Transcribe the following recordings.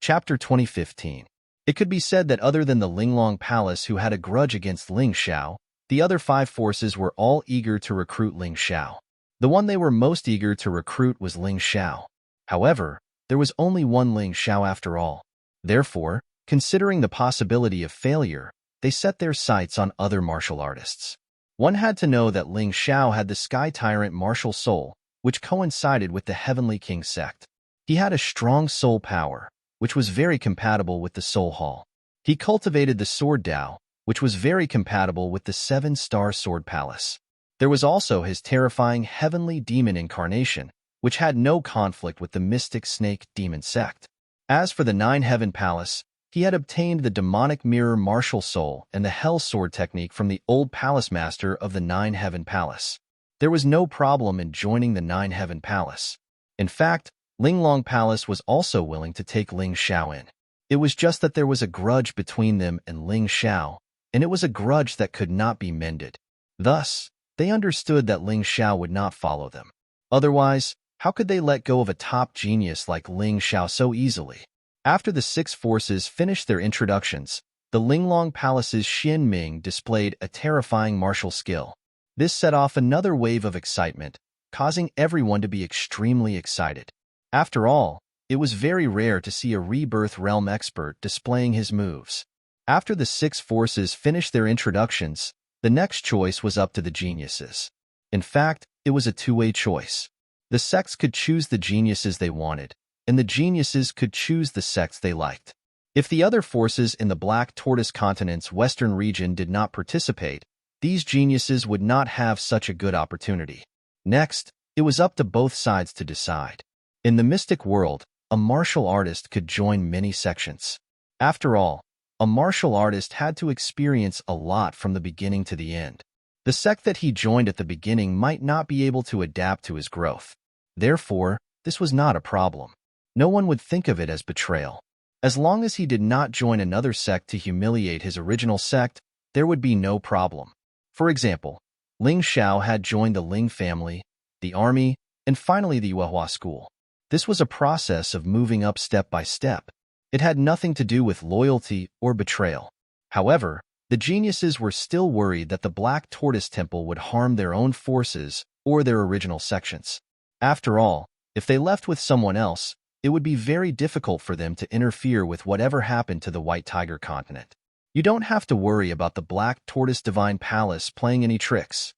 Chapter 2015. It could be said that other than the Linglong Palace who had a grudge against Ling Xiao, the other 5 forces were all eager to recruit Ling Xiao. The one they were most eager to recruit was Ling Xiao. However, there was only one Ling Xiao after all. Therefore, considering the possibility of failure, they set their sights on other martial artists. One had to know that Ling Xiao had the Sky Tyrant martial soul, which coincided with the Heavenly King sect. He had a strong soul power, which was very compatible with the Soul Hall. He cultivated the Sword Dao, which was very compatible with the 7-star Sword Palace. There was also his terrifying Heavenly Demon incarnation, which had no conflict with the Mystic Snake Demon sect. As for the 9 Heaven Palace, he had obtained the Demonic Mirror martial soul and the Hell Sword technique from the old Palace Master of the 9 Heaven Palace. There was no problem in joining the 9 Heaven Palace. In fact, Linglong Palace was also willing to take Ling Xiao in. It was just that there was a grudge between them and Ling Xiao, and it was a grudge that could not be mended. Thus, they understood that Ling Xiao would not follow them. Otherwise, how could they let go of a top genius like Ling Xiao so easily? After the 6 forces finished their introductions, the Linglong Palace's Xin Ming displayed a terrifying martial skill. This set off another wave of excitement, causing everyone to be extremely excited. After all, it was very rare to see a Rebirth Realm expert displaying his moves. After the 6 forces finished their introductions, the next choice was up to the geniuses. In fact, it was a two-way choice. The sects could choose the geniuses they wanted, and the geniuses could choose the sects they liked. If the other forces in the Black Tortoise Continent's western region did not participate, these geniuses would not have such a good opportunity. Next, it was up to both sides to decide. In the mystic world, a martial artist could join many sections. After all, a martial artist had to experience a lot from the beginning to the end. The sect that he joined at the beginning might not be able to adapt to his growth. Therefore, this was not a problem. No one would think of it as betrayal. As long as he did not join another sect to humiliate his original sect, there would be no problem. For example, Ling Xiao had joined the Ling family, the army, and finally the Yuehua school. This was a process of moving up step by step. It had nothing to do with loyalty or betrayal. However, the geniuses were still worried that the Black Tortoise Temple would harm their own forces or their original sections. After all, if they left with someone else, it would be very difficult for them to interfere with whatever happened to the White Tiger Continent. You don't have to worry about the Black Tortoise Divine Palace playing any tricks.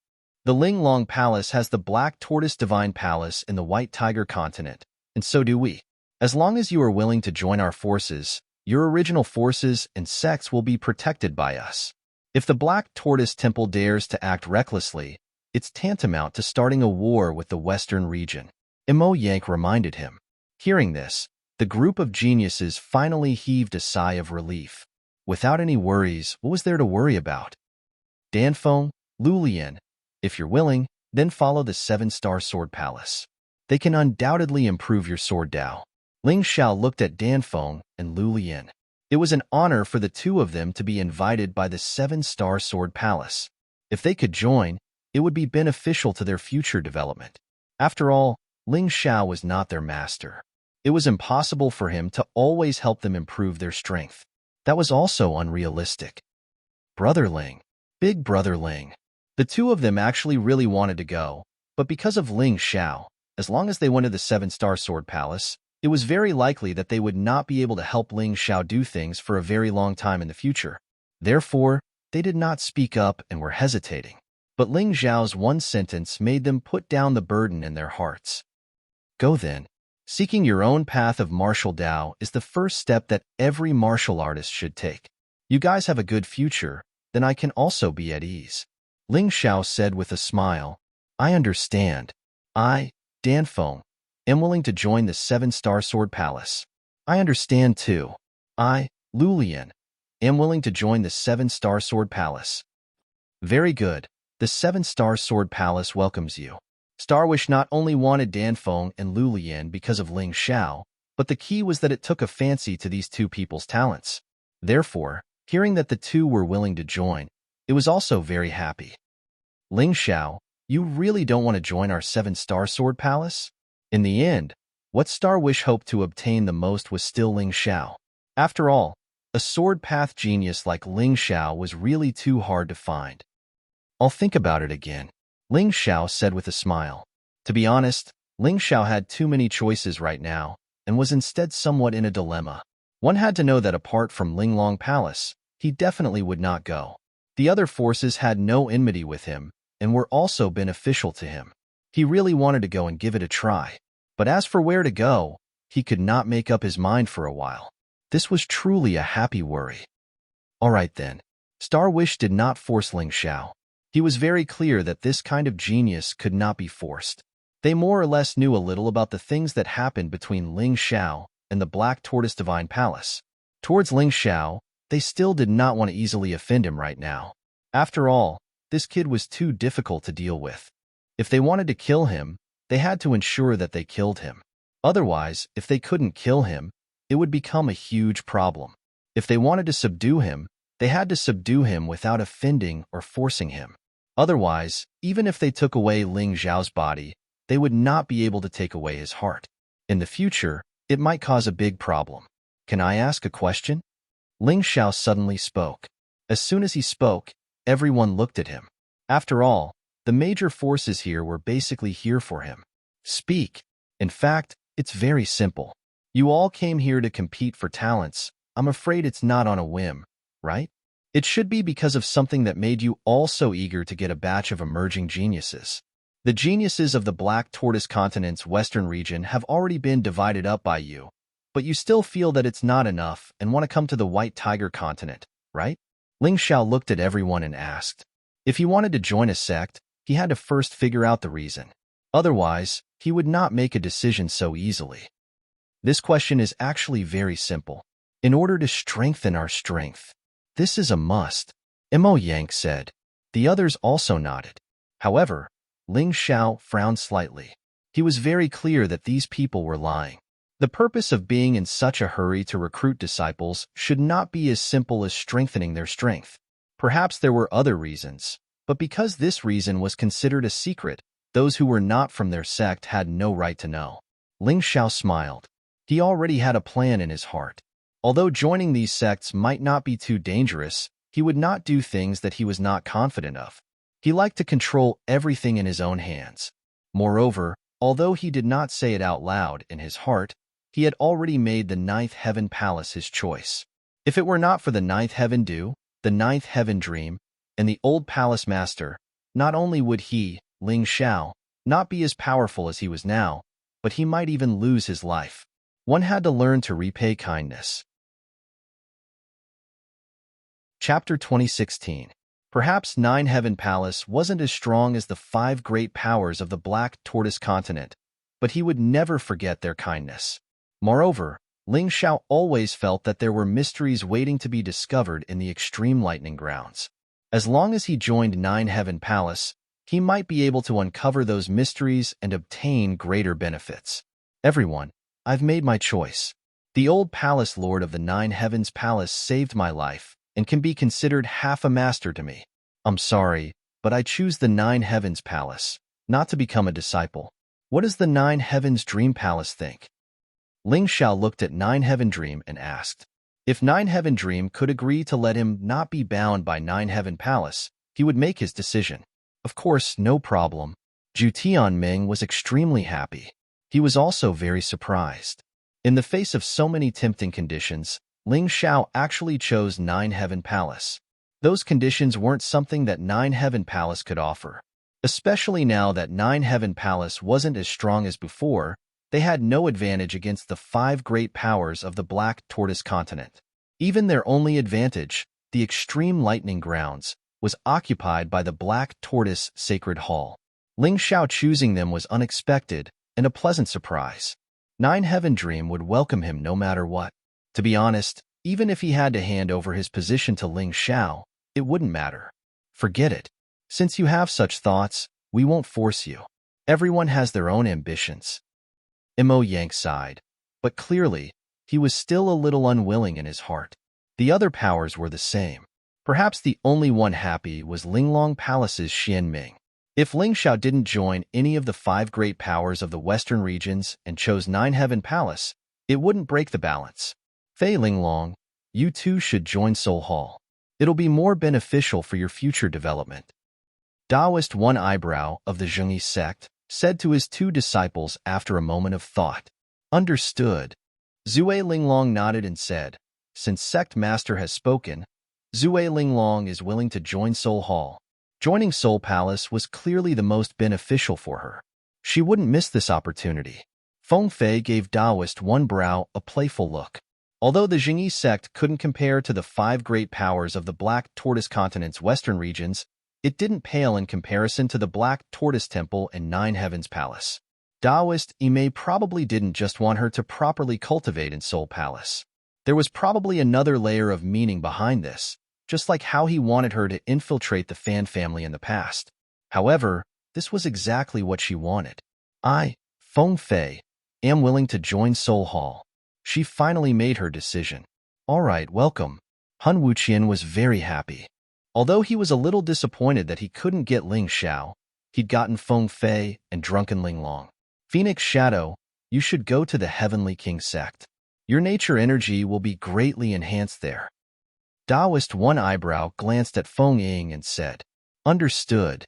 The Linglong Palace has the Black Tortoise Divine Palace in the White Tiger Continent, and so do we. As long as you are willing to join our forces, your original forces and sects will be protected by us. If the Black Tortoise Temple dares to act recklessly, it's tantamount to starting a war with the Western region. Mo Yank reminded him. Hearing this, the group of geniuses finally heaved a sigh of relief. Without any worries, what was there to worry about? Danfeng, Lulian, if you're willing, then follow the 7-star Sword Palace. They can undoubtedly improve your Sword Dao. Ling Xiao looked at Danfeng and Lulian. It was an honor for the two of them to be invited by the 7-star Sword Palace. If they could join, it would be beneficial to their future development. After all, Ling Xiao was not their master. It was impossible for him to always help them improve their strength. That was also unrealistic. Brother Ling, Big Brother Ling. The two of them actually really wanted to go, but because of Ling Xiao, as long as they went to the 7-star Sword Palace, it was very likely that they would not be able to help Ling Xiao do things for a very long time in the future. Therefore, they did not speak up and were hesitating. But Ling Xiao's one sentence made them put down the burden in their hearts. Go then. Seeking your own path of martial Dao is the first step that every martial artist should take. You guys have a good future, then I can also be at ease. Ling Xiao said with a smile. I understand. I, Danfeng, am willing to join the 7-star Sword Palace. I understand too. I, Lulian, am willing to join the 7-star Sword Palace. Very good. The 7-star Sword Palace welcomes you. Starwish not only wanted Danfeng and Lulian because of Ling Xiao, but the key was that it took a fancy to these two people's talents. Therefore, hearing that the two were willing to join, it was also very happy. Ling Xiao, you really don't want to join our 7-star Sword Palace? In the end, what Starwish hoped to obtain the most was still Ling Xiao. After all, a sword path genius like Ling Xiao was really too hard to find. I'll think about it again, Ling Xiao said with a smile. To be honest, Ling Xiao had too many choices right now and was instead somewhat in a dilemma. One had to know that apart from Linglong Palace, he definitely would not go. The other forces had no enmity with him and were also beneficial to him. He really wanted to go and give it a try. But as for where to go, he could not make up his mind for a while. This was truly a happy worry. All right then. Star Wish did not force Ling Xiao. He was very clear that this kind of genius could not be forced. They more or less knew a little about the things that happened between Ling Xiao and the Black Tortoise Divine Palace. Towards Ling Xiao, they still did not want to easily offend him right now. After all, this kid was too difficult to deal with. If they wanted to kill him, they had to ensure that they killed him. Otherwise, if they couldn't kill him, it would become a huge problem. If they wanted to subdue him, they had to subdue him without offending or forcing him. Otherwise, even if they took away Ling Xiao's body, they would not be able to take away his heart. In the future, it might cause a big problem. Can I ask a question? Ling Xiao suddenly spoke. As soon as he spoke, everyone looked at him. After all, the major forces here were basically here for him. Speak. In fact, it's very simple. You all came here to compete for talents. I'm afraid it's not on a whim, right? It should be because of something that made you all so eager to get a batch of emerging geniuses. The geniuses of the Black Tortoise Continent's western region have already been divided up by you, but you still feel that it's not enough and want to come to the White Tiger Continent, right? Ling Xiao looked at everyone and asked. If he wanted to join a sect, he had to first figure out the reason. Otherwise, he would not make a decision so easily. This question is actually very simple. In order to strengthen our strength, this is a must, Mo Yang said. The others also nodded. However, Ling Xiao frowned slightly. He was very clear that these people were lying. The purpose of being in such a hurry to recruit disciples should not be as simple as strengthening their strength. Perhaps there were other reasons, but because this reason was considered a secret, those who were not from their sect had no right to know. Ling Xiao smiled. He already had a plan in his heart. Although joining these sects might not be too dangerous, he would not do things that he was not confident of. He liked to control everything in his own hands. Moreover, although he did not say it out loud in his heart, he had already made the Ninth Heaven Palace his choice. If it were not for the Ninth Heaven Dew, the Ninth Heaven Dream, and the Old Palace Master, not only would he, Ling Xiao, not be as powerful as he was now, but he might even lose his life. One had to learn to repay kindness. Chapter 2016. Perhaps Nine Heaven Palace wasn't as strong as the 5 great powers of the Black Tortoise Continent, but he would never forget their kindness. Moreover, Ling Xiao always felt that there were mysteries waiting to be discovered in the extreme lightning grounds. As long as he joined Nine Heaven Palace, he might be able to uncover those mysteries and obtain greater benefits. Everyone, I've made my choice. The old palace lord of the Nine Heavens Palace saved my life and can be considered half a master to me. I'm sorry, but I choose the Nine Heavens Palace, not to become a disciple. What does the Nine Heavens Dream Palace think? Ling Xiao looked at Nine Heaven Dream and asked. If Nine Heaven Dream could agree to let him not be bound by Nine Heaven Palace, he would make his decision. Of course, no problem. Zhu Tianming was extremely happy. He was also very surprised. In the face of so many tempting conditions, Ling Xiao actually chose Nine Heaven Palace. Those conditions weren't something that Nine Heaven Palace could offer. Especially now that Nine Heaven Palace wasn't as strong as before, they had no advantage against the 5 great powers of the Black Tortoise Continent. Even their only advantage, the extreme lightning grounds, was occupied by the Black Tortoise Sacred Hall. Ling Xiao choosing them was unexpected and a pleasant surprise. Nine Heaven Dream would welcome him no matter what. To be honest, even if he had to hand over his position to Ling Xiao, it wouldn't matter. Forget it. Since you have such thoughts, we won't force you. Everyone has their own ambitions. Mo Yang sighed, but clearly, he was still a little unwilling in his heart. The other powers were the same. Perhaps the only one happy was Linglong Palace's Xianming. If Ling Xiao didn't join any of the 5 great powers of the western regions and chose Nine Heaven Palace, it wouldn't break the balance. Fei Linglong, you too should join Soul Hall. It'll be more beneficial for your future development. Taoist One Eyebrow of the Zhengyi sect said to his two disciples after a moment of thought. Understood. Zue Linglong nodded and said, since sect master has spoken, Zue Linglong is willing to join Soul Hall. Joining Soul Palace was clearly the most beneficial for her. She wouldn't miss this opportunity. Feng Fei gave Taoist One Brow a playful look. Although the Zhengyi sect couldn't compare to the 5 great powers of the Black Tortoise Continent's western regions, it didn't pale in comparison to the Black Tortoise Temple and Nine Heavens Palace. Taoist Imei probably didn't just want her to properly cultivate in Soul Palace. There was probably another layer of meaning behind this, just like how he wanted her to infiltrate the Fan family in the past. However, this was exactly what she wanted. I, Feng Fei, am willing to join Soul Hall. She finally made her decision. All right, welcome. Han Wuqian was very happy. Although he was a little disappointed that he couldn't get Ling Xiao, he'd gotten Feng Fei and Drunken Linglong. Phoenix Shadow, you should go to the Heavenly King sect. Your nature energy will be greatly enhanced there. Taoist One Eyebrow glanced at Feng Ying and said, understood.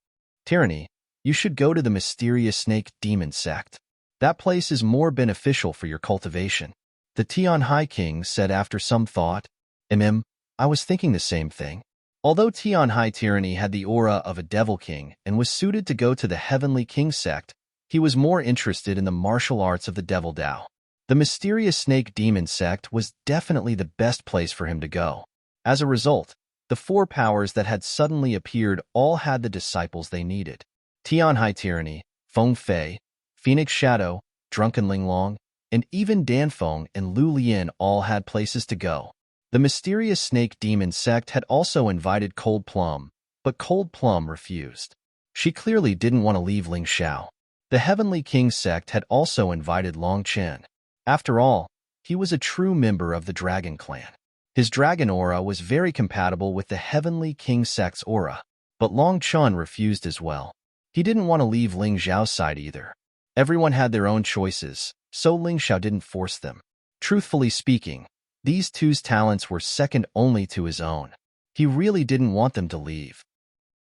Tyranny, you should go to the Mysterious Snake Demon sect. That place is more beneficial for your cultivation. The Tianhai King said after some thought, I was thinking the same thing. Although Tianhai Tyranny had the aura of a Devil King and was suited to go to the Heavenly King sect, he was more interested in the martial arts of the Devil Dao. The Mysterious Snake Demon sect was definitely the best place for him to go. As a result, the 4 powers that had suddenly appeared all had the disciples they needed. Tianhai Tyranny, Feng Fei, Phoenix Shadow, Drunken Linglong, and even Danfeng and Lu Lian all had places to go. The Mysterious Snake Demon sect had also invited Cold Plum, but Cold Plum refused. She clearly didn't want to leave Ling Xiao. The Heavenly King sect had also invited Long Chen. After all, he was a true member of the Dragon Clan. His dragon aura was very compatible with the Heavenly King sect's aura, but Long Chen refused as well. He didn't want to leave Ling Xiao's side either. Everyone had their own choices, so Ling Xiao didn't force them. Truthfully speaking, these two's talents were second only to his own. He really didn't want them to leave.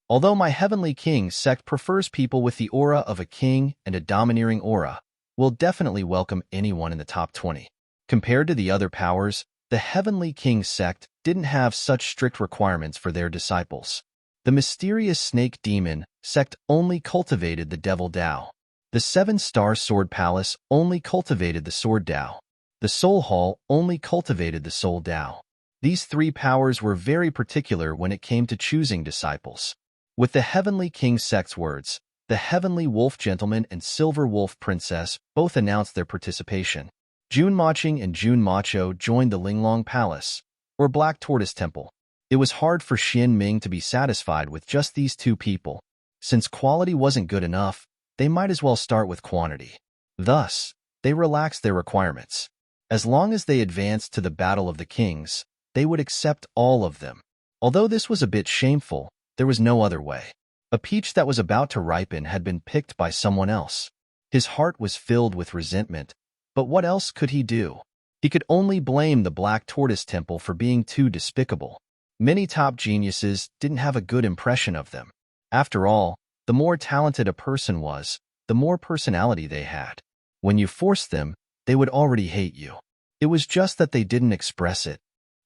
Although my Heavenly King sect prefers people with the aura of a king and a domineering aura, we'll definitely welcome anyone in the top 20. Compared to the other powers, the Heavenly King sect didn't have such strict requirements for their disciples. The Mysterious Snake Demon sect only cultivated the Devil Dao. The 7-Star Sword Palace only cultivated the Sword Dao. The Soul Hall only cultivated the Soul Dao. These 3 powers were very particular when it came to choosing disciples. With the Heavenly King sect's words, the Heavenly Wolf Gentleman and Silver Wolf Princess both announced their participation. Jun Maching and Jun Macho joined the Linglong Palace, or Black Tortoise Temple. It was hard for Xian Ming to be satisfied with just these 2 people. Since quality wasn't good enough, they might as well start with quantity. Thus, they relaxed their requirements. As long as they advanced to the Battle of the Kings, they would accept all of them. Although this was a bit shameful, there was no other way. A peach that was about to ripen had been picked by someone else. His heart was filled with resentment, but what else could he do? He could only blame the Black Tortoise Temple for being too despicable. Many top geniuses didn't have a good impression of them. After all, the more talented a person was, the more personality they had. When you forced them, they would already hate you. It was just that they didn't express it.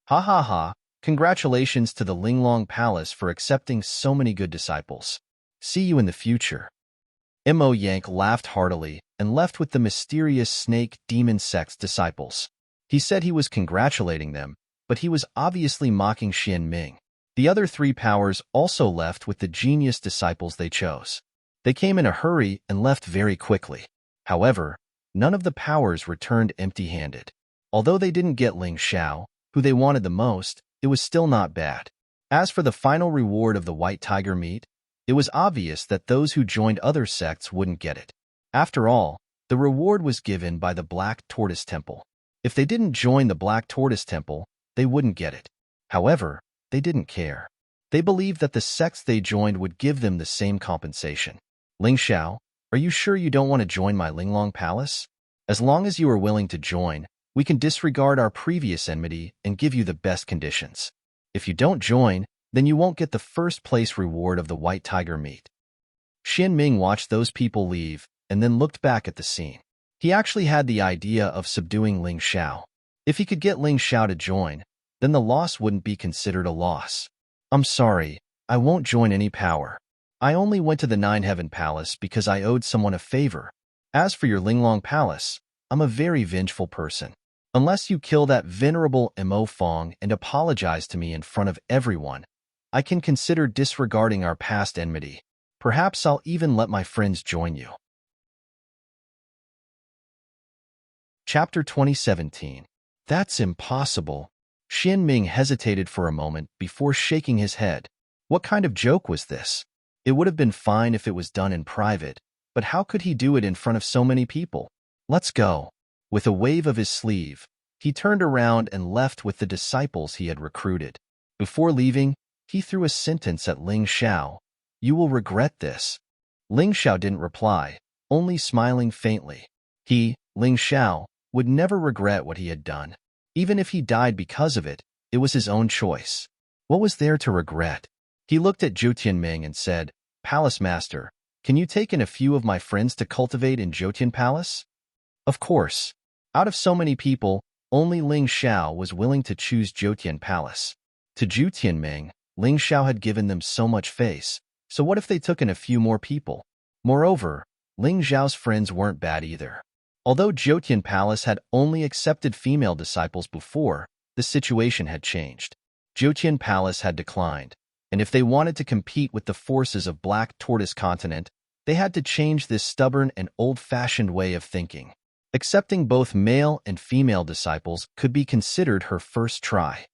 Ha ha ha, congratulations to the Linglong Palace for accepting so many good disciples. See you in the future. Mo Yank laughed heartily and left with the Mysterious Snake Demon sect's disciples. He said he was congratulating them, but he was obviously mocking Xian Ming. The other 3 powers also left with the genius disciples they chose. They came in a hurry and left very quickly. However, none of the powers returned empty-handed. Although they didn't get Ling Xiao, who they wanted the most, it was still not bad. As for the final reward of the White Tiger meat, it was obvious that those who joined other sects wouldn't get it. After all, the reward was given by the Black Tortoise Temple. If they didn't join the Black Tortoise Temple, they wouldn't get it. However, they didn't care. They believed that the sects they joined would give them the same compensation. Ling Xiao, are you sure you don't want to join my Linglong Palace? As long as you are willing to join, We can disregard our previous enmity and give you the best conditions. If you don't join, then you won't get the first place reward of the white tiger meat. Xin Ming watched those people leave and then looked back at the scene. He actually had the idea of subduing Ling Xiao. If he could get Ling Xiao to join, then the loss wouldn't be considered a loss. I'm sorry, I won't join any power. I only went to the Nine Heaven Palace because I owed someone a favor. As for your Linglong Palace, I'm a very vengeful person. Unless you kill that venerable Mo Fong and apologize to me in front of everyone, I can consider disregarding our past enmity. Perhaps I'll even let my friends join you. Chapter 2017. That's impossible. Xin Ming hesitated for a moment before shaking his head. What kind of joke was this? It would have been fine if it was done in private, but how could he do it in front of so many people? Let's go. With a wave of his sleeve, he turned around and left with the disciples he had recruited. Before leaving, he threw a sentence at Ling Xiao. You will regret this. Ling Xiao didn't reply, only smiling faintly. He, Ling Xiao, would never regret what he had done. Even if he died because of it, it was his own choice. What was there to regret? He looked at Zhou Tianming and said, Palace Master, can you take in a few of my friends to cultivate in Zhoutian Palace? Of course. Out of so many people, only Ling Xiao was willing to choose Zhoutian Palace. To Zhou Tianming, Ling Xiao had given them so much face, so what if they took in a few more people? Moreover, Ling Xiao's friends weren't bad either. Although Zhoutian Palace had only accepted female disciples before, the situation had changed. Zhoutian Palace had declined, and if they wanted to compete with the forces of Black Tortoise Continent, they had to change this stubborn and old-fashioned way of thinking. Accepting both male and female disciples could be considered her first try.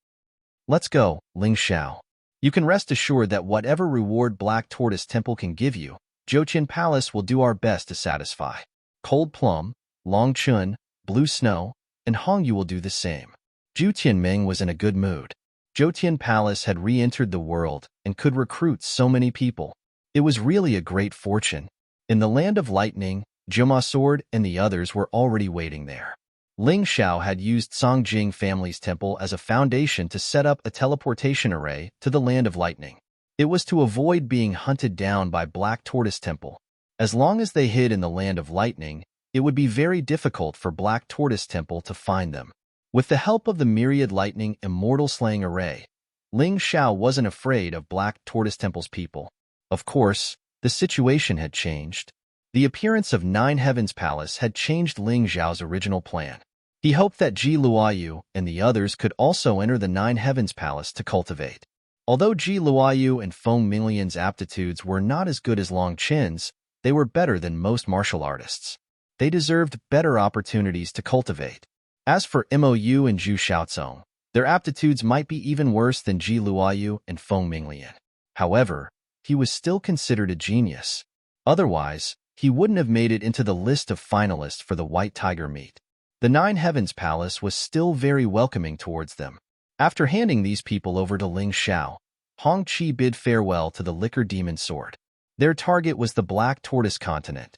Let's go, Ling Xiao. You can rest assured that whatever reward Black Tortoise Temple can give you, Zhoutian Palace will do our best to satisfy. Cold Plum, Long Chun, Blue Snow, and Hong Yu will do the same. Zhou Tianming was in a good mood. Zhoutian Palace had re-entered the world and could recruit so many people. It was really a great fortune. In the Land of Lightning, Jiuma Sword and the others were already waiting there. Ling Xiao had used Songjing family's temple as a foundation to set up a teleportation array to the Land of Lightning. It was to avoid being hunted down by Black Tortoise Temple. As long as they hid in the Land of Lightning, it would be very difficult for Black Tortoise Temple to find them. With the help of the Myriad Lightning Immortal Slaying Array, Ling Xiao wasn't afraid of Black Tortoise Temple's people. Of course, the situation had changed. The appearance of Nine Heavens Palace had changed Ling Xiao's original plan. He hoped that Ji Luoyu and the others could also enter the Nine Heavens Palace to cultivate. Although Ji Luoyu and Feng Minglian's aptitudes were not as good as Long Qin's, they were better than most martial artists. They deserved better opportunities to cultivate. As for Mou and Zhu Xiaozong, their aptitudes might be even worse than Ji Luoyu and Feng Minglian. However, he was still considered a genius. Otherwise, he wouldn't have made it into the list of finalists for the White Tiger meet. The Nine Heavens Palace was still very welcoming towards them. After handing these people over to Ling Xiao, Hong Qi bid farewell to the Liquor Demon Sword. Their target was the Black Tortoise Continent.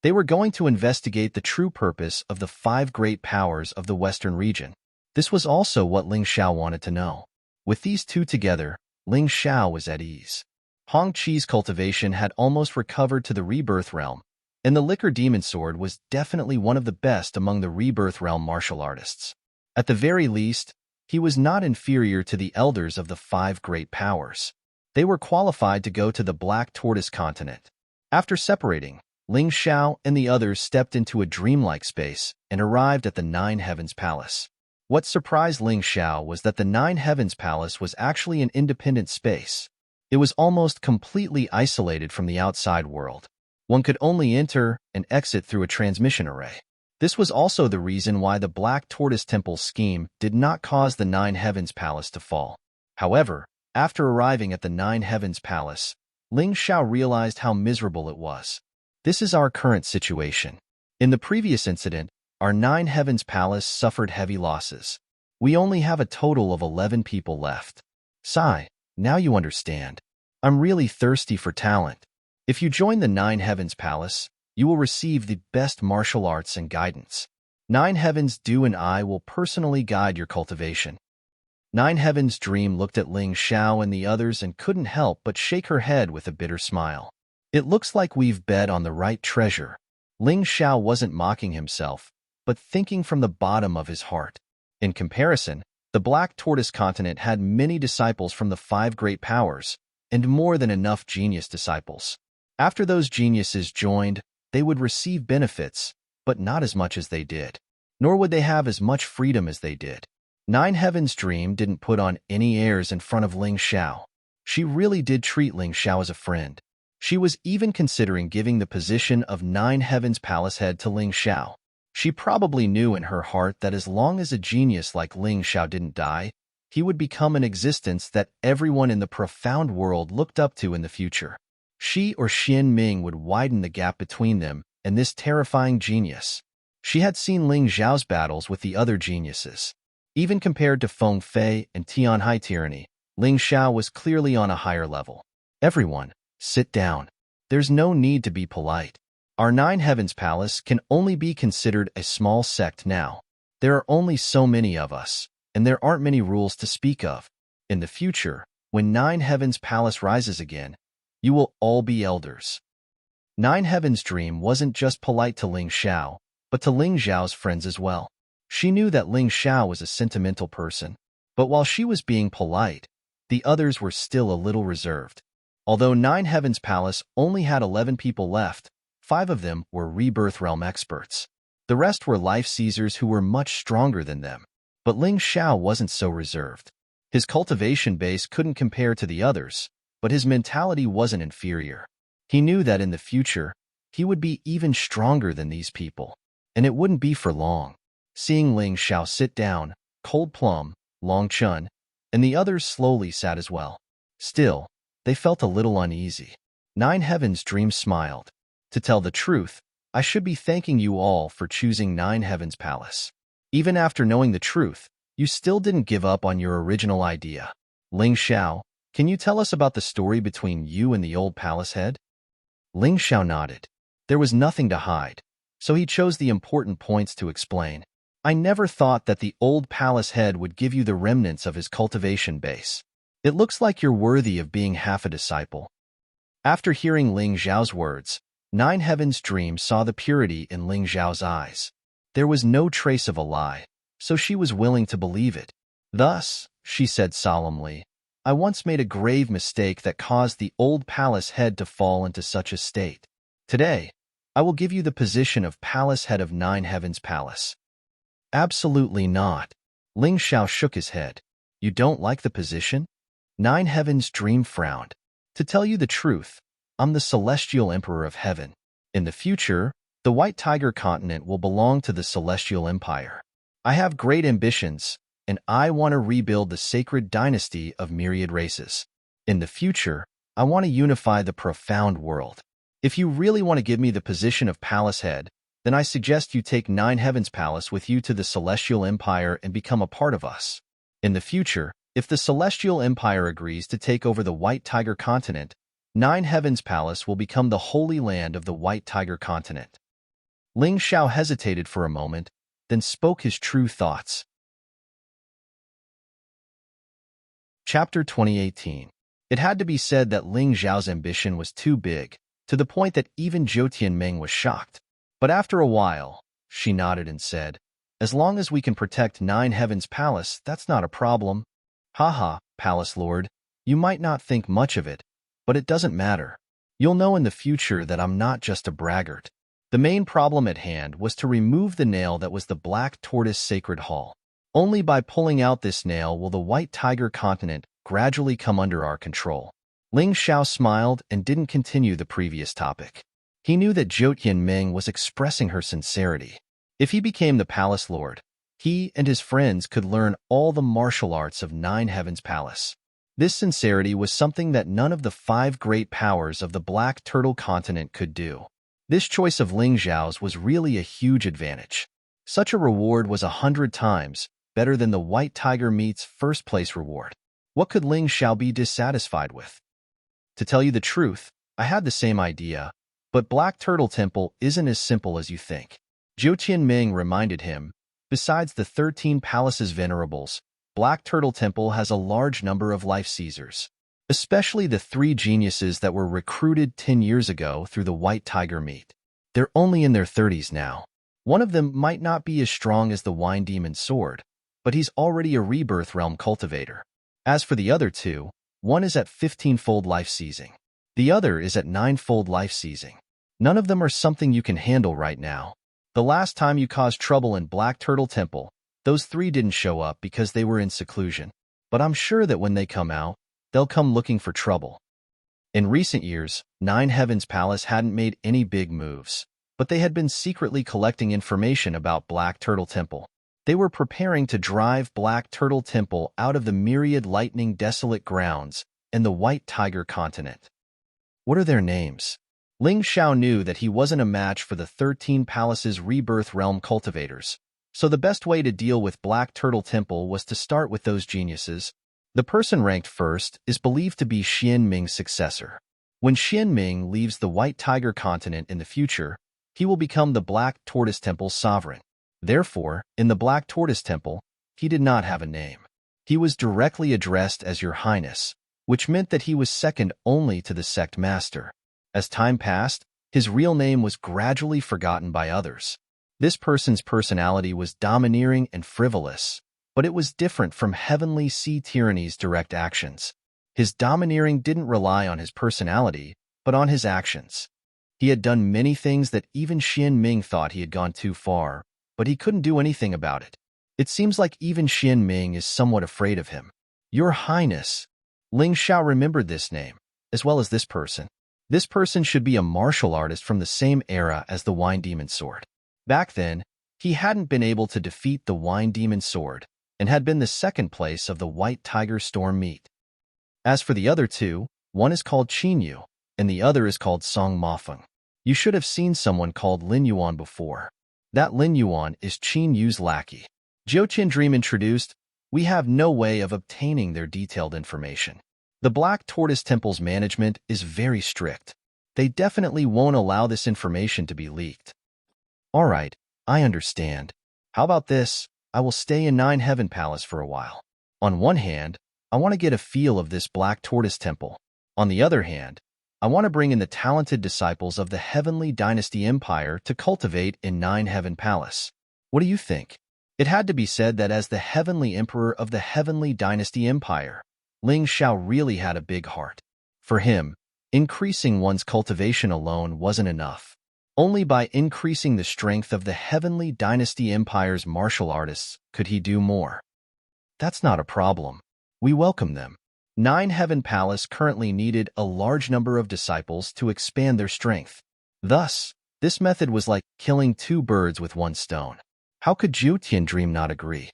They were going to investigate the true purpose of the 5 great powers of the Western region. This was also what Ling Xiao wanted to know. With these two together, Ling Xiao was at ease. Hong Qi's cultivation had almost recovered to the Rebirth Realm, and the Liquor Demon Sword was definitely one of the best among the Rebirth Realm martial artists. At the very least, he was not inferior to the elders of the 5 great powers. They were qualified to go to the Black Tortoise Continent. After separating, Ling Xiao and the others stepped into a dreamlike space and arrived at the Nine Heavens Palace. What surprised Ling Xiao was that the Nine Heavens Palace was actually an independent space. It was almost completely isolated from the outside world. One could only enter and exit through a transmission array. This was also the reason why the Black Tortoise Temple scheme did not cause the Nine Heavens Palace to fall. However, after arriving at the Nine Heavens Palace, Ling Xiao realized how miserable it was. This is our current situation. In the previous incident, our Nine Heavens Palace suffered heavy losses. We only have a total of 11 people left. Sigh, now you understand. I'm really thirsty for talent. If you join the Nine Heavens Palace, you will receive the best martial arts and guidance. Nine Heavens do and I will personally guide your cultivation. Nine Heavens Dream looked at Ling Xiao and the others and couldn't help but shake her head with a bitter smile. It looks like we've bet on the right treasure. Ling Xiao wasn't mocking himself, but thinking from the bottom of his heart. In comparison, the Black Tortoise continent had many disciples from the 5 great powers, and more than enough genius disciples. After those geniuses joined, they would receive benefits, but not as much as they did. Nor would they have as much freedom as they did. Nine Heavens Dream didn't put on any airs in front of Ling Xiao. She really did treat Ling Xiao as a friend. She was even considering giving the position of Nine Heavens Palace head to Ling Xiao. She probably knew in her heart that as long as a genius like Ling Xiao didn't die, he would become an existence that everyone in the profound world looked up to in the future. She or Xian Ming would widen the gap between them and this terrifying genius. She had seen Ling Xiao's battles with the other geniuses. Even compared to Feng Fei and Tianhai Tyranny, Ling Xiao was clearly on a higher level. Everyone, sit down. There's no need to be polite. Our Nine Heavens Palace can only be considered a small sect now. There are only so many of us, and there aren't many rules to speak of. In the future, when Nine Heavens Palace rises again, you will all be elders. Nine Heavens Dream wasn't just polite to Ling Xiao, but to Ling Xiao's friends as well. She knew that Ling Xiao was a sentimental person, but while she was being polite, the others were still a little reserved. Although Nine Heavens Palace only had 11 people left, 5 of them were Rebirth Realm experts. The rest were Life Seizers who were much stronger than them. But Ling Xiao wasn't so reserved. His cultivation base couldn't compare to the others, but his mentality wasn't inferior. He knew that in the future, he would be even stronger than these people, and it wouldn't be for long. Seeing Ling Xiao sit down, Cold Plum, Long Chun, and the others slowly sat as well. Still, they felt a little uneasy. Nine Heavens Dream smiled. To tell the truth, I should be thanking you all for choosing Nine Heavens Palace. Even after knowing the truth, you still didn't give up on your original idea. Ling Xiao, can you tell us about the story between you and the old palace head? Ling Xiao nodded. There was nothing to hide, so he chose the important points to explain. I never thought that the old palace head would give you the remnants of his cultivation base. It looks like you're worthy of being half a disciple. After hearing Ling Xiao's words, Nine Heavens Dream saw the purity in Ling Xiao's eyes. There was no trace of a lie, so she was willing to believe it. Thus, she said solemnly, I once made a grave mistake that caused the old palace head to fall into such a state. Today, I will give you the position of palace head of Nine Heavens Palace. Absolutely not. Ling Xiao shook his head. You don't like the position? Nine Heavens Dream frowned. To tell you the truth, I'm the Celestial Emperor of Heaven. In the future, the White Tiger continent will belong to the Celestial Empire. I have great ambitions, and I want to rebuild the sacred dynasty of myriad races. In the future, I want to unify the profound world. If you really want to give me the position of palace head, then I suggest you take Nine Heavens Palace with you to the Celestial Empire and become a part of us. In the future, if the Celestial Empire agrees to take over the White Tiger continent, Nine Heavens Palace will become the holy land of the White Tiger continent. Ling Xiao hesitated for a moment, then spoke his true thoughts. Chapter 2018. It had to be said that Ling Xiao's ambition was too big, to the point that even Zhou Tianming was shocked. But after a while, she nodded and said, as long as we can protect Nine Heavens Palace, that's not a problem. Haha, Palace Lord, you might not think much of it, but it doesn't matter. You'll know in the future that I'm not just a braggart. The main problem at hand was to remove the nail that was the Black Tortoise Sacred Hall. Only by pulling out this nail will the White Tiger continent gradually come under our control. Ling Xiao smiled and didn't continue the previous topic. He knew that Zhou Tianming was expressing her sincerity. If he became the Palace Lord, he and his friends could learn all the martial arts of Nine Heavens Palace. This sincerity was something that none of the 5 great powers of the Black Turtle continent could do. This choice of Ling Xiao's was really a huge advantage. Such a reward was 100 times better than the White Tiger Meat's first-place reward. What could Ling Xiao be dissatisfied with? To tell you the truth, I had the same idea, but Black Turtle Temple isn't as simple as you think. Zhou Qianming reminded him, besides the 13 palaces venerables, Black Turtle Temple has a large number of life seizers, especially the 3 geniuses that were recruited 10 years ago through the White Tiger meet. They're only in their 30s now. One of them might not be as strong as the Wine Demon's sword, but he's already a rebirth realm cultivator. As for the other 2, one is at 15-fold life seizing. The other is at 9-fold life seizing. None of them are something you can handle right now. The last time you caused trouble in Black Turtle Temple, those 3 didn't show up because they were in seclusion. But I'm sure that when they come out, they'll come looking for trouble. In recent years, Nine Heavens Palace hadn't made any big moves, but they had been secretly collecting information about Black Turtle Temple. They were preparing to drive Black Turtle Temple out of the myriad lightning desolate grounds and the White Tiger continent. What are their names? Ling Xiao knew that he wasn't a match for the 13 Palaces Rebirth Realm cultivators, so the best way to deal with Black Turtle Temple was to start with those geniuses. The person ranked first is believed to be Qianming's successor. When Qianming leaves the White Tiger continent in the future, he will become the Black Tortoise Temple's sovereign. Therefore, in the Black Tortoise Temple, he did not have a name. He was directly addressed as Your Highness, which meant that he was second only to the sect master. As time passed, his real name was gradually forgotten by others. This person's personality was domineering and frivolous, but it was different from Heavenly Sea Tyranny's direct actions. His domineering didn't rely on his personality, but on his actions. He had done many things that even Qianming thought he had gone too far, but he couldn't do anything about it. It seems like even Qianming is somewhat afraid of him. Your Highness. Ling Xiao remembered this name, as well as this person. This person should be a martial artist from the same era as the Wine Demon's sword. Back then, he hadn't been able to defeat the Wine Demon's sword, and had been the second place of the White Tiger Storm meet. As for the other 2, one is called Qin Yu, and the other is called Song Mafeng. You should have seen someone called Lin Yuan before. That Lin Yuan is Qin Yu's lackey. Zhou Qiandream introduced, we have no way of obtaining their detailed information. The Black Tortoise Temple's management is very strict. They definitely won't allow this information to be leaked. All right, I understand. How about this? I will stay in Nine Heaven Palace for a while. On one hand, I want to get a feel of this Black Tortoise Temple. On the other hand, I want to bring in the talented disciples of the Heavenly Dynasty Empire to cultivate in Nine Heaven Palace. What do you think? It had to be said that as the Heavenly Emperor of the Heavenly Dynasty Empire, Ling Xiao really had a big heart. For him, increasing one's cultivation alone wasn't enough. Only by increasing the strength of the Heavenly Dynasty Empire's martial artists could he do more. That's not a problem. We welcome them. Nine Heaven Palace currently needed a large number of disciples to expand their strength. Thus, this method was like killing 2 birds with 1 stone. How could Zhou Qiandream not agree?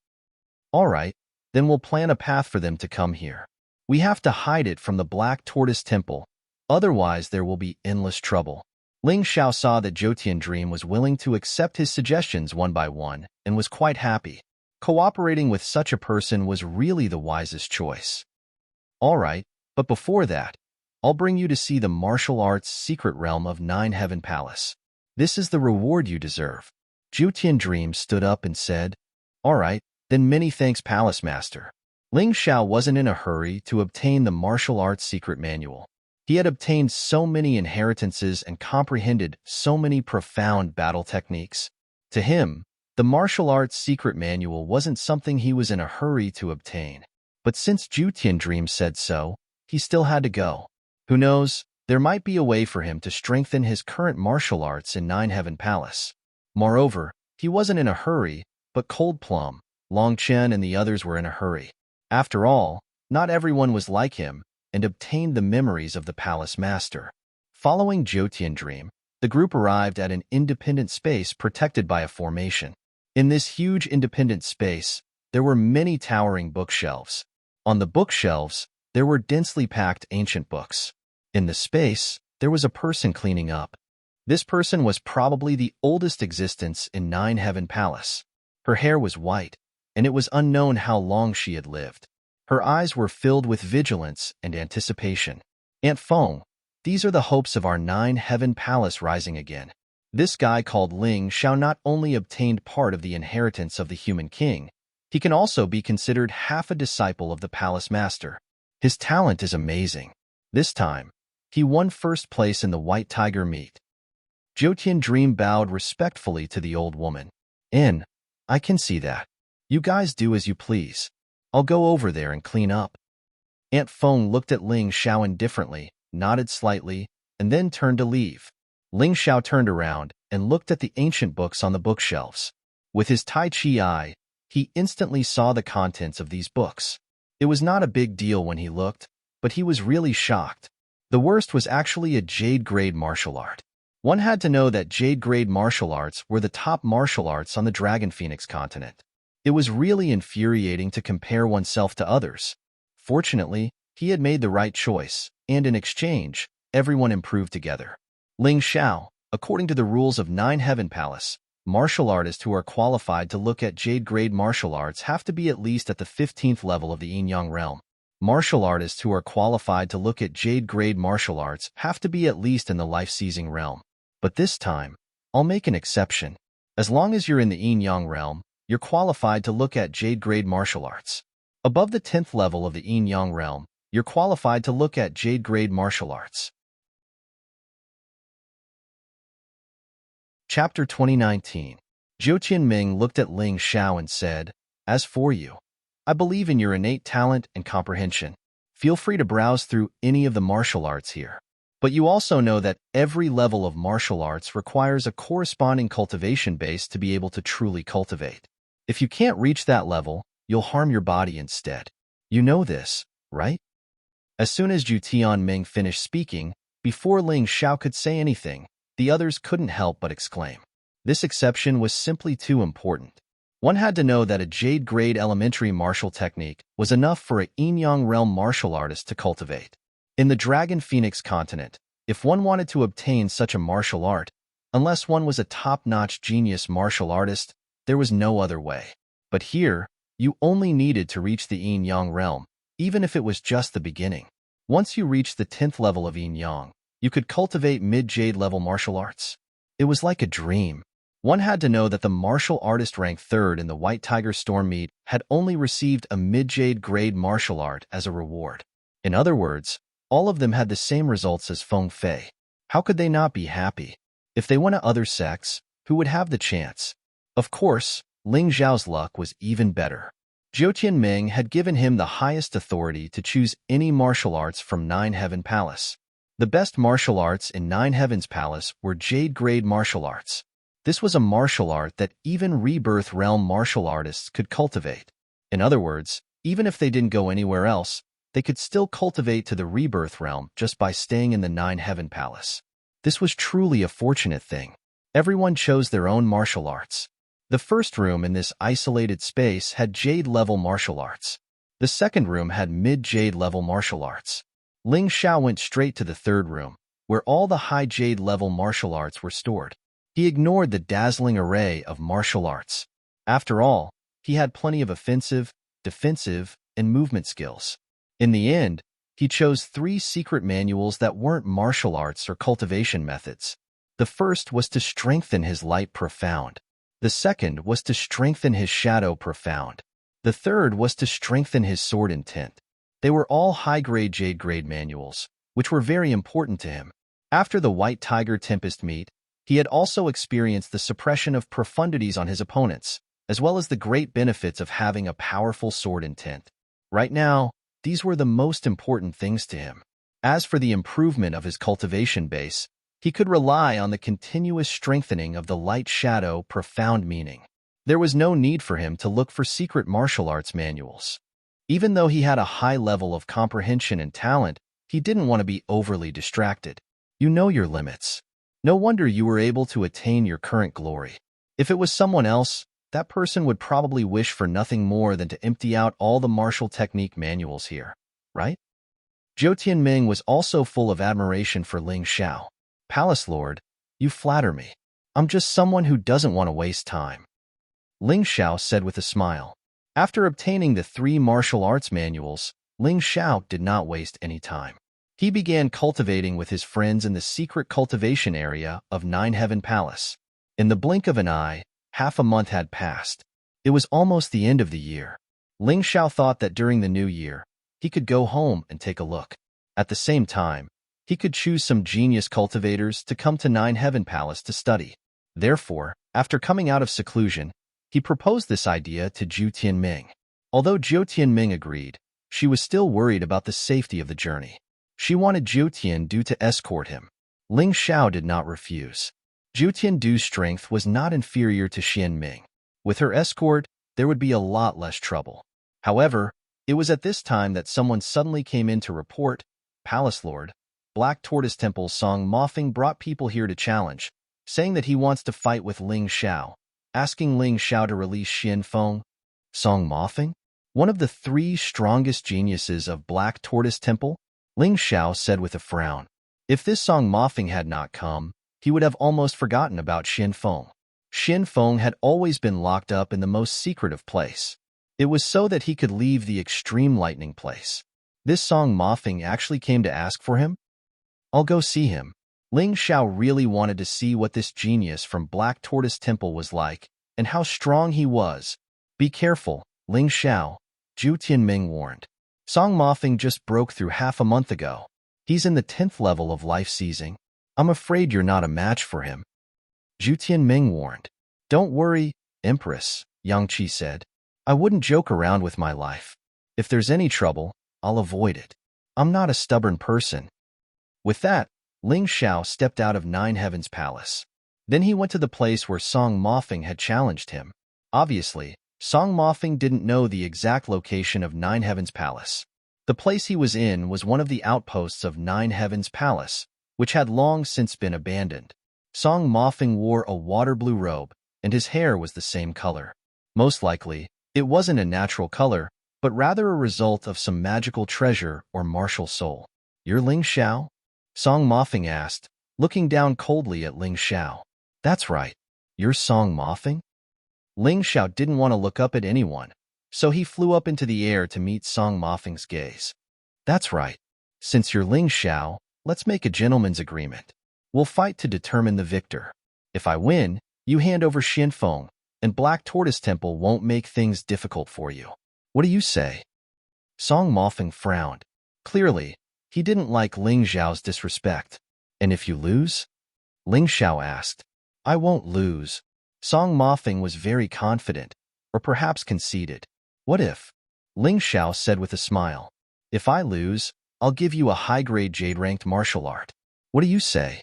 All right, then we'll plan a path for them to come here. We have to hide it from the Black Tortoise Temple, otherwise there will be endless trouble. Ling Xiao saw that Zhou Qiandream was willing to accept his suggestions one by one and was quite happy. Cooperating with such a person was really the wisest choice. All right, but before that, I'll bring you to see the martial arts secret realm of Nine Heaven Palace. This is the reward you deserve. Zhou Qiandream stood up and said, All right, then many thanks, Palace Master. Ling Xiao wasn't in a hurry to obtain the martial arts secret manual. He had obtained so many inheritances and comprehended so many profound battle techniques. To him, the martial arts secret manual wasn't something he was in a hurry to obtain. But since Zhou Qiandream said so, he still had to go. Who knows, there might be a way for him to strengthen his current martial arts in Nine Heaven Palace. Moreover, he wasn't in a hurry, but Cold Plum, Long Chen and the others were in a hurry. After all, not everyone was like him, and obtained the memories of the Palace Master. Following Zhou Qiandream, the group arrived at an independent space protected by a formation. In this huge independent space, there were many towering bookshelves. On the bookshelves, there were densely packed ancient books. In the space, there was a person cleaning up. This person was probably the oldest existence in Nine Heaven Palace. Her hair was white, and it was unknown how long she had lived. Her eyes were filled with vigilance and anticipation. Aunt Feng, these are the hopes of our Nine Heaven Palace rising again. This guy called Ling Xiao not only obtained part of the inheritance of the human king, he can also be considered half a disciple of the palace master. His talent is amazing. This time, he won first place in the White Tiger meet. Jotian Dream bowed respectfully to the old woman. I can see that. You guys do as you please. I'll go over there and clean up. Aunt Feng looked at Ling Xiao indifferently, nodded slightly, and then turned to leave. Ling Xiao turned around and looked at the ancient books on the bookshelves. With his Tai Chi eye, he instantly saw the contents of these books. It was not a big deal when he looked, but he was really shocked. The worst was actually a Jade-grade martial art. One had to know that Jade-grade martial arts were the top martial arts on the Dragon Phoenix continent. It was really infuriating to compare oneself to others. Fortunately, he had made the right choice, and in exchange, everyone improved together. Ling Xiao, according to the rules of Nine Heaven Palace, martial artists who are qualified to look at Jade-grade martial arts have to be at least at the 15th level of the Yin-Yang realm. Martial artists who are qualified to look at Jade-grade martial arts have to be at least in the life-seizing realm. But this time, I'll make an exception. As long as you're in the Yin-Yang realm, you're qualified to look at Jade-grade martial arts. Above the 10th level of the Yin-Yang realm, you're qualified to look at Jade-grade martial arts. Chapter 2019. Zhou Qianming looked at Ling Xiao and said, "As for you, I believe in your innate talent and comprehension. Feel free to browse through any of the martial arts here. But you also know that every level of martial arts requires a corresponding cultivation base to be able to truly cultivate. If you can't reach that level, you'll harm your body instead. You know this, right?" As soon as Zhou Tianming finished speaking, before Ling Xiao could say anything, the others couldn't help but exclaim. This exception was simply too important. One had to know that a Jade-grade elementary martial technique was enough for a Yin-Yang realm martial artist to cultivate. In the Dragon Phoenix continent, if one wanted to obtain such a martial art, unless one was a top-notch genius martial artist, there was no other way. But here, you only needed to reach the Yin-Yang realm, even if it was just the beginning. Once you reached the 10th level of Yin-Yang, you could cultivate mid-Jade level martial arts. It was like a dream. One had to know that the martial artist ranked 3rd in the White Tiger Storm meet had only received a mid-Jade grade martial art as a reward. In other words, all of them had the same results as Feng Fei. How could they not be happy? If they went to other sects, who would have the chance? Of course, Ling Xiao's luck was even better. Zhou Tianming had given him the highest authority to choose any martial arts from Nine Heaven Palace. The best martial arts in Nine Heavens Palace were Jade-grade martial arts. This was a martial art that even Rebirth Realm martial artists could cultivate. In other words, even if they didn't go anywhere else, they could still cultivate to the Rebirth Realm just by staying in the Nine Heaven Palace. This was truly a fortunate thing. Everyone chose their own martial arts. The first room in this isolated space had Jade-level martial arts. The second room had mid-Jade level martial arts. Ling Xiao went straight to the third room, where all the high Jade level martial arts were stored. He ignored the dazzling array of martial arts. After all, he had plenty of offensive, defensive, and movement skills. In the end, he chose 3 secret manuals that weren't martial arts or cultivation methods. The first was to strengthen his light profound. The second was to strengthen his shadow profound. The third was to strengthen his sword intent. They were all high-grade Jade-grade manuals, which were very important to him. After the White Tiger Tempest meet, he had also experienced the suppression of profundities on his opponents, as well as the great benefits of having a powerful sword intent. Right now, these were the most important things to him. As for the improvement of his cultivation base, he could rely on the continuous strengthening of the light-shadow profound meaning. There was no need for him to look for secret martial arts manuals. Even though he had a high level of comprehension and talent, he didn't want to be overly distracted. You know your limits. No wonder you were able to attain your current glory. If it was someone else, that person would probably wish for nothing more than to empty out all the martial technique manuals here, right? Zhou Tianming was also full of admiration for Ling Xiao. Palace Lord, you flatter me. I'm just someone who doesn't want to waste time. Ling Xiao said with a smile. After obtaining the 3 martial arts manuals, Ling Xiao did not waste any time. He began cultivating with his friends in the secret cultivation area of Nine Heaven Palace. In the blink of an eye, half a month had passed. It was almost the end of the year. Ling Xiao thought that during the new year, he could go home and take a look. At the same time, he could choose some genius cultivators to come to Nine Heaven Palace to study. Therefore, after coming out of seclusion, he proposed this idea to Zhu Tianming. Although Zhu Tianming agreed, she was still worried about the safety of the journey. She wanted Zhu Tiandu to escort him. Ling Xiao did not refuse. Zhu Tiandu's strength was not inferior to Xianming. With her escort, there would be a lot less trouble. However, it was at this time that someone suddenly came in to report, Palace Lord, Black Tortoise Temple Song Mofeng brought people here to challenge, saying that he wants to fight with Ling Xiao, asking Ling Xiao to release Xin Feng. Song Mofeng? One of the 3 strongest geniuses of Black Tortoise Temple? Ling Xiao said with a frown. If this Song Mofeng had not come, he would have almost forgotten about Xin Feng. Xin Feng had always been locked up in the most secretive place. It was so that he could leave the extreme lightning place. This Song Mofeng actually came to ask for him? I'll go see him. Ling Xiao really wanted to see what this genius from Black Tortoise Temple was like, and how strong he was. Be careful, Ling Xiao, Zhu Tianming warned. Song Mofeng just broke through half a month ago. He's in the 10th level of life seizing. I'm afraid you're not a match for him. Zhu Tianming warned. Don't worry, Empress, Yang Qi said. I wouldn't joke around with my life. If there's any trouble, I'll avoid it. I'm not a stubborn person. With that, Ling Xiao stepped out of Nine Heavens Palace. Then he went to the place where Song Mofeng had challenged him. Obviously, Song Mofeng didn't know the exact location of Nine Heavens Palace. The place he was in was one of the outposts of Nine Heavens Palace, which had long since been abandoned. Song Mofeng wore a water blue robe, and his hair was the same color. Most likely, it wasn't a natural color, but rather a result of some magical treasure or martial soul. You're Ling Xiao? Song Mofeng asked, looking down coldly at Ling Xiao. That's right. You're Song Mofeng? Ling Xiao didn't want to look up at anyone, so he flew up into the air to meet Song Mofeng's gaze. That's right. Since you're Ling Xiao, let's make a gentleman's agreement. We'll fight to determine the victor. If I win, you hand over Xin Feng, and Black Tortoise Temple won't make things difficult for you. What do you say? Song Mofeng frowned. Clearly, he didn't like Ling Xiao's disrespect. And if you lose? Ling Xiao asked. I won't lose. Song Mofeng was very confident, or perhaps conceited. What if? Ling Xiao said with a smile. If I lose, I'll give you a high-grade jade-ranked martial art. What do you say?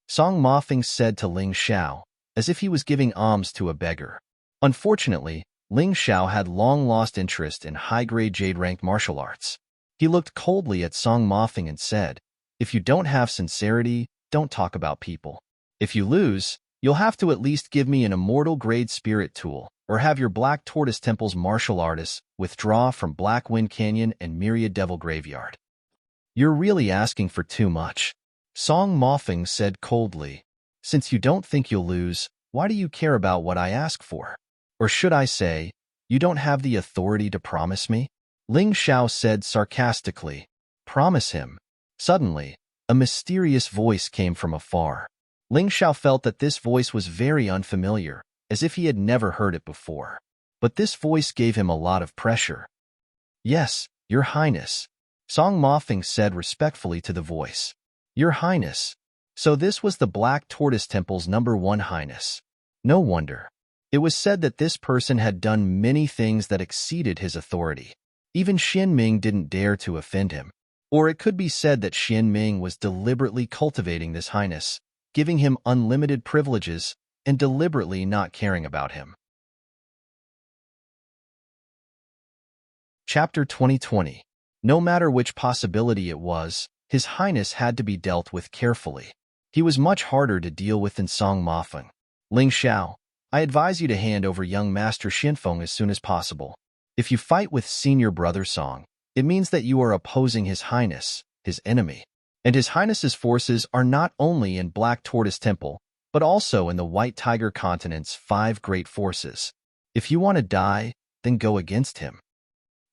Song Mofeng said to Ling Xiao, as if he was giving alms to a beggar. Unfortunately, Ling Xiao had long lost interest in high-grade jade-ranked martial arts. He looked coldly at Song Mofeng and said, if you don't have sincerity, don't talk about people. If you lose, you'll have to at least give me an immortal-grade spirit tool, or have your Black Tortoise Temple's martial artists withdraw from Black Wind Canyon and Myriad Devil Graveyard. You're really asking for too much. Song Mofeng said coldly. Since you don't think you'll lose, why do you care about what I ask for? Or should I say, you don't have the authority to promise me? Ling Xiao said sarcastically. Promise him. Suddenly, a mysterious voice came from afar. Ling Xiao felt that this voice was very unfamiliar, as if he had never heard it before. But this voice gave him a lot of pressure. Yes, Your Highness, Song Mofeng said respectfully to the voice. Your Highness. So this was the Black Tortoise Temple's #1 Highness. No wonder. It was said that this person had done many things that exceeded his authority. Even Xianming didn't dare to offend him. Or it could be said that Xianming was deliberately cultivating this highness, giving him unlimited privileges, and deliberately not caring about him. Chapter 2020. No matter which possibility it was, His Highness had to be dealt with carefully. He was much harder to deal with than Song Mofeng. Ling Xiao, I advise you to hand over young Master Xinfeng as soon as possible. If you fight with senior brother Song, it means that you are opposing His Highness, his enemy. And His Highness's forces are not only in Black Tortoise Temple, but also in the White Tiger Continent's 5 great forces. If you want to die, then go against him.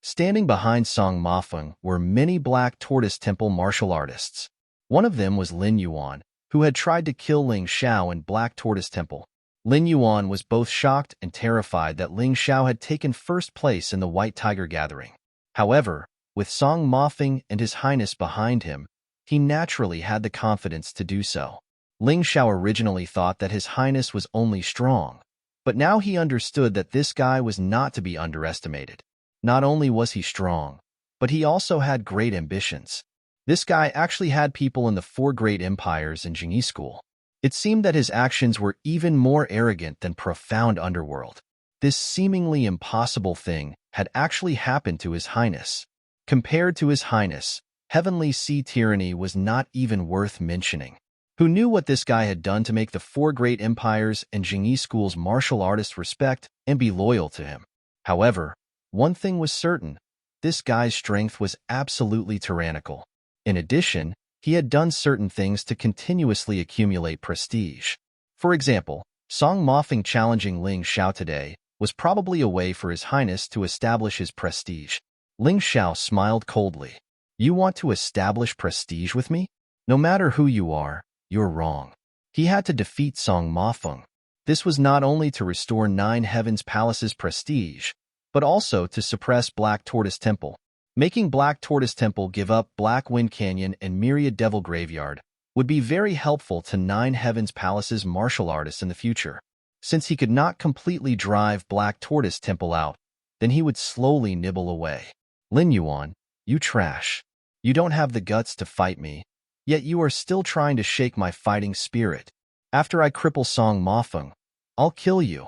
Standing behind Song Mafeng were many Black Tortoise Temple martial artists. One of them was Lin Yuan, who had tried to kill Ling Xiao in Black Tortoise Temple. Lin Yuan was both shocked and terrified that Ling Xiao had taken first place in the White Tiger gathering. However, with Song Mafeng and His Highness behind him, he naturally had the confidence to do so. Ling Xiao originally thought that His Highness was only strong, but now he understood that this guy was not to be underestimated. Not only was he strong, but he also had great ambitions. This guy actually had people in the 4 great empires in Jingyi school. It seemed that his actions were even more arrogant than profound underworld. This seemingly impossible thing had actually happened to His Highness. Compared to His Highness, Heavenly Sea tyranny was not even worth mentioning. Who knew what this guy had done to make the 4 great empires and Jingyi school's martial artists respect and be loyal to him? However, one thing was certain, this guy's strength was absolutely tyrannical. In addition, he had done certain things to continuously accumulate prestige. For example, Song Mafeng challenging Ling Xiao today was probably a way for His Highness to establish his prestige. Ling Xiao smiled coldly. You want to establish prestige with me? No matter who you are, you're wrong. He had to defeat Song Mafeng. This was not only to restore 9 Heavens Palace's prestige, but also to suppress Black Tortoise Temple. Making Black Tortoise Temple give up Black Wind Canyon and Myriad Devil Graveyard would be very helpful to 9 Heavens Palace's martial artists in the future. Since he could not completely drive Black Tortoise Temple out, then he would slowly nibble away. Lin Yuan, you trash. You don't have the guts to fight me, yet you are still trying to shake my fighting spirit. After I cripple Song Mafeng, I'll kill you.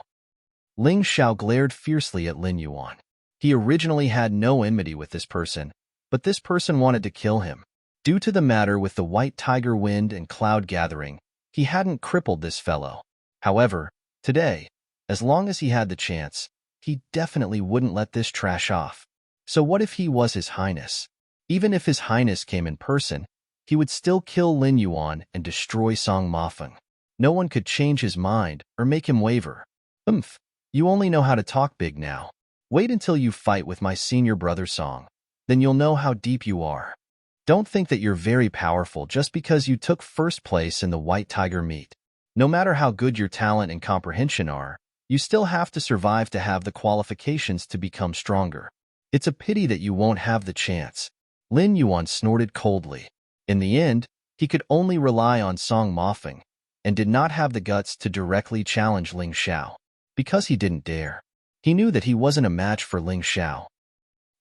Ling Xiao glared fiercely at Lin Yuan. He originally had no enmity with this person, but this person wanted to kill him. Due to the matter with the White Tiger Wind and Cloud Gathering, he hadn't crippled this fellow. However, today, as long as he had the chance, he definitely wouldn't let this trash off. So what if he was His Highness? Even if His Highness came in person, he would still kill Lin Yuan and destroy Song Mafeng. No one could change his mind or make him waver. You only know how to talk big now. Wait until you fight with my senior brother Song. Then you'll know how deep you are. Don't think that you're very powerful just because you took first place in the White Tiger meet. No matter how good your talent and comprehension are, you still have to survive to have the qualifications to become stronger. It's a pity that you won't have the chance. Lin Yuan snorted coldly. In the end, he could only rely on Song Mafeng, and did not have the guts to directly challenge Ling Xiao. Because he didn't dare. He knew that he wasn't a match for Ling Xiao.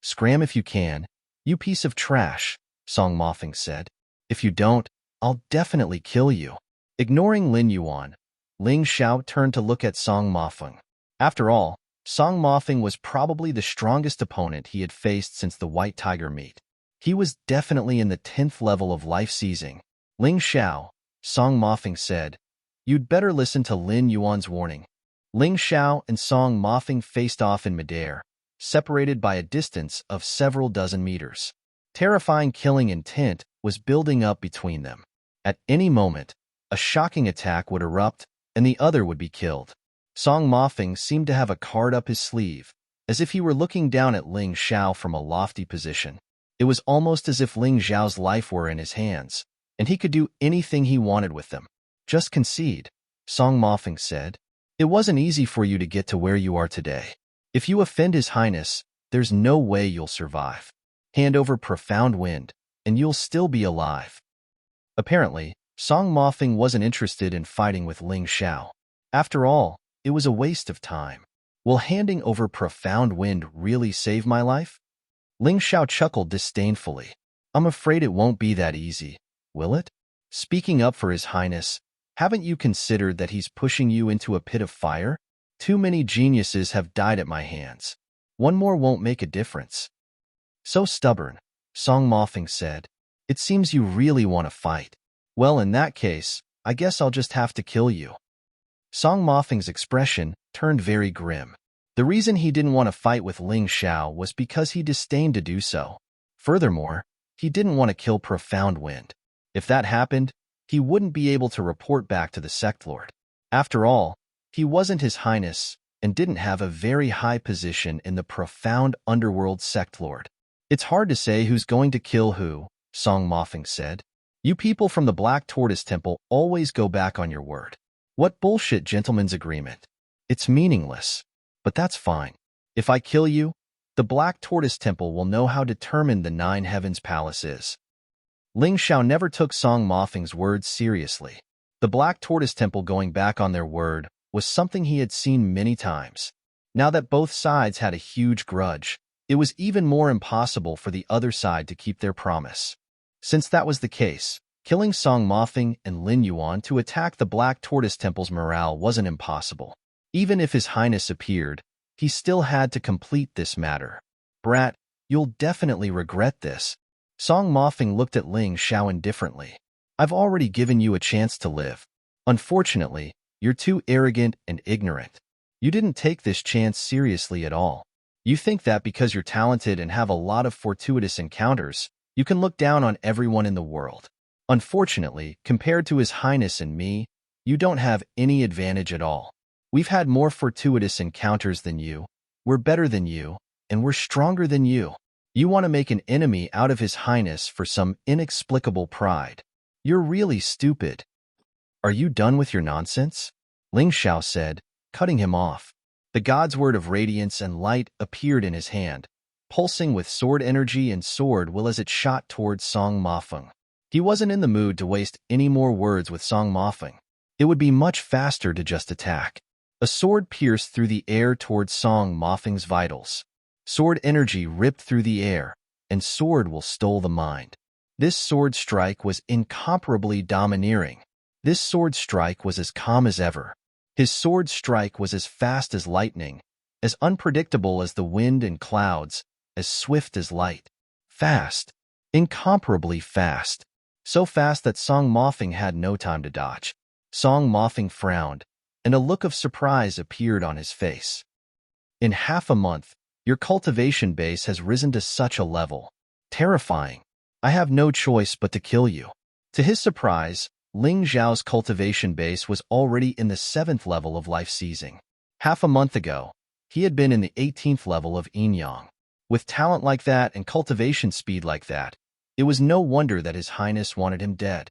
Scram if you can, you piece of trash, Song Mafeng said. If you don't, I'll definitely kill you. Ignoring Lin Yuan, Ling Xiao turned to look at Song Mafeng. After all, Song Mafeng was probably the strongest opponent he had faced since the White Tiger meet. He was definitely in the 10th level of life seizing. Ling Xiao, Song Mafeng said, you'd better listen to Lin Yuan's warning. Ling Xiao and Song Mafeng faced off in midair, separated by a distance of several dozen meters. Terrifying killing intent was building up between them. At any moment, a shocking attack would erupt, and the other would be killed. Song Mafeng seemed to have a card up his sleeve, as if he were looking down at Ling Xiao from a lofty position. It was almost as if Ling Xiao's life were in his hands, and he could do anything he wanted with them. Just concede, Song Mafeng said. It wasn't easy for you to get to where you are today. If you offend His Highness, there's no way you'll survive. Hand over Profound Wind, and you'll still be alive. Apparently, Song Mafeng wasn't interested in fighting with Ling Xiao. After all, it was a waste of time. Will handing over Profound Wind really save my life? Ling Xiao chuckled disdainfully. I'm afraid it won't be that easy, will it? Speaking up for His Highness, haven't you considered that he's pushing you into a pit of fire? Too many geniuses have died at my hands. One more won't make a difference. So stubborn, Song Mafeng said. It seems you really want to fight. Well, in that case, I guess I'll just have to kill you. Song Mafeng's expression turned very grim. The reason he didn't want to fight with Ling Xiao was because he disdained to do so. Furthermore, he didn't want to kill Profound Wind. If that happened, he wouldn't be able to report back to the Sect Lord. After all, he wasn't His Highness, and didn't have a very high position in the profound underworld sect lord. It's hard to say who's going to kill who, Song Mofing said. You people from the Black Tortoise Temple always go back on your word. What bullshit gentleman's agreement. It's meaningless. But that's fine. If I kill you, the Black Tortoise Temple will know how determined the Nine Heavens Palace is. Ling Xiao never took Song Mofing's words seriously. The Black Tortoise Temple going back on their word was something he had seen many times. Now that both sides had a huge grudge, it was even more impossible for the other side to keep their promise. Since that was the case, killing Song Mofing and Lin Yuan to attack the Black Tortoise Temple's morale wasn't impossible. Even if His Highness appeared, he still had to complete this matter. Brat, you'll definitely regret this. Song Mofing looked at Ling Xiao indifferently. I've already given you a chance to live. Unfortunately, you're too arrogant and ignorant. You didn't take this chance seriously at all. You think that because you're talented and have a lot of fortuitous encounters, you can look down on everyone in the world. Unfortunately, compared to His Highness and me, you don't have any advantage at all. We've had more fortuitous encounters than you, we're better than you, and we're stronger than you. You want to make an enemy out of His Highness for some inexplicable pride. You're really stupid. Are you done with your nonsense? Ling Xiao said, cutting him off. The god's word of radiance and light appeared in his hand, pulsing with sword energy and sword will as it shot towards Song Mofing. He wasn't in the mood to waste any more words with Song Mofing. It would be much faster to just attack. A sword pierced through the air towards Song Mofing's vitals. Sword energy ripped through the air, and sword will stole the mind. This sword strike was incomparably domineering. This sword strike was as calm as ever. His sword strike was as fast as lightning, as unpredictable as the wind and clouds, as swift as light. Fast. Incomparably fast. So fast that Song Mofing had no time to dodge. Song Mofing frowned, and a look of surprise appeared on his face. In half a month, your cultivation base has risen to such a level. Terrifying. I have no choice but to kill you. To his surprise, Ling Xiao's cultivation base was already in the 7th level of life seizing. Half a month ago, he had been in the 18th level of yin yang. With talent like that and cultivation speed like that, it was no wonder that His Highness wanted him dead.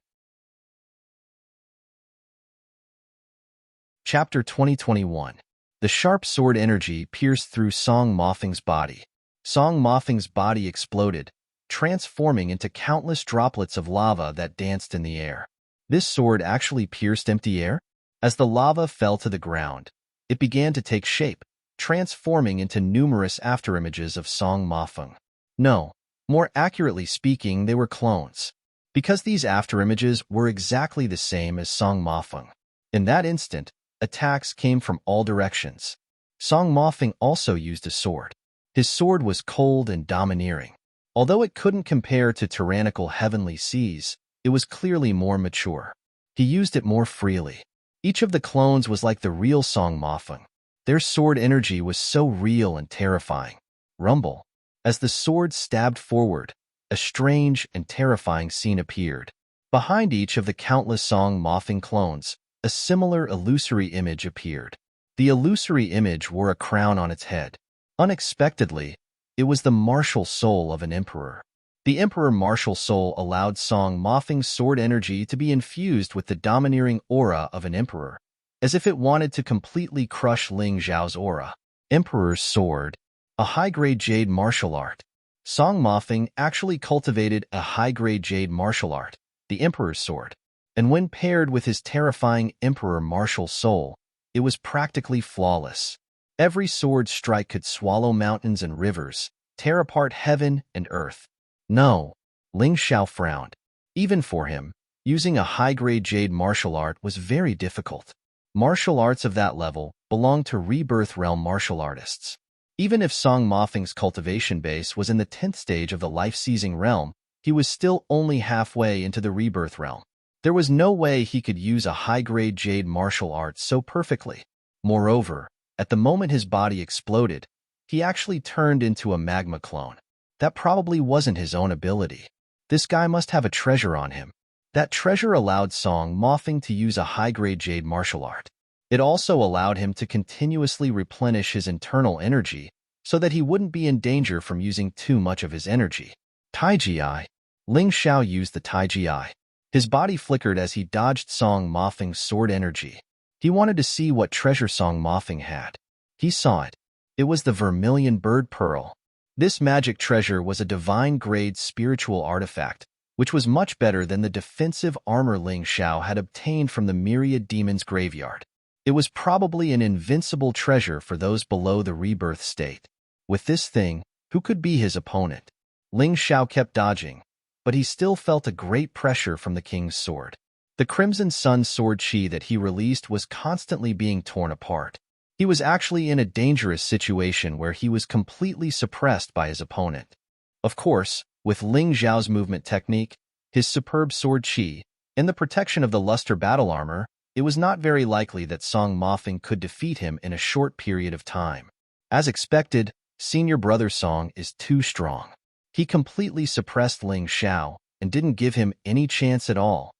Chapter 2021. The sharp sword energy pierced through Song Mofing's body. Song Mofing's body exploded, transforming into countless droplets of lava that danced in the air. This sword actually pierced empty air? As the lava fell to the ground, it began to take shape, transforming into numerous afterimages of Song Mofing. No, more accurately speaking, they were clones, because these afterimages were exactly the same as Song Mofing. In that instant, attacks came from all directions. Song Mofing also used a sword. His sword was cold and domineering. Although it couldn't compare to tyrannical heavenly seas, it was clearly more mature. He used it more freely. Each of the clones was like the real Song Mofing. Their sword energy was so real and terrifying. Rumble. As the sword stabbed forward, a strange and terrifying scene appeared. Behind each of the countless Song Mofing clones, a similar illusory image appeared. The illusory image wore a crown on its head. Unexpectedly, it was the martial soul of an emperor. The emperor martial soul allowed Song Mofing's sword energy to be infused with the domineering aura of an emperor, as if it wanted to completely crush Ling Xiao's aura. Emperor's sword, a high-grade jade martial art. Song Mofing actually cultivated a high-grade jade martial art, the emperor's sword, and when paired with his terrifying emperor martial soul, it was practically flawless. Every sword strike could swallow mountains and rivers, tear apart heaven and earth. No, Ling Xiao frowned. Even for him, using a high-grade jade martial art was very difficult. Martial arts of that level belonged to Rebirth Realm martial artists. Even if Song Mofing's cultivation base was in the 10th stage of the life-seizing realm, he was still only halfway into the Rebirth Realm. There was no way he could use a high-grade jade martial art so perfectly. Moreover, at the moment his body exploded, he actually turned into a magma clone. That probably wasn't his own ability. This guy must have a treasure on him. That treasure allowed Song Mofing to use a high-grade jade martial art. It also allowed him to continuously replenish his internal energy so that he wouldn't be in danger from using too much of his energy. Taiji. Ling Xiao used the Taiji. His body flickered as he dodged Song Mofeng's sword energy. He wanted to see what treasure Song Mofeng had. He saw it. It was the vermilion bird pearl. This magic treasure was a divine-grade spiritual artifact, which was much better than the defensive armor Ling Xiao had obtained from the myriad demons' graveyard. It was probably an invincible treasure for those below the rebirth state. With this thing, who could be his opponent? Ling Xiao kept dodging, but he still felt a great pressure from the king's sword. The Crimson Sun sword chi that he released was constantly being torn apart. He was actually in a dangerous situation where he was completely suppressed by his opponent. Of course, with Ling Xiao's movement technique, his superb sword chi, and the protection of the luster battle armor, it was not very likely that Song Mofeng could defeat him in a short period of time. As expected, senior brother Song is too strong. He completely suppressed Ling Xiao and didn't give him any chance at all.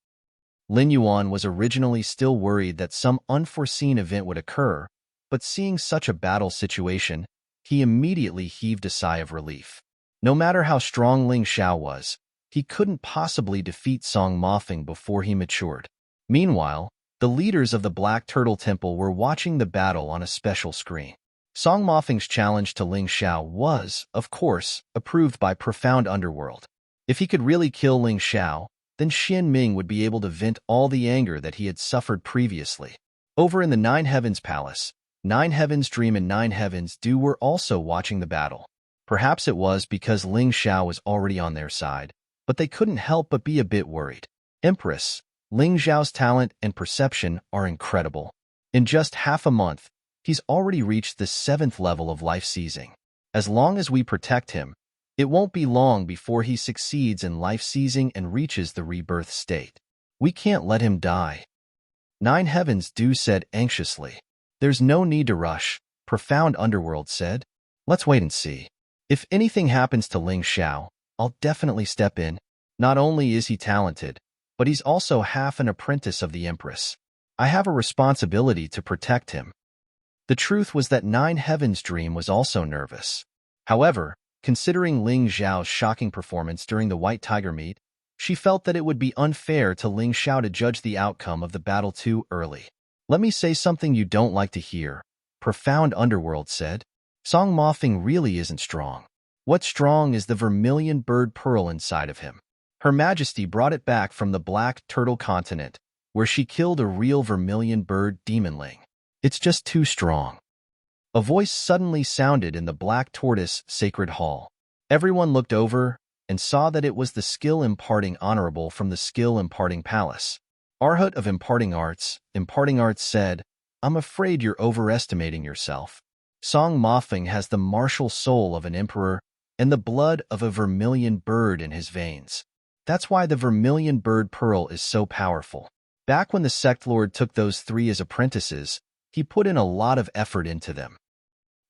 Lin Yuan was originally still worried that some unforeseen event would occur, but seeing such a battle situation, he immediately heaved a sigh of relief. No matter how strong Ling Xiao was, he couldn't possibly defeat Song Mofeng before he matured. Meanwhile, the leaders of the Black Turtle Temple were watching the battle on a special screen. Song Mofeng's challenge to Ling Xiao was, of course, approved by Profound Underworld. If he could really kill Ling Xiao, then Xian Ming would be able to vent all the anger that he had suffered previously. Over in the Nine Heavens Palace, Nine Heavens Dream and Nine Heavens Do were also watching the battle. Perhaps it was because Ling Xiao was already on their side, but they couldn't help but be a bit worried. Empress, Ling Xiao's talent and perception are incredible. In just half a month, he's already reached the 7th level of life seizing. As long as we protect him, it won't be long before he succeeds in life seizing and reaches the rebirth state. We can't let him die. Nine Heavens Do said anxiously. There's no need to rush, Profound Underworld said. Let's wait and see. If anything happens to Ling Xiao, I'll definitely step in. Not only is he talented, but he's also half an apprentice of the Empress. I have a responsibility to protect him. The truth was that Nine Heavens Dream was also nervous. However, considering Ling Xiao's shocking performance during the White Tiger meet, she felt that it would be unfair to Ling Xiao to judge the outcome of the battle too early. Let me say something you don't like to hear, Profound Underworld said. Song Mofeng really isn't strong. What's strong is the vermilion bird pearl inside of him. Her Majesty brought it back from the Black Turtle Continent, where she killed a real vermilion bird demonling. It's just too strong. A voice suddenly sounded in the Black Tortoise Sacred Hall. Everyone looked over and saw that it was the Skill Imparting Honorable from the Skill Imparting Palace. Arhat of Imparting Arts said, I'm afraid you're overestimating yourself. Song Mofeng has the martial soul of an emperor and the blood of a vermilion bird in his veins. That's why the vermilion bird pearl is so powerful. Back when the sect lord took those 3 as apprentices, he put in a lot of effort into them.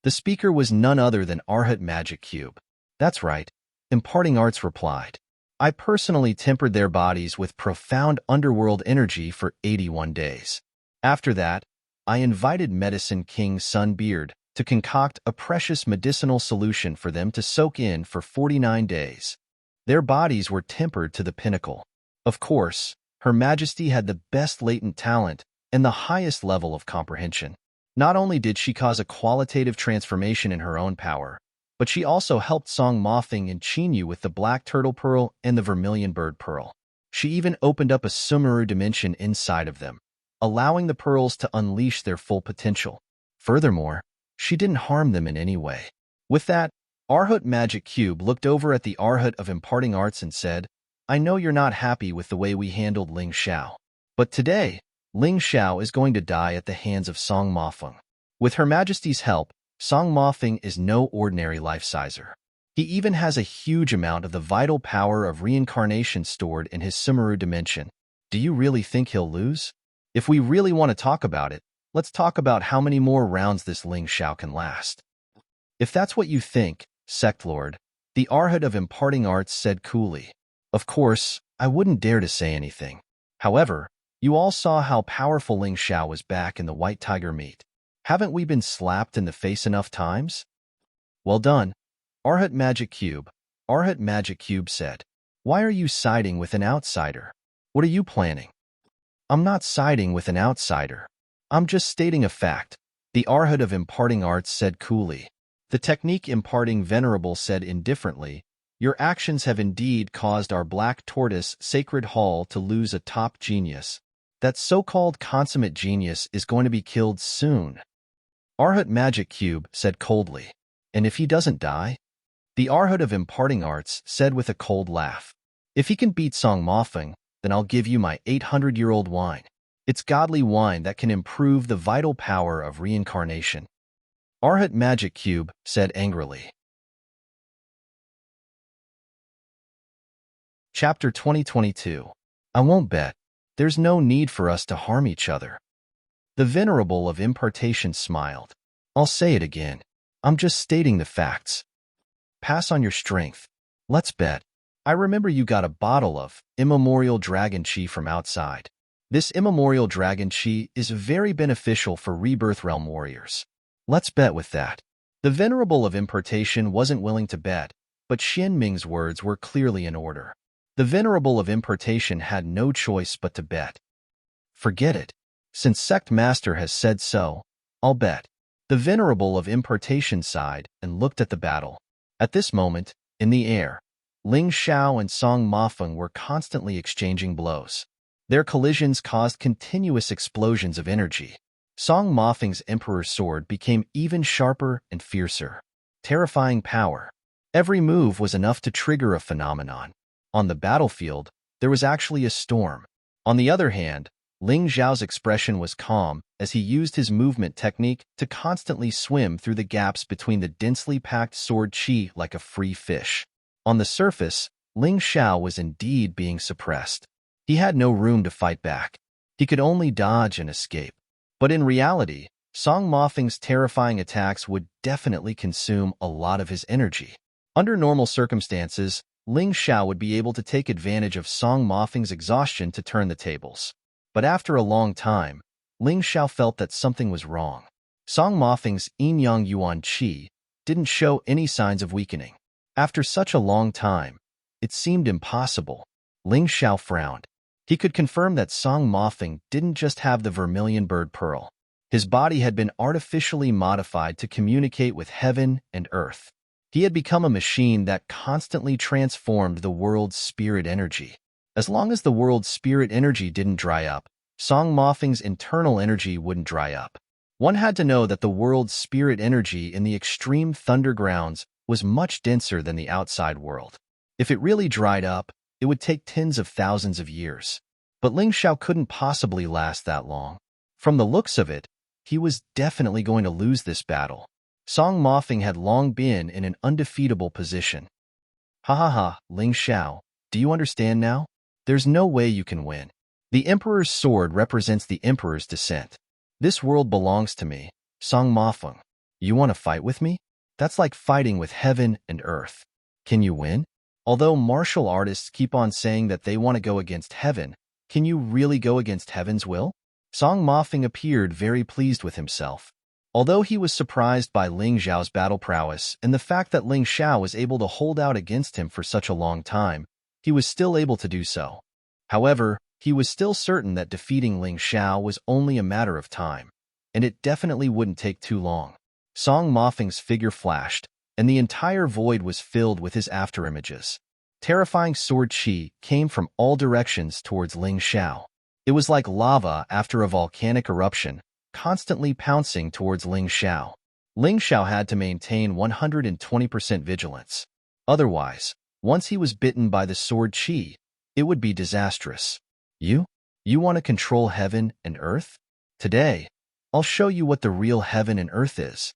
The speaker was none other than Arhat Magic Cube. That's right, Imparting Arts replied. I personally tempered their bodies with profound underworld energy for 81 days. After that, I invited Medicine King Sunbeard to concoct a precious medicinal solution for them to soak in for 49 days. Their bodies were tempered to the pinnacle. Of course, Her Majesty had the best latent talent and the highest level of comprehension. Not only did she cause a qualitative transformation in her own power, but she also helped Song Mofeng and Qinyu with the Black Turtle Pearl and the Vermilion Bird Pearl. She even opened up a Sumeru dimension inside of them, allowing the pearls to unleash their full potential. Furthermore, she didn't harm them in any way. With that, Arhat Magic Cube looked over at the Arhat of Imparting Arts and said, I know you're not happy with the way we handled Ling Xiao, but today, Ling Xiao is going to die at the hands of Song Mofeng. With Her Majesty's help, Song Mofeng is no ordinary life-sizer. He even has a huge amount of the vital power of reincarnation stored in his Sumeru dimension. Do you really think he'll lose? If we really want to talk about it, let's talk about how many more rounds this Ling Xiao can last. If that's what you think, Sect Lord, the Arhat of Imparting Arts said coolly. Of course, I wouldn't dare to say anything. However, You all saw how powerful Ling Xiao was back in the white tiger meat. Haven't we been slapped in the face enough times? Well done. Arhat Magic Cube. Arhat Magic Cube said. Why are you siding with an outsider? What are you planning? I'm not siding with an outsider. I'm just stating a fact. The Arhat of Imparting Arts said coolly. The technique Imparting Venerable said indifferently, your actions have indeed caused our Black Tortoise Sacred Hall to lose a top genius. That so-called consummate genius is going to be killed soon. Arhat Magic Cube said coldly. And if he doesn't die? The Arhat of Imparting Arts said with a cold laugh. If he can beat Song Mofeng, then I'll give you my 800-year-old wine. It's godly wine that can improve the vital power of reincarnation. Arhat Magic Cube said angrily. Chapter 2022. I won't bet. There's no need for us to harm each other. The Venerable of Impartation smiled. I'll say it again. I'm just stating the facts. Pass on your strength. Let's bet. I remember you got a bottle of immemorial dragon chi from outside. This immemorial dragon chi is very beneficial for rebirth realm warriors. Let's bet with that. The Venerable of Impartation wasn't willing to bet, but Xian Ming's words were clearly in order. The Venerable of Impartation had no choice but to bet. Forget it. Since Sect Master has said so, I'll bet. The Venerable of Impartation sighed and looked at the battle. At this moment, in the air, Ling Xiao and Song Mofeng were constantly exchanging blows. Their collisions caused continuous explosions of energy. Song Mofeng's Emperor's sword became even sharper and fiercer. Terrifying power. Every move was enough to trigger a phenomenon. On the battlefield, there was actually a storm. On the other hand, Ling Xiao's expression was calm as he used his movement technique to constantly swim through the gaps between the densely packed sword chi like a free fish. On the surface, Ling Xiao was indeed being suppressed. He had no room to fight back. He could only dodge and escape. But in reality, Song Mofeng's terrifying attacks would definitely consume a lot of his energy. Under normal circumstances, Ling Xiao would be able to take advantage of Song Mofeng's exhaustion to turn the tables. But after a long time, Ling Xiao felt that something was wrong. Song Mofeng's Yin-Yang Yuan Qi didn't show any signs of weakening. After such a long time, it seemed impossible. Ling Xiao frowned. He could confirm that Song Mofeng didn't just have the vermilion bird pearl. His body had been artificially modified to communicate with heaven and earth. He had become a machine that constantly transformed the world's spirit energy. As long as the world's spirit energy didn't dry up, Song Mofeng's internal energy wouldn't dry up. One had to know that the world's spirit energy in the extreme thundergrounds was much denser than the outside world. If it really dried up, it would take tens of thousands of years. But Ling Xiao couldn't possibly last that long. From the looks of it, he was definitely going to lose this battle. Song Mofeng had long been in an undefeatable position. Ha ha ha, Ling Xiao, do you understand now? There's no way you can win. The Emperor's sword represents the Emperor's descent. This world belongs to me, Song Mofeng. You want to fight with me? That's like fighting with heaven and earth. Can you win? Although martial artists keep on saying that they want to go against heaven, can you really go against heaven's will? Song Mofeng appeared very pleased with himself. Although he was surprised by Ling Xiao's battle prowess and the fact that Ling Xiao was able to hold out against him for such a long time, he was still able to do so. However, he was still certain that defeating Ling Xiao was only a matter of time, and it definitely wouldn't take too long. Song Mofeng's figure flashed, and the entire void was filled with his afterimages. Terrifying sword chi came from all directions towards Ling Xiao. It was like lava after a volcanic eruption, constantly pouncing towards Ling Xiao. Ling Xiao had to maintain 120% vigilance. Otherwise, once he was bitten by the sword chi, it would be disastrous. You want to control heaven and earth? Today, I'll show you what the real heaven and earth is.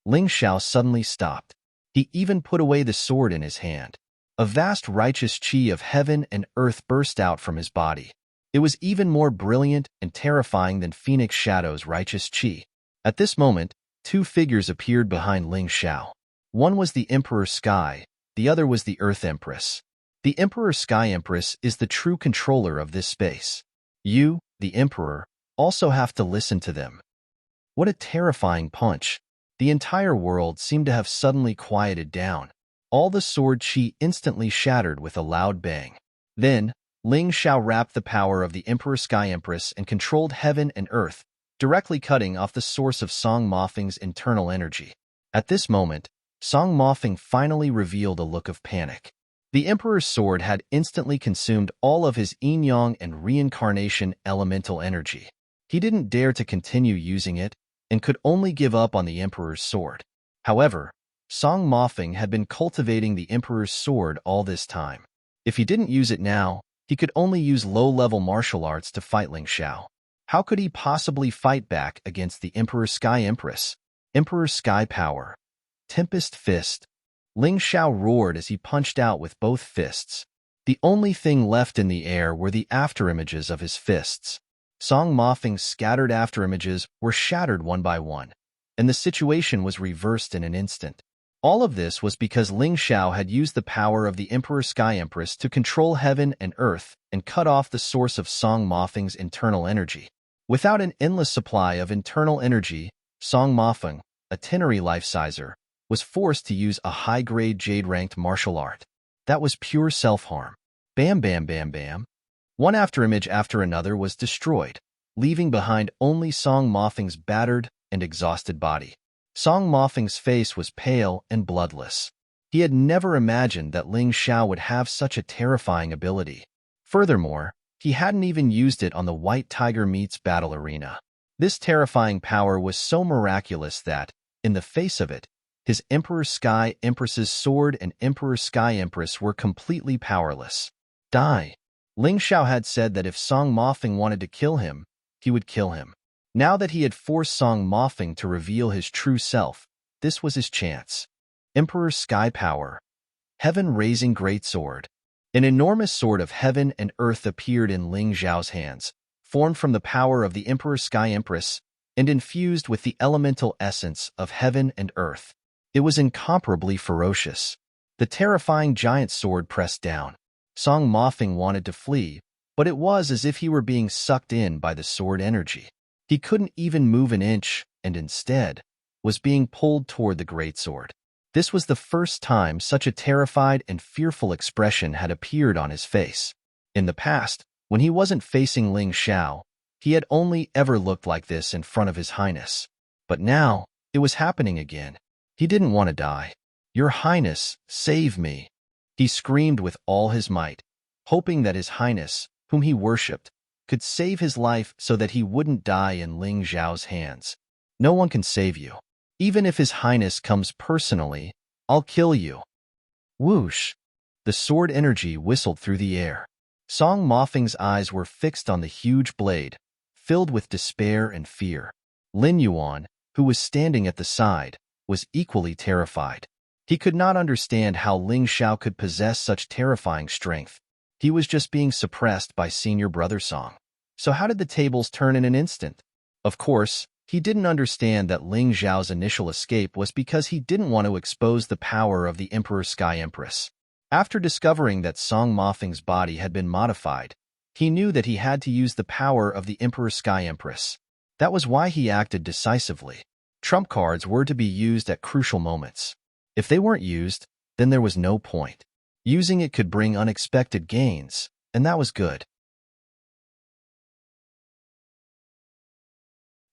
Ling Xiao suddenly stopped. He even put away the sword in his hand. A vast righteous chi of heaven and earth burst out from his body. It was even more brilliant and terrifying than Phoenix Shadow's righteous chi. At this moment, two figures appeared behind Ling Xiao. One was the Emperor Sky, the other was the Earth Empress. The Emperor Sky Empress is the true controller of this space. You, the emperor, also have to listen to them. What a terrifying punch. The entire world seemed to have suddenly quieted down. All the sword chi instantly shattered with a loud bang. Then, Ling Xiao wrapped the power of the Emperor Sky Empress and controlled heaven and earth, directly cutting off the source of Song Mofeng's internal energy. At this moment, Song Mofeng finally revealed a look of panic. The Emperor's sword had instantly consumed all of his yin-yang and reincarnation elemental energy. He didn't dare to continue using it and could only give up on the Emperor's sword. However, Song Mofeng had been cultivating the Emperor's sword all this time. If he didn't use it now, he could only use low-level martial arts to fight Ling Xiao. How could he possibly fight back against the Emperor Sky Empress? Emperor Sky Power. Tempest Fist. Ling Xiao roared as he punched out with both fists. The only thing left in the air were the afterimages of his fists. Song Mofeng's scattered afterimages were shattered one by one, and the situation was reversed in an instant. All of this was because Ling Xiao had used the power of the Emperor Sky Empress to control heaven and earth and cut off the source of Song Mofeng's internal energy. Without an endless supply of internal energy, Song Mofeng, a Tenori life-sizer, was forced to use a high-grade jade-ranked martial art. That was pure self-harm. Bam bam bam bam. One afterimage after another was destroyed, leaving behind only Song Mofeng's battered and exhausted body. Song Mofeng's face was pale and bloodless. He had never imagined that Ling Xiao would have such a terrifying ability. Furthermore, he hadn't even used it on the White Tiger Meets battle arena. This terrifying power was so miraculous that, in the face of it, his Emperor Sky Empress's sword and Emperor Sky Empress were completely powerless. Die. Ling Xiao had said that if Song Mofeng wanted to kill him, he would kill him. Now that he had forced Song Mofeng to reveal his true self, this was his chance. Emperor Sky Power. Heaven-raising greatsword. An enormous sword of heaven and earth appeared in Ling Xiao's hands, formed from the power of the Emperor Sky Empress, and infused with the elemental essence of heaven and earth. It was incomparably ferocious. The terrifying giant sword pressed down. Song Mofeng wanted to flee, but it was as if he were being sucked in by the sword energy. He couldn't even move an inch, and instead, was being pulled toward the greatsword. This was the first time such a terrified and fearful expression had appeared on his face. In the past, when he wasn't facing Ling Xiao, he had only ever looked like this in front of His Highness. But now, it was happening again. He didn't want to die. "Your Highness, save me!" He screamed with all his might, hoping that His Highness, whom he worshipped, could save his life so that he wouldn't die in Ling Xiao's hands. "No one can save you. Even if His Highness comes personally, I'll kill you." Whoosh! The sword energy whistled through the air. Song Mofeng's eyes were fixed on the huge blade, filled with despair and fear. Lin Yuan, who was standing at the side, was equally terrified. He could not understand how Ling Xiao could possess such terrifying strength. He was just being suppressed by senior brother Song. So how did the tables turn in an instant? Of course, he didn't understand that Ling Xiao's initial escape was because he didn't want to expose the power of the Emperor Sky Empress. After discovering that Song Mofeng's body had been modified, he knew that he had to use the power of the Emperor Sky Empress. That was why he acted decisively. Trump cards were to be used at crucial moments. If they weren't used, then there was no point. Using it could bring unexpected gains, and that was good.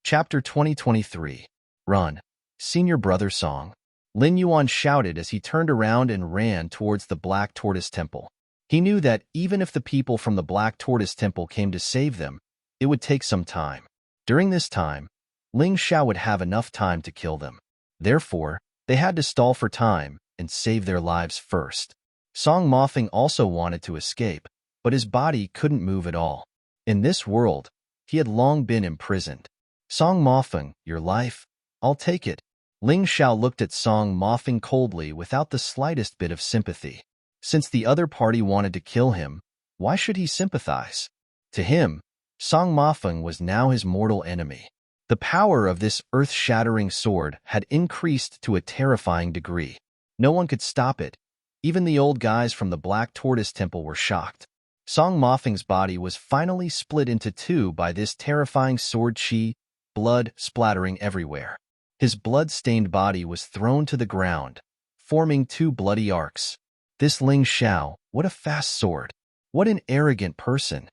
Chapter 2023. Run. Senior Brother Song. Lin Yuan shouted as he turned around and ran towards the Black Tortoise Temple. He knew that even if the people from the Black Tortoise Temple came to save them, it would take some time. During this time, Ling Xiao would have enough time to kill them. Therefore, they had to stall for time and save their lives first. Song Mofeng also wanted to escape, but his body couldn't move at all. In this world, he had long been imprisoned. "Song Mofeng, your life? I'll take it." Ling Xiao looked at Song Mofeng coldly without the slightest bit of sympathy. Since the other party wanted to kill him, why should he sympathize? To him, Song Mofeng was now his mortal enemy. The power of this earth-shattering sword had increased to a terrifying degree. No one could stop it. Even the old guys from the Black Tortoise Temple were shocked. Song Mofeng's body was finally split into two by this terrifying sword chi, blood splattering everywhere. His blood-stained body was thrown to the ground, forming two bloody arcs. This Ling Xiao, what a fast sword! What an arrogant person!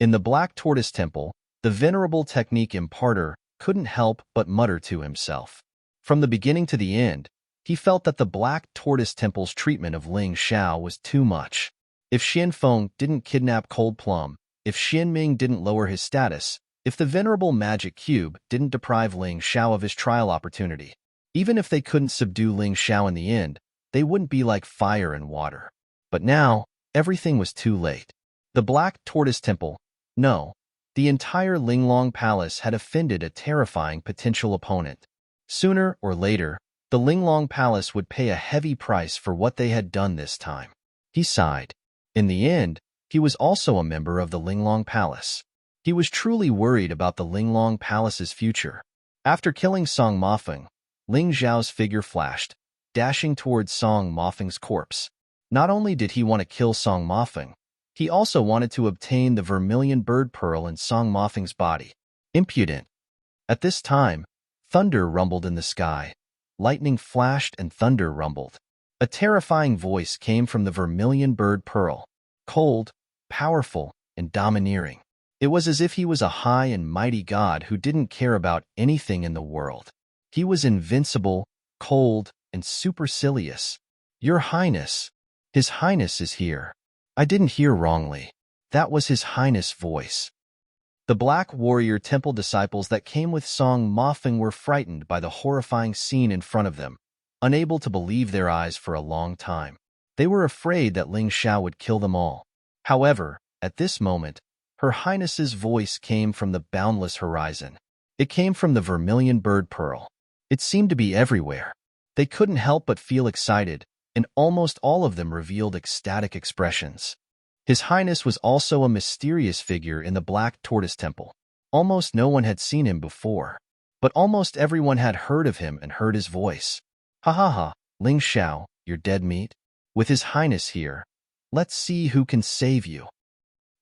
In the Black Tortoise Temple, the venerable technique imparter couldn't help but mutter to himself. From the beginning to the end, he felt that the Black Tortoise Temple's treatment of Ling Xiao was too much. If Xian Feng didn't kidnap Cold Plum, if Xian Ming didn't lower his status, if the venerable magic cube didn't deprive Ling Xiao of his trial opportunity, even if they couldn't subdue Ling Xiao in the end, they wouldn't be like fire and water. But now, everything was too late. The Black Tortoise Temple, no, the entire Linglong Palace had offended a terrifying potential opponent. Sooner or later, the Linglong Palace would pay a heavy price for what they had done this time. He sighed. In the end, he was also a member of the Linglong Palace. He was truly worried about the Linglong Palace's future. After killing Song Mofeng, Ling Zhao's figure flashed, dashing towards Song Mofeng's corpse. Not only did he want to kill Song Mofeng, he also wanted to obtain the vermilion bird pearl in Song Mofeng's body. Impudent. At this time, thunder rumbled in the sky. Lightning flashed and thunder rumbled. A terrifying voice came from the vermilion bird pearl. Cold, powerful, and domineering. It was as if he was a high and mighty god who didn't care about anything in the world. He was invincible, cold, and supercilious. Your Highness. His Highness is here. I didn't hear wrongly. That was His Highness' voice. The Black Warrior Temple disciples that came with Song Mofeng were frightened by the horrifying scene in front of them, unable to believe their eyes for a long time. They were afraid that Ling Xiao would kill them all. However, at this moment, Her Highness's voice came from the boundless horizon. It came from the vermilion bird pearl. It seemed to be everywhere. They couldn't help but feel excited, and almost all of them revealed ecstatic expressions. His Highness was also a mysterious figure in the Black Tortoise Temple. Almost no one had seen him before, but almost everyone had heard of him and heard his voice. Ha ha ha, Ling Xiao, you're dead meat. With His Highness here, let's see who can save you.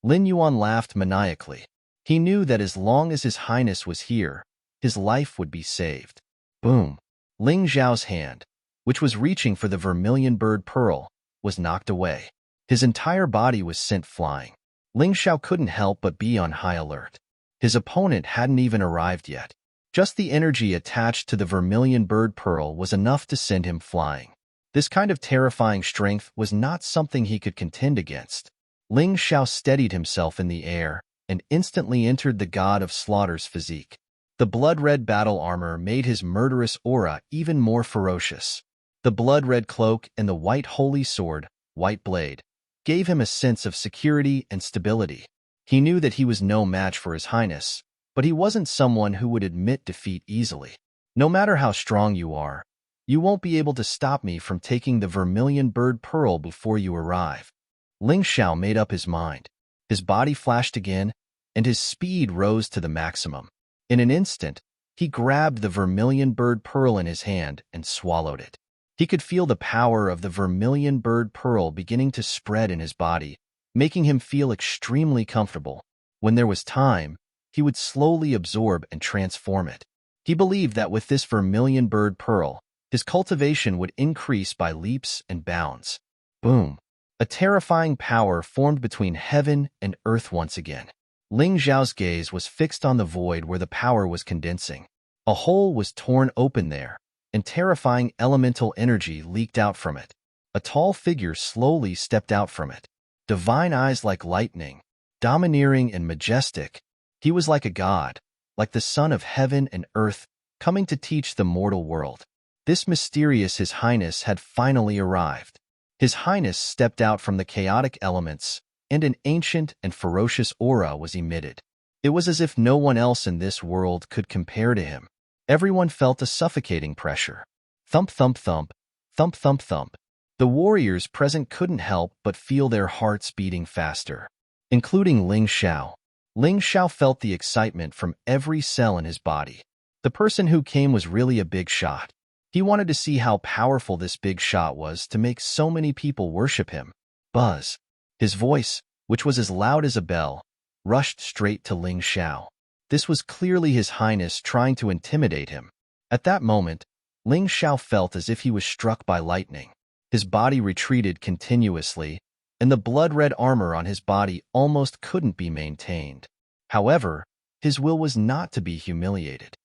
Lin Yuan laughed maniacally. He knew that as long as His Highness was here, his life would be saved. Boom! Ling Zhao's hand, which was reaching for the vermilion bird pearl, was knocked away. His entire body was sent flying. Ling Xiao couldn't help but be on high alert. His opponent hadn't even arrived yet. Just the energy attached to the vermilion bird pearl was enough to send him flying. This kind of terrifying strength was not something he could contend against. Ling Xiao steadied himself in the air and instantly entered the God of Slaughter's physique. The blood-red battle armor made his murderous aura even more ferocious. The blood-red cloak and the white holy sword, white blade, gave him a sense of security and stability. He knew that he was no match for His Highness, but he wasn't someone who would admit defeat easily. No matter how strong you are, you won't be able to stop me from taking the vermilion bird pearl before you arrive. Ling Xiao made up his mind. His body flashed again, and his speed rose to the maximum. In an instant, he grabbed the vermilion bird pearl in his hand and swallowed it. He could feel the power of the vermilion bird pearl beginning to spread in his body, making him feel extremely comfortable. When there was time, he would slowly absorb and transform it. He believed that with this vermilion bird pearl, his cultivation would increase by leaps and bounds. Boom! A terrifying power formed between heaven and earth once again. Ling Zhao's gaze was fixed on the void where the power was condensing. A hole was torn open there, and terrifying elemental energy leaked out from it. A tall figure slowly stepped out from it. Divine eyes like lightning, domineering and majestic. He was like a god, like the son of heaven and earth, coming to teach the mortal world. This mysterious His Highness had finally arrived. His Highness stepped out from the chaotic elements, and an ancient and ferocious aura was emitted. It was as if no one else in this world could compare to him. Everyone felt a suffocating pressure. Thump, thump, thump, thump, thump, thump. The warriors present couldn't help but feel their hearts beating faster, including Ling Xiao. Ling Xiao felt the excitement from every cell in his body. The person who came was really a big shot. He wanted to see how powerful this big shot was to make so many people worship him. Buzz. His voice, which was as loud as a bell, rushed straight to Ling Xiao. This was clearly His Highness trying to intimidate him. At that moment, Ling Xiao felt as if he was struck by lightning. His body retreated continuously, and the blood-red armor on his body almost couldn't be maintained. However, his will was not to be humiliated.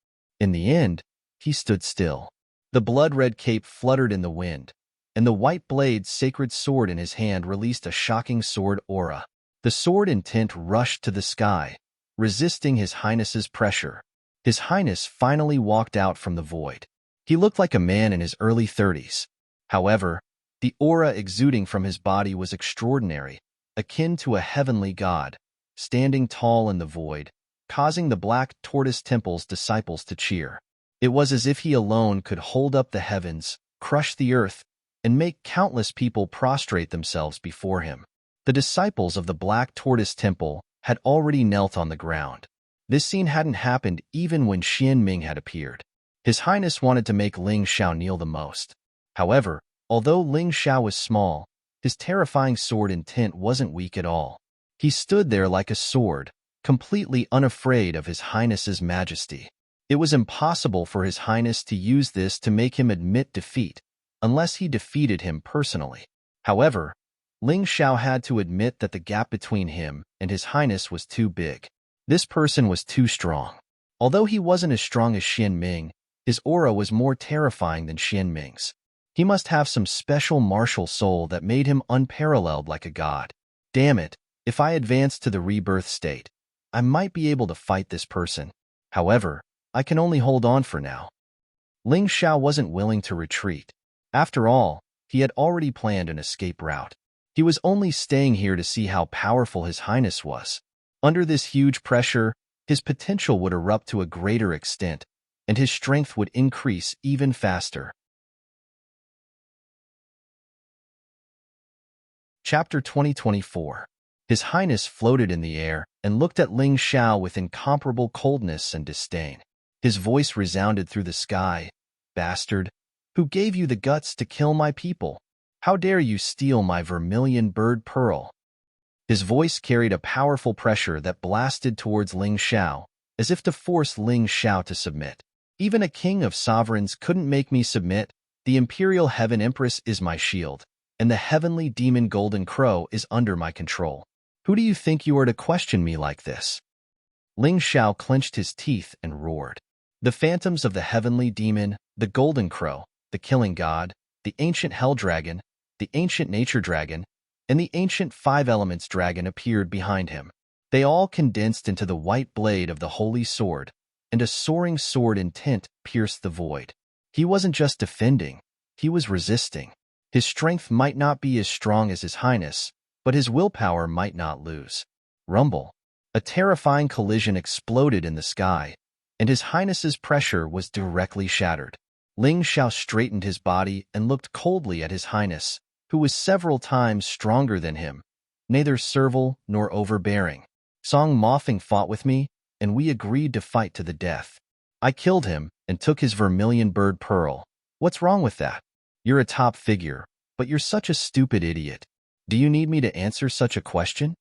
In the end, he stood still. The blood-red cape fluttered in the wind, and the white blade sacred sword in his hand released a shocking sword aura. The sword intent rushed to the sky, resisting His Highness's pressure. His Highness finally walked out from the void. He looked like a man in his early 30s. However, the aura exuding from his body was extraordinary, akin to a heavenly god, standing tall in the void, causing the Black Tortoise Temple's disciples to cheer. It was as if he alone could hold up the heavens, crush the earth, and make countless people prostrate themselves before him. The disciples of the Black Tortoise Temple had already knelt on the ground. This scene hadn't happened even when Xian Ming had appeared. His Highness wanted to make Ling Xiao kneel the most. However, although Ling Xiao was small, his terrifying sword intent wasn't weak at all. He stood there like a sword, completely unafraid of His Highness's majesty. It was impossible for His Highness to use this to make him admit defeat, unless he defeated him personally. However, Ling Xiao had to admit that the gap between him and His Highness was too big. This person was too strong. Although he wasn't as strong as Xian Ming, his aura was more terrifying than Xian Ming's. He must have some special martial soul that made him unparalleled like a god. Damn it, if I advance to the rebirth state, I might be able to fight this person. However, I can only hold on for now. Ling Xiao wasn't willing to retreat. After all, he had already planned an escape route. He was only staying here to see how powerful His Highness was. Under this huge pressure, his potential would erupt to a greater extent, and his strength would increase even faster. Chapter 2024. His Highness floated in the air and looked at Ling Xiao with incomparable coldness and disdain. His voice resounded through the sky. "Bastard! Who gave you the guts to kill my people? How dare you steal my vermilion bird pearl?" His voice carried a powerful pressure that blasted towards Ling Xiao, as if to force Ling Xiao to submit. "Even a king of sovereigns couldn't make me submit. The Imperial Heaven Empress is my shield, and the heavenly demon Golden Crow is under my control. Who do you think you are to question me like this?" Ling Xiao clenched his teeth and roared. The phantoms of the heavenly demon, the Golden Crow, the killing god, the ancient hell dragon, the ancient nature dragon, and the ancient five elements dragon appeared behind him. They all condensed into the white blade of the holy sword, and a soaring sword intent pierced the void. He wasn't just defending, he was resisting. His strength might not be as strong as His Highness, but his willpower might not lose. Rumble. A terrifying collision exploded in the sky, and His Highness's pressure was directly shattered. Ling Xiao straightened his body and looked coldly at His Highness, who was several times stronger than him, neither servile nor overbearing. "Song Mofeng fought with me, and we agreed to fight to the death. I killed him and took his vermilion bird pearl. What's wrong with that? You're a top figure, but you're such a stupid idiot. Do you need me to answer such a question?"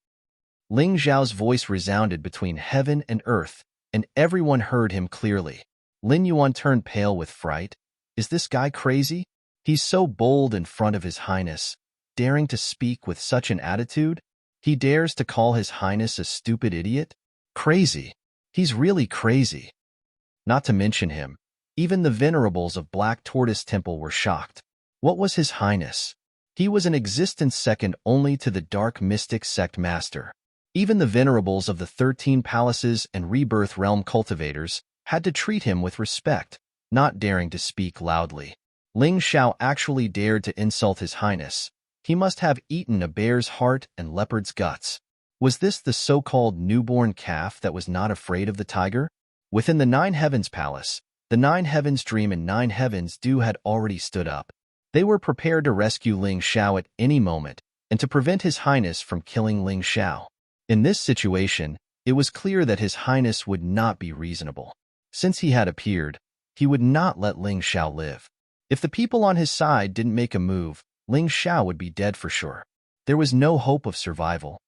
Ling Xiao's voice resounded between heaven and earth, and everyone heard him clearly. Lin Yuan turned pale with fright. Is this guy crazy? He's so bold in front of His Highness, daring to speak with such an attitude? He dares to call His Highness a stupid idiot? Crazy. He's really crazy. Not to mention him, even the venerables of Black Tortoise Temple were shocked. What was His Highness? He was an existence second only to the Dark Mystic Sect Master. Even the venerables of the 13 Palaces and Rebirth Realm cultivators had to treat him with respect, not daring to speak loudly. Ling Xiao actually dared to insult His Highness. He must have eaten a bear's heart and leopard's guts. Was this the so-called newborn calf that was not afraid of the tiger? Within the Nine Heavens Palace, the Nine Heavens Dream and Nine Heavens Dew had already stood up. They were prepared to rescue Ling Xiao at any moment and to prevent His Highness from killing Ling Xiao. In this situation, it was clear that His Highness would not be reasonable. Since he had appeared, he would not let Ling Xiao live. If the people on his side didn't make a move, Ling Xiao would be dead for sure. There was no hope of survival.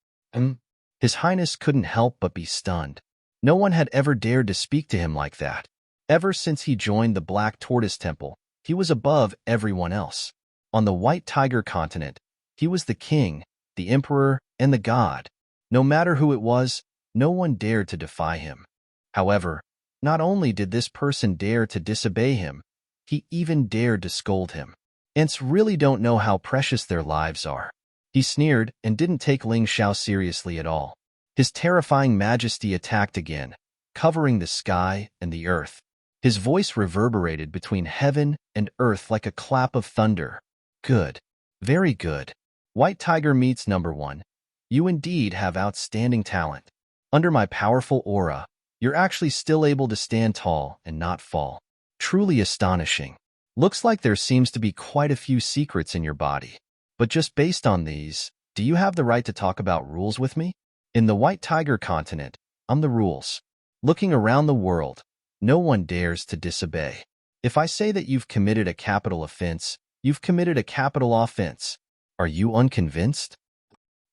His Highness couldn't help but be stunned. No one had ever dared to speak to him like that. Ever since he joined the Black Tortoise Temple, he was above everyone else. On the White Tiger continent, he was the king, the emperor, and the god. No matter who it was, no one dared to defy him. However, not only did this person dare to disobey him, he even dared to scold him. Ants really don't know how precious their lives are. He sneered and didn't take Ling Xiao seriously at all. His terrifying majesty attacked again, covering the sky and the earth. His voice reverberated between heaven and earth like a clap of thunder. Good. Very good. White Tiger meets number 1. You indeed have outstanding talent. Under my powerful aura, you're actually still able to stand tall and not fall. Truly astonishing. Looks like there seems to be quite a few secrets in your body. But just based on these, do you have the right to talk about rules with me? In the White Tiger continent, I'm the rules. Looking around the world, no one dares to disobey. If I say that you've committed a capital offense, you've committed a capital offense. Are you unconvinced?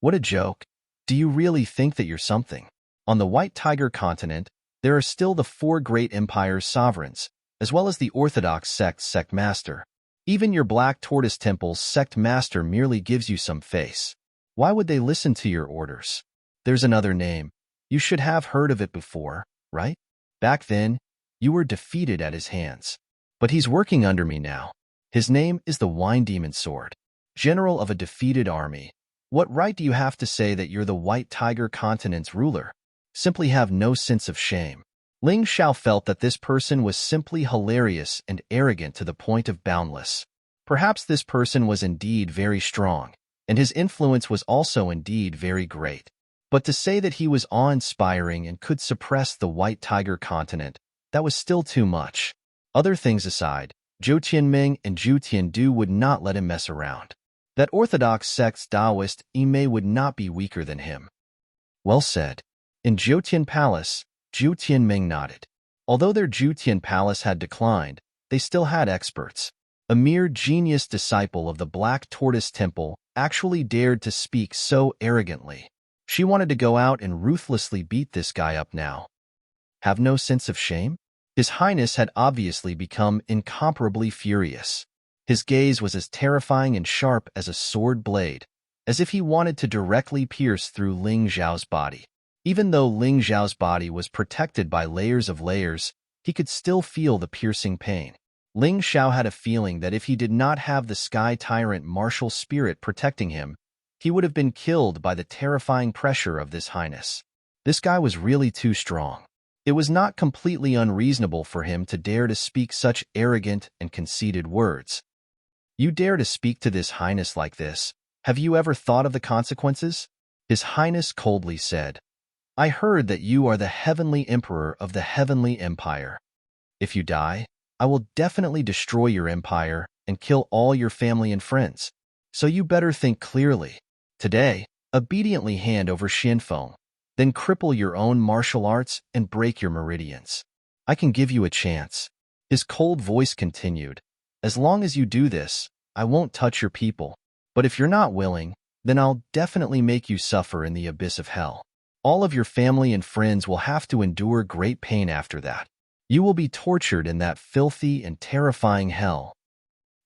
What a joke. Do you really think that you're something? On the White Tiger continent, there are still the 4 great empires' sovereigns, as well as the Orthodox sect's sect master. Even your Black Tortoise Temple's sect master merely gives you some face. Why would they listen to your orders? There's another name. You should have heard of it before, right? Back then, you were defeated at his hands. But he's working under me now. His name is the Wine Demon Sword. General of a defeated army. What right do you have to say that you're the White Tiger continent's ruler? Simply have no sense of shame. Ling Xiao felt that this person was simply hilarious and arrogant to the point of boundless. Perhaps this person was indeed very strong, and his influence was also indeed very great. But to say that he was awe-inspiring and could suppress the White Tiger continent, that was still too much. Other things aside, Zhou Tianming and Zhu Tiandu would not let him mess around. That Orthodox sect's Taoist Imei would not be weaker than him. Well said. In Jiutian Palace, Zhu Tianming nodded. Although their Jiutian Palace had declined, they still had experts. A mere genius disciple of the Black Tortoise Temple actually dared to speak so arrogantly. She wanted to go out and ruthlessly beat this guy up now. Have no sense of shame? His Highness had obviously become incomparably furious. His gaze was as terrifying and sharp as a sword blade, as if he wanted to directly pierce through Ling Xiao's body. Even though Ling Xiao's body was protected by layers of layers, he could still feel the piercing pain. Ling Xiao had a feeling that if he did not have the Sky Tyrant martial spirit protecting him, he would have been killed by the terrifying pressure of this Highness. This guy was really too strong. It was not completely unreasonable for him to dare to speak such arrogant and conceited words. You dare to speak to this Highness like this? Have you ever thought of the consequences? His Highness coldly said, I heard that you are the Heavenly Emperor of the Heavenly Empire. If you die, I will definitely destroy your empire and kill all your family and friends. So you better think clearly. Today, obediently hand over Xianfeng, then cripple your own martial arts and break your meridians. I can give you a chance. His cold voice continued. As long as you do this, I won't touch your people. But if you're not willing, then I'll definitely make you suffer in the abyss of hell. All of your family and friends will have to endure great pain after that. You will be tortured in that filthy and terrifying hell.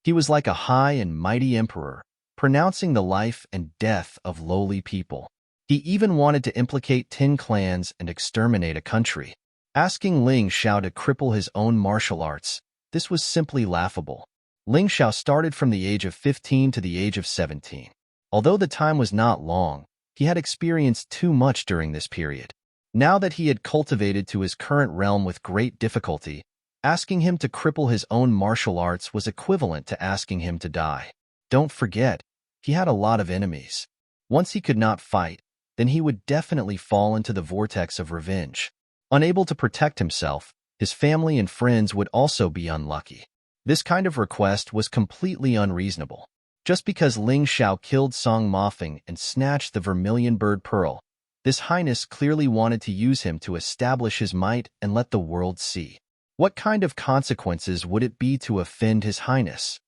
He was like a high and mighty emperor, pronouncing the life and death of lowly people. He even wanted to implicate 10 clans and exterminate a country. Asking Ling Xiao to cripple his own martial arts, this was simply laughable. Ling Xiao started from the age of 15 to the age of 17. Although the time was not long, he had experienced too much during this period. Now that he had cultivated to his current realm with great difficulty, asking him to cripple his own martial arts was equivalent to asking him to die. Don't forget, he had a lot of enemies. Once he could not fight, then he would definitely fall into the vortex of revenge. Unable to protect himself, his family and friends would also be unlucky. This kind of request was completely unreasonable. Just because Ling Xiao killed Song Mofeng and snatched the vermilion bird pearl, this Highness clearly wanted to use him to establish his might and let the world see. What kind of consequences would it be to offend His Highness?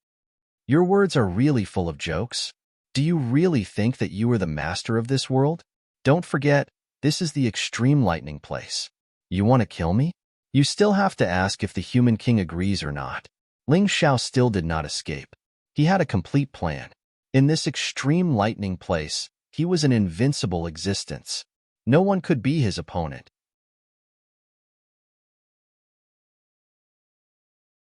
Your words are really full of jokes. Do you really think that you are the master of this world? Don't forget, this is the extreme lightning place. You want to kill me? You still have to ask if the human king agrees or not. Ling Xiao still did not escape. He had a complete plan. In this extreme lightning place, he was an invincible existence. No one could be his opponent.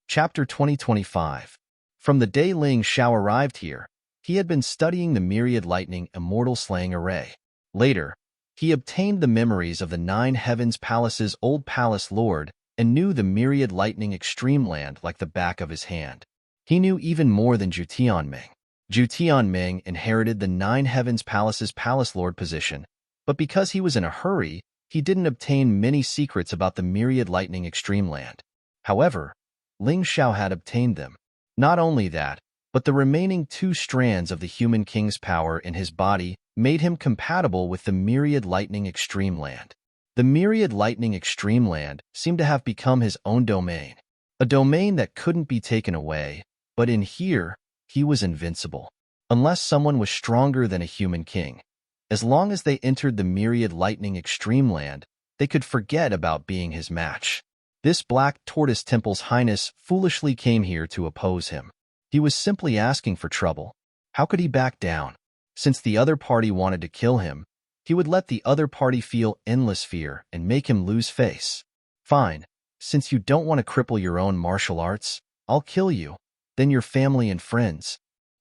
Chapter 2025. From the day Ling Xiao arrived here, he had been studying the myriad lightning immortal slaying array. Later, he obtained the memories of the 9 Heavens Palace's old palace lord and knew the myriad lightning extreme land like the back of his hand. He knew even more than Zhu Tianming. Zhu Tianming inherited the 9 Heavens Palace's palace lord position, but because he was in a hurry, he didn't obtain many secrets about the myriad lightning extreme land. However, Ling Xiao had obtained them. Not only that, but the remaining 2 strands of the human king's power in his body made him compatible with the myriad lightning extreme land. The myriad lightning extreme land seemed to have become his own domain, a domain that couldn't be taken away, but in here, he was invincible. Unless someone was stronger than a human king, as long as they entered the myriad lightning extreme land, they could forget about being his match. This Black Tortoise Temple's Highness foolishly came here to oppose him. He was simply asking for trouble. How could he back down? Since the other party wanted to kill him, he would let the other party feel endless fear and make him lose face. Fine, since you don't want to cripple your own martial arts, I'll kill you, then your family and friends.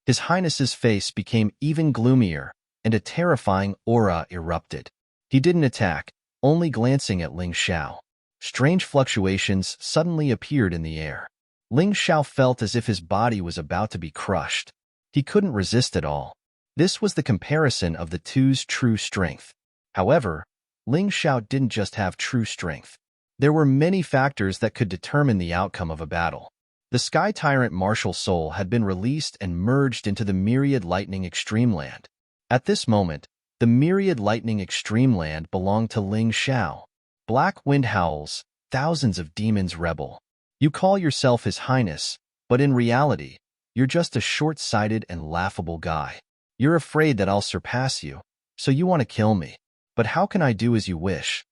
His Highness's face became even gloomier, and a terrifying aura erupted. He didn't attack, only glancing at Ling Xiao. Strange fluctuations suddenly appeared in the air. Ling Xiao felt as if his body was about to be crushed. He couldn't resist at all. This was the comparison of the two's true strength. However, Ling Xiao didn't just have true strength. There were many factors that could determine the outcome of a battle. The Sky Tyrant martial soul had been released and merged into the myriad lightning extreme land. At this moment, the myriad lightning extreme land belonged to Ling Xiao. Black wind howls, thousands of demons rebel. You call yourself His Highness, but in reality, you're just a short-sighted and laughable guy. You're afraid that I'll surpass you, so you want to kill me. But how can I do as you wish?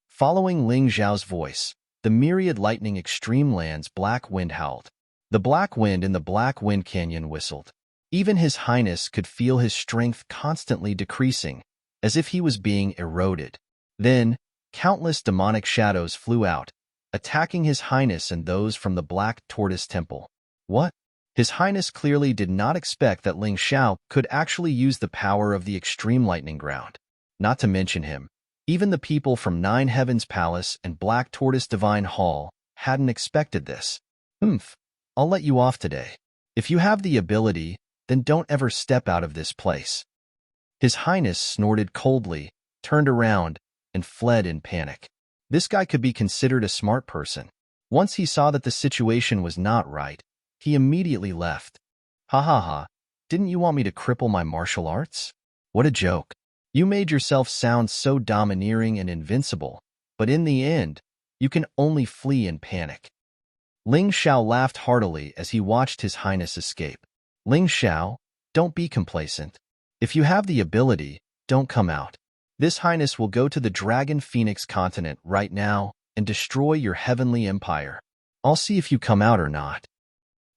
Following Ling Xiao's voice, the myriad lightning extreme land's black wind howled. The black wind in the Black Wind Canyon whistled. Even His Highness could feel his strength constantly decreasing, as if he was being eroded. Then, countless demonic shadows flew out, attacking His Highness and those from the Black Tortoise Temple. What? His Highness clearly did not expect that Ling Xiao could actually use the power of the extreme lightning ground. Not to mention him, even the people from 9 Heavens Palace and Black Tortoise Divine Hall hadn't expected this. I'll let you off today. If you have the ability, then don't ever step out of this place. His Highness snorted coldly, turned around, and fled in panic. This guy could be considered a smart person. Once he saw that the situation was not right, he immediately left. Ha ha ha, didn't you want me to cripple my martial arts? What a joke. You made yourself sound so domineering and invincible, but in the end, you can only flee in panic. Ling Xiao laughed heartily as he watched His Highness escape. Ling Xiao, don't be complacent. If you have the ability, don't come out. This Highness will go to the Dragon Phoenix continent right now and destroy your heavenly empire. I'll see if you come out or not.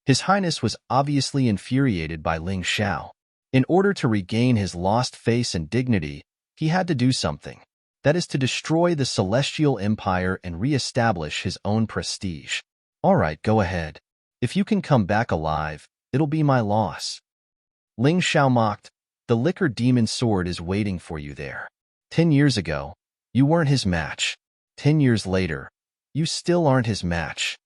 His Highness was obviously infuriated by Ling Xiao. In order to regain his lost face and dignity, he had to do something. That is to destroy the celestial empire and re-establish his own prestige. All right, go ahead. If you can come back alive, it'll be my loss. Ling Xiao mocked, the liquor demon sword is waiting for you there. 10 years ago, you weren't his match. 10 years later, you still aren't his match.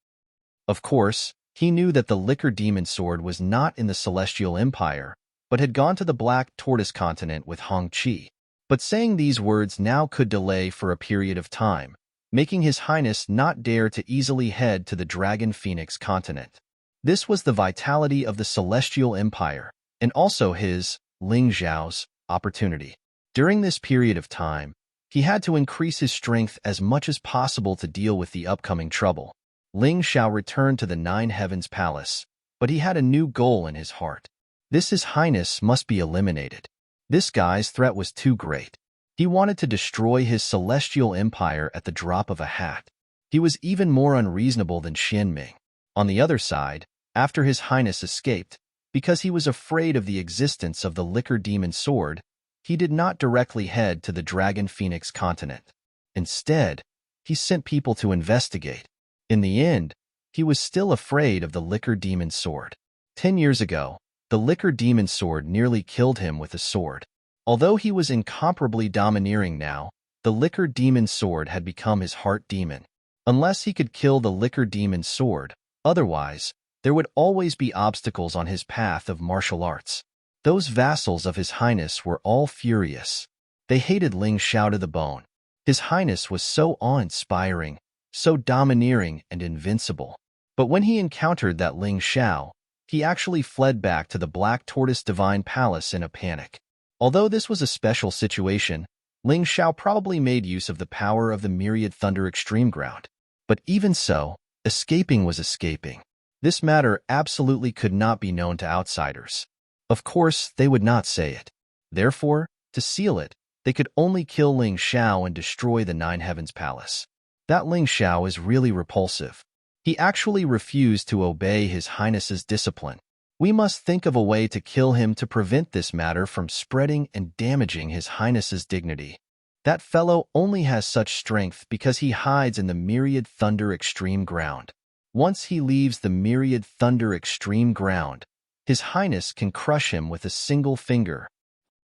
Of course, he knew that the liquor demon sword was not in the celestial empire, but had gone to the Black Tortoise continent with Hong Qi. But saying these words now could delay for a period of time, making His Highness not dare to easily head to the Dragon Phoenix continent. This was the vitality of the celestial empire, and also his, Ling Xiao's, opportunity. During this period of time, he had to increase his strength as much as possible to deal with the upcoming trouble. Ling Xiao returned to the 9 Heavens Palace, but he had a new goal in his heart. This His Highness must be eliminated. This guy's threat was too great. He wanted to destroy his celestial empire at the drop of a hat. He was even more unreasonable than Xianming. On the other side, after His Highness escaped, because he was afraid of the existence of the Liquor Demon Sword, he did not directly head to the Dragon Phoenix continent. Instead, he sent people to investigate. In the end, he was still afraid of the Liquor Demon Sword. 10 years ago, the Liquor Demon Sword nearly killed him with a sword. Although he was incomparably domineering now, the Liquor Demon Sword had become his heart demon. Unless he could kill the Liquor Demon Sword, otherwise, there would always be obstacles on his path of martial arts. Those vassals of His Highness were all furious. They hated Ling Xiao to the bone. His Highness was so awe-inspiring, so domineering and invincible. But when he encountered that Ling Xiao, he actually fled back to the Black Tortoise Divine Palace in a panic. Although this was a special situation, Ling Xiao probably made use of the power of the Myriad Thunder Extreme Ground. But even so, escaping was escaping. This matter absolutely could not be known to outsiders. Of course, they would not say it. Therefore, to seal it, they could only kill Ling Xiao and destroy the Nine Heavens Palace. That Ling Xiao is really repulsive. He actually refused to obey His Highness's discipline. We must think of a way to kill him to prevent this matter from spreading and damaging His Highness's dignity. That fellow only has such strength because he hides in the Myriad Thunder Extreme Ground. Once he leaves the Myriad Thunder Extreme Ground, His Highness can crush him with a single finger.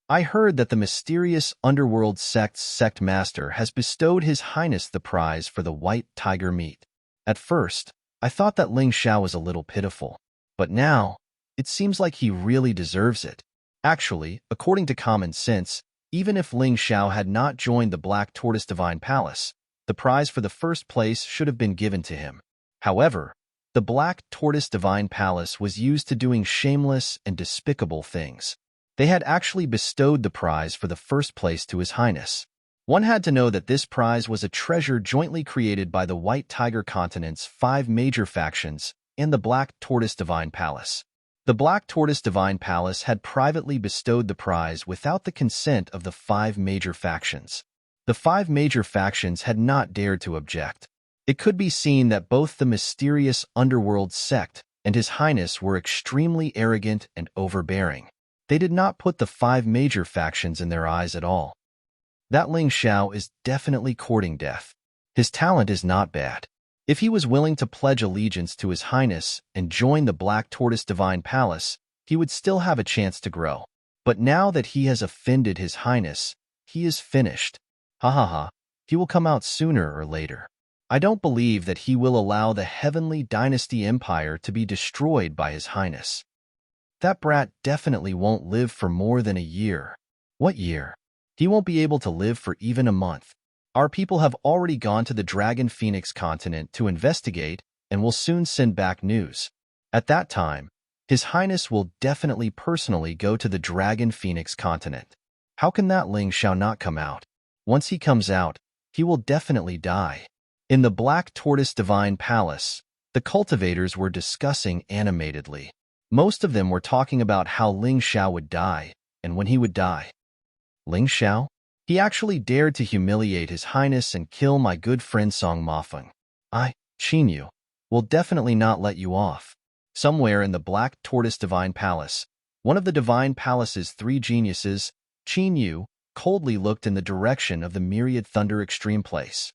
I heard that the mysterious underworld sect's sect master has bestowed His Highness the prize for the white tiger meat. At first, I thought that Ling Xiao was a little pitiful, but now, it seems like he really deserves it. Actually, according to common sense, even if Ling Xiao had not joined the Black Tortoise Divine Palace, the prize for the first place should have been given to him. However, the Black Tortoise Divine Palace was used to doing shameless and despicable things. They had actually bestowed the prize for the first place to His Highness. One had to know that this prize was a treasure jointly created by the White Tiger Continent's 5 major factions and the Black Tortoise Divine Palace. The Black Tortoise Divine Palace had privately bestowed the prize without the consent of the 5 major factions. The 5 major factions had not dared to object. It could be seen that both the mysterious underworld sect and His Highness were extremely arrogant and overbearing. They did not put the 5 major factions in their eyes at all. That Ling Xiao is definitely courting death. His talent is not bad. If he was willing to pledge allegiance to His Highness and join the Black Tortoise Divine Palace, he would still have a chance to grow. But now that he has offended His Highness, he is finished. Ha ha ha, he will come out sooner or later. I don't believe that he will allow the Heavenly Dynasty Empire to be destroyed by His Highness. That brat definitely won't live for more than a year. What year? He won't be able to live for even a month. Our people have already gone to the Dragon Phoenix continent to investigate and will soon send back news. At that time, His Highness will definitely personally go to the Dragon Phoenix continent. How can that Ling Xiao not come out? Once he comes out, he will definitely die. In the Black Tortoise Divine Palace, the cultivators were discussing animatedly. Most of them were talking about how Ling Xiao would die and when he would die. Ling Xiao? He actually dared to humiliate His Highness and kill my good friend Song Mafeng. Qin Yu, will definitely not let you off. Somewhere in the Black Tortoise Divine Palace, one of the Divine Palace's 3 geniuses, Qin Yu, coldly looked in the direction of the Myriad Thunder Extreme Place.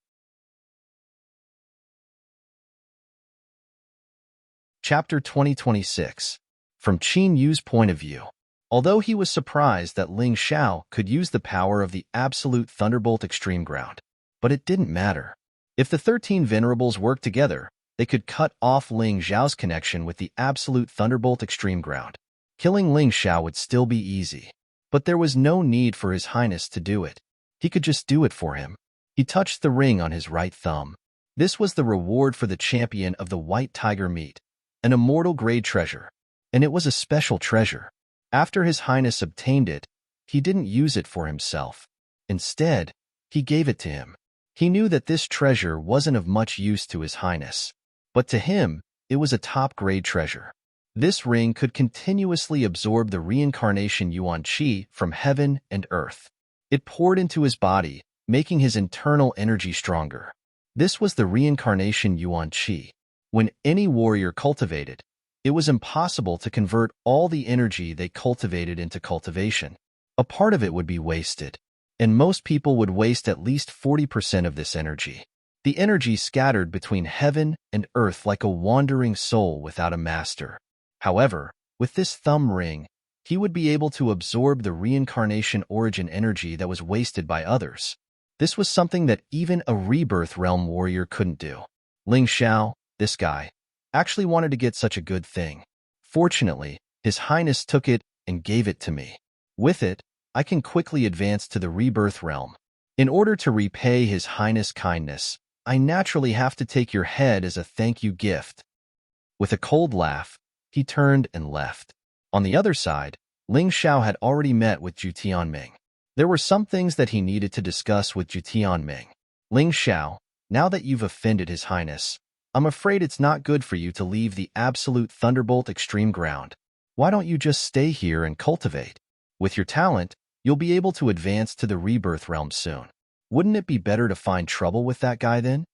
Chapter 2026. From Qin Yu's point of view. Although he was surprised that Ling Xiao could use the power of the Absolute Thunderbolt Extreme Ground, but it didn't matter. If the 13 Venerables worked together, they could cut off Ling Xiao's connection with the Absolute Thunderbolt Extreme Ground. Killing Ling Xiao would still be easy, but there was no need for His Highness to do it. He could just do it for him. He touched the ring on his right thumb. This was the reward for the champion of the White Tiger meat, an immortal grade treasure, and it was a special treasure. After His Highness obtained it, he didn't use it for himself. Instead, he gave it to him. He knew that this treasure wasn't of much use to His Highness, but to him, it was a top-grade treasure. This ring could continuously absorb the reincarnation Yuan Qi from heaven and earth. It poured into his body, making his internal energy stronger. This was the reincarnation Yuan Qi. When any warrior cultivated, it was impossible to convert all the energy they cultivated into cultivation. A part of it would be wasted, and most people would waste at least 40% of this energy. The energy scattered between heaven and earth like a wandering soul without a master. However, with this thumb ring, he would be able to absorb the reincarnation origin energy that was wasted by others. This was something that even a rebirth realm warrior couldn't do. Ling Xiao, this guy, actually wanted to get such a good thing. Fortunately, His Highness took it and gave it to me. With it, I can quickly advance to the rebirth realm. In order to repay His Highness' kindness, I naturally have to take your head as a thank you gift. With a cold laugh, he turned and left. On the other side, Ling Xiao had already met with Zhu Tianming. There were some things that he needed to discuss with Zhu Tianming. Ling Xiao, now that you've offended His Highness, I'm afraid it's not good for you to leave the absolute thunderbolt extreme ground. Why don't you just stay here and cultivate? With your talent, you'll be able to advance to the rebirth realm soon. Wouldn't it be better to find trouble with that guy then?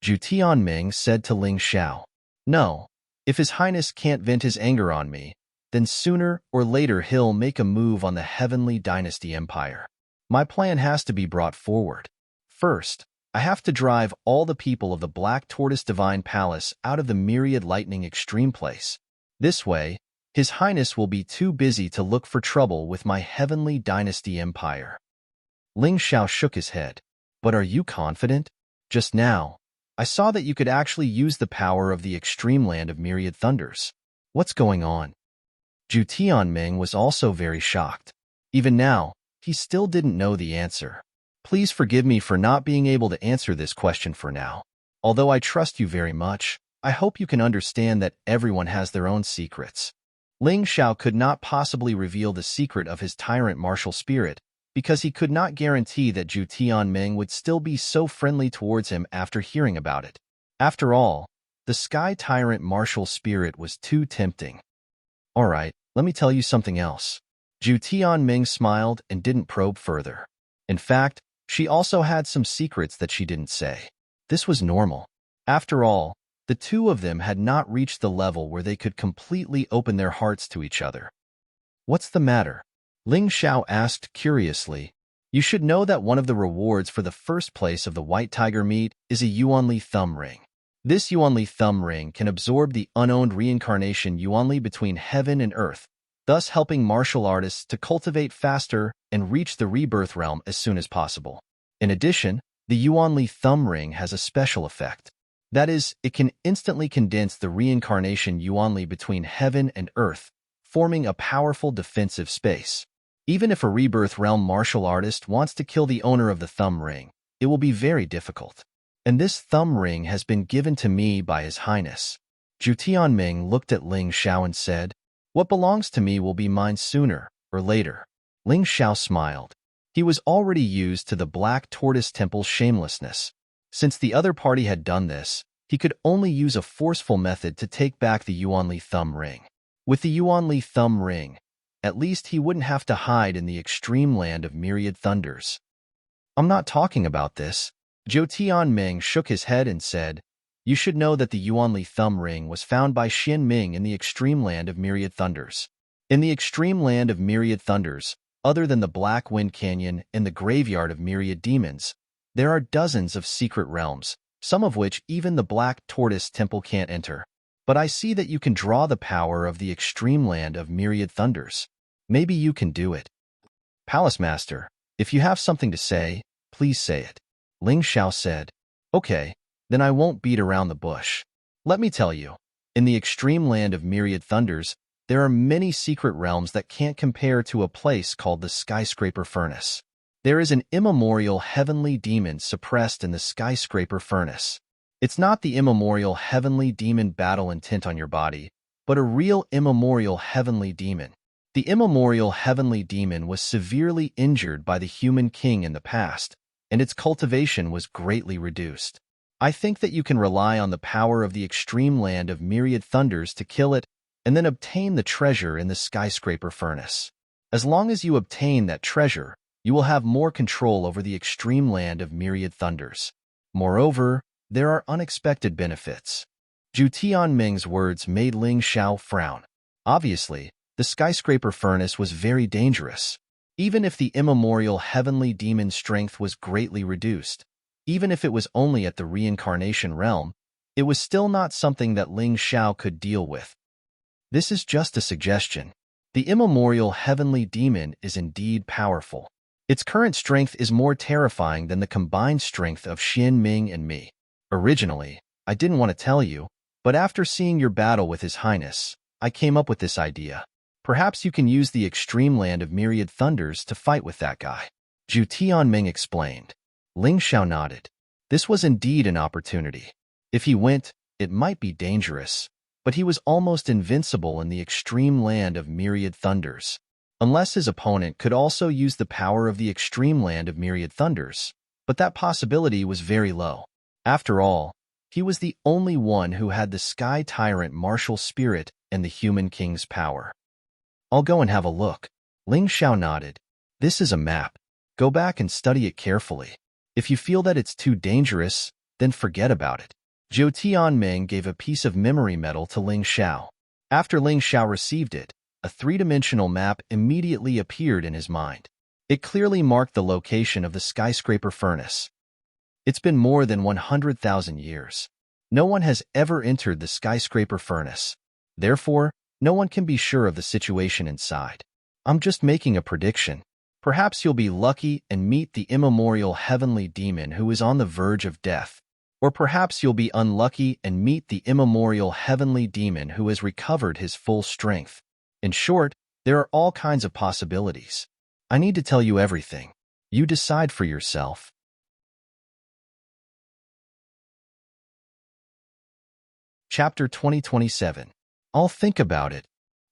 Zhu Tianming said to Ling Xiao. No, if His Highness can't vent his anger on me, then sooner or later he'll make a move on the Heavenly Dynasty Empire. My plan has to be brought forward. First, I have to drive all the people of the Black Tortoise Divine Palace out of the Myriad Lightning Extreme Place. This way, His Highness will be too busy to look for trouble with my Heavenly Dynasty Empire. Ling Xiao shook his head. But are you confident? Just now, I saw that you could actually use the power of the extreme land of Myriad Thunders. What's going on? Zhu Tianming was also very shocked. Even now, he still didn't know the answer. Please forgive me for not being able to answer this question for now. Although I trust you very much, I hope you can understand that everyone has their own secrets. Ling Xiao could not possibly reveal the secret of his tyrant martial spirit, because he could not guarantee that Zhu Tianming would still be so friendly towards him after hearing about it. After all, the Sky Tyrant martial spirit was too tempting. All right, let me tell you something else. Zhu Tianming smiled and didn't probe further. In fact, she also had some secrets that she didn't say. This was normal. After all, the two of them had not reached the level where they could completely open their hearts to each other. What's the matter? Ling Xiao asked curiously. You should know that one of the rewards for the first place of the White Tiger meet is a Yuanli thumb ring. This Yuanli thumb ring can absorb the unowned reincarnation Yuanli between heaven and earth, thus helping martial artists to cultivate faster and reach the rebirth realm as soon as possible. In addition, the Yuanli thumb ring has a special effect. That is, it can instantly condense the reincarnation Yuanli between heaven and earth, forming a powerful defensive space. Even if a rebirth realm martial artist wants to kill the owner of the thumb ring, it will be very difficult. And this thumb ring has been given to me by His Highness. Zhu Tianming looked at Ling Xiao and said, What belongs to me will be mine sooner or later. Ling Xiao smiled. He was already used to the Black Tortoise Temple's shamelessness. Since the other party had done this, he could only use a forceful method to take back the Yuanli thumb ring. With the Yuanli thumb ring, at least he wouldn't have to hide in the extreme land of Myriad Thunders. I'm not talking about this. Zhou Tianming shook his head and said, You should know that the Yuanli thumb ring was found by Xian Ming in the extreme land of Myriad Thunders. In the extreme land of Myriad Thunders, other than the Black Wind Canyon and the graveyard of Myriad Demons, there are dozens of secret realms, some of which even the Black Tortoise Temple can't enter. But I see that you can draw the power of the extreme land of Myriad Thunders. Maybe you can do it. Palace Master, if you have something to say, please say it. Ling Xiao said, Okay, then I won't beat around the bush. Let me tell you, in the extreme land of Myriad Thunders, there are many secret realms that can't compare to a place called the Skyscraper Furnace. There is an immemorial heavenly demon suppressed in the Skyscraper Furnace. It's not the immemorial heavenly demon battle intent on your body, but a real immemorial heavenly demon. The immemorial heavenly demon was severely injured by the human king in the past, and its cultivation was greatly reduced. I think that you can rely on the power of the extreme land of Myriad Thunders to kill it and then obtain the treasure in the Skyscraper Furnace. As long as you obtain that treasure, You will have more control over the extreme land of myriad thunders. Moreover, there are unexpected benefits. Zhu Tianming's words made Ling Xiao frown. Obviously, the skyscraper furnace was very dangerous. Even if the immemorial heavenly demon's strength was greatly reduced, even if it was only at the reincarnation realm, it was still not something that Ling Xiao could deal with. This is just a suggestion. The immemorial heavenly demon is indeed powerful. Its current strength is more terrifying than the combined strength of Xin Ming and me. Originally, I didn't want to tell you, but after seeing your battle with His Highness, I came up with this idea. Perhaps you can use the extreme land of myriad thunders to fight with that guy. Zhu Tianming explained. Ling Xiao nodded. This was indeed an opportunity. If he went, it might be dangerous, but he was almost invincible in the extreme land of myriad thunders. Unless his opponent could also use the power of the extreme land of myriad thunders, but that possibility was very low. After all, he was the only one who had the Sky Tyrant martial spirit and the Human King's power. I'll go and have a look. Ling Xiao nodded. This is a map. Go back and study it carefully. If you feel that it's too dangerous, then forget about it. Zhou Tianming gave a piece of memory metal to Ling Xiao. After Ling Xiao received it, a three-dimensional map immediately appeared in his mind. It clearly marked the location of the skyscraper furnace. It's been more than 100,000 years. No one has ever entered the skyscraper furnace. Therefore, no one can be sure of the situation inside. I'm just making a prediction. Perhaps you'll be lucky and meet the immemorial heavenly demon who is on the verge of death. Or perhaps you'll be unlucky and meet the immemorial heavenly demon who has recovered his full strength. In short, there are all kinds of possibilities. I need to tell you everything. You decide for yourself. Chapter 2027. I'll think about it.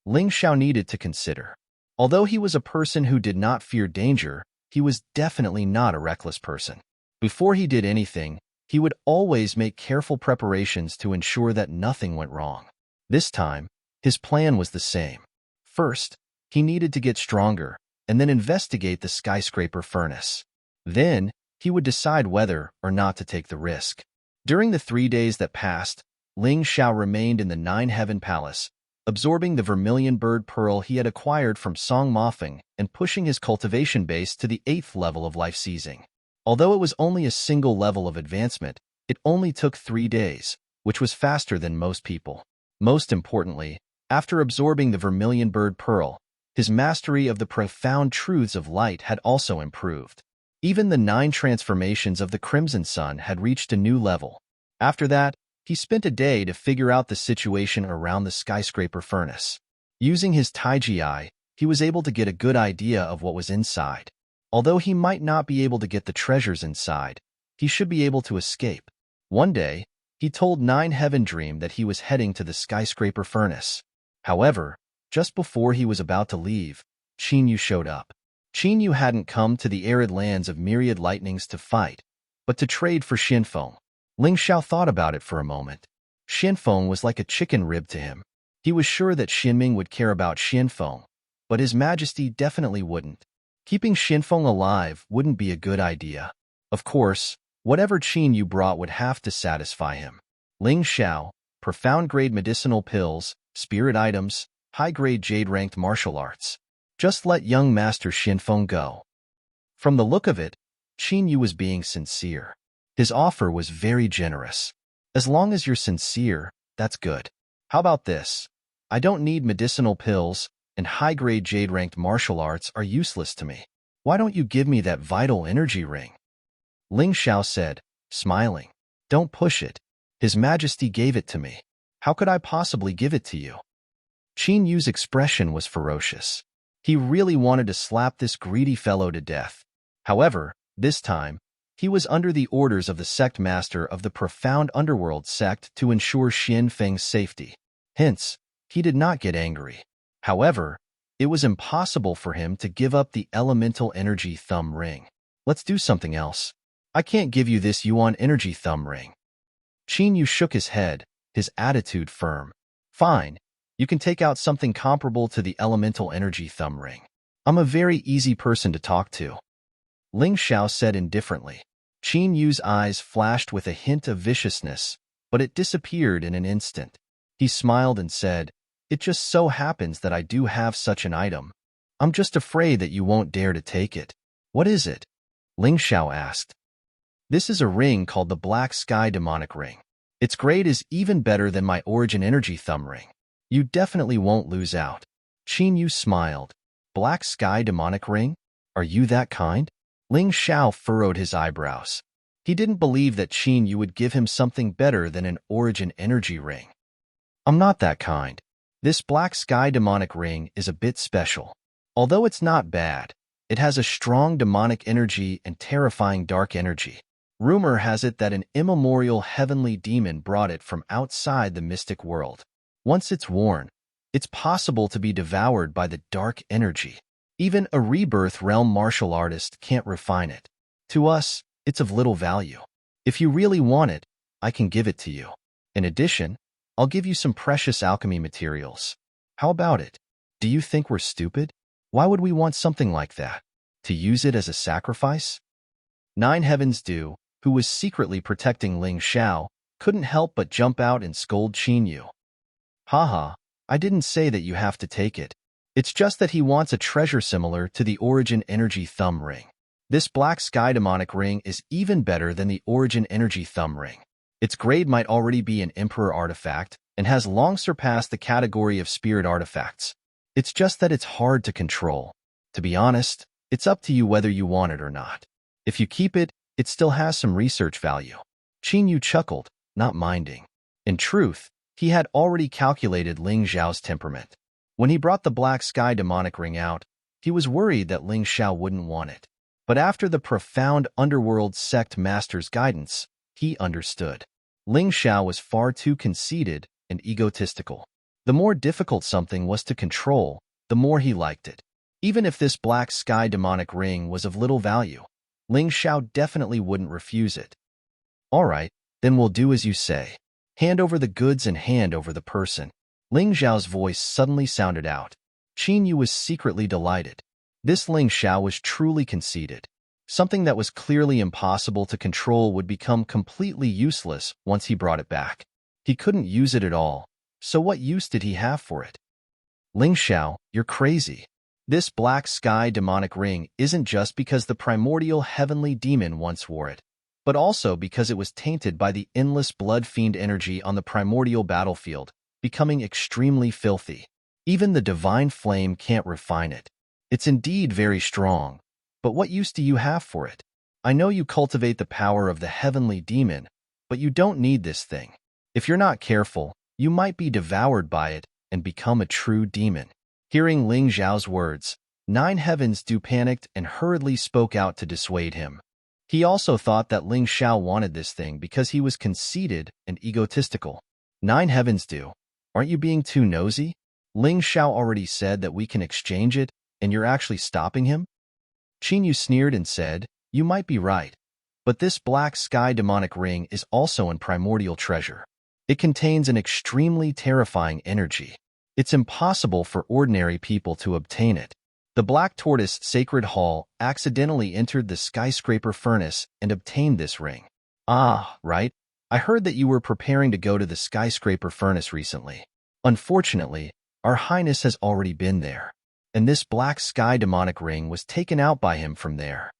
Ling Xiao needed to consider. Although he was a person who did not fear danger, he was definitely not a reckless person. Before he did anything, he would always make careful preparations to ensure that nothing went wrong. This time, his plan was the same. First, he needed to get stronger, and then investigate the skyscraper furnace. Then, he would decide whether or not to take the risk. During the 3 days that passed, Ling Xiao remained in the Nine-Heaven Palace, absorbing the vermilion bird pearl he had acquired from Song Mofeng and pushing his cultivation base to the 8th level of life seizing. Although it was only a single level of advancement, it only took 3 days, which was faster than most people. Most importantly, after absorbing the vermilion bird pearl, his mastery of the profound truths of light had also improved. Even the 9 transformations of the Crimson Sun had reached a new level. After that, he spent a day to figure out the situation around the skyscraper furnace. Using his Taiji eye, he was able to get a good idea of what was inside. Although he might not be able to get the treasures inside, he should be able to escape. One day, he told Nine Heaven Dream that he was heading to the skyscraper furnace. However, just before he was about to leave, Qin Yu showed up. Qin Yu hadn't come to the arid lands of myriad lightnings to fight, but to trade for Xinfeng. Ling Xiao thought about it for a moment. Xinfeng was like a chicken rib to him. He was sure that Xinming would care about Xinfeng, but His Majesty definitely wouldn't. Keeping Xinfeng alive wouldn't be a good idea. Of course, whatever Qin Yu brought would have to satisfy him. Ling Xiao, profound-grade medicinal pills, spirit items, high-grade jade-ranked martial arts. Just let young Master Xinfeng go. From the look of it, Qin Yu was being sincere. His offer was very generous. As long as you're sincere, that's good. How about this? I don't need medicinal pills, and high-grade jade-ranked martial arts are useless to me. Why don't you give me that vital energy ring? Ling Xiao said, smiling. Don't push it. His Majesty gave it to me. How could I possibly give it to you? Qin Yu's expression was ferocious. He really wanted to slap this greedy fellow to death. However, this time, he was under the orders of the sect master of the profound underworld sect to ensure Xin Feng's safety. Hence, he did not get angry. However, it was impossible for him to give up the elemental energy thumb ring. Let's do something else. I can't give you this Yuan energy thumb ring. Qin Yu shook his head, his attitude firm. Fine, you can take out something comparable to the elemental energy thumb ring. I'm a very easy person to talk to. Ling Xiao said indifferently. Qin Yu's eyes flashed with a hint of viciousness, but it disappeared in an instant. He smiled and said, "It just so happens that I do have such an item. I'm just afraid that you won't dare to take it." "What is it?" Ling Xiao asked. "This is a ring called the Black Sky Demonic Ring. Its grade is even better than my Origin Energy Thumb Ring. You definitely won't lose out." Qin Yu smiled. "Black Sky Demonic Ring? Are you that kind?" Ling Xiao furrowed his eyebrows. He didn't believe that Qin Yu would give him something better than an Origin Energy Ring. "I'm not that kind. This Black Sky Demonic Ring is a bit special. Although it's not bad, it has a strong demonic energy and terrifying dark energy. Rumor has it that an immemorial heavenly demon brought it from outside the mystic world. Once it's worn, it's possible to be devoured by the dark energy. Even a rebirth realm martial artist can't refine it. To us, it's of little value. If you really want it, I can give it to you. In addition, I'll give you some precious alchemy materials. How about it? Do you think we're stupid? Why would we want something like that? To use it as a sacrifice?" Nine Heavens Dew, who was secretly protecting Ling Xiao, couldn't help but jump out and scold Qin Yu. "Haha, I didn't say that you have to take it. It's just that he wants a treasure similar to the Origin Energy Thumb Ring. This Black Sky Demonic Ring is even better than the Origin Energy Thumb Ring. Its grade might already be an Emperor artifact and has long surpassed the category of Spirit artifacts. It's just that it's hard to control. To be honest, it's up to you whether you want it or not. If you keep it, it still has some research value." Qin Yu chuckled, not minding. In truth, he had already calculated Ling Xiao's temperament. When he brought the Black Sky Demonic Ring out, he was worried that Ling Xiao wouldn't want it. But after the profound underworld sect master's guidance, he understood. Ling Xiao was far too conceited and egotistical. The more difficult something was to control, the more he liked it. Even if this Black Sky Demonic Ring was of little value, Ling Xiao definitely wouldn't refuse it. "All right, then we'll do as you say. Hand over the goods and hand over the person." Ling Xiao's voice suddenly sounded out. Qin Yu was secretly delighted. This Ling Xiao was truly conceited. Something that was clearly impossible to control would become completely useless once he brought it back. He couldn't use it at all, so what use did he have for it? "Ling Xiao, you're crazy. This Black Sky Demonic Ring isn't just because the primordial heavenly demon once wore it, but also because it was tainted by the endless blood fiend energy on the primordial battlefield, becoming extremely filthy. Even the divine flame can't refine it. It's indeed very strong, but what use do you have for it? I know you cultivate the power of the heavenly demon, but you don't need this thing. If you're not careful, you might be devoured by it and become a true demon." Hearing Ling Xiao's words, Nine Heavens Dew panicked and hurriedly spoke out to dissuade him. He also thought that Ling Xiao wanted this thing because he was conceited and egotistical. "Nine Heavens Dew, aren't you being too nosy? Ling Xiao already said that we can exchange it, and you're actually stopping him?" Qin Yu sneered and said, "You might be right, but this Black Sky Demonic Ring is also an primordial treasure. It contains an extremely terrifying energy. It's impossible for ordinary people to obtain it." The Black Tortoise Sacred Hall accidentally entered the skyscraper furnace and obtained this ring. "Ah, right. I heard that you were preparing to go to the skyscraper furnace recently. Unfortunately, Our Highness has already been there, and this Black Sky Demonic Ring was taken out by him from there."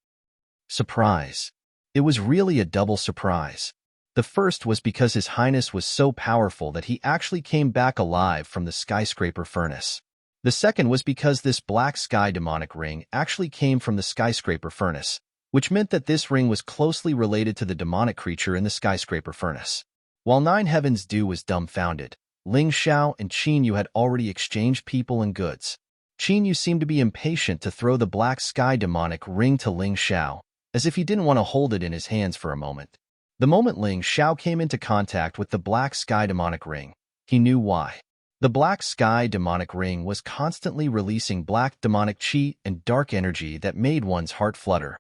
Surprise. It was really a double surprise. The first was because His Highness was so powerful that he actually came back alive from the skyscraper furnace. The second was because this Black Sky Demonic Ring actually came from the skyscraper furnace, which meant that this ring was closely related to the demonic creature in the skyscraper furnace. While Nine Heavens Dew was dumbfounded, Ling Xiao and Qin Yu had already exchanged people and goods. Qin Yu seemed to be impatient to throw the Black Sky Demonic Ring to Ling Xiao, as if he didn't want to hold it in his hands for a moment. The moment Ling Xiao came into contact with the Black Sky Demonic Ring, he knew why. The Black Sky Demonic Ring was constantly releasing black demonic chi and dark energy that made one's heart flutter.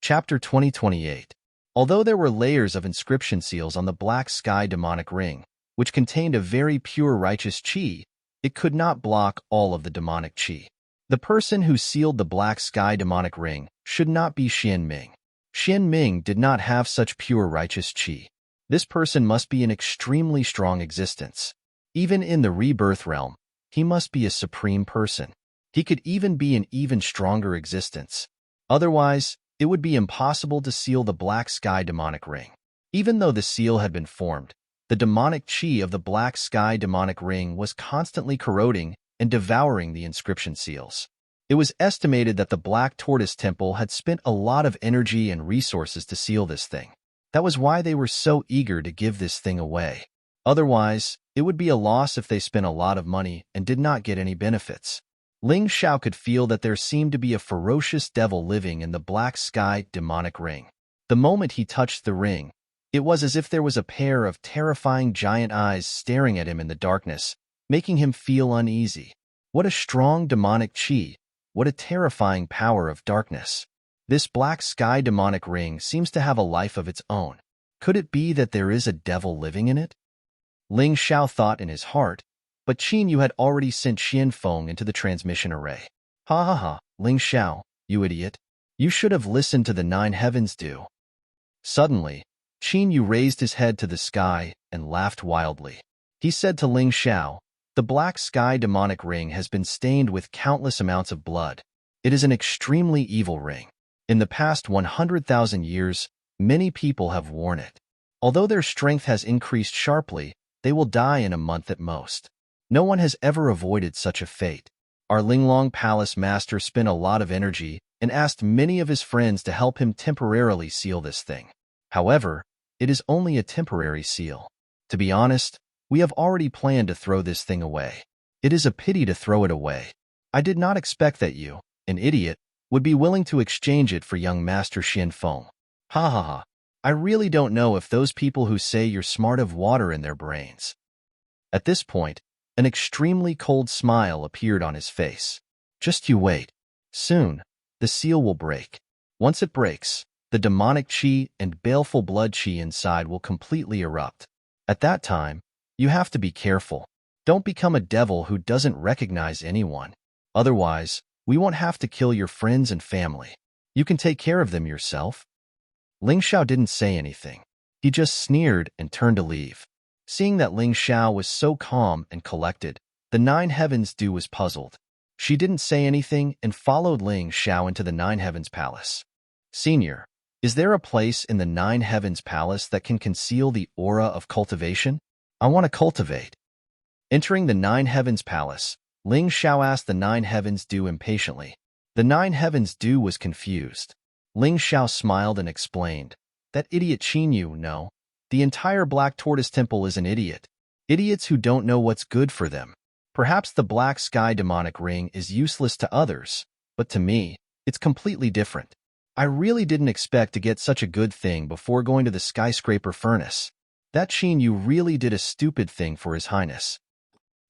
Chapter 2028. Although there were layers of inscription seals on the Black Sky Demonic Ring, which contained a very pure righteous chi, it could not block all of the demonic qi. The person who sealed the black sky demonic ring should not be Xian Ming. Xian Ming did not have such pure righteous qi. This person must be an extremely strong existence. Even in the rebirth realm, he must be a supreme person. He could even be an even stronger existence. Otherwise, it would be impossible to seal the black sky demonic ring. Even though the seal had been formed, the demonic qi of the black sky demonic ring was constantly corroding and devouring the inscription seals. It was estimated that the Black Tortoise Temple had spent a lot of energy and resources to seal this thing. That was why they were so eager to give this thing away. Otherwise, it would be a loss if they spent a lot of money and did not get any benefits. Ling Xiao could feel that there seemed to be a ferocious devil living in the black sky demonic ring. The moment he touched the ring, it was as if there was a pair of terrifying giant eyes staring at him in the darkness, making him feel uneasy. What a strong demonic qi! What a terrifying power of darkness! This black sky demonic ring seems to have a life of its own. Could it be that there is a devil living in it? Ling Xiao thought in his heart, but Qin Yu had already sent Xian Feng into the transmission array. Ha ha ha, Ling Xiao, you idiot. You should have listened to the nine heavens do. Suddenly, Qin Yu raised his head to the sky and laughed wildly. He said to Ling Xiao, the black sky demonic ring has been stained with countless amounts of blood. It is an extremely evil ring. In the past 100,000 years, many people have worn it. Although their strength has increased sharply, they will die in a month at most. No one has ever avoided such a fate. Our Linglong Palace master spent a lot of energy and asked many of his friends to help him temporarily seal this thing. However, it is only a temporary seal. To be honest, we have already planned to throw this thing away. It is a pity to throw it away. I did not expect that you, an idiot, would be willing to exchange it for young Master Xian Feng. Ha ha ha. I really don't know if those people who say you're smart have water in their brains. At this point, an extremely cold smile appeared on his face. Just you wait. Soon, the seal will break. Once it breaks, the demonic qi and baleful blood qi inside will completely erupt. At that time, you have to be careful. Don't become a devil who doesn't recognize anyone. Otherwise, we won't have to kill your friends and family. You can take care of them yourself. Ling Xiao didn't say anything. He just sneered and turned to leave. Seeing that Ling Xiao was so calm and collected, the Nine Heavens Du was puzzled. She didn't say anything and followed Ling Xiao into the Nine Heavens Palace. Senior, is there a place in the Nine Heavens Palace that can conceal the aura of cultivation? I want to cultivate. Entering the Nine Heavens Palace, Ling Xiao asked the Nine Heavens Du impatiently. The Nine Heavens Du was confused. Ling Xiao smiled and explained, that idiot Qin Yu, no. The entire Black Tortoise Temple is an idiot. Idiots who don't know what's good for them. Perhaps the black sky demonic ring is useless to others, but to me, it's completely different. I really didn't expect to get such a good thing before going to the skyscraper furnace. That Qin Yu really did a stupid thing for His Highness.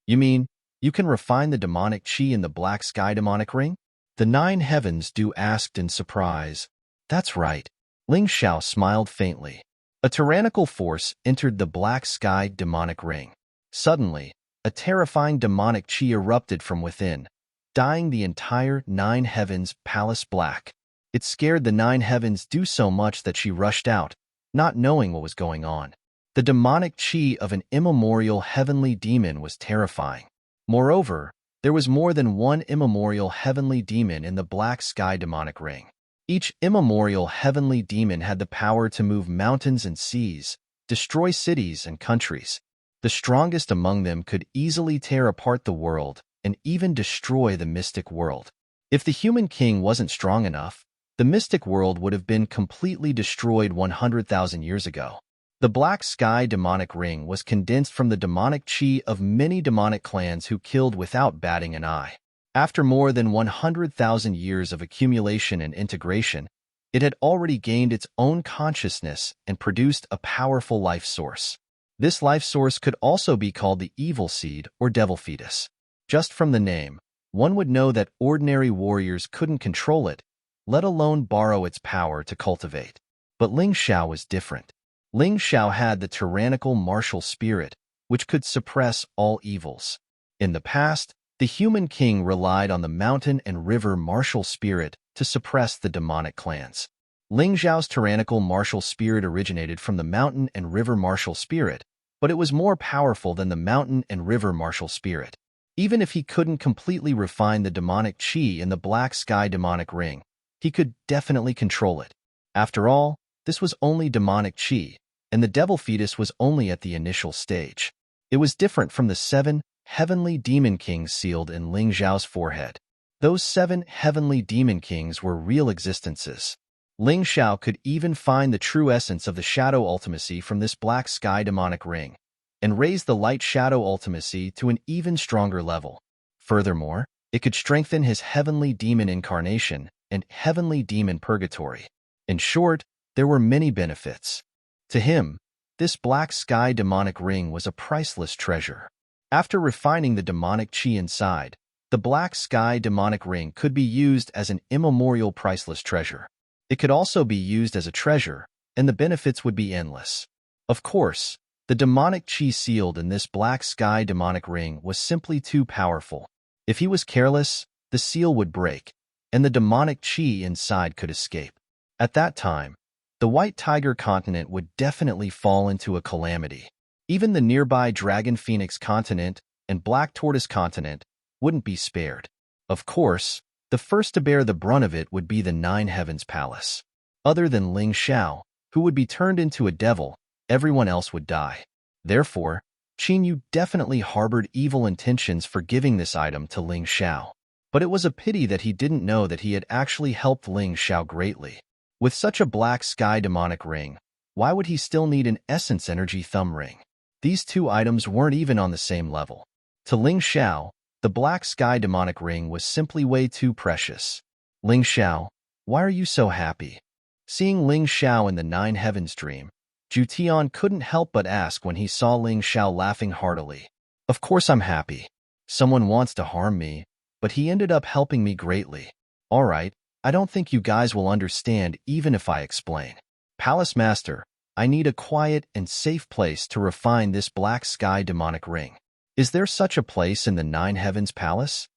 You mean, you can refine the demonic qi in the black sky demonic ring? The Nine Heavens Du asked in surprise. That's right. Ling Xiao smiled faintly. A tyrannical force entered the black sky demonic ring. Suddenly, a terrifying demonic qi erupted from within, dyeing the entire Nine Heavens Palace black. It scared the Nine Heavens Du so much that she rushed out, not knowing what was going on. The demonic qi of an immemorial heavenly demon was terrifying. Moreover, there was more than one immemorial heavenly demon in the black sky demonic ring. Each immemorial heavenly demon had the power to move mountains and seas, destroy cities and countries. The strongest among them could easily tear apart the world and even destroy the mystic world. If the human king wasn't strong enough, the mystic world would have been completely destroyed 100,000 years ago. The black sky demonic ring was condensed from the demonic qi of many demonic clans who killed without batting an eye. After more than 100,000 years of accumulation and integration, it had already gained its own consciousness and produced a powerful life source. This life source could also be called the evil seed or devil fetus. Just from the name, one would know that ordinary warriors couldn't control it, let alone borrow its power to cultivate. But Ling Xiao was different. Ling Xiao had the tyrannical martial spirit, which could suppress all evils. In the past, the human king relied on the mountain and river martial spirit to suppress the demonic clans. Ling Xiao's tyrannical martial spirit originated from the mountain and river martial spirit, but it was more powerful than the mountain and river martial spirit. Even if he couldn't completely refine the demonic qi in the black sky demonic ring, he could definitely control it. After all, this was only demonic qi, and the devil fetus was only at the initial stage. It was different from the 7 heavenly demon kings sealed in Ling Xiao's forehead. Those 7 heavenly demon kings were real existences. Ling Xiao could even find the true essence of the shadow ultimacy from this black sky demonic ring, and raise the light shadow ultimacy to an even stronger level. Furthermore, it could strengthen his heavenly demon incarnation and heavenly demon purgatory. In short, there were many benefits. To him, this black sky demonic ring was a priceless treasure. After refining the demonic qi inside, the black sky demonic ring could be used as an immemorial priceless treasure. It could also be used as a treasure, and the benefits would be endless. Of course, the demonic qi sealed in this black sky demonic ring was simply too powerful. If he was careless, the seal would break, and the demonic qi inside could escape. At that time, the White Tiger continent would definitely fall into a calamity. Even the nearby Dragon Phoenix continent and Black Tortoise continent wouldn't be spared. Of course, the first to bear the brunt of it would be the 9 Heavens Palace. Other than Ling Xiao, who would be turned into a devil, everyone else would die. Therefore, Qin Yu definitely harbored evil intentions for giving this item to Ling Xiao. But it was a pity that he didn't know that he had actually helped Ling Xiao greatly. With such a black sky demonic ring, why would he still need an essence energy thumb ring? These two items weren't even on the same level. To Ling Xiao, the black sky demonic ring was simply way too precious. Ling Xiao, why are you so happy? Seeing Ling Xiao in the 9 Heavens dream, Zhu Tian couldn't help but ask when he saw Ling Xiao laughing heartily. Of course I'm happy. Someone wants to harm me, but he ended up helping me greatly. Alright, I don't think you guys will understand even if I explain. Palace Master, I need a quiet and safe place to refine this black sky demonic ring. Is there such a place in the 9 Heavens Palace?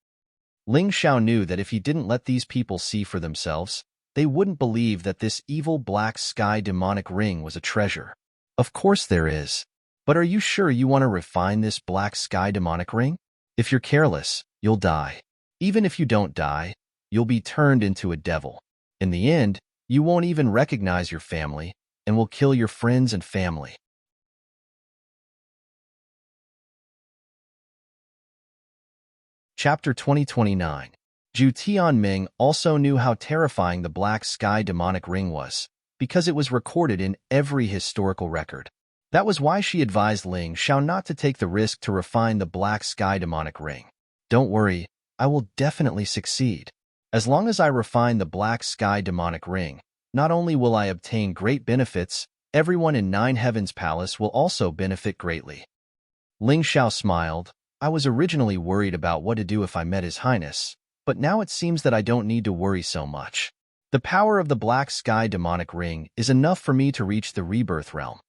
Ling Xiao knew that if he didn't let these people see for themselves, they wouldn't believe that this evil black sky demonic ring was a treasure. Of course there is. But are you sure you want to refine this black sky demonic ring? If you're careless, you'll die. Even if you don't die, you'll be turned into a devil. In the end, you won't even recognize your family and will kill your friends and family. Chapter 2029. Zhu Tianming also knew how terrifying the black sky demonic ring was, because it was recorded in every historical record. That was why she advised Ling Xiao not to take the risk to refine the black sky demonic ring. Don't worry, I will definitely succeed. As long as I refine the black sky demonic ring, not only will I obtain great benefits, everyone in 9 Heavens Palace will also benefit greatly. Ling Xiao smiled. I was originally worried about what to do if I met His Highness, but now it seems that I don't need to worry so much. The power of the black sky demonic ring is enough for me to reach the rebirth realm.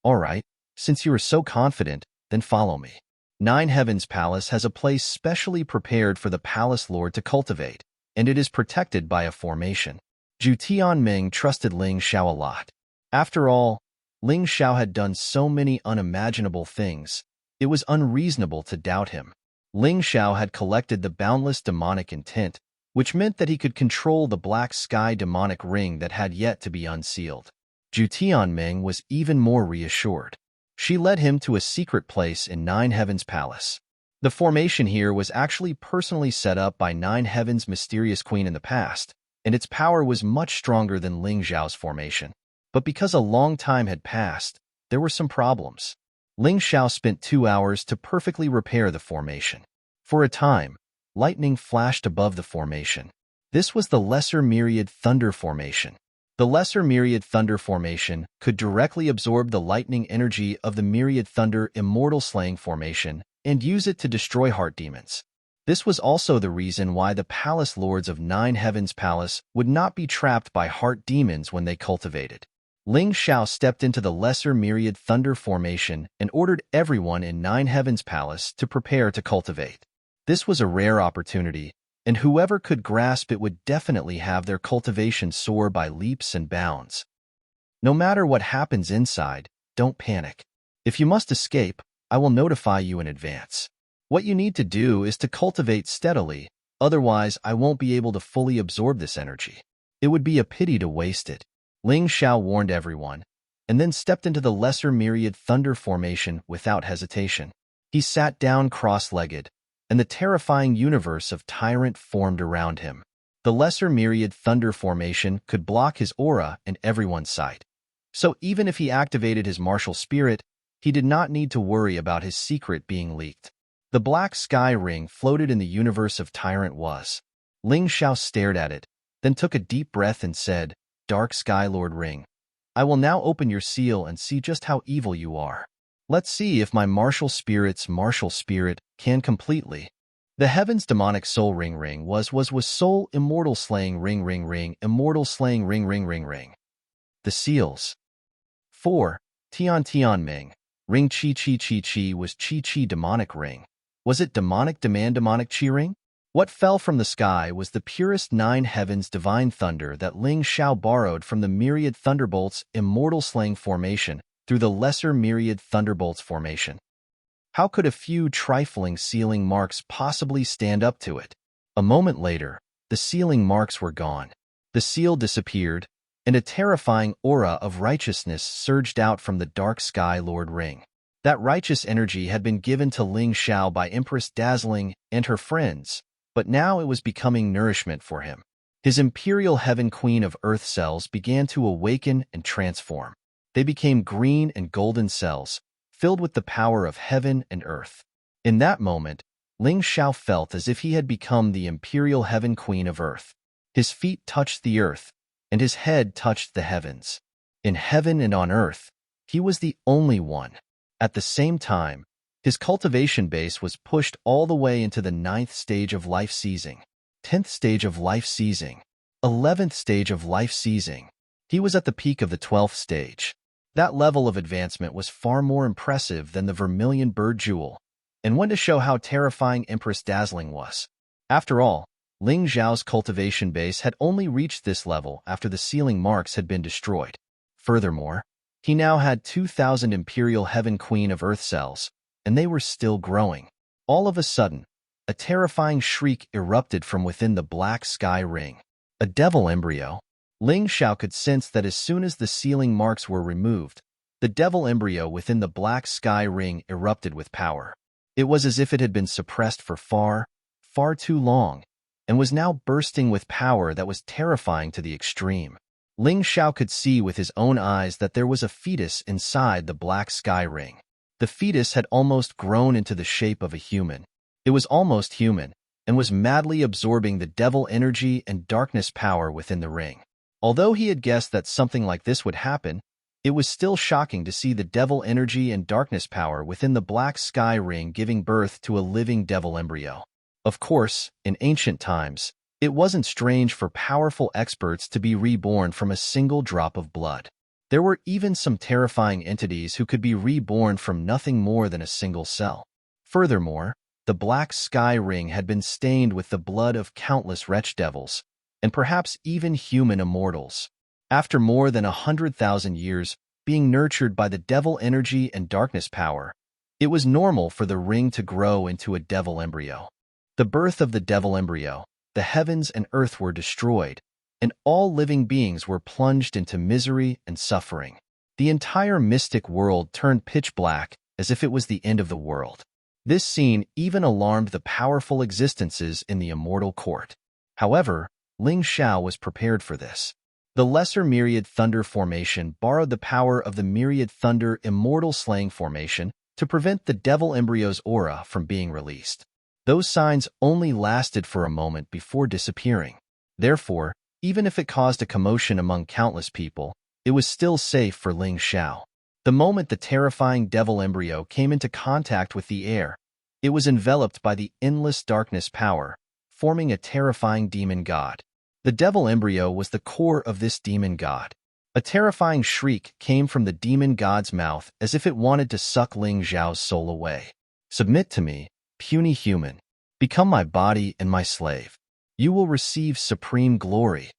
Alright, since you are so confident, then follow me. 9 Heavens Palace has a place specially prepared for the Palace Lord to cultivate, and it is protected by a formation. Zhu Tianming trusted Ling Xiao a lot. After all, Ling Xiao had done so many unimaginable things, it was unreasonable to doubt him. Ling Xiao had collected the boundless demonic intent, which meant that he could control the black sky demonic ring that had yet to be unsealed. Zhu Tianming was even more reassured. She led him to a secret place in 9 Heavens Palace. The formation here was actually personally set up by 9 Heavens' mysterious queen in the past, and its power was much stronger than Ling Xiao's formation. But because a long time had passed, there were some problems. Ling Xiao spent 2 hours to perfectly repair the formation. For a time, lightning flashed above the formation. This was the Lesser Myriad Thunder Formation. The Lesser Myriad Thunder Formation could directly absorb the lightning energy of the Myriad Thunder Immortal Slaying Formation and use it to destroy heart demons. This was also the reason why the Palace Lords of 9 Heavens Palace would not be trapped by heart demons when they cultivated. Ling Xiao stepped into the lesser myriad thunder formation and ordered everyone in Nine Heavens Palace to prepare to cultivate. This was a rare opportunity, and whoever could grasp it would definitely have their cultivation soar by leaps and bounds. No matter what happens inside, don't panic. If you must escape, I will notify you in advance. What you need to do is to cultivate steadily, otherwise I won't be able to fully absorb this energy. It would be a pity to waste it. Ling Xiao warned everyone, and then stepped into the lesser myriad thunder formation without hesitation. He sat down cross-legged, and the terrifying universe of Tyrant formed around him. The lesser myriad thunder formation could block his aura and everyone's sight. So even if he activated his martial spirit, he did not need to worry about his secret being leaked. The black sky ring floated in the universe of Tyrant was. Ling Xiao stared at it, then took a deep breath and said, "Dark Sky Lord Ring, I will now open your seal and see just how evil you are. Let's see if my martial spirit can completely." The Heaven's demonic soul ring was soul immortal slaying ring immortal slaying ring. The seals. 4. Tian Ming. Ring Chi was Chi demonic ring. Was it demonic chi ring? What fell from the sky was the purest Nine Heavens divine thunder that Ling Xiao borrowed from the myriad thunderbolts immortal slaying formation through the lesser myriad thunderbolts formation. How could a few trifling sealing marks possibly stand up to it? A moment later, the sealing marks were gone. The seal disappeared, and a terrifying aura of righteousness surged out from the dark sky Lord Ring. That righteous energy had been given to Ling Xiao by Empress Dazzling and her friends, but now it was becoming nourishment for him. His Imperial Heaven Queen of Earth cells began to awaken and transform. They became green and golden cells, filled with the power of heaven and earth. In that moment, Ling Xiao felt as if he had become the Imperial Heaven Queen of Earth. His feet touched the earth, and his head touched the heavens. In heaven and on earth, he was the only one. At the same time, his cultivation base was pushed all the way into the 9th stage of life seizing, 10th stage of life seizing, 11th stage of life seizing. He was at the peak of the 12th stage. That level of advancement was far more impressive than the vermilion bird jewel, and went to show how terrifying Empress Dazzling was. After all, Ling Xiao's cultivation base had only reached this level after the sealing marks had been destroyed. Furthermore, he now had 2,000 Imperial Heaven Queen of Earth cells, and they were still growing. All of a sudden, a terrifying shriek erupted from within the black sky ring. A devil embryo. Ling Xiao could sense that as soon as the sealing marks were removed, the devil embryo within the black sky ring erupted with power. It was as if it had been suppressed for far too long, and was now bursting with power that was terrifying to the extreme. Ling Xiao could see with his own eyes that there was a fetus inside the black sky ring. The fetus had almost grown into the shape of a human. It was almost human, and was madly absorbing the devil energy and darkness power within the ring. Although he had guessed that something like this would happen, it was still shocking to see the devil energy and darkness power within the black sky ring giving birth to a living devil embryo. Of course, in ancient times, it wasn't strange for powerful experts to be reborn from a single drop of blood. There were even some terrifying entities who could be reborn from nothing more than a single cell. Furthermore, the black sky ring had been stained with the blood of countless wretched devils, and perhaps even human immortals. After more than 100,000 years being nurtured by the devil energy and darkness power, it was normal for the ring to grow into a devil embryo. The birth of the devil embryo, the heavens and earth were destroyed, and all living beings were plunged into misery and suffering. The entire mystic world turned pitch black as if it was the end of the world. This scene even alarmed the powerful existences in the immortal court. However, Ling Xiao was prepared for this. The lesser myriad thunder formation borrowed the power of the myriad thunder immortal slaying formation to prevent the devil embryo's aura from being released. Those signs only lasted for a moment before disappearing. Therefore, even if it caused a commotion among countless people, it was still safe for Ling Xiao. The moment the terrifying devil embryo came into contact with the air, it was enveloped by the endless darkness power, forming a terrifying demon god. The devil embryo was the core of this demon god. A terrifying shriek came from the demon god's mouth as if it wanted to suck Ling Xiao's soul away. "Submit to me, puny human. Become my body and my slave. You will receive supreme glory."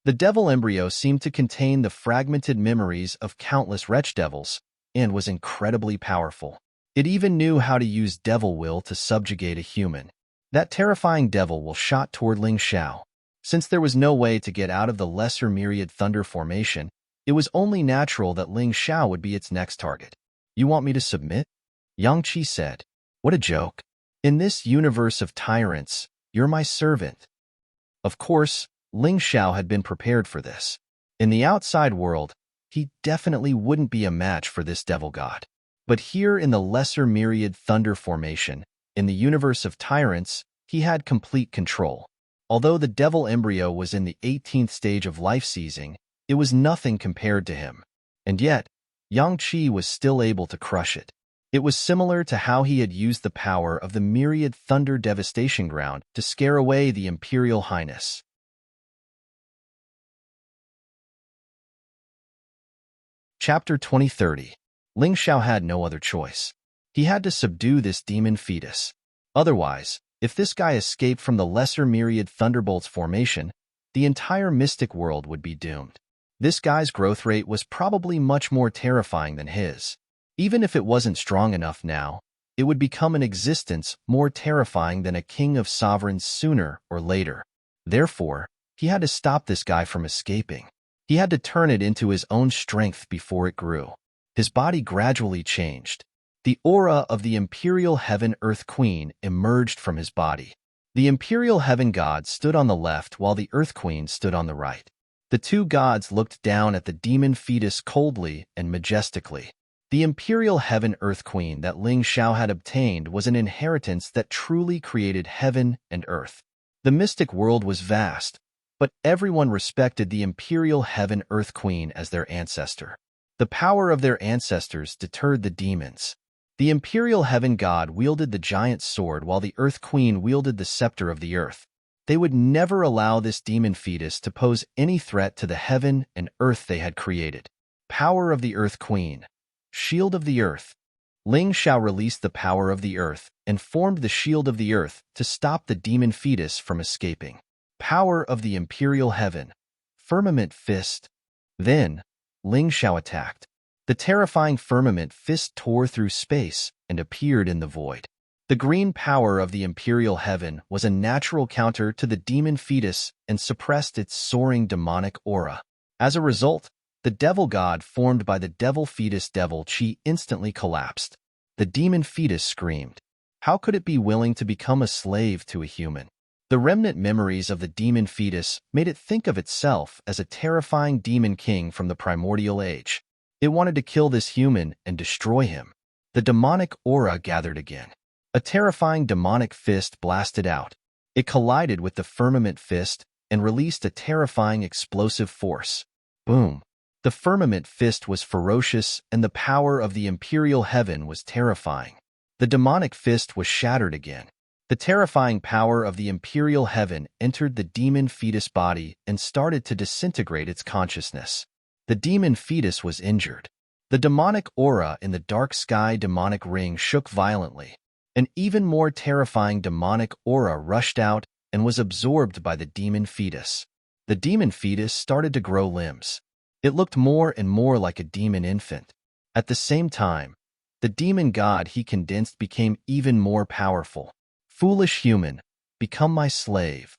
The devil embryo seemed to contain the fragmented memories of countless wretch devils and was incredibly powerful. It even knew how to use devil will to subjugate a human. That terrifying devil will shot toward Ling Xiao. Since there was no way to get out of the lesser myriad thunder formation, it was only natural that Ling Xiao would be its next target. "You want me to submit?" Yang Qi said. "What a joke. In this universe of tyrants, you're my servant." Of course, Ling Xiao had been prepared for this. In the outside world, he definitely wouldn't be a match for this devil god. But here in the lesser myriad thunder formation, in the universe of tyrants, he had complete control. Although the devil embryo was in the 18th stage of life seizing, it was nothing compared to him. And yet, Yang Qi was still able to crush it. It was similar to how he had used the power of the myriad thunder devastation ground to scare away the Imperial Highness. Chapter 2030. Ling Xiao had no other choice. He had to subdue this demon fetus. Otherwise, if this guy escaped from the lesser myriad thunderbolts formation, the entire mystic world would be doomed. This guy's growth rate was probably much more terrifying than his. Even if it wasn't strong enough now, it would become an existence more terrifying than a king of sovereigns sooner or later. Therefore, he had to stop this guy from escaping. He had to turn it into his own strength before it grew. His body gradually changed. The aura of the Imperial Heaven Earth Queen emerged from his body. The Imperial Heaven God stood on the left while the Earth Queen stood on the right. The two gods looked down at the demon fetus coldly and majestically. The Imperial Heaven Earth Queen that Ling Xiao had obtained was an inheritance that truly created heaven and earth. The mystic world was vast, but everyone respected the Imperial Heaven Earth Queen as their ancestor. The power of their ancestors deterred the demons. The Imperial Heaven God wielded the giant sword while the Earth Queen wielded the scepter of the earth. They would never allow this demon fetus to pose any threat to the heaven and earth they had created. Power of the Earth Queen. Shield of the Earth. Ling Xiao released the power of the earth and formed the shield of the earth to stop the demon fetus from escaping. Power of the Imperial Heaven. Firmament Fist. Then, Ling Xiao attacked. The terrifying firmament fist tore through space and appeared in the void. The green power of the Imperial Heaven was a natural counter to the demon fetus and suppressed its soaring demonic aura. As a result, the devil god formed by the devil fetus devil Qi instantly collapsed. The demon fetus screamed. How could it be willing to become a slave to a human? The remnant memories of the demon fetus made it think of itself as a terrifying demon king from the primordial age. It wanted to kill this human and destroy him. The demonic aura gathered again. A terrifying demonic fist blasted out. It collided with the firmament fist and released a terrifying explosive force. Boom! The firmament fist was ferocious and the power of the Imperial Heaven was terrifying. The demonic fist was shattered again. The terrifying power of the Imperial Heaven entered the demon fetus body and started to disintegrate its consciousness. The demon fetus was injured. The demonic aura in the dark sky demonic ring shook violently. An even more terrifying demonic aura rushed out and was absorbed by the demon fetus. The demon fetus started to grow limbs. It looked more and more like a demon infant. At the same time, the demon god he condensed became even more powerful. "Foolish human, become my slave."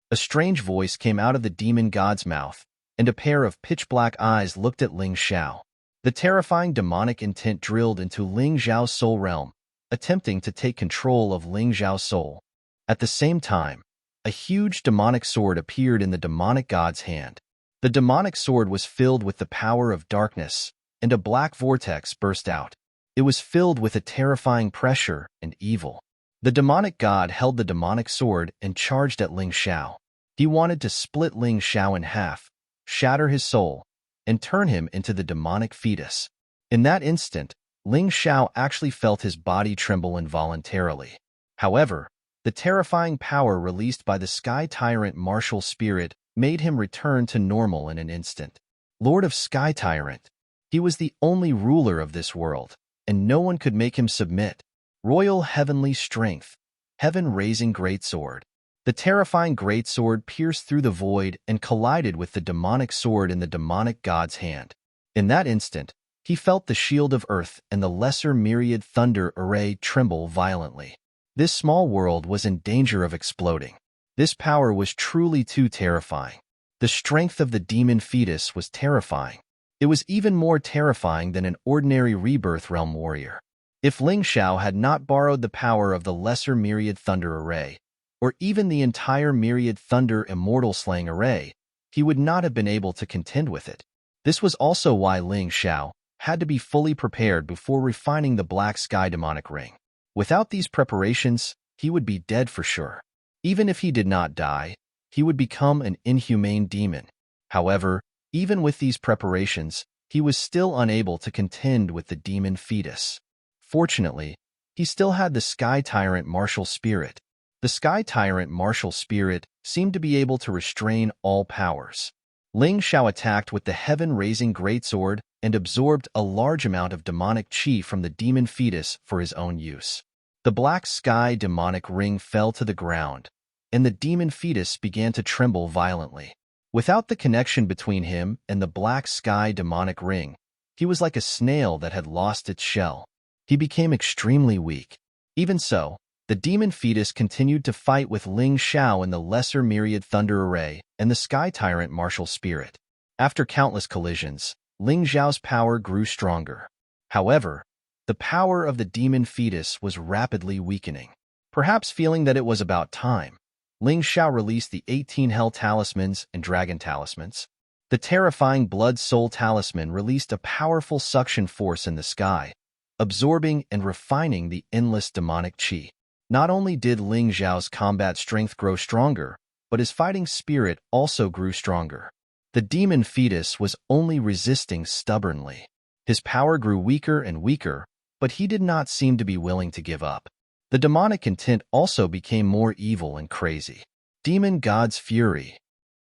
A strange voice came out of the demon god's mouth, and a pair of pitch-black eyes looked at Ling Xiao. The terrifying demonic intent drilled into Ling Xiao's soul realm, attempting to take control of Ling Xiao's soul. At the same time, a huge demonic sword appeared in the demonic god's hand. The demonic sword was filled with the power of darkness, and a black vortex burst out. It was filled with a terrifying pressure and evil. The demonic god held the demonic sword and charged at Ling Xiao. He wanted to split Ling Xiao in half, shatter his soul, and turn him into the demonic fetus. In that instant, Ling Xiao actually felt his body tremble involuntarily. However, the terrifying power released by the Sky Tyrant martial spirit made him return to normal in an instant. Lord of Sky Tyrant. He was the only ruler of this world, and no one could make him submit. Royal heavenly strength, heaven-raising greatsword. The terrifying greatsword pierced through the void and collided with the demonic sword in the demonic god's hand. In that instant, he felt the shield of earth and the lesser myriad thunder array tremble violently. This small world was in danger of exploding. This power was truly too terrifying. The strength of the demon fetus was terrifying. It was even more terrifying than an ordinary rebirth realm warrior. If Ling Xiao had not borrowed the power of the lesser myriad thunder array, or even the entire myriad thunder immortal slaying array, he would not have been able to contend with it. This was also why Ling Xiao had to be fully prepared before refining the Black Sky demonic ring. Without these preparations, he would be dead for sure. Even if he did not die, he would become an inhumane demon. However, even with these preparations, he was still unable to contend with the demon fetus. Fortunately, he still had the Sky Tyrant martial spirit. The Sky Tyrant martial spirit seemed to be able to restrain all powers. Ling Xiao attacked with the heaven-raising greatsword and absorbed a large amount of demonic qi from the demon fetus for his own use. The Black Sky demonic ring fell to the ground, and the demon fetus began to tremble violently. Without the connection between him and the Black Sky demonic ring, he was like a snail that had lost its shell. He became extremely weak. Even so, the demon fetus continued to fight with Ling Xiao in the lesser myriad thunder array and the Sky Tyrant martial spirit. After countless collisions, Ling Xiao's power grew stronger. However, the power of the demon fetus was rapidly weakening. Perhaps feeling that it was about time, Ling Xiao released the 18 Hell Talismans and Dragon Talismans. The terrifying Blood Soul Talisman released a powerful suction force in the sky, absorbing and refining the endless demonic qi. Not only did Ling Xiao's combat strength grow stronger, but his fighting spirit also grew stronger. The demon fetus was only resisting stubbornly. His power grew weaker and weaker, but he did not seem to be willing to give up. The demonic intent also became more evil and crazy. Demon God's fury.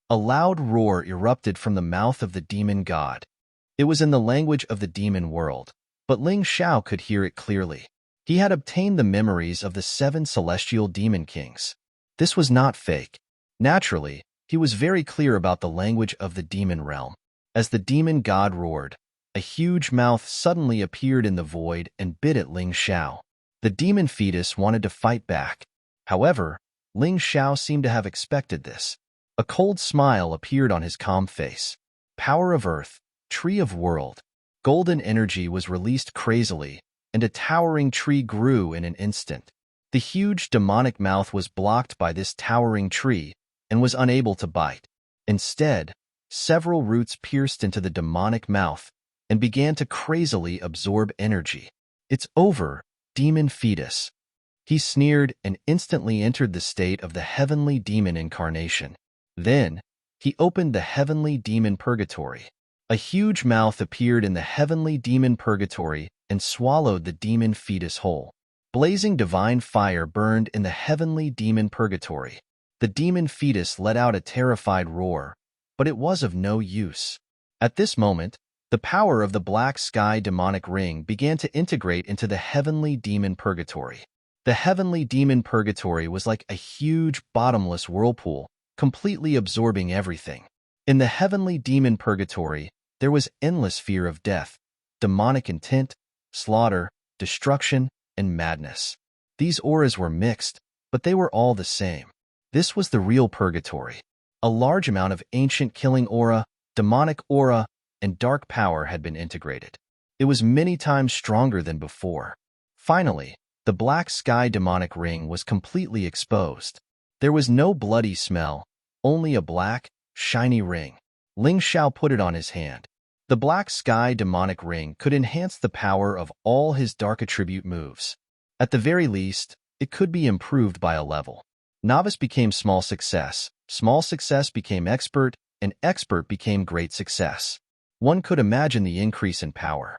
A loud roar erupted from the mouth of the demon god. It was in the language of the demon world, but Ling Xiao could hear it clearly. He had obtained the memories of the 7 celestial demon kings. This was not fake. Naturally, he was very clear about the language of the demon realm. As the demon god roared, a huge mouth suddenly appeared in the void and bit at Ling Xiao. The demon fetus wanted to fight back. However, Ling Xiao seemed to have expected this. A cold smile appeared on his calm face. Power of Earth, Tree of World. Golden energy was released crazily, and a towering tree grew in an instant. The huge demonic mouth was blocked by this towering tree and was unable to bite. Instead, several roots pierced into the demonic mouth and began to crazily absorb energy. "It's over, demon fetus." He sneered and instantly entered the state of the heavenly demon incarnation. Then, he opened the heavenly demon purgatory. A huge mouth appeared in the heavenly demon purgatory and swallowed the demon fetus whole. Blazing divine fire burned in the heavenly demon purgatory. The demon fetus let out a terrified roar, but it was of no use. At this moment, the power of the Black Sky demonic ring began to integrate into the heavenly demon purgatory. The heavenly demon purgatory was like a huge, bottomless whirlpool, completely absorbing everything. In the heavenly demon purgatory, there was endless fear of death, demonic intent, slaughter, destruction, and madness. These auras were mixed, but they were all the same. This was the real purgatory. A large amount of ancient killing aura, demonic aura, and dark power had been integrated. It was many times stronger than before. Finally, the Black Sky demonic ring was completely exposed. There was no bloody smell, only a black, shiny ring. Ling Xiao put it on his hand. The Black Sky demonic ring could enhance the power of all his dark attribute moves. At the very least, it could be improved by a level. Novice became small success became expert, and expert became great success. One could imagine the increase in power.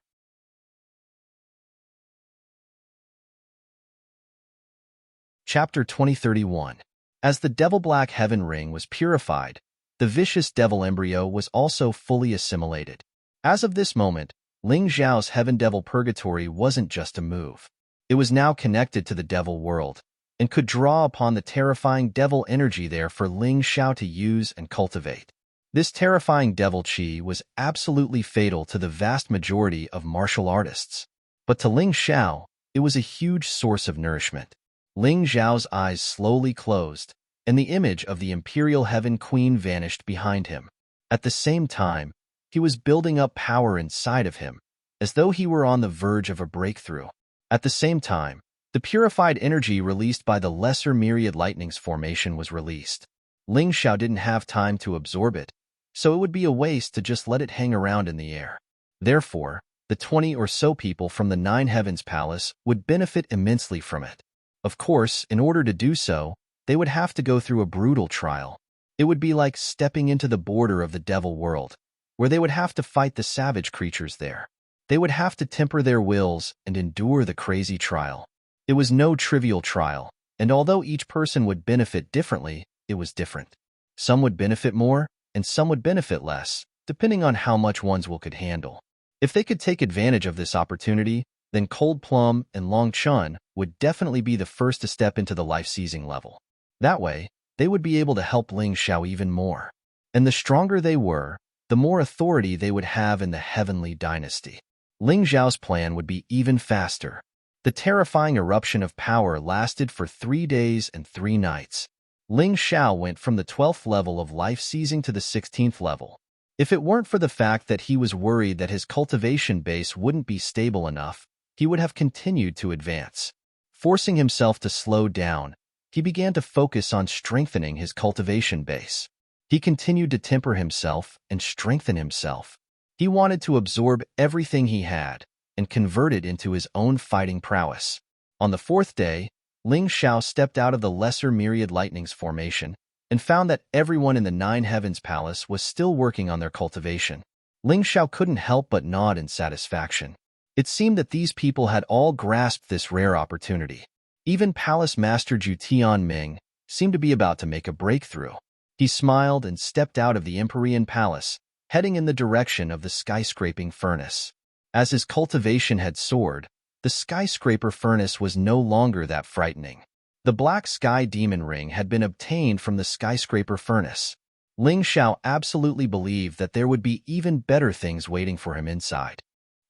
Chapter 2031. As the Devil Black Heaven Ring was purified, The vicious devil embryo was also fully assimilated. As of this moment, Ling Xiao's heaven devil purgatory wasn't just a move. It was now connected to the devil world, and could draw upon the terrifying devil energy there for Ling Xiao to use and cultivate. This terrifying devil qi was absolutely fatal to the vast majority of martial artists. But to Ling Xiao, it was a huge source of nourishment. Ling Xiao's eyes slowly closed, and the image of the Imperial Heaven Queen vanished behind him. At the same time, he was building up power inside of him, as though he were on the verge of a breakthrough. At the same time, the purified energy released by the Lesser Myriad Lightnings formation was released. Ling Xiao didn't have time to absorb it, so it would be a waste to just let it hang around in the air. Therefore, the 20 or so people from the Nine Heavens Palace would benefit immensely from it. Of course, in order to do so, they would have to go through a brutal trial. It would be like stepping into the border of the devil world, where they would have to fight the savage creatures there. They would have to temper their wills and endure the crazy trial. It was no trivial trial, and although each person would benefit differently, it was different. Some would benefit more, and some would benefit less, depending on how much one's will could handle. If they could take advantage of this opportunity, then Cold Plum and Long Chun would definitely be the first to step into the life-seizing level. That way, they would be able to help Ling Xiao even more. And the stronger they were, the more authority they would have in the Heavenly Dynasty. Ling Xiao's plan would be even faster. The terrifying eruption of power lasted for 3 days and 3 nights. Ling Xiao went from the 12th level of life-seizing to the 16th level. If it weren't for the fact that he was worried that his cultivation base wouldn't be stable enough, he would have continued to advance. Forcing himself to slow down, he began to focus on strengthening his cultivation base. He continued to temper himself and strengthen himself. He wanted to absorb everything he had and convert it into his own fighting prowess. On the 4th day, Ling Xiao stepped out of the Lesser Myriad Lightnings formation and found that everyone in the Nine Heavens Palace was still working on their cultivation. Ling Xiao couldn't help but nod in satisfaction. It seemed that these people had all grasped this rare opportunity. Even Palace Master Ju Tianming seemed to be about to make a breakthrough. He smiled and stepped out of the Empyrean Palace, heading in the direction of the skyscraping furnace. As his cultivation had soared, the skyscraper furnace was no longer that frightening. The Black Sky Demon Ring had been obtained from the skyscraper furnace. Ling Xiao absolutely believed that there would be even better things waiting for him inside.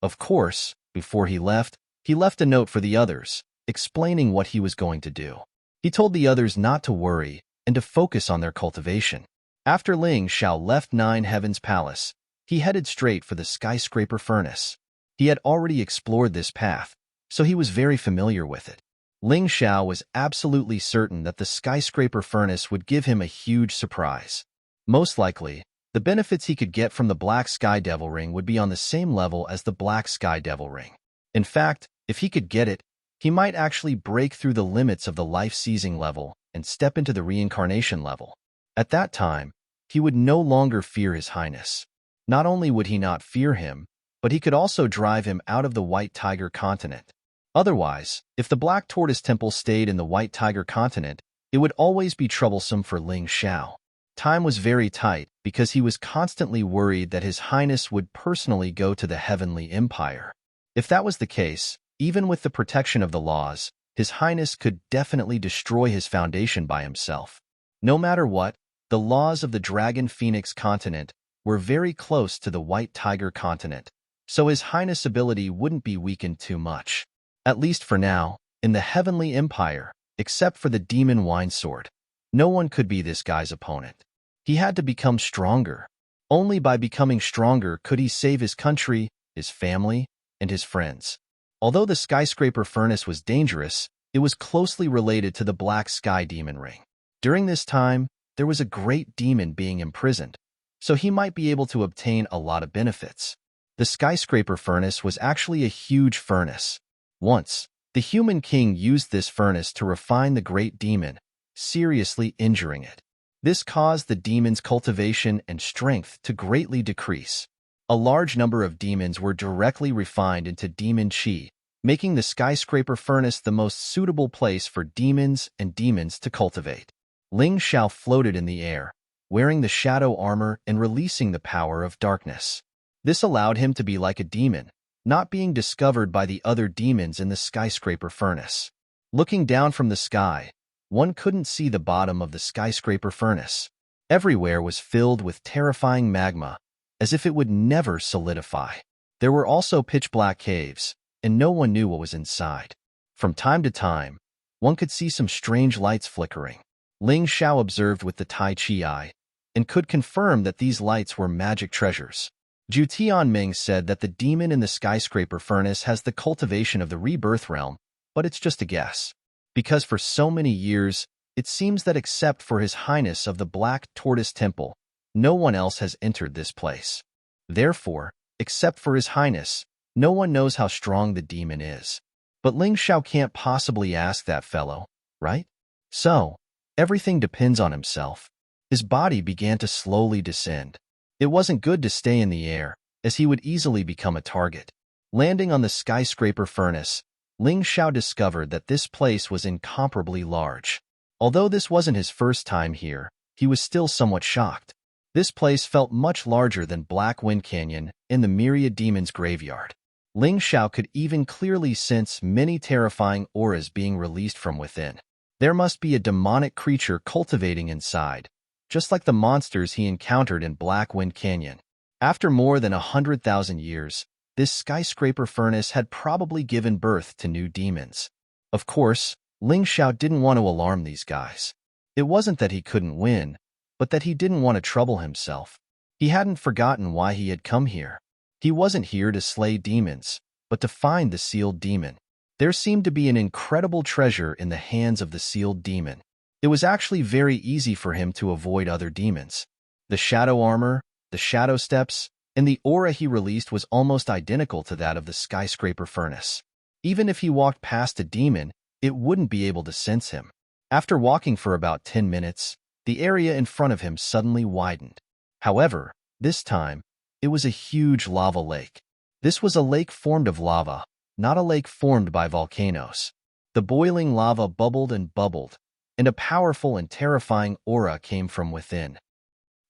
Of course, before he left a note for the others, explaining what he was going to do. He told the others not to worry and to focus on their cultivation. After Ling Xiao left Nine Heavens Palace, he headed straight for the skyscraper furnace. He had already explored this path, so he was very familiar with it. Ling Xiao was absolutely certain that the skyscraper furnace would give him a huge surprise. Most likely, the benefits he could get from the Black Sky Devil Ring would be on the same level as the Black Sky Devil Ring. In fact, if he could get it, he might actually break through the limits of the life-seizing level and step into the reincarnation level. At that time, he would no longer fear His Highness. Not only would he not fear him, but he could also drive him out of the White Tiger continent. Otherwise, if the Black Tortoise Temple stayed in the White Tiger continent, it would always be troublesome for Ling Xiao. Time was very tight because he was constantly worried that His Highness would personally go to the Heavenly Empire. If that was the case, even with the protection of the laws, His Highness could definitely destroy his foundation by himself. No matter what, the laws of the Dragon Phoenix continent were very close to the White Tiger continent, so His Highness' ability wouldn't be weakened too much. At least for now, in the Heavenly Empire, except for the Demon Wine Sword, no one could be this guy's opponent. He had to become stronger. Only by becoming stronger could he save his country, his family, and his friends. Although the skyscraper furnace was dangerous, it was closely related to the Black Sky Demon Ring. During this time, there was a great demon being imprisoned, so he might be able to obtain a lot of benefits. The skyscraper furnace was actually a huge furnace. Once, the human king used this furnace to refine the great demon, seriously injuring it. This caused the demon's cultivation and strength to greatly decrease. A large number of demons were directly refined into demon chi, making the skyscraper furnace the most suitable place for demons and demons to cultivate. Ling Xiao floated in the air, wearing the shadow armor and releasing the power of darkness. This allowed him to be like a demon, not being discovered by the other demons in the skyscraper furnace. Looking down from the sky, one couldn't see the bottom of the skyscraper furnace. Everywhere was filled with terrifying magma, as if it would never solidify. There were also pitch-black caves, and no one knew what was inside. From time to time, one could see some strange lights flickering. Ling Xiao observed with the Tai Chi eye, and could confirm that these lights were magic treasures. Zhu Tianming said that the demon in the skyscraper furnace has the cultivation of the rebirth realm, but it's just a guess. Because for so many years, it seems that except for His Highness of the Black Tortoise Temple, no one else has entered this place. Therefore, except for His Highness, no one knows how strong the demon is. But Ling Xiao can't possibly ask that fellow, right? So, everything depends on himself. His body began to slowly descend. It wasn't good to stay in the air, as he would easily become a target. Landing on the skyscraper furnace, Ling Xiao discovered that this place was incomparably large. Although this wasn't his first time here, he was still somewhat shocked. This place felt much larger than Black Wind Canyon and the Myriad Demons Graveyard. Ling Xiao could even clearly sense many terrifying auras being released from within. There must be a demonic creature cultivating inside, just like the monsters he encountered in Black Wind Canyon. After more than 100,000 years, this skyscraper furnace had probably given birth to new demons. Of course, Ling Xiao didn't want to alarm these guys. It wasn't that he couldn't win, but that he didn't want to trouble himself. He hadn't forgotten why he had come here. He wasn't here to slay demons, but to find the sealed demon. There seemed to be an incredible treasure in the hands of the sealed demon. It was actually very easy for him to avoid other demons. The shadow armor, the shadow steps, and the aura he released was almost identical to that of the skyscraper furnace. Even if he walked past a demon, it wouldn't be able to sense him. After walking for about 10 minutes, the area in front of him suddenly widened. However, this time, it was a huge lava lake. This was a lake formed of lava, not a lake formed by volcanoes. The boiling lava bubbled and bubbled, and a powerful and terrifying aura came from within.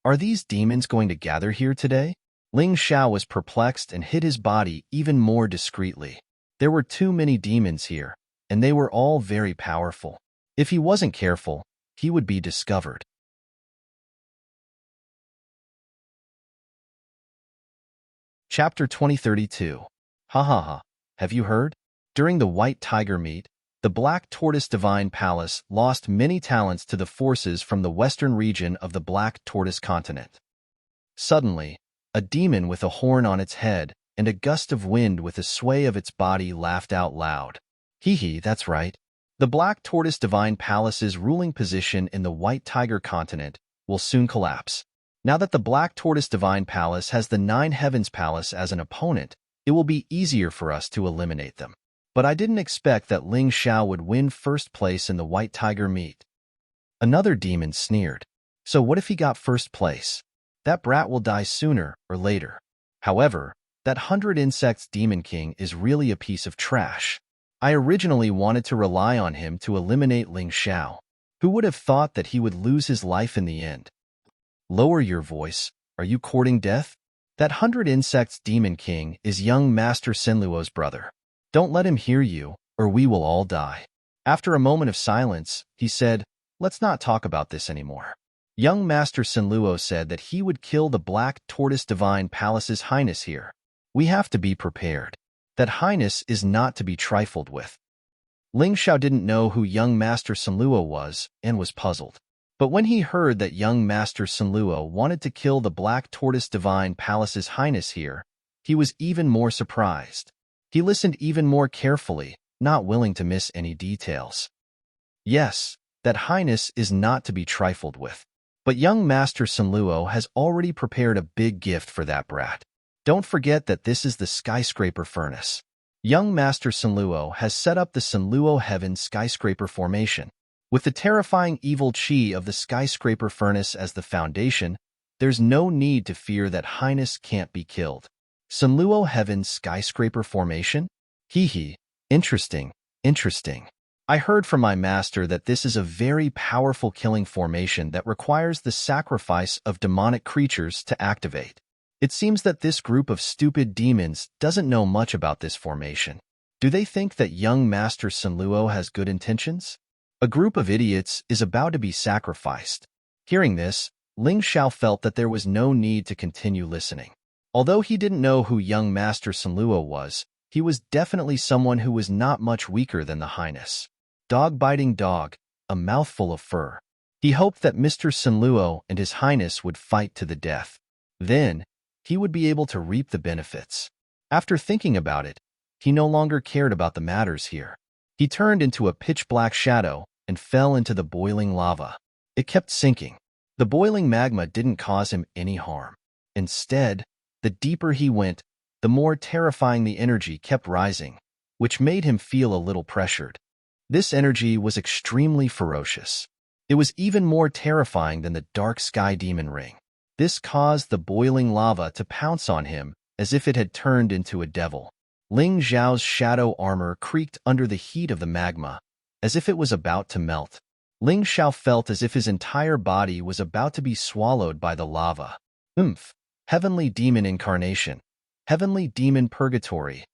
Are these demons going to gather here today? Ling Xiao was perplexed and hid his body even more discreetly. There were too many demons here, and they were all very powerful. If he wasn't careful, he would be discovered. Chapter 2032. Ha ha ha. Have you heard? During the White Tiger meet, the Black Tortoise Divine Palace lost many talents to the forces from the western region of the Black Tortoise continent. Suddenly, a demon with a horn on its head and a gust of wind with a sway of its body laughed out loud. Hee hee, that's right. The Black Tortoise Divine Palace's ruling position in the White Tiger continent will soon collapse. Now that the Black Tortoise Divine Palace has the Nine Heavens Palace as an opponent, it will be easier for us to eliminate them. But I didn't expect that Ling Xiao would win first place in the White Tiger meet. Another demon sneered. So what if he got first place? That brat will die sooner or later. However, that 100 Insects Demon King is really a piece of trash. I originally wanted to rely on him to eliminate Ling Xiao. Who would have thought that he would lose his life in the end? Lower your voice. Are you courting death? That 100 Insects Demon King is young Master Senluo's brother. Don't let him hear you, or we will all die. After a moment of silence, he said, let's not talk about this anymore. Young Master Senluo said that he would kill the Black Tortoise Divine Palace's Highness here. We have to be prepared. That Highness is not to be trifled with. Ling Xiao didn't know who young Master Senluo was and was puzzled. But when he heard that young Master Senluo wanted to kill the Black Tortoise Divine Palace's Highness here, he was even more surprised. He listened even more carefully, not willing to miss any details. Yes, that Highness is not to be trifled with. But young Master Senluo has already prepared a big gift for that brat. Don't forget that this is the skyscraper furnace. Young Master Senluo has set up the Senluo Heaven skyscraper formation. With the terrifying evil chi of the skyscraper furnace as the foundation, there's no need to fear that Highness can't be killed. Senluo Heaven skyscraper formation? Hee hee, interesting, interesting. I heard from my master that this is a very powerful killing formation that requires the sacrifice of demonic creatures to activate. It seems that this group of stupid demons doesn't know much about this formation. Do they think that young Master Sunluo has good intentions? A group of idiots is about to be sacrificed. Hearing this, Ling Xiao felt that there was no need to continue listening. Although he didn't know who young Master Sunluo was, he was definitely someone who was not much weaker than the Highness. Dog-biting dog, a mouthful of fur. He hoped that Mr. Sunluo and His Highness would fight to the death. Then, he would be able to reap the benefits. After thinking about it, he no longer cared about the matters here. He turned into a pitch-black shadow and fell into the boiling lava. It kept sinking. The boiling magma didn't cause him any harm. Instead, the deeper he went, the more terrifying the energy kept rising, which made him feel a little pressured. This energy was extremely ferocious. It was even more terrifying than the dark sky demon ring. This caused the boiling lava to pounce on him as if it had turned into a devil. Ling Xiao's shadow armor creaked under the heat of the magma, as if it was about to melt. Ling Xiao felt as if his entire body was about to be swallowed by the lava. Heavenly demon incarnation. Heavenly demon purgatory.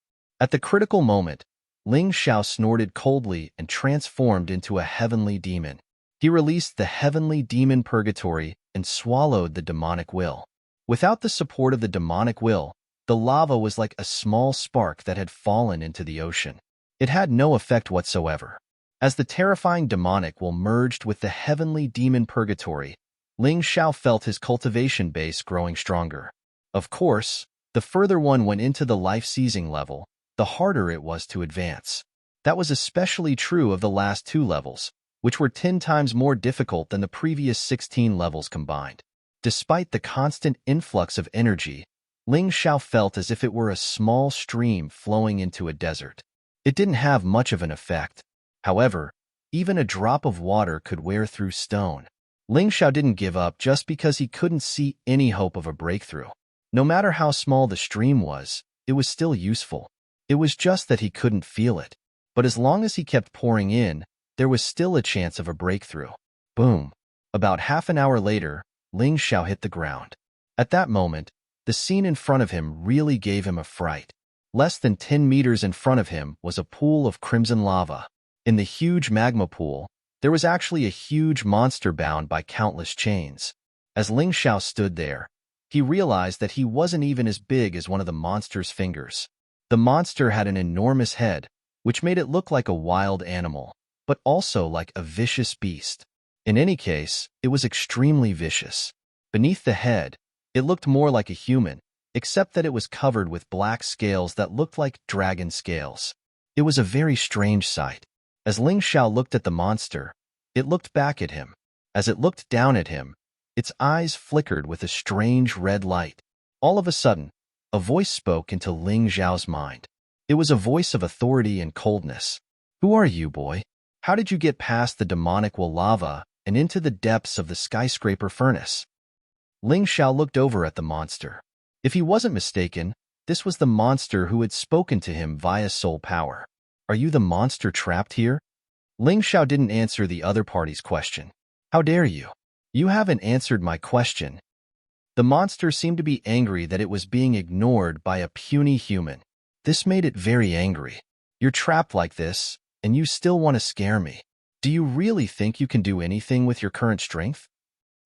At the critical moment, Ling Xiao snorted coldly and transformed into a heavenly demon. He released the heavenly demon purgatory and swallowed the demonic will. Without the support of the demonic will, the lava was like a small spark that had fallen into the ocean. It had no effect whatsoever. As the terrifying demonic will merged with the heavenly demon purgatory, Ling Xiao felt his cultivation base growing stronger. Of course, the further one went into the life-seizing level, the harder it was to advance. That was especially true of the last 2 levels, which were 10 times more difficult than the previous 16 levels combined. Despite the constant influx of energy, Ling Xiao felt as if it were a small stream flowing into a desert. It didn't have much of an effect. However, even a drop of water could wear through stone. Ling Xiao didn't give up just because he couldn't see any hope of a breakthrough. No matter how small the stream was, it was still useful. It was just that he couldn't feel it. But as long as he kept pouring in, there was still a chance of a breakthrough. Boom! About half an hour later, Ling Xiao hit the ground. At that moment, the scene in front of him really gave him a fright. Less than 10 meters in front of him was a pool of crimson lava. In the huge magma pool, there was actually a huge monster bound by countless chains. As Ling Xiao stood there, he realized that he wasn't even as big as one of the monster's fingers. The monster had an enormous head, which made it look like a wild animal, but also like a vicious beast. In any case, it was extremely vicious. Beneath the head, it looked more like a human, except that it was covered with black scales that looked like dragon scales. It was a very strange sight. As Ling Xiao looked at the monster, it looked back at him. As it looked down at him, its eyes flickered with a strange red light. All of a sudden, a voice spoke into Ling Xiao's mind. It was a voice of authority and coldness. "Who are you, boy? How did you get past the demonic well lava and into the depths of the skyscraper furnace?" Ling Xiao looked over at the monster. If he wasn't mistaken, this was the monster who had spoken to him via soul power. "Are you the monster trapped here?" Ling Xiao didn't answer the other party's question. "How dare you? You haven't answered my question." The monster seemed to be angry that it was being ignored by a puny human. This made it very angry. "You're trapped like this, and you still want to scare me. Do you really think you can do anything with your current strength?"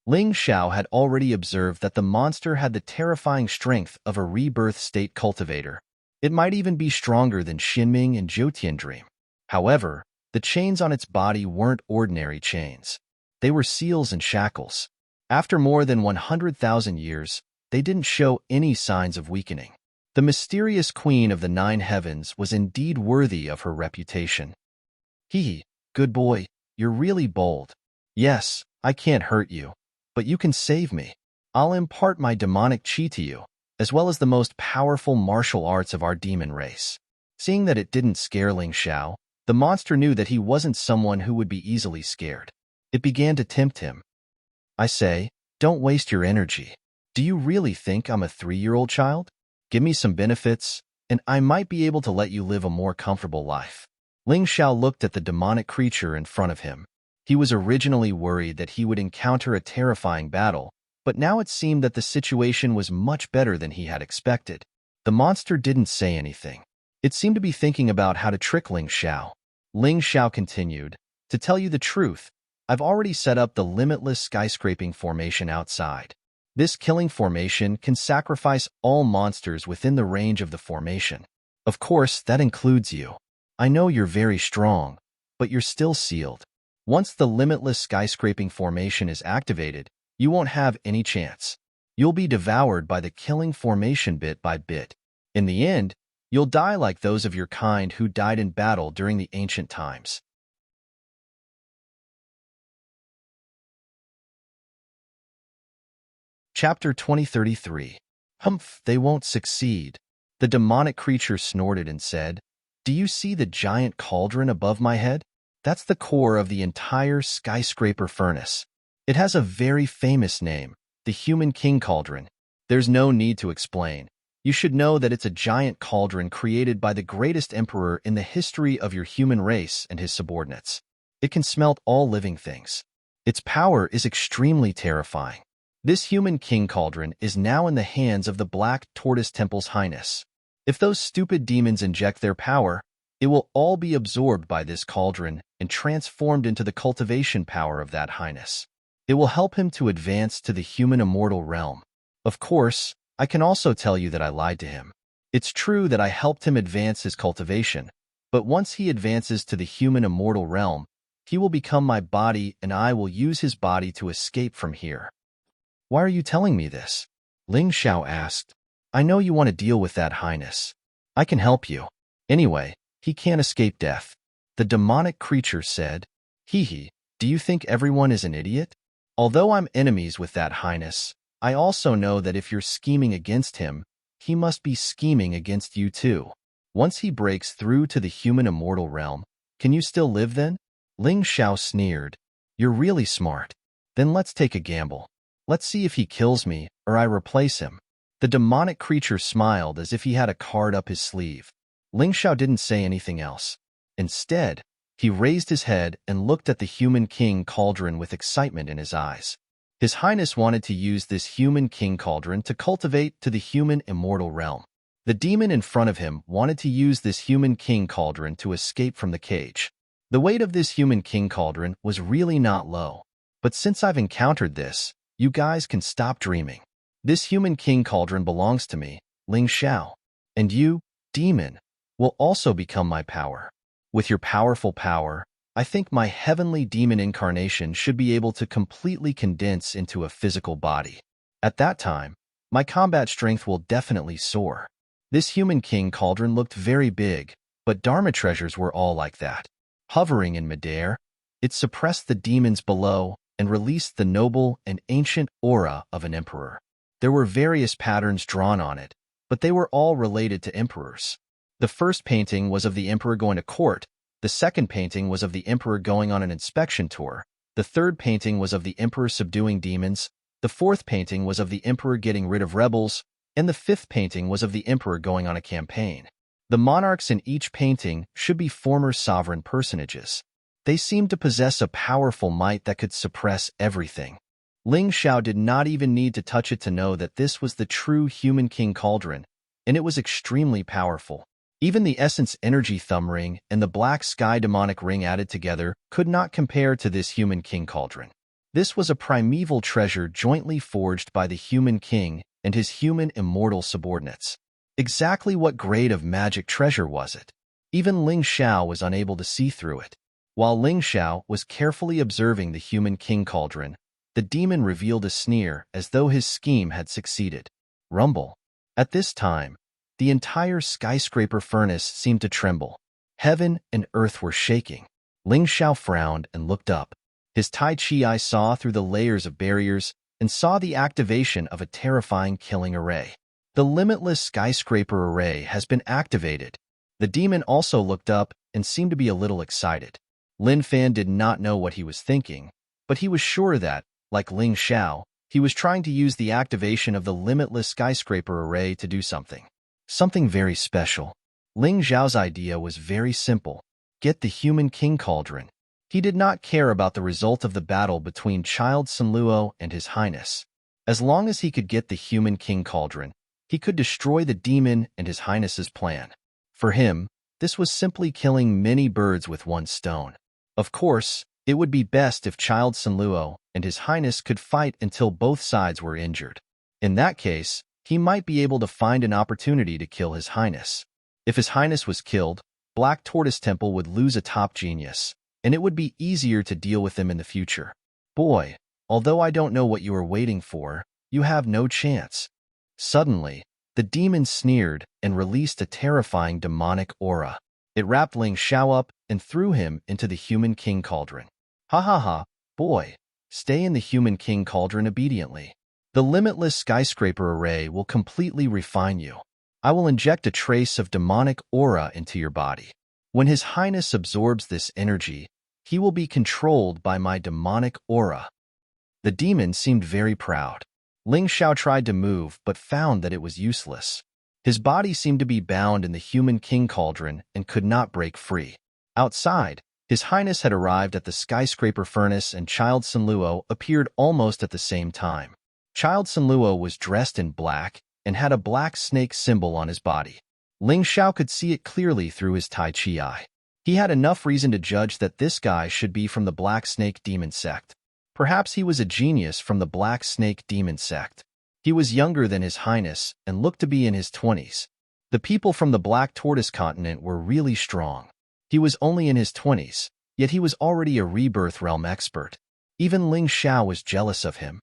Ling Xiao had already observed that the monster had the terrifying strength of a rebirth state cultivator. It might even be stronger than Xinming and Zhoutian Dream. However, the chains on its body weren't ordinary chains. They were seals and shackles. After more than 100,000 years, they didn't show any signs of weakening. The mysterious queen of the 9 heavens was indeed worthy of her reputation. Good boy, you're really bold. Yes, I can't hurt you, but you can save me. I'll impart my demonic chi to you, as well as the most powerful martial arts of our demon race." Seeing that it didn't scare Ling Xiao, the monster knew that he wasn't someone who would be easily scared. It began to tempt him. "I say, don't waste your energy. Do you really think I'm a 3-year-old child? Give me some benefits, and I might be able to let you live a more comfortable life." Ling Xiao looked at the demonic creature in front of him. He was originally worried that he would encounter a terrifying battle, but now it seemed that the situation was much better than he had expected. The monster didn't say anything. It seemed to be thinking about how to trick Ling Xiao. Ling Xiao continued, "To tell you the truth, I've already set up the limitless skyscraping formation outside. This killing formation can sacrifice all monsters within the range of the formation. Of course, that includes you. I know you're very strong, but you're still sealed. Once the limitless skyscraping formation is activated, you won't have any chance. You'll be devoured by the killing formation bit by bit. In the end, you'll die like those of your kind who died in battle during the ancient times." Chapter 2033. Humph, they won't succeed. The demonic creature snorted and said, "Do you see the giant cauldron above my head? That's the core of the entire skyscraper furnace. It has a very famous name, the Human King Cauldron. There's no need to explain. You should know that it's a giant cauldron created by the greatest emperor in the history of your human race and his subordinates. It can smelt all living things. Its power is extremely terrifying. This Human King Cauldron is now in the hands of the Black Tortoise Temple's Highness. If those stupid demons inject their power, it will all be absorbed by this cauldron and transformed into the cultivation power of that Highness. It will help him to advance to the human immortal realm. Of course, I can also tell you that I lied to him. It's true that I helped him advance his cultivation, but once he advances to the human immortal realm, he will become my body and I will use his body to escape from here." "Why are you telling me this?" Ling Xiao asked. "I know you want to deal with that Highness. I can help you. Anyway, he can't escape death." The demonic creature said, "Hee, do you think everyone is an idiot? Although I'm enemies with that Highness, I also know that if you're scheming against him, he must be scheming against you too. Once he breaks through to the human immortal realm, can you still live then?" Ling Xiao sneered. "You're really smart. Then let's take a gamble. Let's see if he kills me or I replace him." The demonic creature smiled as if he had a card up his sleeve. Ling Xiao didn't say anything else. Instead, he raised his head and looked at the Human King Cauldron with excitement in his eyes. His Highness wanted to use this Human King Cauldron to cultivate to the human immortal realm. The demon in front of him wanted to use this Human King Cauldron to escape from the cage. The weight of this Human King Cauldron was really not low. But since I've encountered this, you guys can stop dreaming. This Human King Cauldron belongs to me, Ling Xiao. And you, demon, will also become my power. With your powerful power, I think my heavenly demon incarnation should be able to completely condense into a physical body. At that time, my combat strength will definitely soar. This Human King Cauldron looked very big, but Dharma treasures were all like that. Hovering in midair, it suppressed the demons below and released the noble and ancient aura of an emperor. There were various patterns drawn on it, but they were all related to emperors. The first painting was of the emperor going to court. The second painting was of the emperor going on an inspection tour. The third painting was of the emperor subduing demons. The fourth painting was of the emperor getting rid of rebels. And the fifth painting was of the emperor going on a campaign. The monarchs in each painting should be former sovereign personages. They seemed to possess a powerful might that could suppress everything. Ling Xiao did not even need to touch it to know that this was the true Human King Cauldron, and it was extremely powerful. Even the Essence Energy Thumb Ring and the Black Sky Demonic Ring added together could not compare to this Human King Cauldron. This was a primeval treasure jointly forged by the Human King and his human immortal subordinates. Exactly what grade of magic treasure was it? Even Ling Xiao was unable to see through it. While Ling Xiao was carefully observing the Human King Cauldron, the demon revealed a sneer as though his scheme had succeeded. Rumble. At this time, the entire skyscraper furnace seemed to tremble. Heaven and earth were shaking. Ling Xiao frowned and looked up. His Tai Chi eye saw through the layers of barriers and saw the activation of a terrifying killing array. The limitless skyscraper array has been activated. The demon also looked up and seemed to be a little excited. Lin Fan did not know what he was thinking, but he was sure that, like Ling Xiao, he was trying to use the activation of the limitless skyscraper array to do something. Something very special. Ling Xiao's idea was very simple. get the human king cauldron. He did not care about the result of the battle between Child Sunluo and His Highness. As long as he could get the human king cauldron, he could destroy the demon and His Highness's plan. For him, this was simply killing many birds with one stone. Of course, it would be best if Child Sunluo and His Highness could fight until both sides were injured. In that case, he might be able to find an opportunity to kill His Highness. If His Highness was killed, Black Tortoise Temple would lose a top genius, and it would be easier to deal with them in the future. Boy, although I don't know what you are waiting for, you have no chance. Suddenly, the demon sneered and released a terrifying demonic aura. It wrapped Ling Xiao up and threw him into the human king cauldron. Ha ha ha, boy, stay in the human king cauldron obediently. The limitless skyscraper array will completely refine you. I will inject a trace of demonic aura into your body. When His Highness absorbs this energy, he will be controlled by my demonic aura. The demon seemed very proud. Ling Xiao tried to move but found that it was useless. His body seemed to be bound in the human king cauldron and could not break free. Outside, His Highness had arrived at the skyscraper furnace and Child Sunluo appeared almost at the same time. Child Sunluo was dressed in black and had a black snake symbol on his body. Ling Xiao could see it clearly through his Tai Chi eye. He had enough reason to judge that this guy should be from the Black Snake Demon sect. Perhaps he was a genius from the Black Snake Demon sect. He was younger than His Highness and looked to be in his 20s. The people from the Black Tortoise continent were really strong. He was only in his 20s, yet he was already a rebirth realm expert. Even Ling Xiao was jealous of him.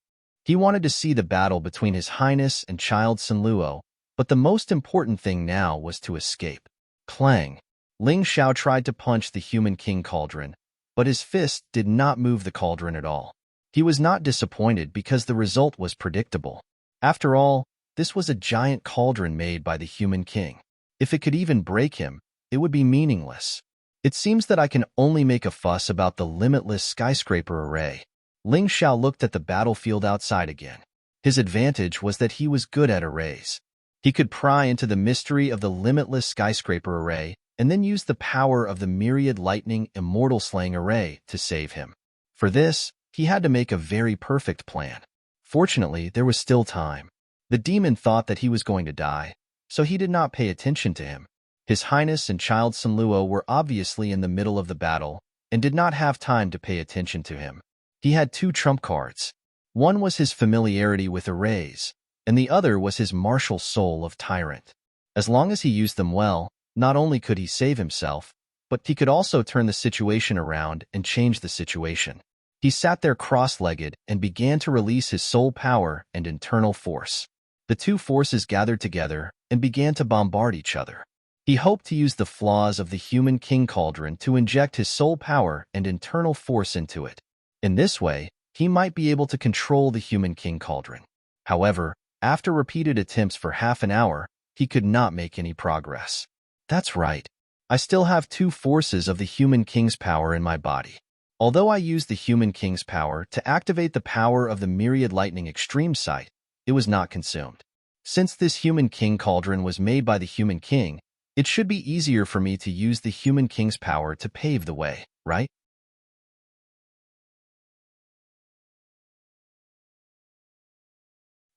He wanted to see the battle between His Highness and Child Sunluo, but the most important thing now was to escape. Clang! Ling Xiao tried to punch the human king cauldron, but his fist did not move the cauldron at all. He was not disappointed because the result was predictable. After all, this was a giant cauldron made by the human king. If it could even break him, it would be meaningless. It seems that I can only make a fuss about the limitless skyscraper array. Ling Xiao looked at the battlefield outside again. His advantage was that he was good at arrays. He could pry into the mystery of the limitless skyscraper array and then use the power of the myriad lightning immortal slaying array to save him. For this, he had to make a very perfect plan. Fortunately, there was still time. The demon thought that he was going to die, so he did not pay attention to him. His Highness and Child Sunluo were obviously in the middle of the battle and did not have time to pay attention to him. He had two trump cards. One was his familiarity with arrays, and the other was his martial soul of Tyrant. As long as he used them well, not only could he save himself, but he could also turn the situation around and change the situation. He sat there cross-legged and began to release his soul power and internal force. The two forces gathered together and began to bombard each other. He hoped to use the flaws of the human king cauldron to inject his soul power and internal force into it. In this way, he might be able to control the human king cauldron. However, after repeated attempts for half an hour, he could not make any progress. That's right. I still have two forces of the human king's power in my body. Although I used the human king's power to activate the power of the myriad lightning extreme sight, it was not consumed. Since this human king cauldron was made by the human king, it should be easier for me to use the human king's power to pave the way, right?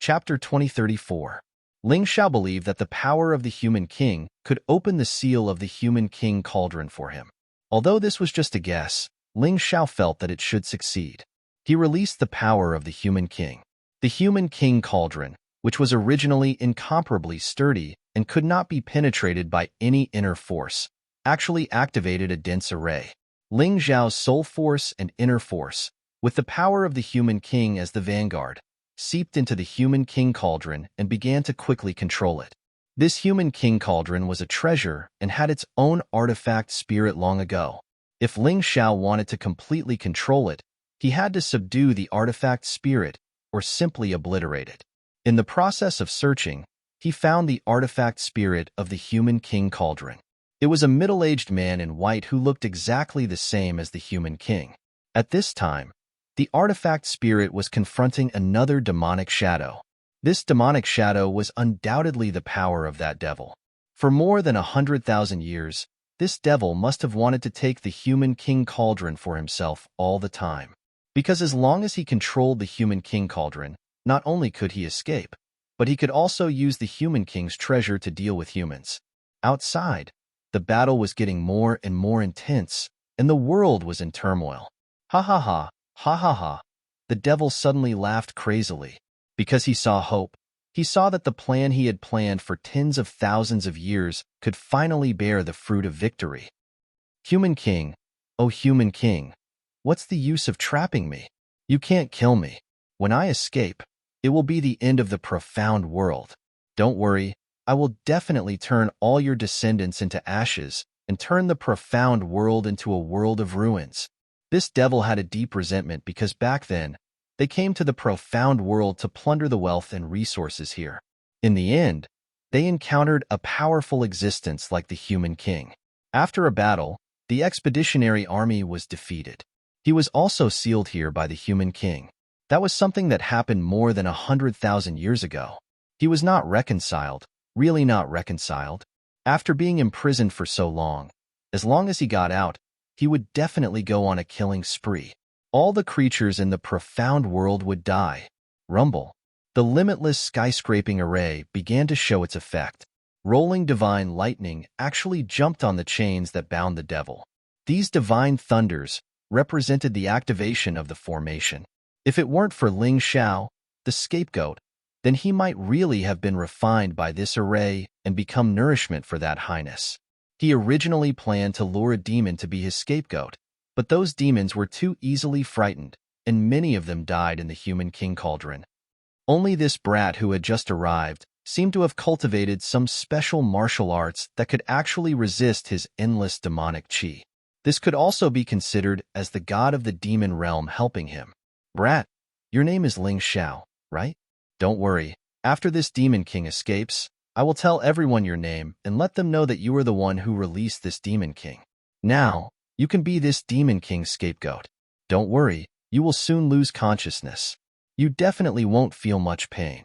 Chapter 2034. Ling Xiao believed that the power of the human king could open the seal of the human king cauldron for him. Although this was just a guess, Ling Xiao felt that it should succeed. He released the power of the human king. The human king cauldron, which was originally incomparably sturdy and could not be penetrated by any inner force, actually activated a dense array. Ling Xiao's soul force and inner force, with the power of the human king as the vanguard, seeped into the human king cauldron and began to quickly control it. This human king cauldron was a treasure and had its own artifact spirit long ago. If Ling Xiao wanted to completely control it, he had to subdue the artifact spirit or simply obliterate it. In the process of searching, he found the artifact spirit of the human king cauldron. It was a middle-aged man in white who looked exactly the same as the human king. At this time, the artifact spirit was confronting another demonic shadow. This demonic shadow was undoubtedly the power of that devil. For more than 100,000 years, This devil must have wanted to take the human king cauldron for himself all the time. Because as long as he controlled the human king cauldron, not only could he escape, but he could also use the human king's treasure to deal with humans. Outside, the battle was getting more and more intense, and the world was in turmoil. Ha ha ha, ha ha ha. The devil suddenly laughed crazily. Because he saw hope. He saw that the plan he had planned for tens of thousands of years could finally bear the fruit of victory. Human king, oh human king, what's the use of trapping me? You can't kill me. When I escape, it will be the end of the profound world. Don't worry, I will definitely turn all your descendants into ashes and turn the profound world into a world of ruins. This devil had a deep resentment because back then, they came to the profound world to plunder the wealth and resources here. In the end, they encountered a powerful existence like the human king. After a battle, the expeditionary army was defeated. He was also sealed here by the human king. That was something that happened more than 100,000 years ago. He was not reconciled, really not reconciled. After being imprisoned for so long as he got out, he would definitely go on a killing spree. All the creatures in the profound world would die. Rumble. The limitless skyscraping array began to show its effect. Rolling divine lightning actually jumped on the chains that bound the devil. These divine thunders represented the activation of the formation. If it weren't for Ling Xiao, the scapegoat, then he might really have been refined by this array and become nourishment for that highness. He originally planned to lure a demon to be his scapegoat, but those demons were too easily frightened, and many of them died in the human king cauldron. Only this brat who had just arrived seemed to have cultivated some special martial arts that could actually resist his endless demonic qi. This could also be considered as the god of the demon realm helping him. Brat, your name is Ling Xiao, right? Don't worry, after this demon king escapes, I will tell everyone your name and let them know that you are the one who released this demon king. Now, you can be this demon king's scapegoat. Don't worry, you will soon lose consciousness. You definitely won't feel much pain.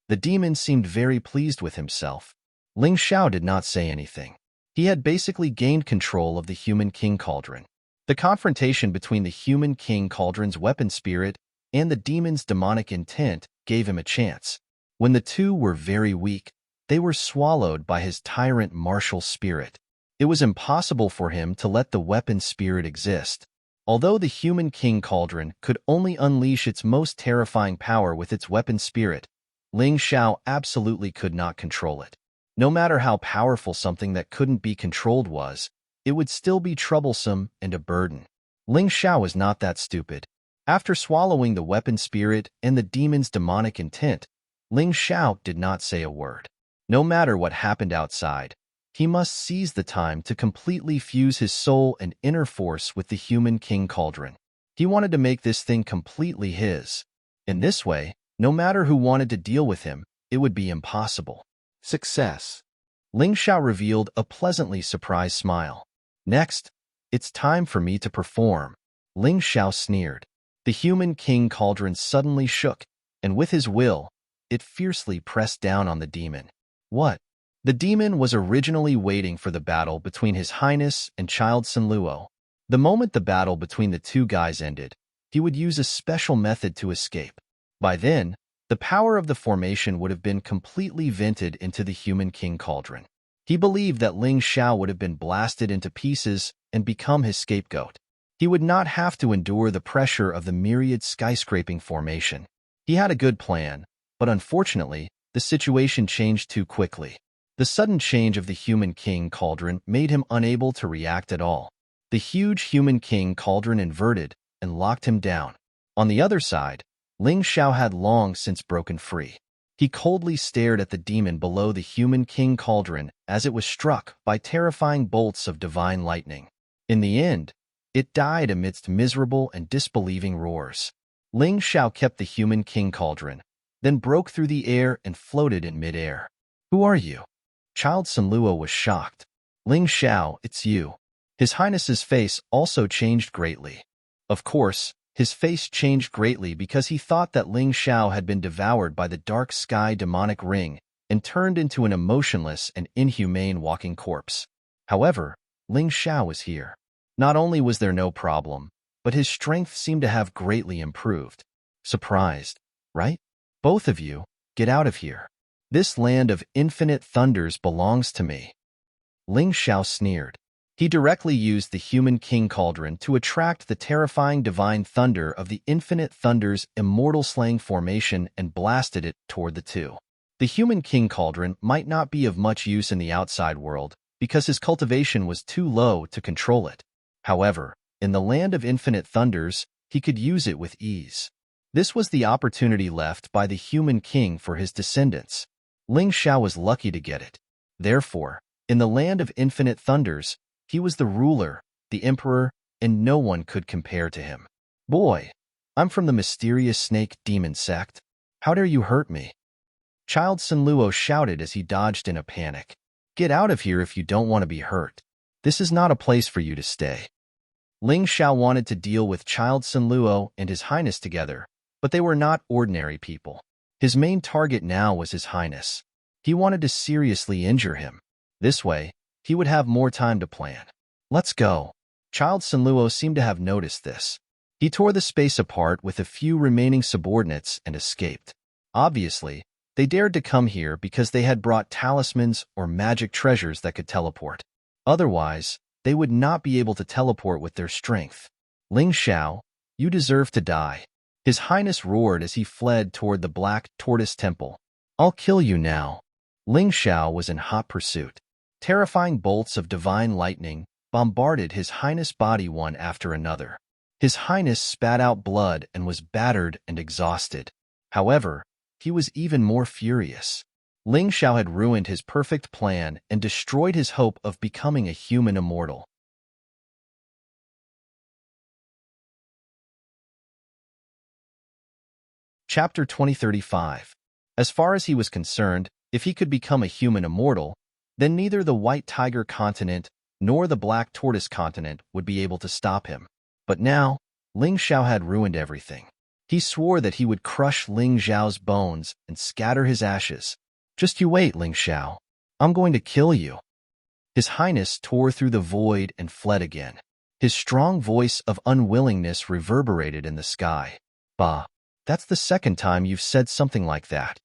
The demon seemed very pleased with himself. Ling Xiao did not say anything. He had basically gained control of the human king cauldron. The confrontation between the human king cauldron's weapon spirit and the demon's demonic intent gave him a chance. When the two were very weak, they were swallowed by his tyrant martial spirit. It was impossible for him to let the weapon spirit exist. Although the human king cauldron could only unleash its most terrifying power with its weapon spirit, Ling Xiao absolutely could not control it. No matter how powerful something that couldn't be controlled was, it would still be troublesome and a burden. Ling Xiao was not that stupid. After swallowing the weapon spirit and the demon's demonic intent, Ling Xiao did not say a word. No matter what happened outside, he must seize the time to completely fuse his soul and inner force with the human king cauldron. He wanted to make this thing completely his. In this way, no matter who wanted to deal with him, it would be impossible. Success. Ling Xiao revealed a pleasantly surprised smile. Next, it's time for me to perform. Ling Xiao sneered. The human king cauldron suddenly shook, and with his will, it fiercely pressed down on the demon. What? The demon was originally waiting for the battle between His Highness and Child Sanluo. The moment the battle between the two guys ended, he would use a special method to escape. By then, the power of the formation would have been completely vented into the human king cauldron. He believed that Ling Xiao would have been blasted into pieces and become his scapegoat. He would not have to endure the pressure of the myriad skyscraping formation. He had a good plan, but unfortunately, the situation changed too quickly. The sudden change of the human king cauldron made him unable to react at all. The huge human king cauldron inverted and locked him down. On the other side, Ling Xiao had long since broken free. He coldly stared at the demon below the human king cauldron as it was struck by terrifying bolts of divine lightning. In the end, it died amidst miserable and disbelieving roars. Ling Xiao kept the human king cauldron, then broke through the air and floated in midair. Who are you? Child Sanluo was shocked. Ling Xiao, it's you. His Highness's face also changed greatly. Of course, his face changed greatly because he thought that Ling Xiao had been devoured by the dark sky demonic ring and turned into an emotionless and inhumane walking corpse. However, Ling Xiao was here. Not only was there no problem, but his strength seemed to have greatly improved. Surprised, right? Both of you, get out of here. This land of infinite thunders belongs to me. Ling Xiao sneered. He directly used the human king cauldron to attract the terrifying divine thunder of the infinite thunder's immortal slaying formation and blasted it toward the two. The human king cauldron might not be of much use in the outside world because his cultivation was too low to control it. However, in the land of infinite thunders, he could use it with ease. This was the opportunity left by the human king for his descendants. Ling Xiao was lucky to get it. Therefore, in the land of infinite thunders, he was the ruler, the emperor, and no one could compare to him. Boy, I'm from the mysterious snake demon sect. How dare you hurt me? Child Sinluo shouted as he dodged in a panic. Get out of here if you don't want to be hurt. This is not a place for you to stay. Ling Xiao wanted to deal with Child Sinluo and His Highness together, but they were not ordinary people. His main target now was His Highness. He wanted to seriously injure him. This way, he would have more time to plan. Let's go. Child Sinluo seemed to have noticed this. He tore the space apart with a few remaining subordinates and escaped. Obviously, they dared to come here because they had brought talismans or magic treasures that could teleport. Otherwise, they would not be able to teleport with their strength. Ling Xiao, you deserve to die. His Highness roared as he fled toward the Black Tortoise Temple. I'll kill you now. Ling Xiao was in hot pursuit. Terrifying bolts of divine lightning bombarded His Highness' body one after another. His Highness spat out blood and was battered and exhausted. However, he was even more furious. Ling Xiao had ruined his perfect plan and destroyed his hope of becoming a human immortal. Chapter 2035. As far as he was concerned, if he could become a human immortal, then neither the White Tiger continent nor the Black Tortoise continent would be able to stop him. But now, Ling Xiao had ruined everything. He swore that he would crush Ling Xiao's bones and scatter his ashes. Just you wait, Ling Xiao. I'm going to kill you. His Highness tore through the void and fled again. His strong voice of unwillingness reverberated in the sky. Bah, that's the second time you've said something like that.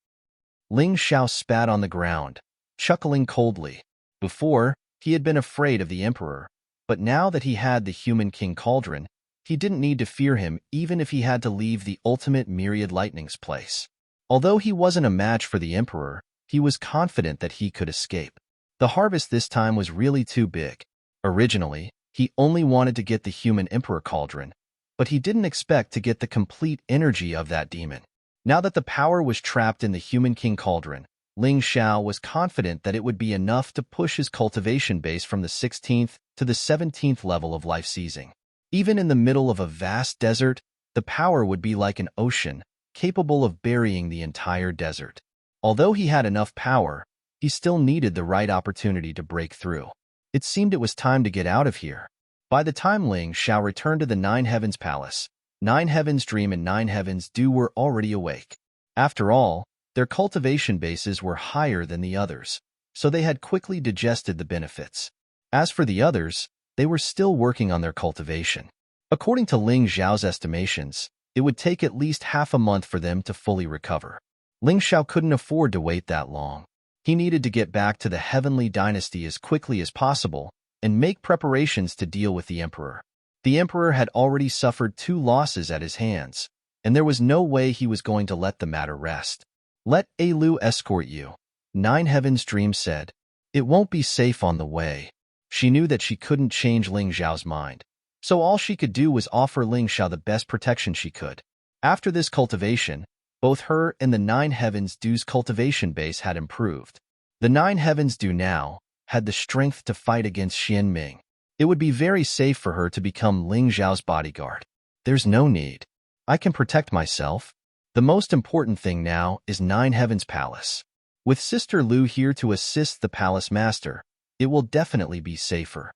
Ling Xiao spat on the ground, chuckling coldly. Before, he had been afraid of the emperor, but now that he had the human king cauldron, he didn't need to fear him even if he had to leave the ultimate myriad lightning's place. Although he wasn't a match for the emperor, he was confident that he could escape. The harvest this time was really too big. Originally, he only wanted to get the human emperor cauldron, but he didn't expect to get the complete energy of that demon. Now that the power was trapped in the human king cauldron, Ling Xiao was confident that it would be enough to push his cultivation base from the 16th to the 17th level of life seizing. Even in the middle of a vast desert, the power would be like an ocean, capable of burying the entire desert. Although he had enough power, he still needed the right opportunity to break through. It seemed it was time to get out of here. By the time Ling Xiao returned to the Nine Heavens Palace, Nine Heavens Dream and Nine Heavens Dew were already awake. After all, their cultivation bases were higher than the others, so they had quickly digested the benefits. As for the others, they were still working on their cultivation. According to Ling Xiao's estimations, it would take at least half a month for them to fully recover. Ling Xiao couldn't afford to wait that long. He needed to get back to the Heavenly Dynasty as quickly as possible and make preparations to deal with the emperor. The emperor had already suffered 2 losses at his hands, and there was no way he was going to let the matter rest. Let Lu escort you, Nine Heavens Dream said. It won't be safe on the way. She knew that she couldn't change Ling Xiao's mind, so all she could do was offer Ling Xiao the best protection she could. After this cultivation, both her and the Nine Heavens Dew's cultivation base had improved. The Nine Heavens Dew now had the strength to fight against Xian Ming. It would be very safe for her to become Ling Xiao's bodyguard. There's no need. I can protect myself. The most important thing now is Nine Heavens Palace. With Sister Lu here to assist the palace master, it will definitely be safer.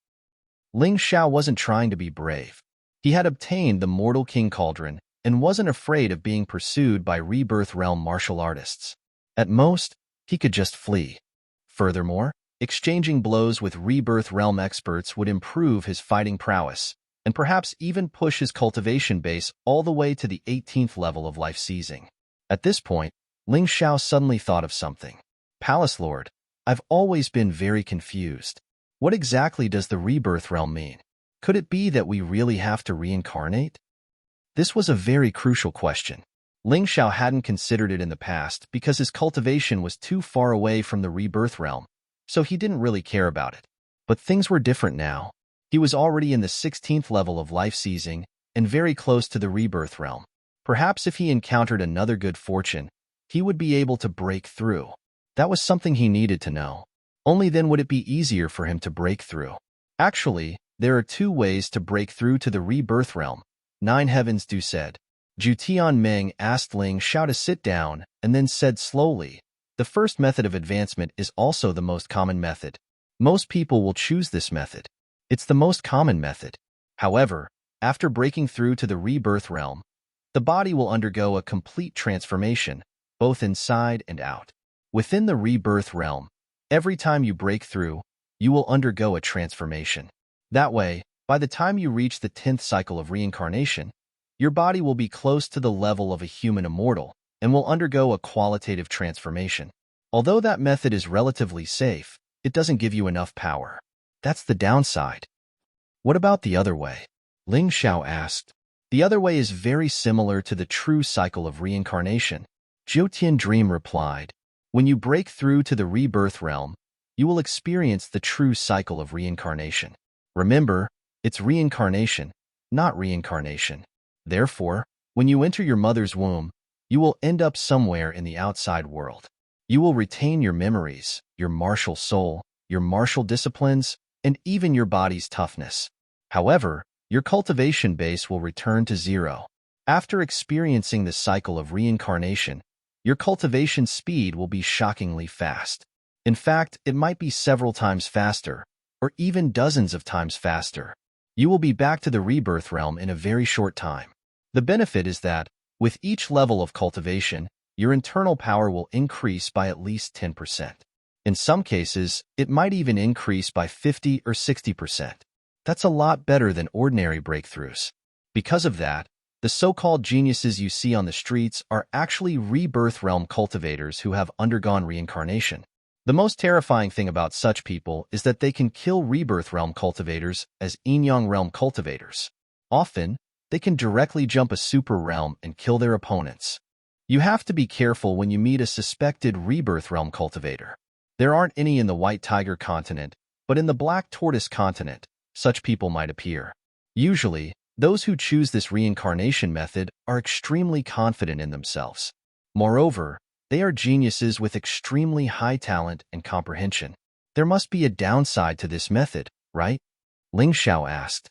Ling Xiao wasn't trying to be brave. He had obtained the Mortal King Cauldron and wasn't afraid of being pursued by Rebirth Realm martial artists. At most, he could just flee. Furthermore, Exchanging blows with rebirth realm experts would improve his fighting prowess, and perhaps even push his cultivation base all the way to the 18th level of life seizing. At this point, Ling Xiao suddenly thought of something. Palace Lord, I've always been very confused. What exactly does the rebirth realm mean? Could it be that we really have to reincarnate? This was a very crucial question. Ling Xiao hadn't considered it in the past because his cultivation was too far away from the rebirth realm, so he didn't really care about it. But things were different now. He was already in the 16th level of life seizing and very close to the rebirth realm. Perhaps if he encountered another good fortune, he would be able to break through. That was something he needed to know. Only then would it be easier for him to break through. Actually, there are two ways to break through to the rebirth realm. Nine Heavens Du said. Zhu Tianming asked Ling Xiao to sit down and then said slowly, the first method of advancement is also the most common method. Most people will choose this method. It's the most common method. However, after breaking through to the rebirth realm, the body will undergo a complete transformation, both inside and out. Within the rebirth realm, every time you break through, you will undergo a transformation. That way, by the time you reach the 10th cycle of reincarnation, your body will be close to the level of a human immortal and will undergo a qualitative transformation. Although that method is relatively safe, it doesn't give you enough power. That's the downside. What about the other way? Ling Xiao asked. The other way is very similar to the true cycle of reincarnation. Jiutian Dream replied. When you break through to the rebirth realm, you will experience the true cycle of reincarnation. Remember, it's reincarnation, not reincarnation. Therefore, when you enter your mother's womb, you will end up somewhere in the outside world. You will retain your memories, your martial soul, your martial disciplines, and even your body's toughness. However, your cultivation base will return to zero. After experiencing the cycle of reincarnation, your cultivation speed will be shockingly fast. In fact, it might be several times faster, or even dozens of times faster. You will be back to the rebirth realm in a very short time. The benefit is that, with each level of cultivation, your internal power will increase by at least 10%. In some cases, it might even increase by 50 or 60%. That's a lot better than ordinary breakthroughs. Because of that, the so-called geniuses you see on the streets are actually rebirth realm cultivators who have undergone reincarnation. The most terrifying thing about such people is that they can kill rebirth realm cultivators as yin-yang realm cultivators. Often, they can directly jump a super realm and kill their opponents. You have to be careful when you meet a suspected rebirth realm cultivator. There aren't any in the White Tiger continent, but in the Black Tortoise continent, such people might appear. Usually, those who choose this reincarnation method are extremely confident in themselves. Moreover, they are geniuses with extremely high talent and comprehension. There must be a downside to this method, right? Ling Xiao asked.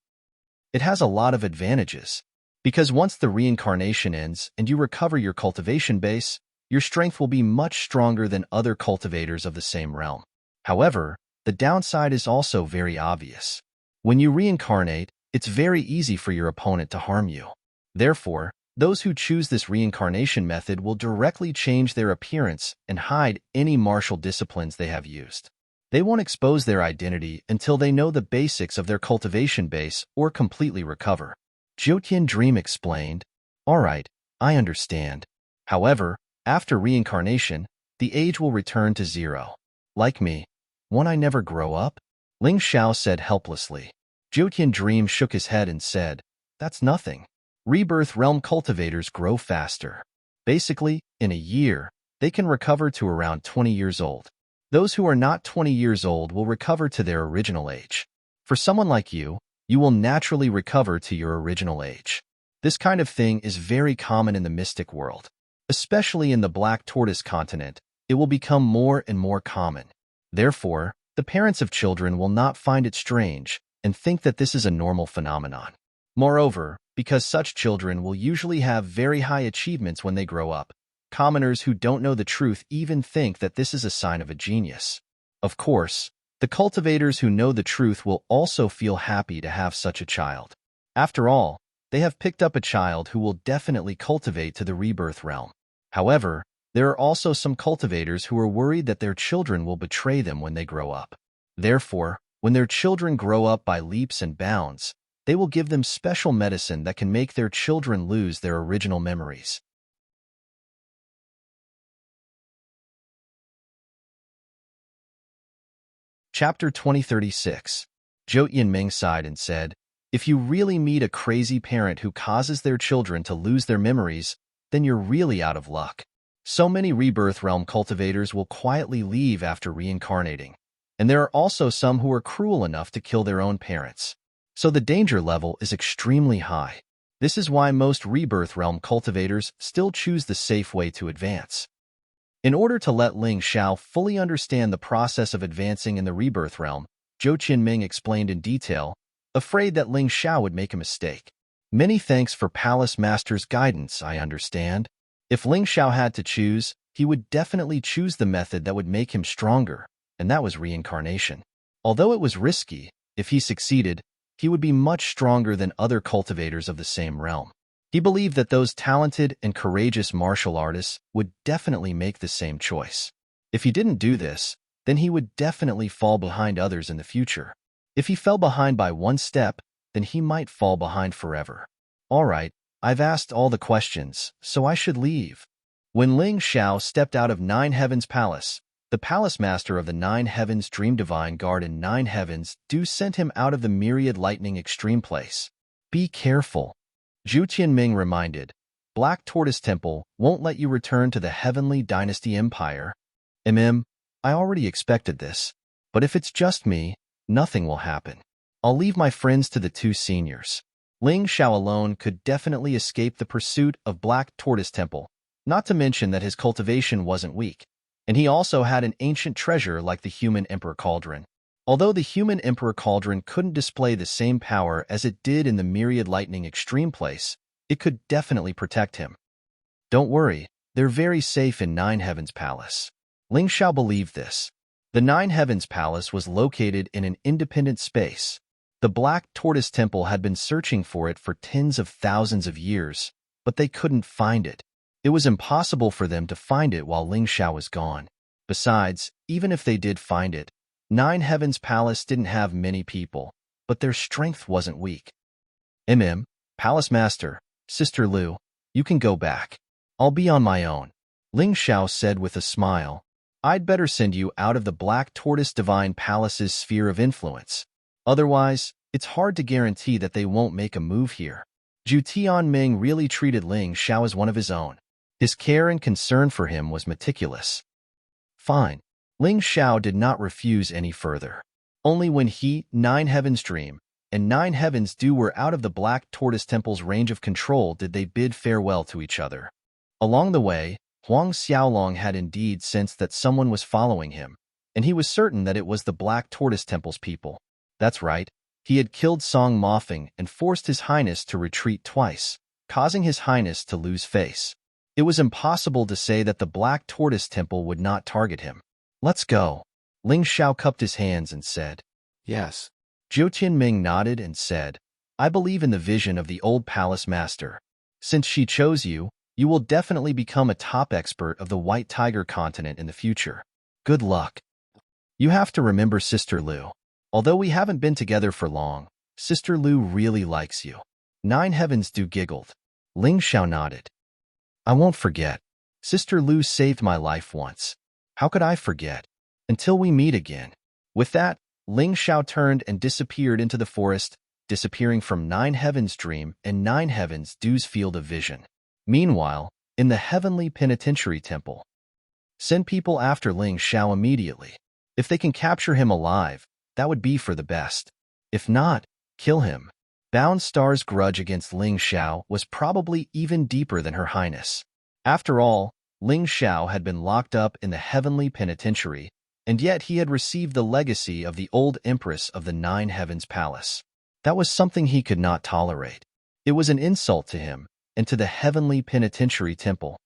It has a lot of advantages. Because once the reincarnation ends and you recover your cultivation base, your strength will be much stronger than other cultivators of the same realm. However, the downside is also very obvious. When you reincarnate, it's very easy for your opponent to harm you. Therefore, those who choose this reincarnation method will directly change their appearance and hide any martial disciplines they have used. They won't expose their identity until they know the basics of their cultivation base or completely recover. Jiutian Dream explained, All right, I understand. However, after reincarnation, the age will return to zero. Like me, won't I never grow up? Ling Xiao said helplessly. Jiutian Dream shook his head and said, That's nothing. Rebirth realm cultivators grow faster. Basically, in a year, they can recover to around 20 years old. Those who are not 20 years old will recover to their original age. For someone like you, you will naturally recover to your original age. This kind of thing is very common in the mystic world. Especially in the Black Tortoise continent, it will become more and more common. Therefore, the parents of children will not find it strange and think that this is a normal phenomenon. Moreover, because such children will usually have very high achievements when they grow up, commoners who don't know the truth even think that this is a sign of a genius. Of course, the cultivators who know the truth will also feel happy to have such a child. After all, they have picked up a child who will definitely cultivate to the rebirth realm. However, There are also some cultivators who are worried that their children will betray them when they grow up. Therefore, when their children grow up by leaps and bounds, they will give them special medicine that can make their children lose their original memories. Chapter 2036. Zhou Yinming sighed and said, "If you really meet a crazy parent who causes their children to lose their memories, then you're really out of luck. So many rebirth realm cultivators will quietly leave after reincarnating, and there are also some who are cruel enough to kill their own parents. So the danger level is extremely high. This is why most rebirth realm cultivators still choose the safe way to advance." In order to let Ling Xiao fully understand the process of advancing in the rebirth realm, Zhou Qinming explained in detail, afraid that Ling Xiao would make a mistake. "Many thanks for Palace Master's guidance, I understand." If Ling Xiao had to choose, he would definitely choose the method that would make him stronger, and that was reincarnation. Although it was risky, if he succeeded, he would be much stronger than other cultivators of the same realm. He believed that those talented and courageous martial artists would definitely make the same choice. If he didn't do this, then he would definitely fall behind others in the future. If he fell behind by one step, then he might fall behind forever. "All right, I've asked all the questions, so I should leave." When Ling Xiao stepped out of Nine Heavens Palace, the Palace Master of the Nine Heavens Dream Divine Guard in Nine Heavens sent him out of the Myriad Lightning Extreme Place. "Be careful," Zhu Qianming reminded. "Black Tortoise Temple won't let you return to the Heavenly Dynasty Empire." I already expected this, but if it's just me, nothing will happen. I'll leave my friends to the two seniors." Ling Xiao alone could definitely escape the pursuit of Black Tortoise Temple, not to mention that his cultivation wasn't weak, and he also had an ancient treasure like the Human Emperor Cauldron. Although the Human Emperor Cauldron couldn't display the same power as it did in the Myriad Lightning Extreme Place, it could definitely protect him. "Don't worry, they're very safe in Nine Heavens Palace." Ling Xiao believed this. The Nine Heavens Palace was located in an independent space. The Black Tortoise Temple had been searching for it for tens of thousands of years, but they couldn't find it. It was impossible for them to find it while Ling Xiao was gone. Besides, even if they did find it, Nine Heavens Palace didn't have many people, but their strength wasn't weak. Palace Master, Sister Lu, you can go back. I'll be on my own," Ling Xiao said with a smile. "I'd better send you out of the Black Tortoise Divine Palace's sphere of influence. Otherwise, it's hard to guarantee that they won't make a move here." Zhu Tianming really treated Ling Xiao as one of his own. His care and concern for him was meticulous. "Fine." Ling Xiao did not refuse any further. Only when he, Nine Heavens Dream, and Nine Heavens Dew were out of the Black Tortoise Temple's range of control did they bid farewell to each other. Along the way, Huang Xiaolong had indeed sensed that someone was following him, and he was certain that it was the Black Tortoise Temple's people. That's right, he had killed Song Mofeng and forced His Highness to retreat twice, causing His Highness to lose face. It was impossible to say that the Black Tortoise Temple would not target him. "Let's go." Ling Xiao cupped his hands and said, "Yes." Zhou Qianming nodded and said, "I believe in the vision of the old Palace Master. Since she chose you, you will definitely become a top expert of the White Tiger continent in the future. Good luck." "You have to remember Sister Lu. Although we haven't been together for long, Sister Lu really likes you." Nine Heavens Dew giggled. Ling Xiao nodded. "I won't forget. Sister Lu saved my life once. How could I forget? Until we meet again." With that, Ling Xiao turned and disappeared into the forest, disappearing from Nine Heavens Dream and Nine Heavens Dew's field of vision. Meanwhile, in the Heavenly Penitentiary Temple, send people after Ling Xiao immediately. If they can capture him alive, that would be for the best. If not, kill him. Bound Star's grudge against Ling Xiao was probably even deeper than Her Highness. After all, Ling Xiao had been locked up in the Heavenly Penitentiary, and yet he had received the legacy of the old Empress of the Nine Heavens Palace. That was something he could not tolerate. It was an insult to him and to the Heavenly Penitentiary Temple.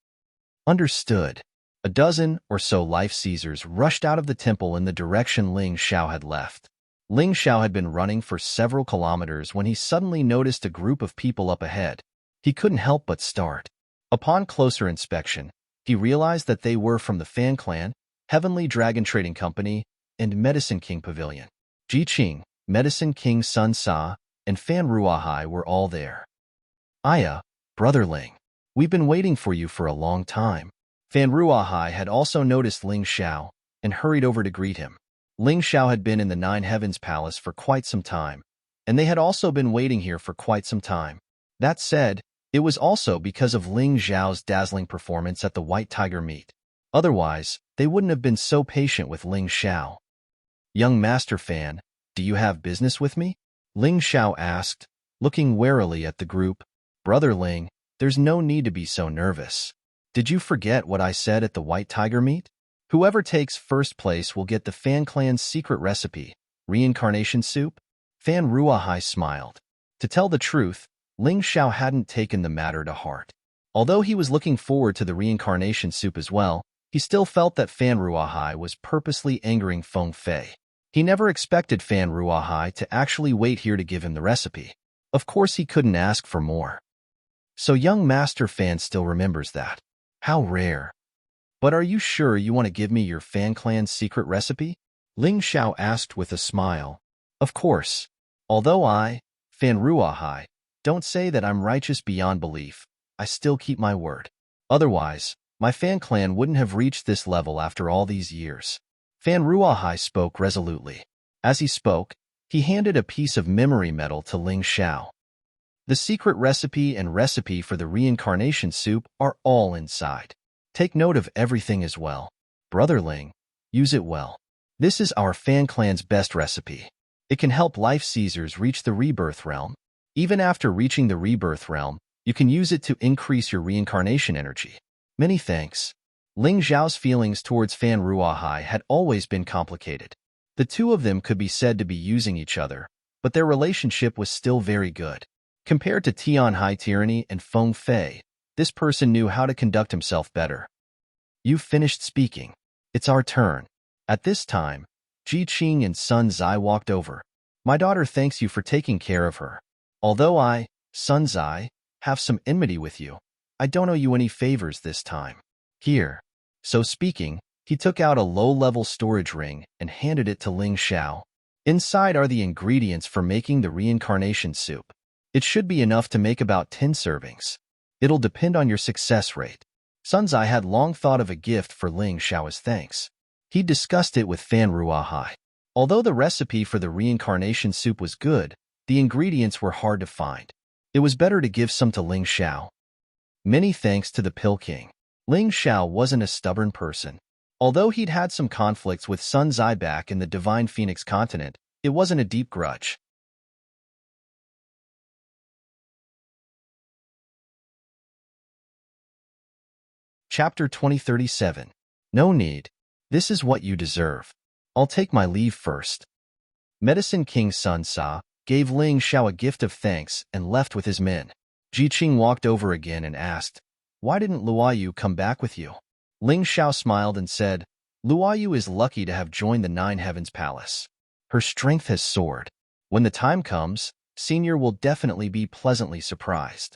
Understood. A dozen or so life seizers rushed out of the temple in the direction Ling Xiao had left. Ling Xiao had been running for several kilometers when he suddenly noticed a group of people up ahead. He couldn't help but start. Upon closer inspection, He realized that they were from the Fan Clan, Heavenly Dragon Trading Company, and Medicine King Pavilion. Ji Qing, Medicine King Sun Sa, and Fan Ruahai were all there. Aya, Brother Ling. We've been waiting for you for a long time. Fan Ruahai had also noticed Ling Xiao and hurried over to greet him. Ling Xiao had been in the Nine Heavens Palace for quite some time, and they had also been waiting here for quite some time. That said, it was also because of Ling Xiao's dazzling performance at the White Tiger meet. Otherwise, they wouldn't have been so patient with Ling Xiao. Young Master Fan, do you have business with me? Ling Xiao asked, looking warily at the group. Brother Ling, there's no need to be so nervous. Did you forget what I said at the White Tiger meet? Whoever takes first place will get the Fan Clan's secret recipe, reincarnation soup? Fan Ruahai smiled. To tell the truth, Ling Xiao hadn't taken the matter to heart. Although he was looking forward to the reincarnation soup as well, he still felt that Fan Ruahai was purposely angering Feng Fei. He never expected Fan Ruahai to actually wait here to give him the recipe. Of course he couldn't ask for more. So young Master Fan still remembers that. How rare. But are you sure you want to give me your Fan Clan's secret recipe? Ling Xiao asked with a smile. Of course. Although I, Fan Ruahai, don't say that I'm righteous beyond belief, I still keep my word. Otherwise, my Fan Clan wouldn't have reached this level after all these years. Fan Ruahai spoke resolutely. As he spoke, he handed a piece of memory metal to Ling Xiao. The secret recipe and recipe for the reincarnation soup are all inside. Take note of everything as well. Brother Ling, use it well. This is our Fan Clan's best recipe. It can help Life Seizers reach the Rebirth Realm. Even after reaching the Rebirth Realm, you can use it to increase your reincarnation energy. Many thanks. Ling Xiao's feelings towards Fan Ruahai had always been complicated. The two of them could be said to be using each other, but their relationship was still very good. Compared to Tianhai Tyranny and Feng Fei, this person knew how to conduct himself better. You've finished speaking. It's our turn. At this time, Ji Qing and Sun Zai walked over. My daughter thanks you for taking care of her. Although I, Sun Zai, have some enmity with you, I don't owe you any favors this time. Here. So speaking, he took out a low-level storage ring and handed it to Ling Xiao. Inside are the ingredients for making the reincarnation soup. It should be enough to make about 10 servings. It'll depend on your success rate. Sun Zai had long thought of a gift for Ling Xiao as thanks. He discussed it with Fan Ruahai. Although the recipe for the reincarnation soup was good, the ingredients were hard to find. It was better to give some to Ling Xiao. Many thanks to the Pill King. Ling Xiao wasn't a stubborn person. Although he'd had some conflicts with Sun Zai back in the Divine Phoenix continent, it wasn't a deep grudge. Chapter 2037. No need. This is what you deserve. I'll take my leave first. Medicine King Sun Sa gave Ling Xiao a gift of thanks and left with his men. Ji Qing walked over again and asked, why didn't Luoyu come back with you? Ling Xiao smiled and said, Luoyu is lucky to have joined the Nine Heavens Palace. Her strength has soared. When the time comes, Senior will definitely be pleasantly surprised.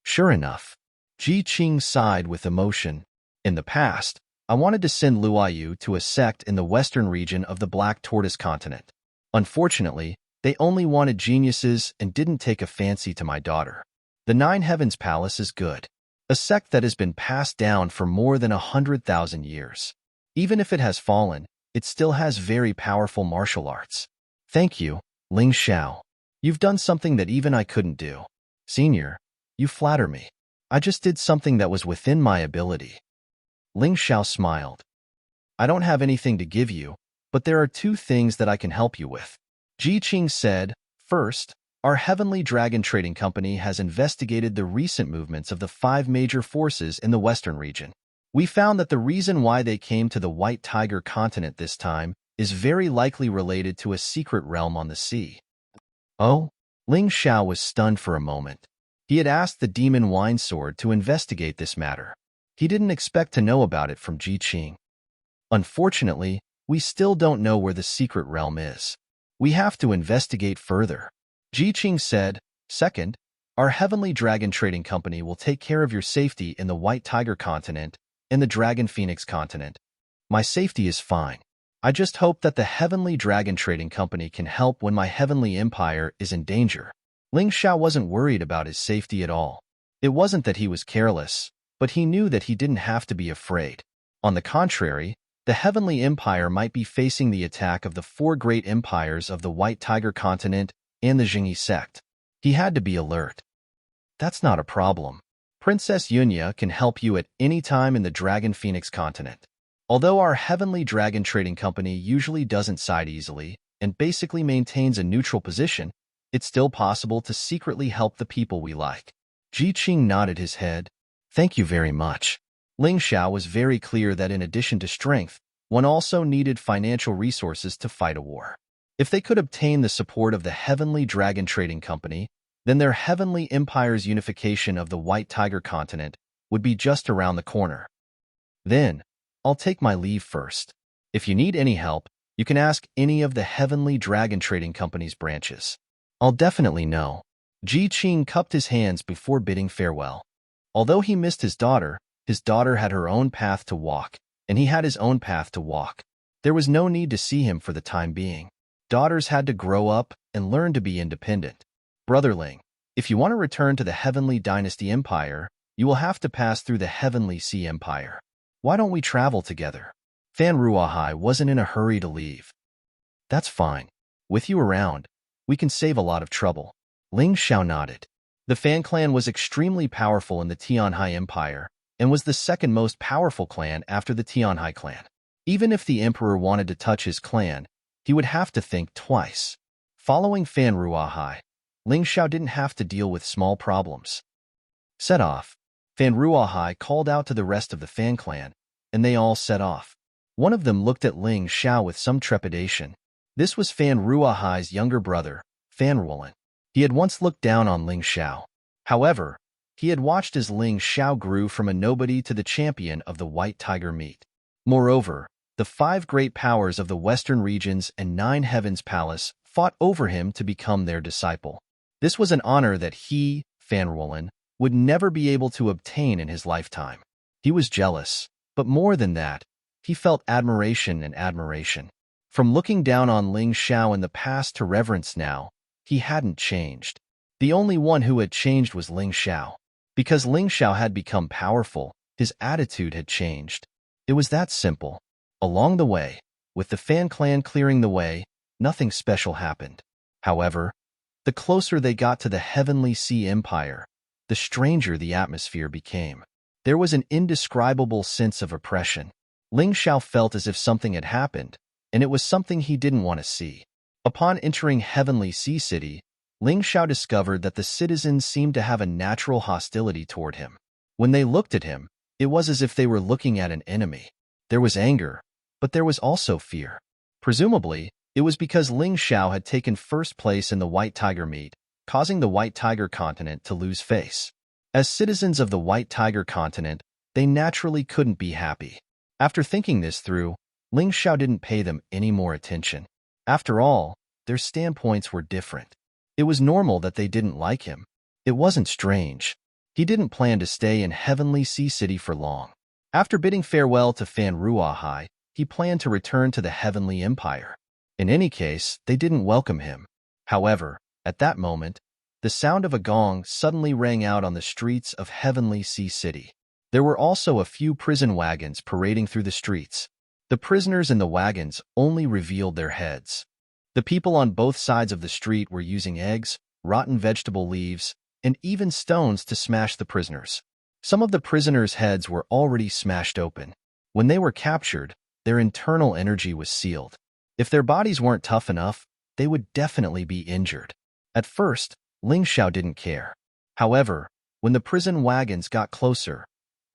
Sure enough. Ji Qing sighed with emotion. In the past, I wanted to send Luoyu to a sect in the western region of the Black Tortoise continent. Unfortunately, they only wanted geniuses and didn't take a fancy to my daughter. The Nine Heavens Palace is good. A sect that has been passed down for more than 100,000 years. Even if it has fallen, it still has very powerful martial arts. Thank you, Ling Xiao. You've done something that even I couldn't do. Senior, you flatter me. I just did something that was within my ability. Ling Xiao smiled. I don't have anything to give you, but there are 2 things that I can help you with. Ji Qing said, first, our Heavenly Dragon Trading Company has investigated the recent movements of the 5 major forces in the western region. We found that the reason why they came to the White Tiger continent this time is very likely related to a secret realm on the sea. Oh? Ling Xiao was stunned for a moment. He had asked the Demon Wine Sword to investigate this matter. He didn't expect to know about it from Ji Qing. Unfortunately, we still don't know where the secret realm is. We have to investigate further. Ji Qing said, second, our Heavenly Dragon Trading Company will take care of your safety in the White Tiger continent, and the Dragon Phoenix continent. My safety is fine. I just hope that the Heavenly Dragon Trading Company can help when my heavenly empire is in danger. Ling Xiao wasn't worried about his safety at all. It wasn't that he was careless, but he knew that he didn't have to be afraid. On the contrary, the Heavenly Empire might be facing the attack of the four great empires of the White Tiger continent and the Jingyi sect. He had to be alert. That's not a problem. Princess Yunya can help you at any time in the Dragon Phoenix continent. Although our Heavenly Dragon Trading Company usually doesn't side easily and basically maintains a neutral position, it's still possible to secretly help the people we like. Ji Qing nodded his head. Thank you very much. Ling Xiao was very clear that in addition to strength, one also needed financial resources to fight a war. If they could obtain the support of the Heavenly Dragon Trading Company, then their Heavenly Empire's unification of the White Tiger continent would be just around the corner. Then, I'll take my leave first. If you need any help, you can ask any of the Heavenly Dragon Trading Company's branches. I'll definitely know. Ji Qing cupped his hands before bidding farewell. Although he missed his daughter had her own path to walk, and he had his own path to walk. There was no need to see him for the time being. Daughters had to grow up and learn to be independent. Brother Ling, if you want to return to the Heavenly Dynasty Empire, you will have to pass through the Heavenly Sea Empire. Why don't we travel together? Fan Ruahai wasn't in a hurry to leave. That's fine. With you around, we can save a lot of trouble. Ling Xiao nodded. The Fan clan was extremely powerful in the Tianhai Empire and was the second most powerful clan after the Tianhai clan. Even if the emperor wanted to touch his clan, he would have to think twice. Following Fan Ruahai, Ling Xiao didn't have to deal with small problems. Set off. Fan Ruahai called out to the rest of the Fan clan, and they all set off. One of them looked at Ling Xiao with some trepidation. This was Fan Ruahai's younger brother, Fan Ruolin. He had once looked down on Ling Xiao. However, he had watched as Ling Xiao grew from a nobody to the champion of the White Tiger meat. Moreover, the 5 great powers of the Western regions and 9 Heavens Palace fought over him to become their disciple. This was an honor that he, Fan Ruolin, would never be able to obtain in his lifetime. He was jealous, but more than that, he felt admiration and admiration. From looking down on Ling Xiao in the past to reverence now, he hadn't changed. The only one who had changed was Ling Xiao. Because Ling Xiao had become powerful, his attitude had changed. It was that simple. Along the way, with the Fan clan clearing the way, nothing special happened. However, the closer they got to the Heavenly Sea Empire, the stranger the atmosphere became. There was an indescribable sense of oppression. Ling Xiao felt as if something had happened, and it was something he didn't want to see. Upon entering Heavenly Sea City, Ling Xiao discovered that the citizens seemed to have a natural hostility toward him. When they looked at him, it was as if they were looking at an enemy. There was anger, but there was also fear. Presumably, it was because Ling Xiao had taken first place in the White Tiger meet, causing the White Tiger continent to lose face. As citizens of the White Tiger continent, they naturally couldn't be happy. After thinking this through, Ling Xiao didn't pay them any more attention. After all, their standpoints were different. It was normal that they didn't like him. It wasn't strange. He didn't plan to stay in Heavenly Sea City for long. After bidding farewell to Fan Ruahai, he planned to return to the Heavenly Empire. In any case, they didn't welcome him. However, at that moment, the sound of a gong suddenly rang out on the streets of Heavenly Sea City. There were also a few prison wagons parading through the streets. The prisoners in the wagons only revealed their heads. The people on both sides of the street were using eggs, rotten vegetable leaves, and even stones to smash the prisoners. Some of the prisoners' heads were already smashed open. When they were captured, their internal energy was sealed. If their bodies weren't tough enough, they would definitely be injured. At first, Ling Xiao didn't care. However, when the prison wagons got closer,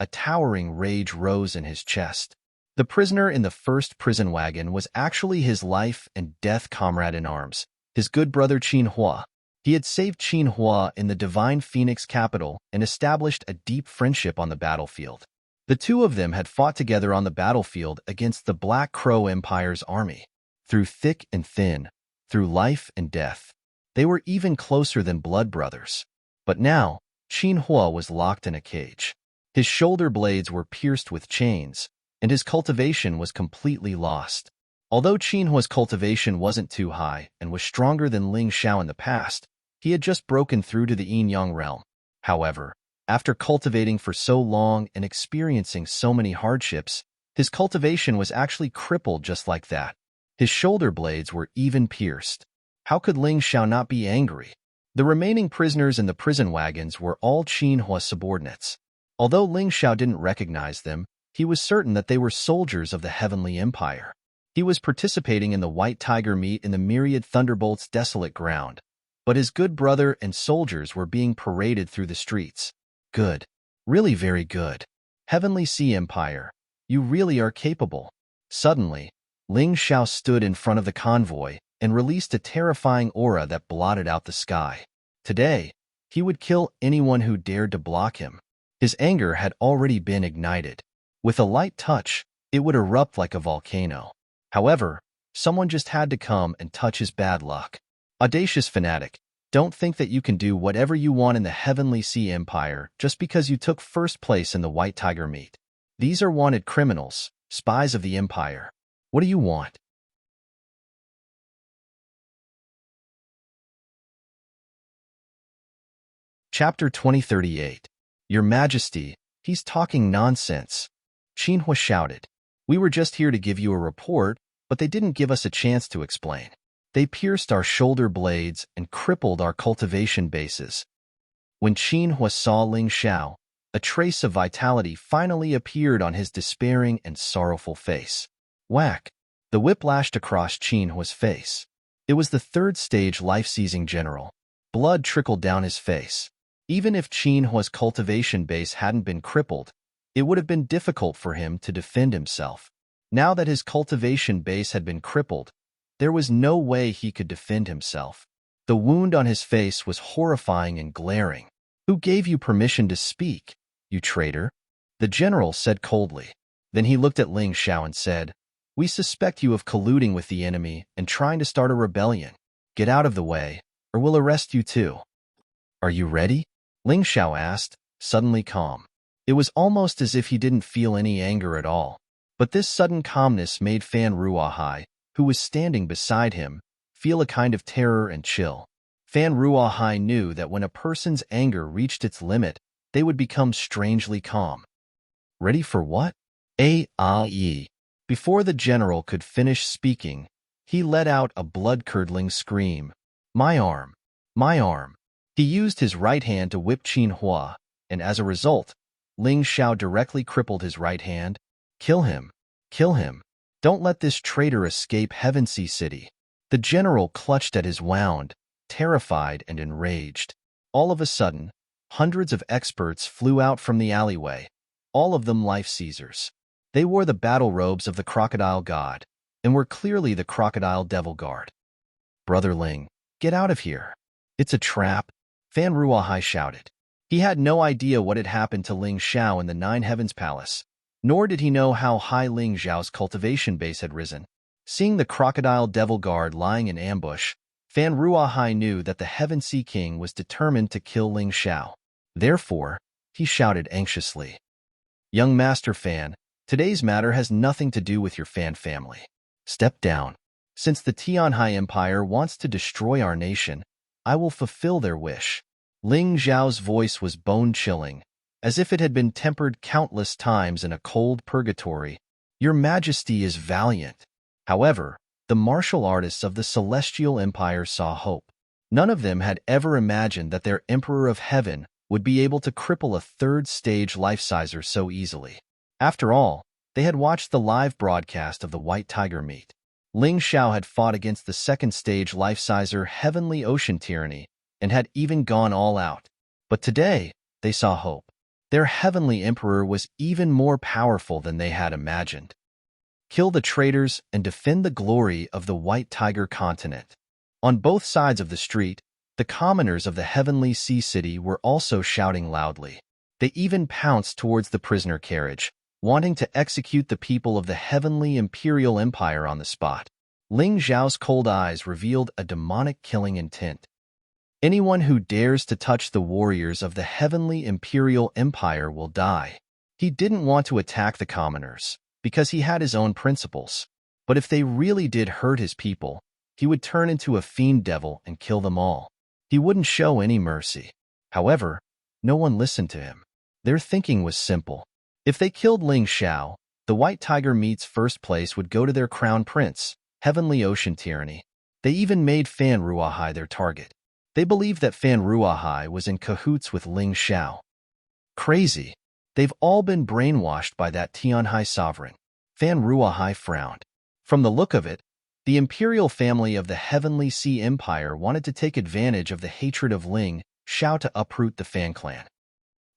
a towering rage rose in his chest. The prisoner in the first prison wagon was actually his life and death comrade in arms, his good brother Qin Hua. He had saved Qin Hua in the Divine Phoenix capital and established a deep friendship on the battlefield. The two of them had fought together on the battlefield against the Black Crow Empire's army. Through thick and thin, through life and death, they were even closer than blood brothers. But now, Qin Hua was locked in a cage. His shoulder blades were pierced with chains, and his cultivation was completely lost. Although Qinhua's cultivation wasn't too high and was stronger than Ling Xiao in the past, he had just broken through to the yin-yang realm. However, after cultivating for so long and experiencing so many hardships, his cultivation was actually crippled just like that. His shoulder blades were even pierced. How could Ling Xiao not be angry? The remaining prisoners in the prison wagons were all Qinhua's subordinates. Although Ling Xiao didn't recognize them, he was certain that they were soldiers of the Heavenly Empire. He was participating in the White Tiger meet in the myriad thunderbolts' desolate ground, but his good brother and soldiers were being paraded through the streets. Good. Really very good. Heavenly Sea Empire, you really are capable. Suddenly, Ling Xiao stood in front of the convoy and released a terrifying aura that blotted out the sky. Today, he would kill anyone who dared to block him. His anger had already been ignited. With a light touch, it would erupt like a volcano. However, someone just had to come and touch his bad luck. Audacious fanatic, don't think that you can do whatever you want in the Heavenly Sea Empire just because you took first place in the White Tiger meet. These are wanted criminals, spies of the Empire. What do you want? Chapter 2038. Your Majesty, he's talking nonsense. Qinhua shouted. We were just here to give you a report, but they didn't give us a chance to explain. They pierced our shoulder blades and crippled our cultivation bases. When Qinhua saw Ling Xiao, a trace of vitality finally appeared on his despairing and sorrowful face. Whack! The whip lashed across Qinhua's face. It was the third stage life-seizing general. Blood trickled down his face. Even if Qinhua's cultivation base hadn't been crippled, it would have been difficult for him to defend himself. Now that his cultivation base had been crippled, there was no way he could defend himself. The wound on his face was horrifying and glaring. Who gave you permission to speak, you traitor? The general said coldly. Then he looked at Ling Xiao and said, We suspect you of colluding with the enemy and trying to start a rebellion. Get out of the way, or we'll arrest you too. Are you ready? Ling Xiao asked, suddenly calm. It was almost as if he didn't feel any anger at all. But this sudden calmness made Fan Ruahai, who was standing beside him, feel a kind of terror and chill. Fan Ruahai knew that when a person's anger reached its limit, they would become strangely calm. Ready for what? A-ah-ee. Before the general could finish speaking, he let out a blood-curdling scream. My arm! My arm! He used his right hand to whip Qinhua, and as a result, Ling Xiao directly crippled his right hand. Kill him! Kill him! Don't let this traitor escape Heavenly City. The general clutched at his wound, terrified and enraged. All of a sudden, hundreds of experts flew out from the alleyway, all of them life-seizers. They wore the battle robes of the crocodile god, and were clearly the crocodile devil guard. Brother Ling, get out of here. It's a trap, Fan Ruahai shouted. He had no idea what had happened to Ling Xiao in the Nine Heavens Palace, nor did he know how high Ling Xiao's cultivation base had risen. Seeing the crocodile devil guard lying in ambush, Fan Ruahai knew that the Heaven Sea King was determined to kill Ling Xiao. Therefore, he shouted anxiously, Young Master Fan, today's matter has nothing to do with your Fan family. Step down. Since the Tianhai Empire wants to destroy our nation, I will fulfill their wish. Ling Xiao's voice was bone-chilling, as if it had been tempered countless times in a cold purgatory. Your Majesty is valiant. However, the martial artists of the Celestial Empire saw hope. None of them had ever imagined that their Emperor of Heaven would be able to cripple a third-stage life-sizer so easily. After all, they had watched the live broadcast of the White Tiger meet. Ling Xiao had fought against the second-stage life-sizer Heavenly Ocean Tyranny and had even gone all out. But today, they saw hope. Their Heavenly Emperor was even more powerful than they had imagined. Kill the traitors and defend the glory of the White Tiger continent. On both sides of the street, the commoners of the Heavenly Sea City were also shouting loudly. They even pounced towards the prisoner carriage, wanting to execute the people of the Heavenly Imperial Empire on the spot. Ling Xiao's cold eyes revealed a demonic killing intent. Anyone who dares to touch the warriors of the Heavenly Imperial Empire will die. He didn't want to attack the commoners, because he had his own principles. But if they really did hurt his people, he would turn into a fiend devil and kill them all. He wouldn't show any mercy. However, no one listened to him. Their thinking was simple. If they killed Ling Xiao, the White Tiger Meat's first place would go to their crown prince, Heavenly Ocean Tyranny. They even made Fan Ruahai their target. They believed that Fan Ruahai was in cahoots with Ling Xiao. Crazy. They've all been brainwashed by that Tianhai sovereign. Fan Ruahai frowned. From the look of it, the imperial family of the Heavenly Sea Empire wanted to take advantage of the hatred of Ling Xiao to uproot the Fan clan.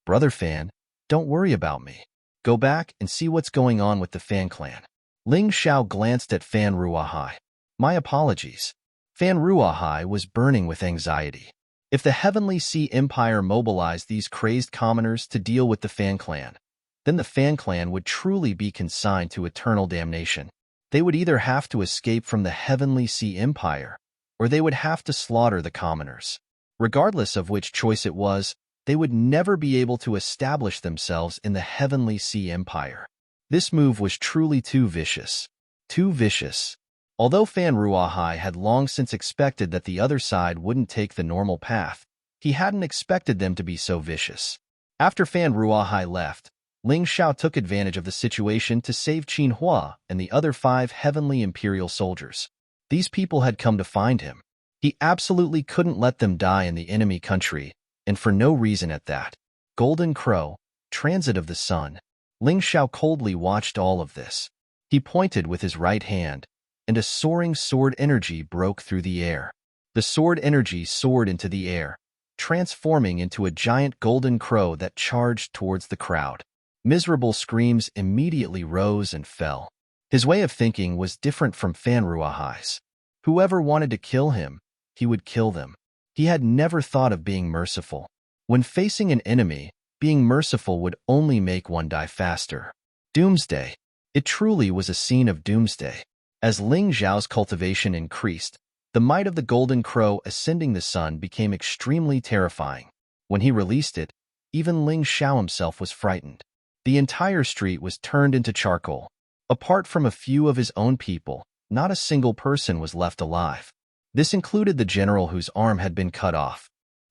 Brother Fan, don't worry about me. Go back and see what's going on with the Fan clan. Ling Xiao glanced at Fan Ruahai. My apologies. Fan Ruahai was burning with anxiety. If the Heavenly Sea Empire mobilized these crazed commoners to deal with the Fan clan, then the Fan clan would truly be consigned to eternal damnation. They would either have to escape from the Heavenly Sea Empire, or they would have to slaughter the commoners. Regardless of which choice it was, they would never be able to establish themselves in the Heavenly Sea Empire. This move was truly too vicious. Too vicious. Although Fan Ruahai had long since expected that the other side wouldn't take the normal path, he hadn't expected them to be so vicious. After Fan Ruahai left, Ling Xiao took advantage of the situation to save Qin Hua and the other 5 heavenly imperial soldiers. These people had come to find him. He absolutely couldn't let them die in the enemy country, and for no reason at that. Golden Crow, transit of the sun. Ling Xiao coldly watched all of this. He pointed with his right hand, and a soaring sword energy broke through the air. The sword energy soared into the air, transforming into a giant golden crow that charged towards the crowd. Miserable screams immediately rose and fell. His way of thinking was different from Fan Ruahai's. Whoever wanted to kill him, he would kill them. He had never thought of being merciful. When facing an enemy, being merciful would only make one die faster. Doomsday. It truly was a scene of doomsday. As Ling Xiao's cultivation increased, the might of the golden crow ascending the sun became extremely terrifying. When he released it, even Ling Xiao himself was frightened. The entire street was turned into charcoal. Apart from a few of his own people, not a single person was left alive. This included the general whose arm had been cut off.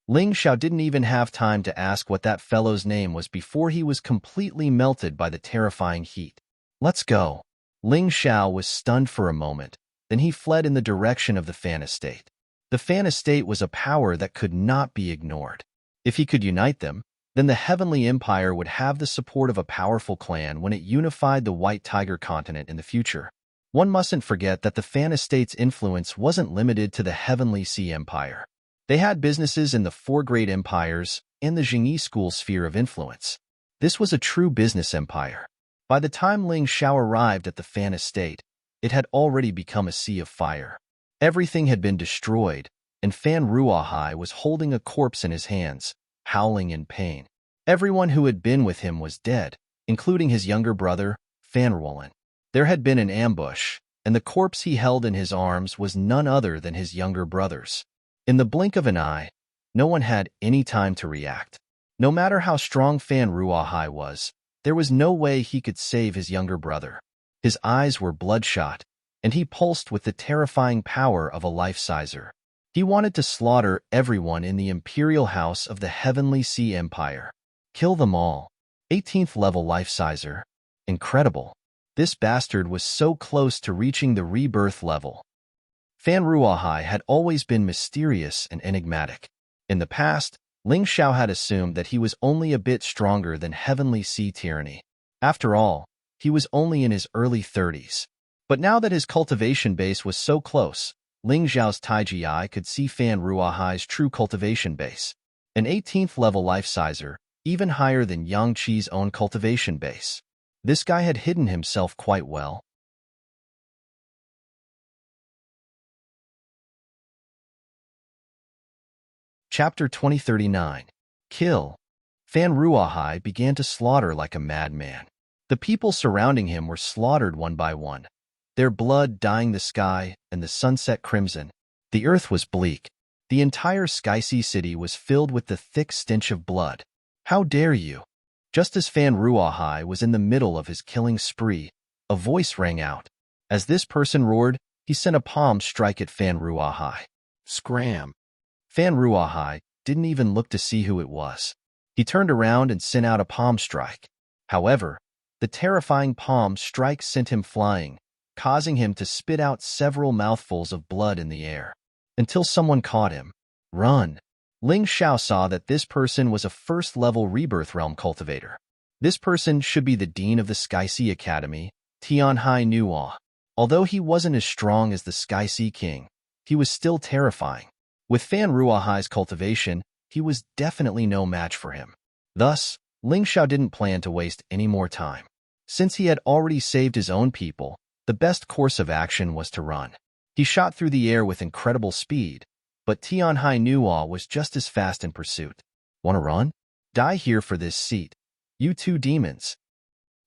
Ling Xiao didn't even have time to ask what that fellow's name was before he was completely melted by the terrifying heat. Let's go. Ling Xiao was stunned for a moment, then he fled in the direction of the Fan Estate. The Fan Estate was a power that could not be ignored. If he could unite them, then the Heavenly Empire would have the support of a powerful clan when it unified the White Tiger continent in the future. One mustn't forget that the Fan Estate's influence wasn't limited to the Heavenly Sea Empire. They had businesses in the 4 great empires and the Jingyi school sphere of influence. This was a true business empire. By the time Ling Xiao arrived at the Fan Estate, it had already become a sea of fire. Everything had been destroyed, and Fan Ruahai was holding a corpse in his hands, howling in pain. Everyone who had been with him was dead, including his younger brother, Fan Ruolin. There had been an ambush, and the corpse he held in his arms was none other than his younger brother's. In the blink of an eye, no one had any time to react. No matter how strong Fan Ruahai was, there was no way he could save his younger brother. His eyes were bloodshot, and he pulsed with the terrifying power of a life-sizer. He wanted to slaughter everyone in the imperial house of the Heavenly Sea Empire. Kill them all. 18th level life-sizer. Incredible. This bastard was so close to reaching the rebirth level. Fan Ruahai had always been mysterious and enigmatic. In the past, Ling Xiao had assumed that he was only a bit stronger than Heavenly Sea Tyranny. After all, he was only in his early 30s. But now that his cultivation base was so close, Ling Xiao's Taiji Eye could see Fan Ruahai's true cultivation base. An 18th level life-sizer, even higher than Yang Qi's own cultivation base. This guy had hidden himself quite well. Chapter 2039. Kill. Fan Ruahai began to slaughter like a madman. The people surrounding him were slaughtered one by one, their blood dyeing the sky and the sunset crimson. The earth was bleak. The entire Skysea city was filled with the thick stench of blood. How dare you? Just as Fan Ruahai was in the middle of his killing spree, a voice rang out. As this person roared, he sent a palm strike at Fan Ruahai. Scram! Fan Ruahai didn't even look to see who it was. He turned around and sent out a palm strike. However, the terrifying palm strike sent him flying, causing him to spit out several mouthfuls of blood in the air. Until someone caught him. Run! Ling Xiao saw that this person was a first-level Rebirth Realm cultivator. This person should be the Dean of the Sky Sea Academy, Tianhai Nuo. Although he wasn't as strong as the Sky Sea King, he was still terrifying. With Fan Ruahai's cultivation, he was definitely no match for him. Thus, Ling Xiao didn't plan to waste any more time. Since he had already saved his own people, the best course of action was to run. He shot through the air with incredible speed, but Tianhai Nuo was just as fast in pursuit. Wanna run? Die here for this seat. You two demons.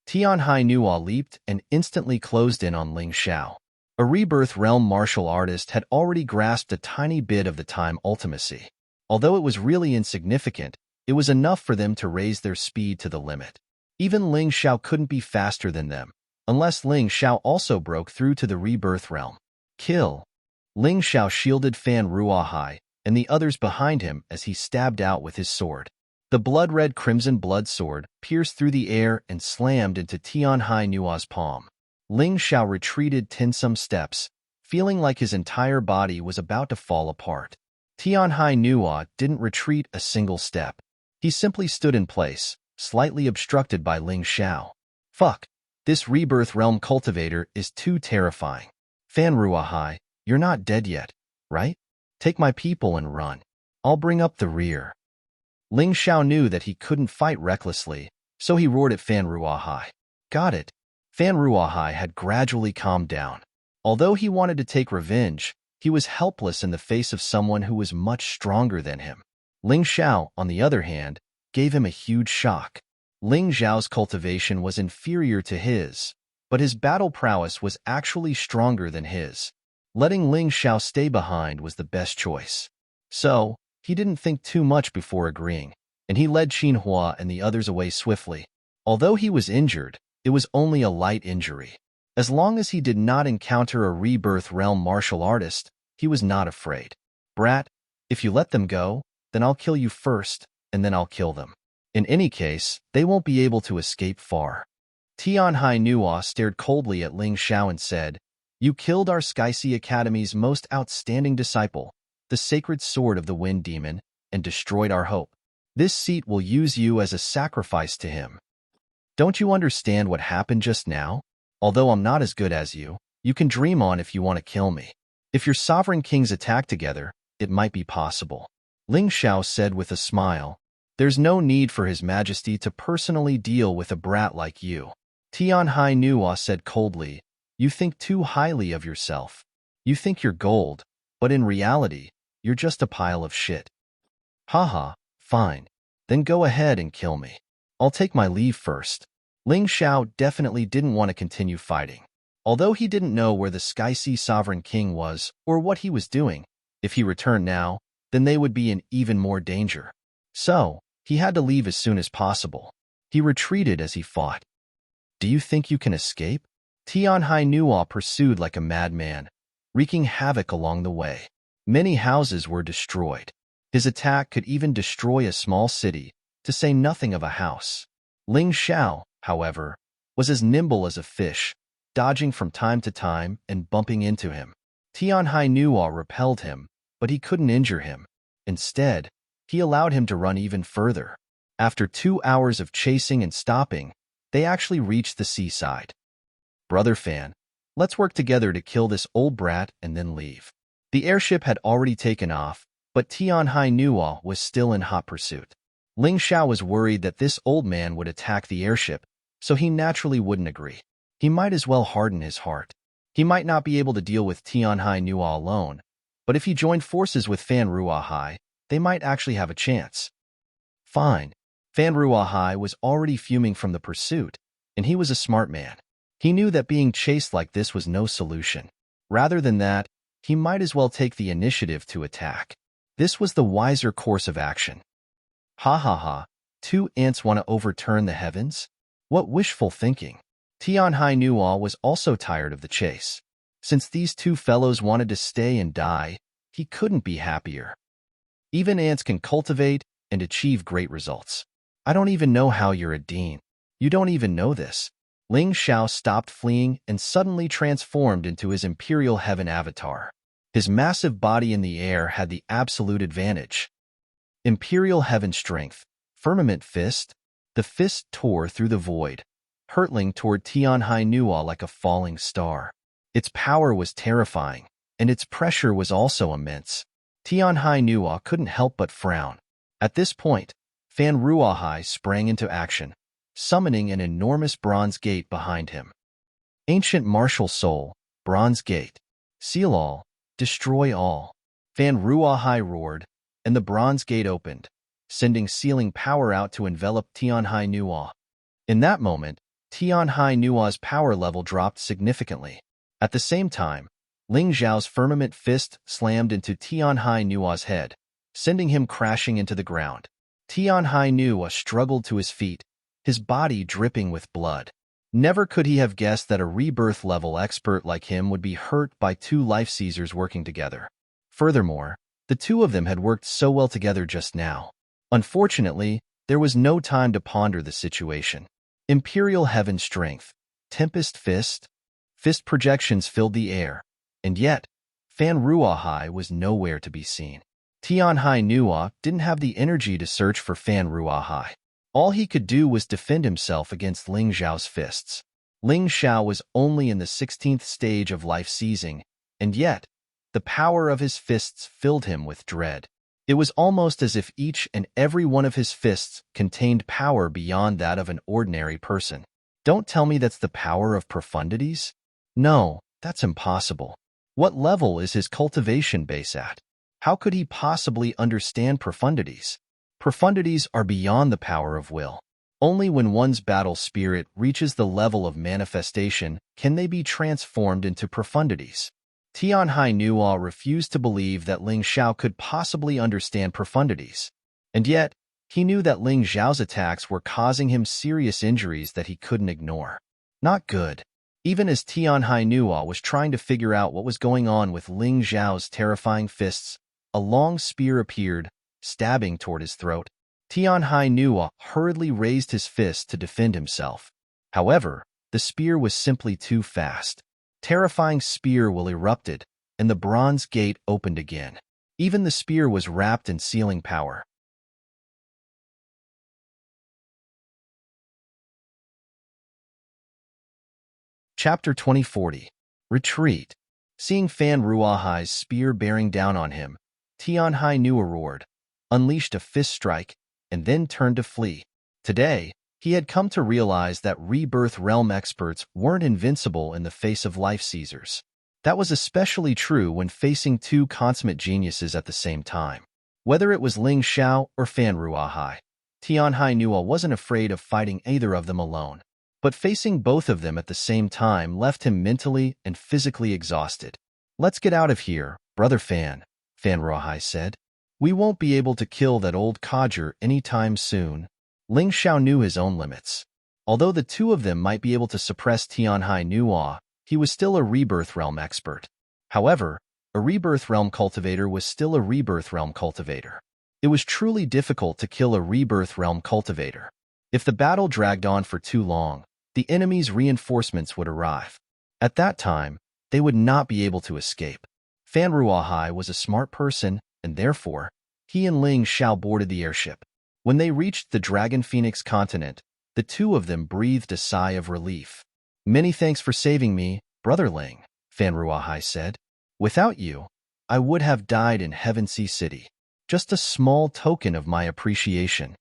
Tianhai Nuo leaped and instantly closed in on Ling Xiao. A Rebirth Realm martial artist had already grasped a tiny bit of the time ultimacy. Although it was really insignificant, it was enough for them to raise their speed to the limit. Even Ling Xiao couldn't be faster than them, unless Ling Xiao also broke through to the Rebirth Realm. Kill! Ling Xiao shielded Fan Ruahai and the others behind him as he stabbed out with his sword. The blood-red crimson blood sword pierced through the air and slammed into Tianhai Nuo's palm. Ling Xiao retreated 10 some steps, feeling like his entire body was about to fall apart. Tianhai Nuo didn't retreat a single step. He simply stood in place, slightly obstructed by Ling Xiao. Fuck, this Rebirth Realm cultivator is too terrifying. Fan Ruahai, you're not dead yet, right? Take my people and run. I'll bring up the rear. Ling Xiao knew that he couldn't fight recklessly, so he roared at Fan Ruahai. Got it. Fan Ruahai had gradually calmed down. Although he wanted to take revenge, he was helpless in the face of someone who was much stronger than him. Ling Xiao, on the other hand, gave him a huge shock. Ling Xiao's cultivation was inferior to his, but his battle prowess was actually stronger than his. Letting Ling Xiao stay behind was the best choice. So, he didn't think too much before agreeing, and he led Xinhua and the others away swiftly. Although he was injured, it was only a light injury. As long as he did not encounter a Rebirth Realm martial artist, he was not afraid. Brat, if you let them go, then I'll kill you first, and then I'll kill them. In any case, they won't be able to escape far. Tianhai Nuo stared coldly at Ling Xiao and said, You killed our Sky Sea Academy's most outstanding disciple, the sacred sword of the Wind Demon, and destroyed our hope. This seat will use you as a sacrifice to him. Don't you understand what happened just now? Although I'm not as good as you, you can dream on if you want to kill me. If your sovereign kings attack together, it might be possible. Ling Xiao said with a smile, There's no need for His Majesty to personally deal with a brat like you. Tianhai Nuo said coldly, You think too highly of yourself. You think you're gold, but in reality, you're just a pile of shit. Haha, fine. Then go ahead and kill me. I'll take my leave first. Ling Xiao definitely didn't want to continue fighting. Although he didn't know where the Sky Sea Sovereign King was or what he was doing, if he returned now, then they would be in even more danger. So, he had to leave as soon as possible. He retreated as he fought. Do you think you can escape? Tianhai Nuo pursued like a madman, wreaking havoc along the way. Many houses were destroyed. His attack could even destroy a small city, to say nothing of a house. Ling Xiao, however, was as nimble as a fish, dodging from time to time and bumping into him. Tianhai Nuo repelled him, but he couldn't injure him. Instead, he allowed him to run even further. After 2 hours of chasing and stopping, they actually reached the seaside. Brother Fan, let's work together to kill this old brat and then leave. The airship had already taken off, but Tianhai Nuo was still in hot pursuit. Ling Xiao was worried that this old man would attack the airship, so he naturally wouldn't agree. He might as well harden his heart. He might not be able to deal with Tianhai Nuo alone, but if he joined forces with Fan Ruahai, they might actually have a chance. Fine. Fan Ruahai was already fuming from the pursuit, and he was a smart man. He knew that being chased like this was no solution. Rather than that, he might as well take the initiative to attack. This was the wiser course of action. Ha ha ha, Two ants want to overturn the heavens? What wishful thinking. Tianhai Nuo was also tired of the chase. Since these two fellows wanted to stay and die, he couldn't be happier. Even ants can cultivate and achieve great results. I don't even know how you're a dean. You don't even know this. Ling Xiao stopped fleeing and suddenly transformed into his Imperial Heaven avatar. His massive body in the air had the absolute advantage. Imperial Heaven Strength, Firmament Fist. The fist tore through the void, hurtling toward Tianhai Nuo like a falling star. Its power was terrifying, and its pressure was also immense. Tianhai Nuo couldn't help but frown. At this point, Fan Ruahai sprang into action, summoning an enormous bronze gate behind him. Ancient martial soul, bronze gate. Seal all, destroy all. Fan Ruahai roared, and the bronze gate opened, sending sealing power out to envelop Tianhai Nuo. In that moment, Tianhai Nuo's power level dropped significantly. At the same time, Ling Xiao's firmament fist slammed into Tianhai Nuo's head, sending him crashing into the ground. Tianhai Nuo struggled to his feet, his body dripping with blood. Never could he have guessed that a rebirth-level expert like him would be hurt by two life seizers working together. Furthermore, the two of them had worked so well together just now. Unfortunately, there was no time to ponder the situation. Imperial Heaven Strength, Tempest Fist. Fist projections filled the air, and yet, Fan Ruahai was nowhere to be seen. Tianhai Nuo didn't have the energy to search for Fan Ruahai. All he could do was defend himself against Ling Xiao's fists. Ling Xiao was only in the 16th stage of life seizing, and yet, the power of his fists filled him with dread. It was almost as if each and every one of his fists contained power beyond that of an ordinary person. Don't tell me that's the power of profundities? No, that's impossible. What level is his cultivation base at? How could he possibly understand profundities? Profundities are beyond the power of will. Only when one's battle spirit reaches the level of manifestation can they be transformed into profundities. Tianhai Nuo refused to believe that Ling Xiao could possibly understand profundities. And yet, he knew that Ling Xiao's attacks were causing him serious injuries that he couldn't ignore. Not good. Even as Tianhai Nuo was trying to figure out what was going on with Ling Xiao's terrifying fists, a long spear appeared, stabbing toward his throat. Tianhai Nuo hurriedly raised his fist to defend himself. However, the spear was simply too fast. Terrifying spear will erupted, and the bronze gate opened again. Even the spear was wrapped in sealing power. Chapter 2040. Retreat. Seeing Fan Ruahai's spear bearing down on him, Tianhai Nuo roared, unleashed a fist strike, and then turned to flee. Today, he had come to realize that rebirth realm experts weren't invincible in the face of life seizers. That was especially true when facing two consummate geniuses at the same time. Whether it was Ling Xiao or Fan Ruahai, Tianhai Nuo wasn't afraid of fighting either of them alone. But facing both of them at the same time left him mentally and physically exhausted. "Let's get out of here, Brother Fan," Fan Ruahai said. "We won't be able to kill that old codger anytime soon." Ling Xiao knew his own limits. Although the two of them might be able to suppress Tianhai Nuo, he was still a rebirth realm expert. However, a rebirth realm cultivator was still a rebirth realm cultivator. It was truly difficult to kill a rebirth realm cultivator. If the battle dragged on for too long, the enemy's reinforcements would arrive. At that time, they would not be able to escape. Fan Ruahai was a smart person, and therefore, he and Ling Xiao boarded the airship. When they reached the Dragon Phoenix continent, the two of them breathed a sigh of relief. "Many thanks for saving me, Brother Ling," Fan Ruahai said. "Without you, I would have died in Heaven Sea City. Just a small token of my appreciation."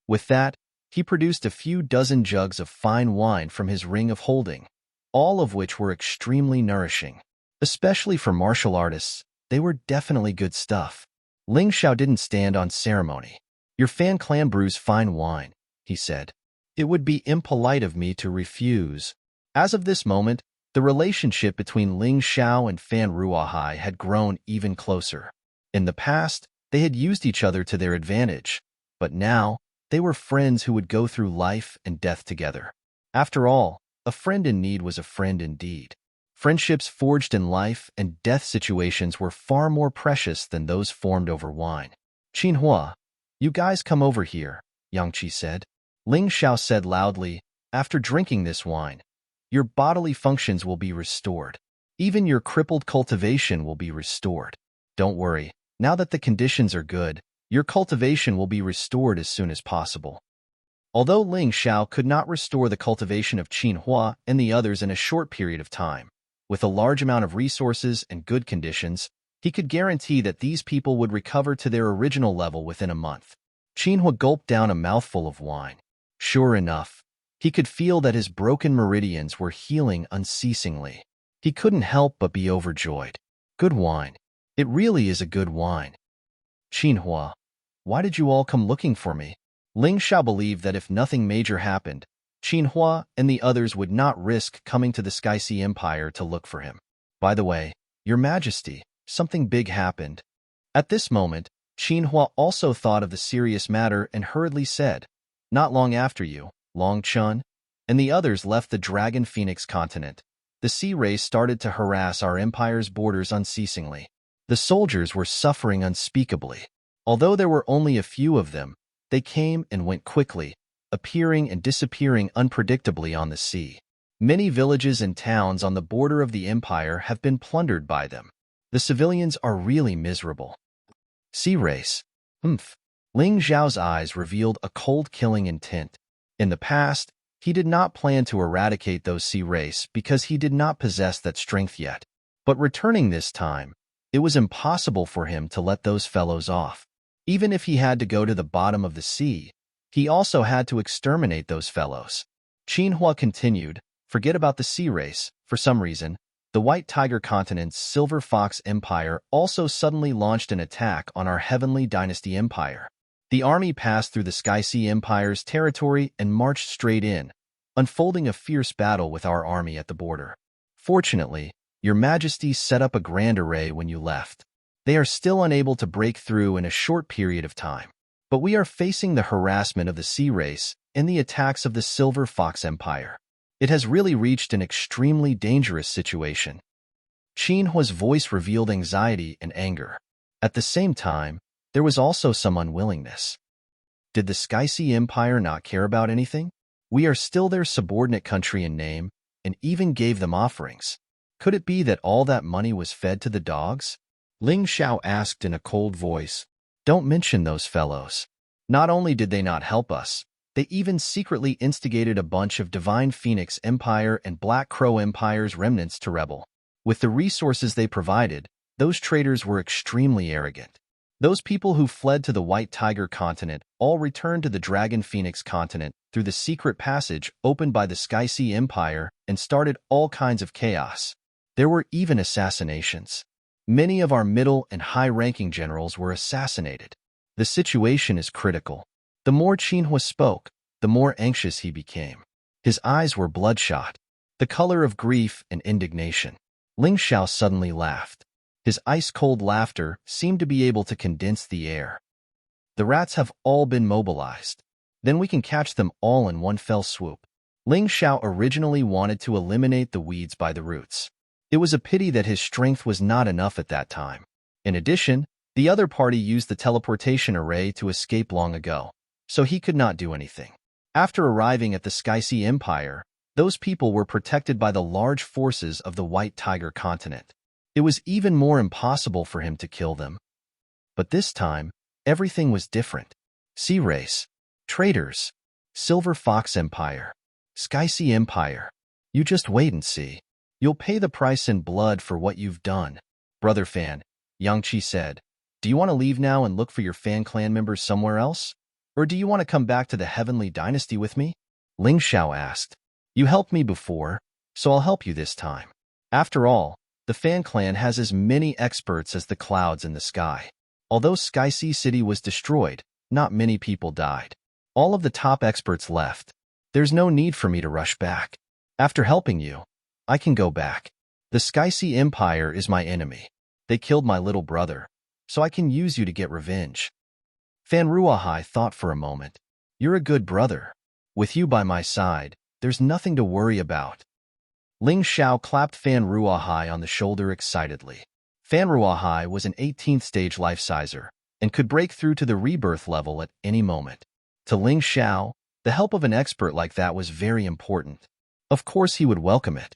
With that, he produced a few dozen jugs of fine wine from his ring of holding, all of which were extremely nourishing. Especially for martial artists, they were definitely good stuff. Ling Xiao didn't stand on ceremony. "Your Fan clan brews fine wine," he said. "It would be impolite of me to refuse." As of this moment, the relationship between Ling Xiao and Fan Ruahai had grown even closer. In the past, they had used each other to their advantage, but now, They were friends who would go through life and death together. After all, a friend in need was a friend indeed. Friendships forged in life and death situations were far more precious than those formed over wine. "Qinhua, you guys come over here," Yang Qi said. Ling Xiao said loudly, "After drinking this wine, your bodily functions will be restored. Even your crippled cultivation will be restored. Don't worry, now that the conditions are good, your cultivation will be restored as soon as possible." Although Ling Xiao could not restore the cultivation of Qinhua and the others in a short period of time, with a large amount of resources and good conditions, he could guarantee that these people would recover to their original level within a month. Qinhua gulped down a mouthful of wine. Sure enough, he could feel that his broken meridians were healing unceasingly. He couldn't help but be overjoyed. Good wine. It really is a good wine. "Qinhua, why did you all come looking for me?" Ling Xiao believed that if nothing major happened, Qinhua and the others would not risk coming to the Sky Sea Empire to look for him. "By the way, Your Majesty, something big happened." At this moment, Qinhua also thought of the serious matter and hurriedly said, "Not long after you, Long Chun, and the others left the Dragon Phoenix continent, the sea race started to harass our empire's borders unceasingly. The soldiers were suffering unspeakably. Although there were only a few of them, they came and went quickly, appearing and disappearing unpredictably on the sea. Many villages and towns on the border of the empire have been plundered by them. The civilians are really miserable." Sea race. Ling Xiao's eyes revealed a cold killing intent. In the past, he did not plan to eradicate those sea race because he did not possess that strength yet. But returning this time, it was impossible for him to let those fellows off. Even if he had to go to the bottom of the sea, he also had to exterminate those fellows. Qinhua continued, "Forget about the sea race. For some reason, the White Tiger Continent's Silver Fox Empire also suddenly launched an attack on our Heavenly Dynasty Empire. The army passed through the Sky Sea Empire's territory and marched straight in, unfolding a fierce battle with our army at the border. Fortunately, Your Majesty set up a grand array when you left. They are still unable to break through in a short period of time. But we are facing the harassment of the sea race and the attacks of the Silver Fox Empire. It has really reached an extremely dangerous situation." Qinhua's voice revealed anxiety and anger. At the same time, there was also some unwillingness. Did the Sky Sea Empire not care about anything? We are still their subordinate country in name, and even gave them offerings. Could it be that all that money was fed to the dogs? Ling Xiao asked in a cold voice. "Don't mention those fellows. Not only did they not help us, they even secretly instigated a bunch of Divine Phoenix Empire and Black Crow Empire's remnants to rebel. With the resources they provided, those traitors were extremely arrogant. Those people who fled to the White Tiger continent all returned to the Dragon Phoenix continent through the secret passage opened by the Sky Sea Empire and started all kinds of chaos. There were even assassinations. Many of our middle and high-ranking generals were assassinated. The situation is critical." The more Qinhua spoke, the more anxious he became. His eyes were bloodshot, the color of grief and indignation. Ling Xiao suddenly laughed. His ice-cold laughter seemed to be able to condense the air. "The rats have all been mobilized. Then we can catch them all in one fell swoop." Ling Xiao originally wanted to eliminate the weeds by the roots. It was a pity that his strength was not enough at that time. In addition, the other party used the teleportation array to escape long ago, so he could not do anything. After arriving at the Sky Sea Empire, those people were protected by the large forces of the White Tiger continent. It was even more impossible for him to kill them. But this time, everything was different. Sea race, traitors, Silver Fox Empire, Sky Sea Empire. You just wait and see. You'll pay the price in blood for what you've done. "Brother Fan," Yang Qi said, "do you want to leave now and look for your Fan clan members somewhere else? Or do you want to come back to the Heavenly Dynasty with me?" Ling Xiao asked. "You helped me before, so I'll help you this time. After all, the Fan clan has as many experts as the clouds in the sky. Although Sky Sea City was destroyed, not many people died. All of the top experts left. There's no need for me to rush back. After helping you, I can go back. The Sky Sea Empire is my enemy. They killed my little brother, so I can use you to get revenge." Fan Ruahai thought for a moment. You're a good brother. With you by my side, there's nothing to worry about. Ling Xiao clapped Fan Ruohai on the shoulder excitedly. Fan Ruohai was an 18th stage life-sizer and could break through to the rebirth level at any moment. To Ling Xiao, the help of an expert like that was very important. Of course he would welcome it.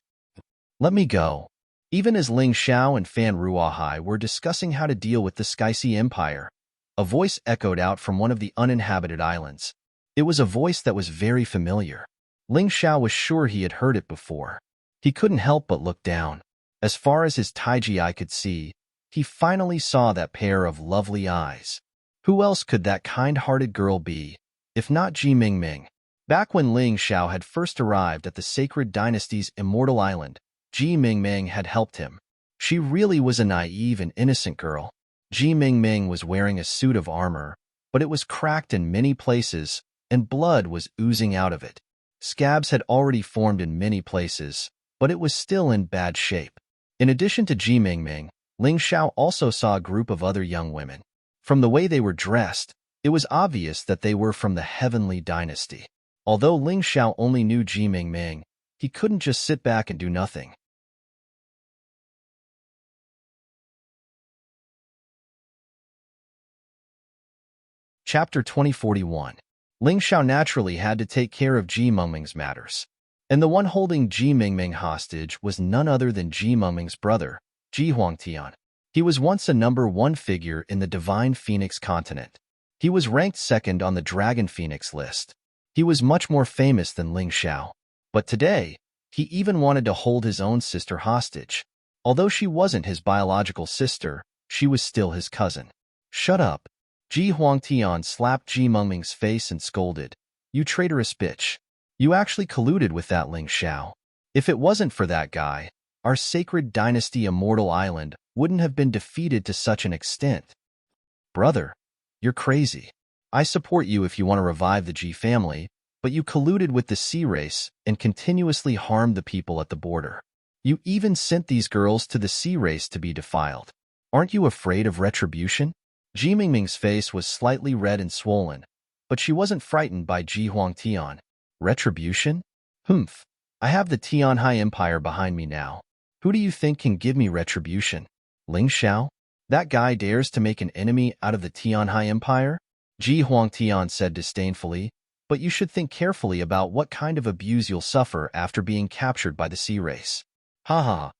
Let me go. Even as Ling Xiao and Fan Ruohai were discussing how to deal with the Sky-Sea Empire, a voice echoed out from one of the uninhabited islands. It was a voice that was very familiar. Ling Xiao was sure he had heard it before. He couldn't help but look down. As far as his Taiji eye could see, he finally saw that pair of lovely eyes. Who else could that kind-hearted girl be, if not Ji Mingming? Back when Ling Xiao had first arrived at the Sacred Dynasty's Immortal Island, Ji Mingming had helped him. She really was a naive and innocent girl. Ji Mingming was wearing a suit of armor, but it was cracked in many places, and blood was oozing out of it. Scabs had already formed in many places, but it was still in bad shape. In addition to Ji Mingming, Ling Xiao also saw a group of other young women. From the way they were dressed, it was obvious that they were from the Heavenly Dynasty. Although Ling Xiao only knew Ji Mingming, he couldn't just sit back and do nothing. Chapter 2041. Ling Xiao naturally had to take care of Ji Mingming's matters. And the one holding Ji Mingming hostage was none other than Ji Mingming's brother, Ji Huangtian. He was once a #1 figure in the Divine Phoenix continent. He was ranked second on the Dragon Phoenix list. He was much more famous than Ling Xiao. But today, he even wanted to hold his own sister hostage. Although she wasn't his biological sister, she was still his cousin. Shut up. Ji Huangtian slapped Ji Mingming's face and scolded. You traitorous bitch. You actually colluded with that Ling Xiao. If it wasn't for that guy, our Sacred Dynasty Immortal Island wouldn't have been defeated to such an extent. Brother, you're crazy. I support you if you want to revive the Ji family, but you colluded with the sea race and continuously harmed the people at the border. You even sent these girls to the sea race to be defiled. Aren't you afraid of retribution? Ji Mingming's face was slightly red and swollen, but she wasn't frightened by Ji Huangtian. Retribution? Humph. I have the Tianhai Empire behind me now. Who do you think can give me retribution? Ling Xiao? That guy dares to make an enemy out of the Tianhai Empire? Ji Huangtian said disdainfully, but you should think carefully about what kind of abuse you'll suffer after being captured by the sea race. Ha ha ha.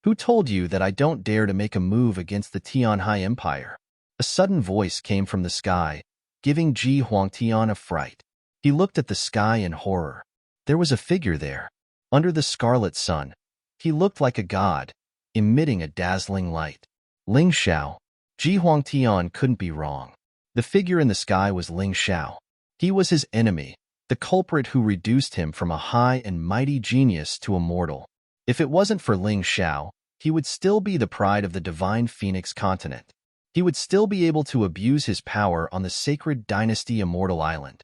Who told you that I don't dare to make a move against the Tianhai Empire? A sudden voice came from the sky, giving Ji Huangtian a fright. He looked at the sky in horror. There was a figure there. Under the scarlet sun, he looked like a god, emitting a dazzling light. Ling Xiao. Ji Huangtian couldn't be wrong. The figure in the sky was Ling Xiao. He was his enemy, the culprit who reduced him from a high and mighty genius to a mortal. If it wasn't for Ling Xiao, he would still be the pride of the Divine Phoenix continent. He would still be able to abuse his power on the Sacred Dynasty Immortal Island.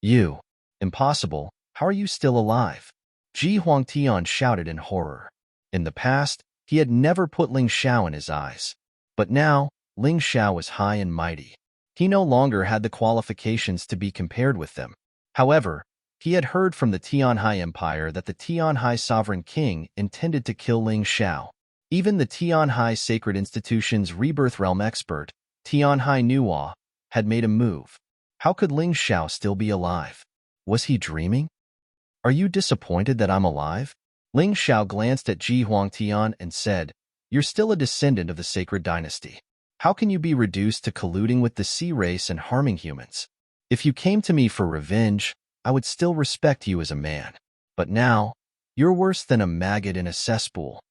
You. Impossible. How are you still alive? Ji Huangtian shouted in horror. In the past, he had never put Ling Xiao in his eyes. But now, Ling Xiao was high and mighty. He no longer had the qualifications to be compared with them. However, he had heard from the Tianhai Empire that the Tianhai Sovereign King intended to kill Ling Xiao. Even the Tianhai Sacred Institution's Rebirth Realm expert, Tianhai Nuwa, had made a move. How could Ling Xiao still be alive? Was he dreaming? Are you disappointed that I'm alive? Ling Xiao glanced at Ji Huangtian and said, You're still a descendant of the Sacred Dynasty. How can you be reduced to colluding with the sea race and harming humans? If you came to me for revenge, I would still respect you as a man. But now, you're worse than a maggot in a cesspool.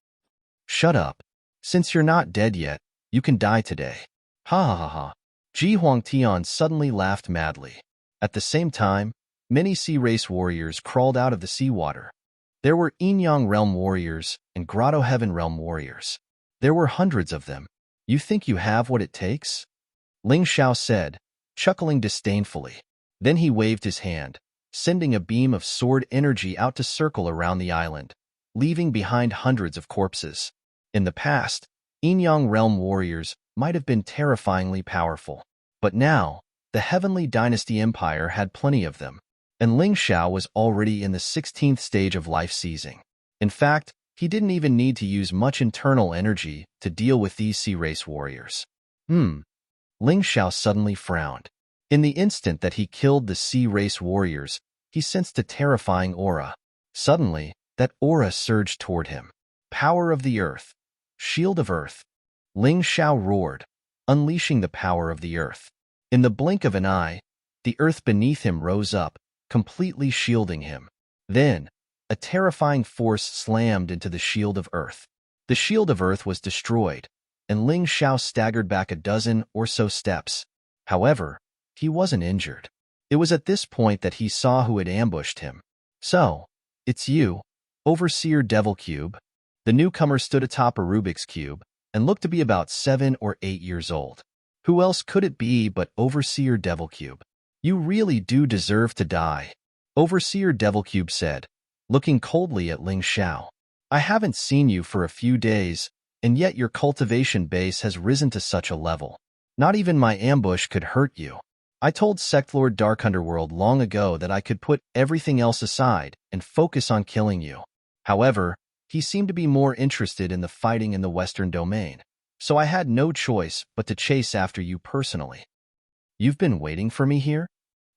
Shut up. Since you're not dead yet, you can die today. Ha ha ha ha. Ji Huangtian suddenly laughed madly. At the same time, many sea race warriors crawled out of the seawater. There were Yin-Yang Realm warriors and Grotto Heaven Realm warriors. There were hundreds of them. You think you have what it takes? Ling Xiao said, chuckling disdainfully. Then he waved his hand, sending a beam of sword energy out to circle around the island, leaving behind hundreds of corpses. In the past, Yin-Yang Realm warriors might have been terrifyingly powerful. But now, The Heavenly Dynasty Empire had plenty of them, and Ling Xiao was already in the 16th stage of life seizing. In fact, he didn't even need to use much internal energy to deal with these sea race warriors. Ling Xiao suddenly frowned. In the instant that he killed the sea race warriors, he sensed a terrifying aura. Suddenly, that aura surged toward him. Power of the Earth. Shield of Earth. Ling Xiao roared, unleashing the power of the Earth. In the blink of an eye, the earth beneath him rose up, completely shielding him. Then, a terrifying force slammed into the shield of Earth. The shield of Earth was destroyed, and Ling Xiao staggered back a dozen or so steps. However, he wasn't injured. It was at this point that he saw who had ambushed him. "So, it's you, Overseer Devil Cube." The newcomer stood atop a Rubik's Cube and looked to be about 7 or 8 years old. Who else could it be but Overseer Devil Cube? "You really do deserve to die," Overseer Devil Cube said, looking coldly at Ling Xiao. "I haven't seen you for a few days, and yet your cultivation base has risen to such a level. Not even my ambush could hurt you. I told Sect Lord Dark Underworld long ago that I could put everything else aside and focus on killing you. However, he seemed to be more interested in the fighting in the Western Domain, so I had no choice but to chase after you personally." "You've been waiting for me here?"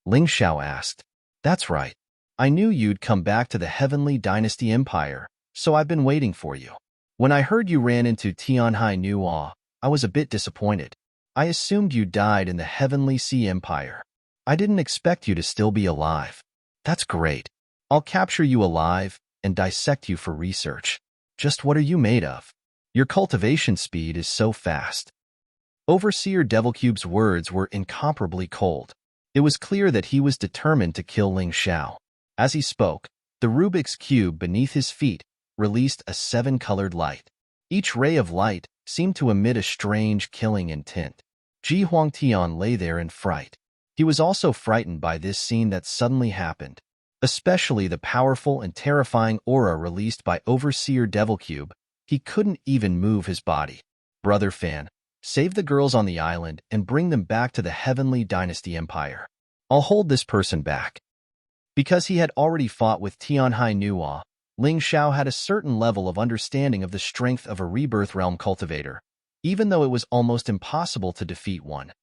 Ling Xiao asked. "That's right. I knew you'd come back to the Heavenly Dynasty Empire, so I've been waiting for you. When I heard you ran into Tianhai Nuo, I was a bit disappointed. I assumed you died in the Heavenly Sea Empire. I didn't expect you to still be alive." "That's great. I'll capture you alive and dissect you for research. Just what are you made of? Your cultivation speed is so fast." Overseer Devil Cube's words were incomparably cold. It was clear that he was determined to kill Ling Xiao. As he spoke, the Rubik's Cube beneath his feet released a 7-colored light. Each ray of light seemed to emit a strange, killing intent. Ji Huangtian lay there in fright. He was also frightened by this scene that suddenly happened, especially the powerful and terrifying aura released by Overseer Devil Cube. He couldn't even move his body. "Brother Fan, save the girls on the island and bring them back to the Heavenly Dynasty Empire. I'll hold this person back." Because he had already fought with Tianhai Nuo, Ling Xiao had a certain level of understanding of the strength of a Rebirth Realm cultivator, even though it was almost impossible to defeat one.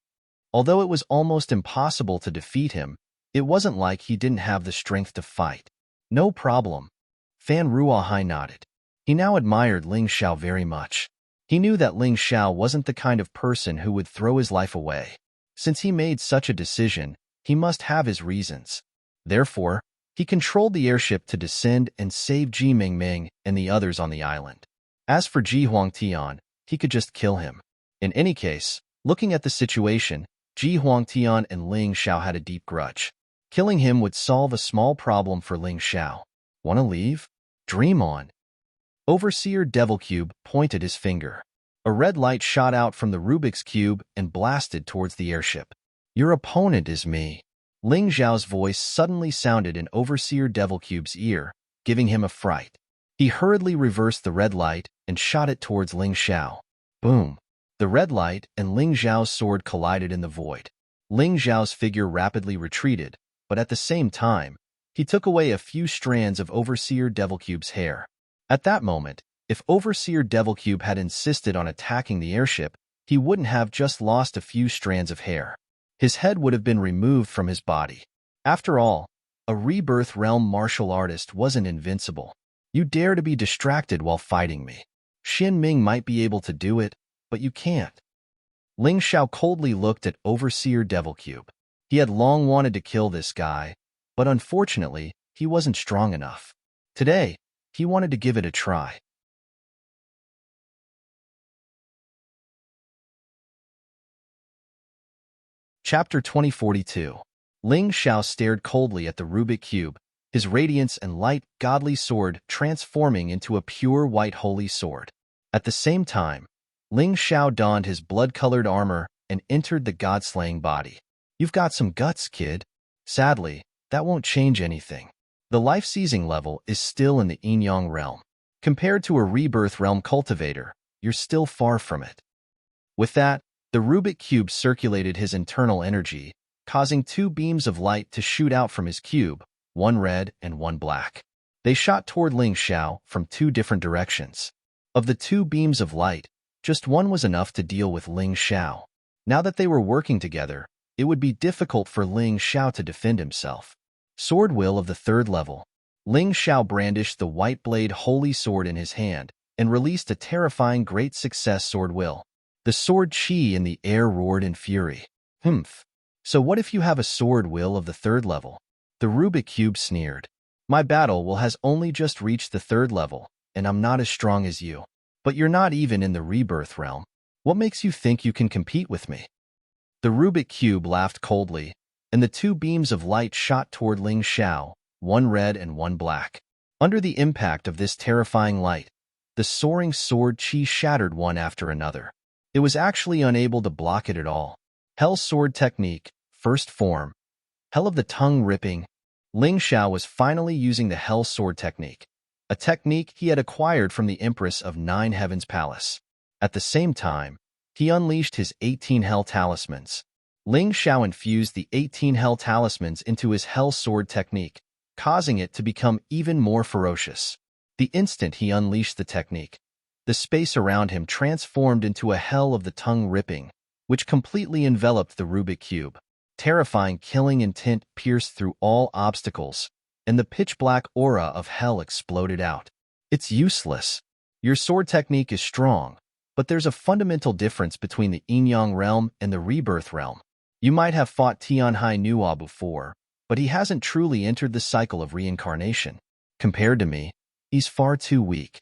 Although it was almost impossible to defeat him, it wasn't like he didn't have the strength to fight. "No problem." Fan Ruohai nodded. He now admired Ling Xiao very much. He knew that Ling Xiao wasn't the kind of person who would throw his life away. Since he made such a decision, he must have his reasons. Therefore, he controlled the airship to descend and save Ji Mingming and the others on the island. As for Ji Huangtian, he could just kill him. In any case, looking at the situation, Ji Huangtian and Ling Xiao had a deep grudge. Killing him would solve a small problem for Ling Xiao. "Want to leave? Dream on." Overseer Devil Cube pointed his finger. A red light shot out from the Rubik's Cube and blasted towards the airship. "Your opponent is me." Ling Xiao's voice suddenly sounded in Overseer Devil Cube's ear, giving him a fright. He hurriedly reversed the red light and shot it towards Ling Xiao. Boom! The red light and Ling Xiao's sword collided in the void. Ling Xiao's figure rapidly retreated, but at the same time, he took away a few strands of Overseer Devil Cube's hair. At that moment, if Overseer Devil Cube had insisted on attacking the airship, he wouldn't have just lost a few strands of hair. His head would have been removed from his body. After all, a Rebirth Realm martial artist wasn't invincible. "You dare to be distracted while fighting me. Xin Ming might be able to do it, but you can't." Ling Xiao coldly looked at Overseer Devil Cube. He had long wanted to kill this guy, but unfortunately, he wasn't strong enough. Today, he wanted to give it a try. Chapter 2042. Ling Xiao stared coldly at the Rubik Cube, his radiance and light godly sword transforming into a pure white holy sword. At the same time, Ling Xiao donned his blood-colored armor and entered the god-slaying body. "You've got some guts, kid. Sadly, that won't change anything. The life-seizing level is still in the Yin-Yang realm. Compared to a Rebirth Realm cultivator, you're still far from it." With that, the Rubik Cube circulated his internal energy, causing two beams of light to shoot out from his cube, one red and one black. They shot toward Ling Xiao from two different directions. Of the two beams of light, just one was enough to deal with Ling Xiao. Now that they were working together, it would be difficult for Ling Xiao to defend himself. Sword Will of the third level. Ling Xiao brandished the white blade holy sword in his hand and released a terrifying great success sword will. The sword chi in the air roared in fury. Humph. So what if you have a sword will of the third level? The Rubik Cube sneered. My battle will has only just reached the third level, and I'm not as strong as you. But you're not even in the rebirth realm. What makes you think you can compete with me? The Rubik Cube laughed coldly, and the two beams of light shot toward Ling Xiao, one red and one black. Under the impact of this terrifying light, the soaring sword chi shattered one after another. It was actually unable to block it at all. Hell Sword Technique, First Form. Hell of the Tongue Ripping. Ling Xiao was finally using the Hell Sword Technique, a technique he had acquired from the Empress of Nine Heavens Palace. At the same time, he unleashed his 18 Hell Talismans. Ling Xiao infused the 18 Hell Talismans into his Hell Sword Technique, causing it to become even more ferocious. The instant he unleashed the technique, the space around him transformed into a hell of the tongue ripping, which completely enveloped the Rubik Cube. Terrifying killing intent pierced through all obstacles, and the pitch-black aura of hell exploded out. It's useless. Your sword technique is strong, but there's a fundamental difference between the Yin-Yang realm and the rebirth realm. You might have fought Tianhai Nuo before, but he hasn't truly entered the cycle of reincarnation. Compared to me, he's far too weak.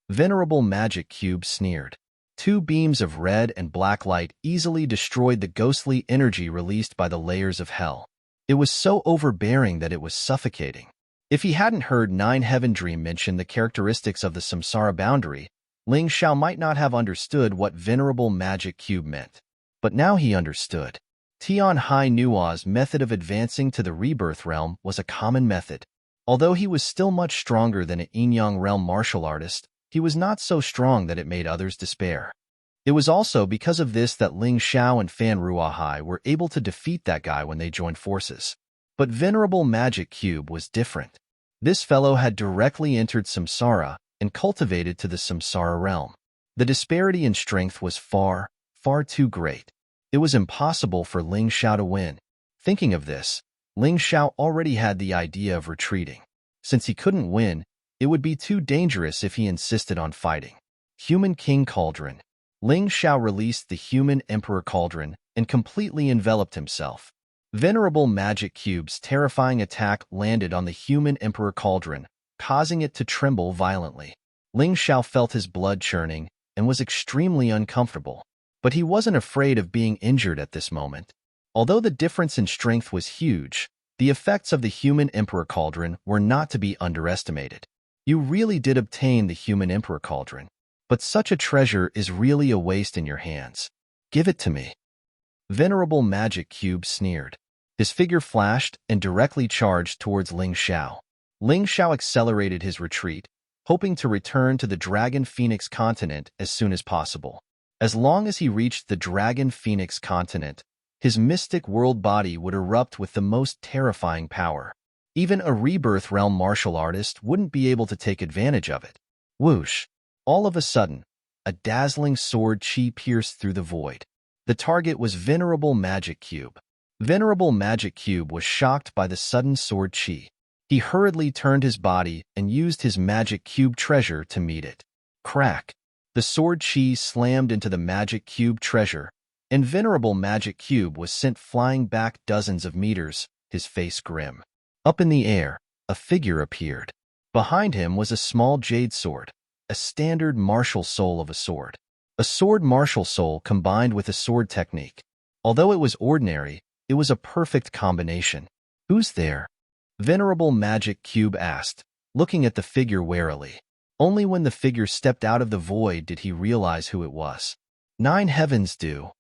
Venerable Magic Cube sneered. Two beams of red and black light easily destroyed the ghostly energy released by the layers of hell. It was so overbearing that it was suffocating. If he hadn't heard Nine Heaven Dream mention the characteristics of the samsara boundary, Ling Xiao might not have understood what Venerable Magic Cube meant. But now he understood. Tianhai Nuo's method of advancing to the rebirth realm was a common method. Although he was still much stronger than an Yin-Yang realm martial artist, he was not so strong that it made others despair. It was also because of this that Ling Xiao and Fan Ruahai were able to defeat that guy when they joined forces. But Venerable Magic Cube was different. This fellow had directly entered samsara and cultivated to the samsara realm. The disparity in strength was far, far too great. It was impossible for Ling Xiao to win. Thinking of this, Ling Xiao already had the idea of retreating. Since he couldn't win, it would be too dangerous if he insisted on fighting. Human King Cauldron. Ling Xiao released the Human Emperor Cauldron and completely enveloped himself. Venerable Magic Cube's terrifying attack landed on the Human Emperor Cauldron, causing it to tremble violently. Ling Xiao felt his blood churning and was extremely uncomfortable. But he wasn't afraid of being injured at this moment. Although the difference in strength was huge, the effects of the Human Emperor Cauldron were not to be underestimated. You really did obtain the Human Emperor Cauldron, but such a treasure is really a waste in your hands. Give it to me. Venerable Magic Cube sneered. His figure flashed and directly charged towards Ling Xiao. Ling Xiao accelerated his retreat, hoping to return to the Dragon Phoenix continent as soon as possible. As long as he reached the Dragon Phoenix continent, his mystic world body would erupt with the most terrifying power. Even a rebirth realm martial artist wouldn't be able to take advantage of it. Whoosh! All of a sudden, a dazzling sword chi pierced through the void. The target was Venerable Magic Cube. Venerable Magic Cube was shocked by the sudden sword chi. He hurriedly turned his body and used his Magic Cube treasure to meet it. Crack! The sword chi slammed into the Magic Cube treasure, and Venerable Magic Cube was sent flying back dozens of meters, his face grim. Up in the air, a figure appeared. Behind him was a small jade sword, a standard martial soul of a sword. A sword martial soul combined with a sword technique. Although it was ordinary, it was a perfect combination. Who's there? Venerable Magic Cube asked, looking at the figure warily. Only when the figure stepped out of the void did he realize who it was. Nine Heavens do.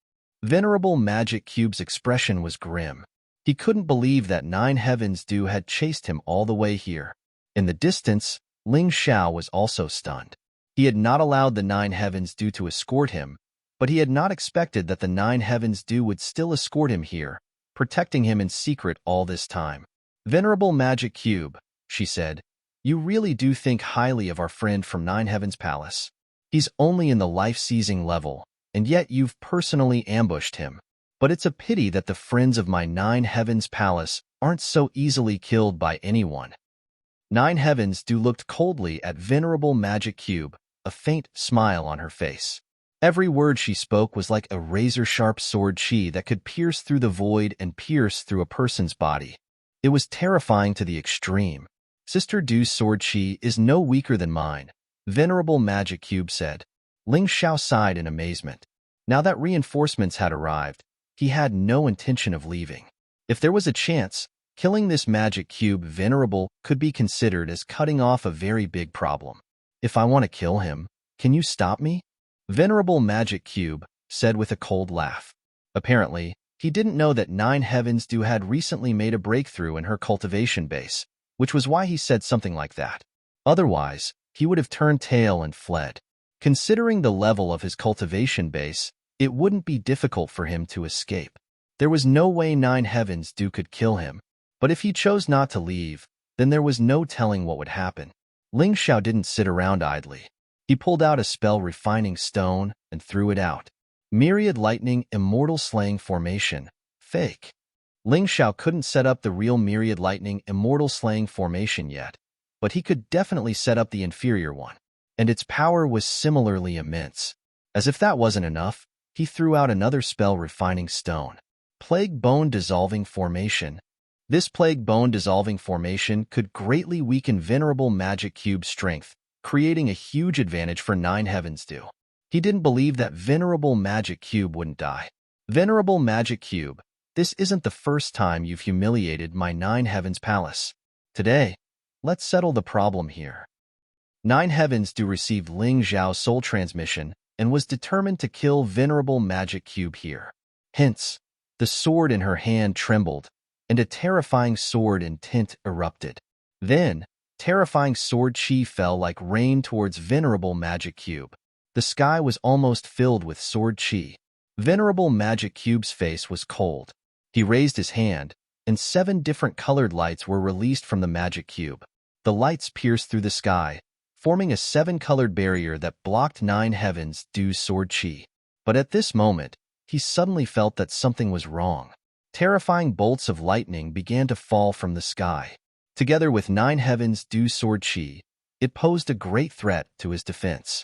Venerable Magic Cube's expression was grim. He couldn't believe that Nine Heavens do had chased him all the way here. In the distance, Ling Xiao was also stunned. He had not allowed the Nine Heavens do to escort him, but he had not expected that the Nine Heavens do would still escort him here, protecting him in secret all this time. "Venerable Magic Cube," she said, "you really do think highly of our friend from Nine Heavens Palace. He's only in the life-seizing level, and yet you've personally ambushed him. But it's a pity that the friends of my Nine Heavens Palace aren't so easily killed by anyone." Nine Heavens looked coldly at Venerable Magic Cube, a faint smile on her face. Every word she spoke was like a razor-sharp sword chi that could pierce through the void and pierce through a person's body. It was terrifying to the extreme. "Sister Du's sword chi is no weaker than mine," Venerable Magic Cube said. Ling Xiao sighed in amazement. Now that reinforcements had arrived, he had no intention of leaving. If there was a chance, killing this Magic Cube Venerable could be considered as cutting off a very big problem. "If I want to kill him, can you stop me?" Venerable Magic Cube said with a cold laugh. Apparently, he didn't know that Nine Heavens had recently made a breakthrough in her cultivation base, which was why he said something like that. Otherwise, he would have turned tail and fled. Considering the level of his cultivation base, it wouldn't be difficult for him to escape. There was no way Nine Heavens could kill him, but if he chose not to leave, then there was no telling what would happen. Ling Xiao didn't sit around idly. He pulled out a spell refining stone and threw it out. Myriad Lightning Immortal Slaying Formation. Fake. Ling Xiao couldn't set up the real Myriad Lightning Immortal Slaying Formation yet, but he could definitely set up the inferior one, and its power was similarly immense. As if that wasn't enough, he threw out another spell refining stone. Plague Bone Dissolving Formation. This Plague Bone Dissolving Formation could greatly weaken Venerable Magic Cube's strength, creating a huge advantage for Nine Heavens. He didn't believe that Venerable Magic Cube wouldn't die. "Venerable Magic Cube, this isn't the first time you've humiliated my Nine Heavens Palace. Today, let's settle the problem here." Nine Heavens received Ling Xiao's soul transmission and was determined to kill Venerable Magic Cube here. Hence, the sword in her hand trembled, and a terrifying sword intent erupted. Then, terrifying sword chi fell like rain towards Venerable Magic Cube. The sky was almost filled with sword chi. Venerable Magic Cube's face was cold. He raised his hand, and 7 different colored lights were released from the Magic Cube. The lights pierced through the sky, forming a 7-colored barrier that blocked Nine Heavens' sword chi. But at this moment, he suddenly felt that something was wrong. Terrifying bolts of lightning began to fall from the sky. Together with Nine Heavens' sword chi, it posed a great threat to his defense.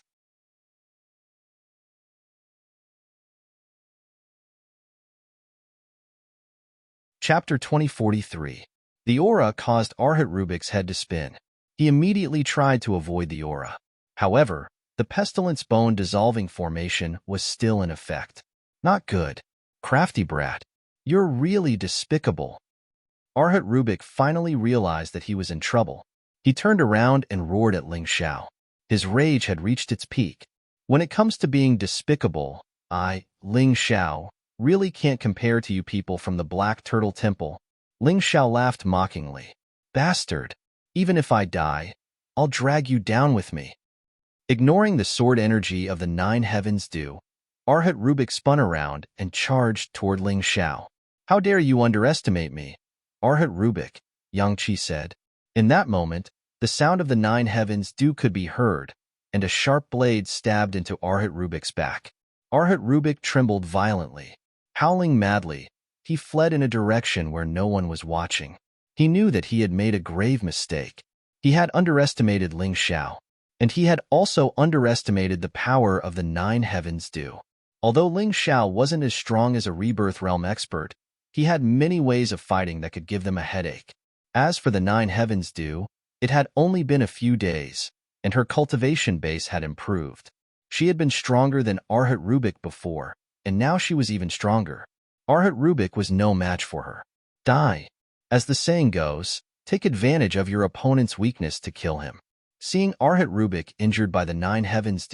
Chapter 2043. The aura caused Arhat Rubik's head to spin. He immediately tried to avoid the aura. However, the Pestilence Bone Dissolving Formation was still in effect. "Not good. Crafty brat. You're really despicable." Arhat Rubik finally realized that he was in trouble. He turned around and roared at Ling Xiao. His rage had reached its peak. "When it comes to being despicable, I, Ling Xiao, really can't compare to you people from the Black Turtle Temple." Ling Xiao laughed mockingly. "Bastard. Even if I die, I'll drag you down with me." Ignoring the sword energy of the Nine Heavens Arhat Rubik spun around and charged toward Ling Xiao. "How dare you underestimate me, Arhat Rubik," Yang Qi said. In that moment, the sound of the Nine Heavens could be heard, and a sharp blade stabbed into Arhat Rubik's back. Arhat Rubik trembled violently. Howling madly, he fled in a direction where no one was watching. He knew that he had made a grave mistake. He had underestimated Ling Xiao, and he had also underestimated the power of the Nine Heavens Although Ling Xiao wasn't as strong as a Rebirth Realm expert, he had many ways of fighting that could give them a headache. As for the Nine Heavens it had only been a few days, and her cultivation base had improved. She had been stronger than Arhat Rubik before, and now she was even stronger. Arhat Rubik was no match for her. Die. As the saying goes, take advantage of your opponent's weakness to kill him. Seeing Arhat Rubik injured by the Nine Heavens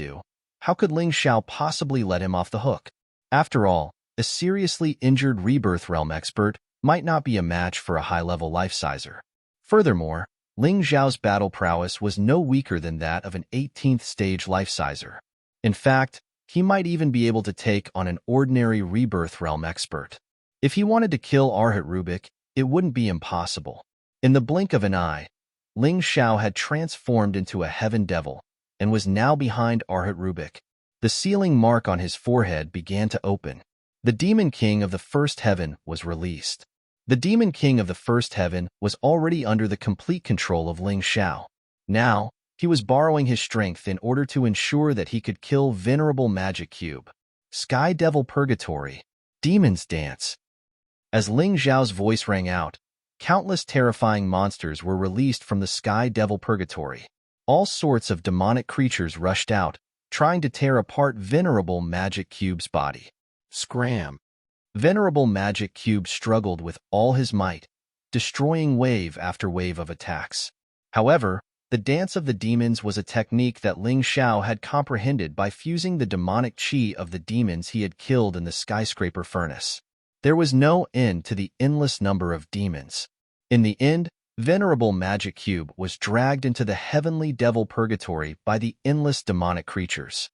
how could Ling Xiao possibly let him off the hook? After all, a seriously injured Rebirth Realm expert might not be a match for a high-level life-sizer. Furthermore, Ling Xiao's battle prowess was no weaker than that of an 18th stage life-sizer. In fact, he might even be able to take on an ordinary Rebirth Realm expert. If he wanted to kill Arhat Rubik, it wouldn't be impossible. In the blink of an eye, Ling Xiao had transformed into a heaven devil and was now behind Arhat Rubik. The sealing mark on his forehead began to open. The Demon King of the First Heaven was released. The Demon King of the First Heaven was already under the complete control of Ling Xiao. Now, he was borrowing his strength in order to ensure that he could kill Venerable Magic Cube. Sky Devil Purgatory. Demon's Dance. As Ling Xiao's voice rang out, countless terrifying monsters were released from the Sky Devil Purgatory. All sorts of demonic creatures rushed out, trying to tear apart Venerable Magic Cube's body. Scram! Venerable Magic Cube struggled with all his might, destroying wave after wave of attacks. However, the Dance of the Demons was a technique that Ling Xiao had comprehended by fusing the demonic chi of the demons he had killed in the skyscraper furnace. There was no end to the endless number of demons. In the end, Venerable Magic Cube was dragged into the heavenly devil purgatory by the endless demonic creatures.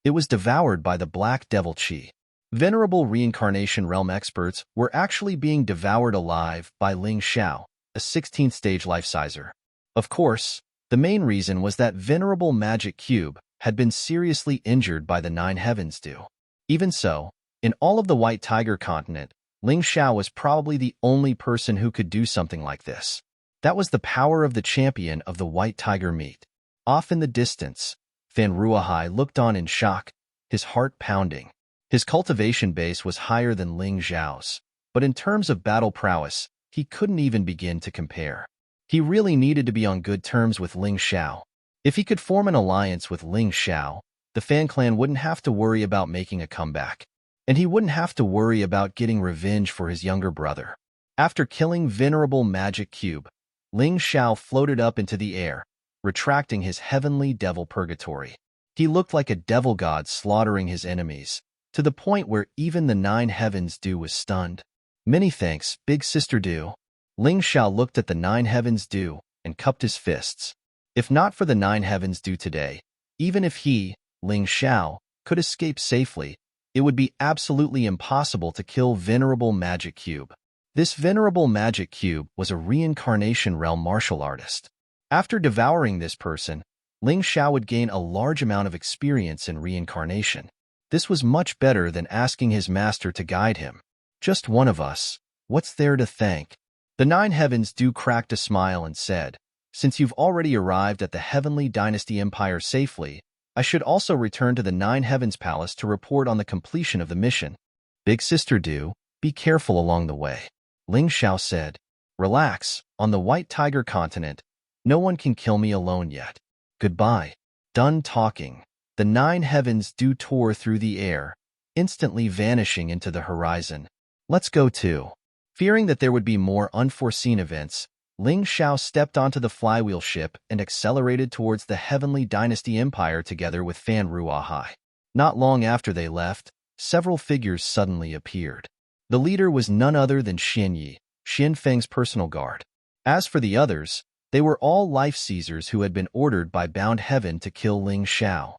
It was devoured by the black devil chi. Venerable reincarnation realm experts were actually being devoured alive by Ling Xiao, a 16th stage life-sizer. Of course, the main reason was that Venerable Magic Cube had been seriously injured by the Nine Heavens Dew. Even so, in all of the White Tiger continent, Ling Xiao was probably the only person who could do something like this. That was the power of the champion of the White Tiger meat. Off in the distance, Fan Ruahai looked on in shock, his heart pounding. His cultivation base was higher than Ling Xiao's, but in terms of battle prowess, he couldn't even begin to compare. He really needed to be on good terms with Ling Xiao. If he could form an alliance with Ling Xiao, the Fan clan wouldn't have to worry about making a comeback, and he wouldn't have to worry about getting revenge for his younger brother. After killing Venerable Magic Cube, Ling Xiao floated up into the air, retracting his heavenly devil purgatory. He looked like a devil god slaughtering his enemies, to the point where even the Nine Heavens Dew was stunned. Many thanks, Big Sister Dew. Ling Xiao looked at the Nine Heavens Dew and cupped his fists. If not for the Nine Heavens Dew today, even if he, Ling Xiao, could escape safely, it would be absolutely impossible to kill Venerable Magic Cube. This Venerable Magic Cube was a reincarnation realm martial artist. After devouring this person, Ling Xiao would gain a large amount of experience in reincarnation. This was much better than asking his master to guide him. Just one of us. What's there to thank? The Nine Heavens Dew cracked a smile and said, "Since you've already arrived at the Heavenly Dynasty Empire safely, I should also return to the Nine Heavens Palace to report on the completion of the mission. Big Sister Dew, be careful along the way." Ling Xiao said, "Relax, on the White Tiger continent, no one can kill me alone yet. Goodbye." Done talking, the Nine Heavens Dew tore through the air, instantly vanishing into the horizon. Let's go too. Fearing that there would be more unforeseen events, Ling Xiao stepped onto the flywheel ship and accelerated towards the Heavenly Dynasty Empire together with Fan Ruahai. Not long after they left, several figures suddenly appeared. The leader was none other than Xian Yi, Xian Feng's personal guard. As for the others, they were all life-seizers who had been ordered by Bound Heaven to kill Ling Xiao.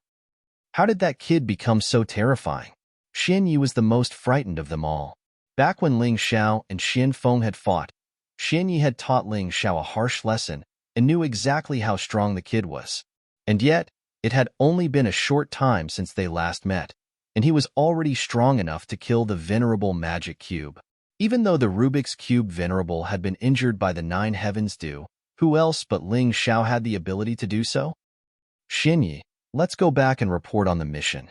How did that kid become so terrifying? Xian Yi was the most frightened of them all. Back when Ling Xiao and Xian Feng had fought, Xian Yi had taught Ling Xiao a harsh lesson and knew exactly how strong the kid was. And yet, it had only been a short time since they last met, and he was already strong enough to kill the Venerable Magic Cube. Even though the Rubik's Cube Venerable had been injured by the Nine Heavens Dew, who else but Ling Xiao had the ability to do so? Xian Yi, let's go back and report on the mission.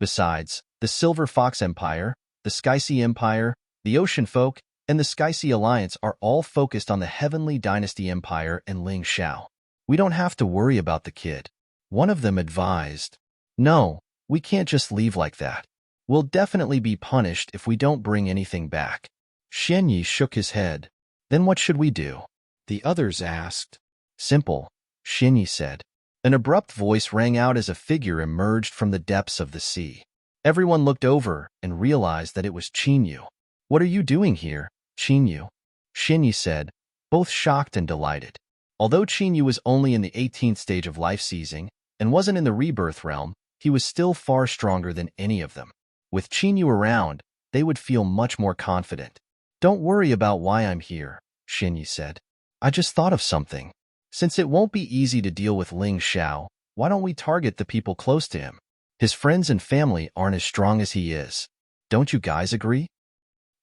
Besides, the Silver Fox Empire, the Sky Sea Empire, the Ocean Folk, and the Sky Sea Alliance are all focused on the Heavenly Dynasty Empire and Ling Xiao. We don't have to worry about the kid. One of them advised. No, we can't just leave like that. We'll definitely be punished if we don't bring anything back. Xian Yi shook his head. Then what should we do? The others asked. Simple, Xian Yi said. An abrupt voice rang out as a figure emerged from the depths of the sea. Everyone looked over and realized that it was Qin Yu. What are you doing here, Qin Yu? Xian Yi said, both shocked and delighted. Although Qin Yu was only in the 18th stage of life seizing and wasn't in the rebirth realm, he was still far stronger than any of them. With Qin Yu around, they would feel much more confident. Don't worry about why I'm here, Xinyi said. I just thought of something. Since it won't be easy to deal with Ling Xiao, why don't we target the people close to him? His friends and family aren't as strong as he is. Don't you guys agree?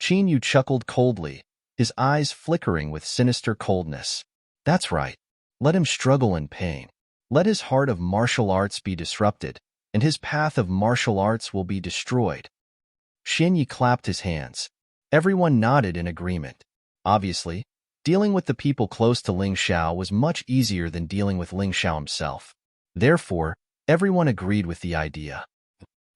Qin Yu chuckled coldly, his eyes flickering with sinister coldness. That's right. Let him struggle in pain. Let his heart of martial arts be disrupted, and his path of martial arts will be destroyed. Xinyi clapped his hands. Everyone nodded in agreement. Obviously, dealing with the people close to Ling Xiao was much easier than dealing with Ling Xiao himself. Therefore, everyone agreed with the idea.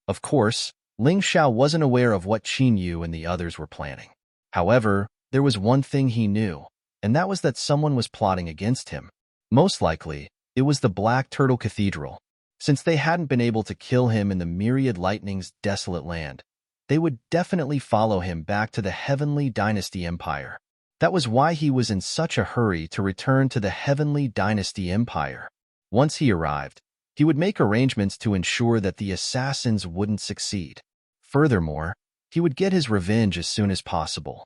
Of course, Ling Xiao wasn't aware of what Qin Yu and the others were planning. However, there was one thing he knew, and that was that someone was plotting against him. Most likely, it was the Black Turtle Cathedral. Since they hadn't been able to kill him in the Myriad Lightning's desolate land, they would definitely follow him back to the Heavenly Dynasty Empire. That was why he was in such a hurry to return to the Heavenly Dynasty Empire. Once he arrived, he would make arrangements to ensure that the assassins wouldn't succeed. Furthermore, he would get his revenge as soon as possible.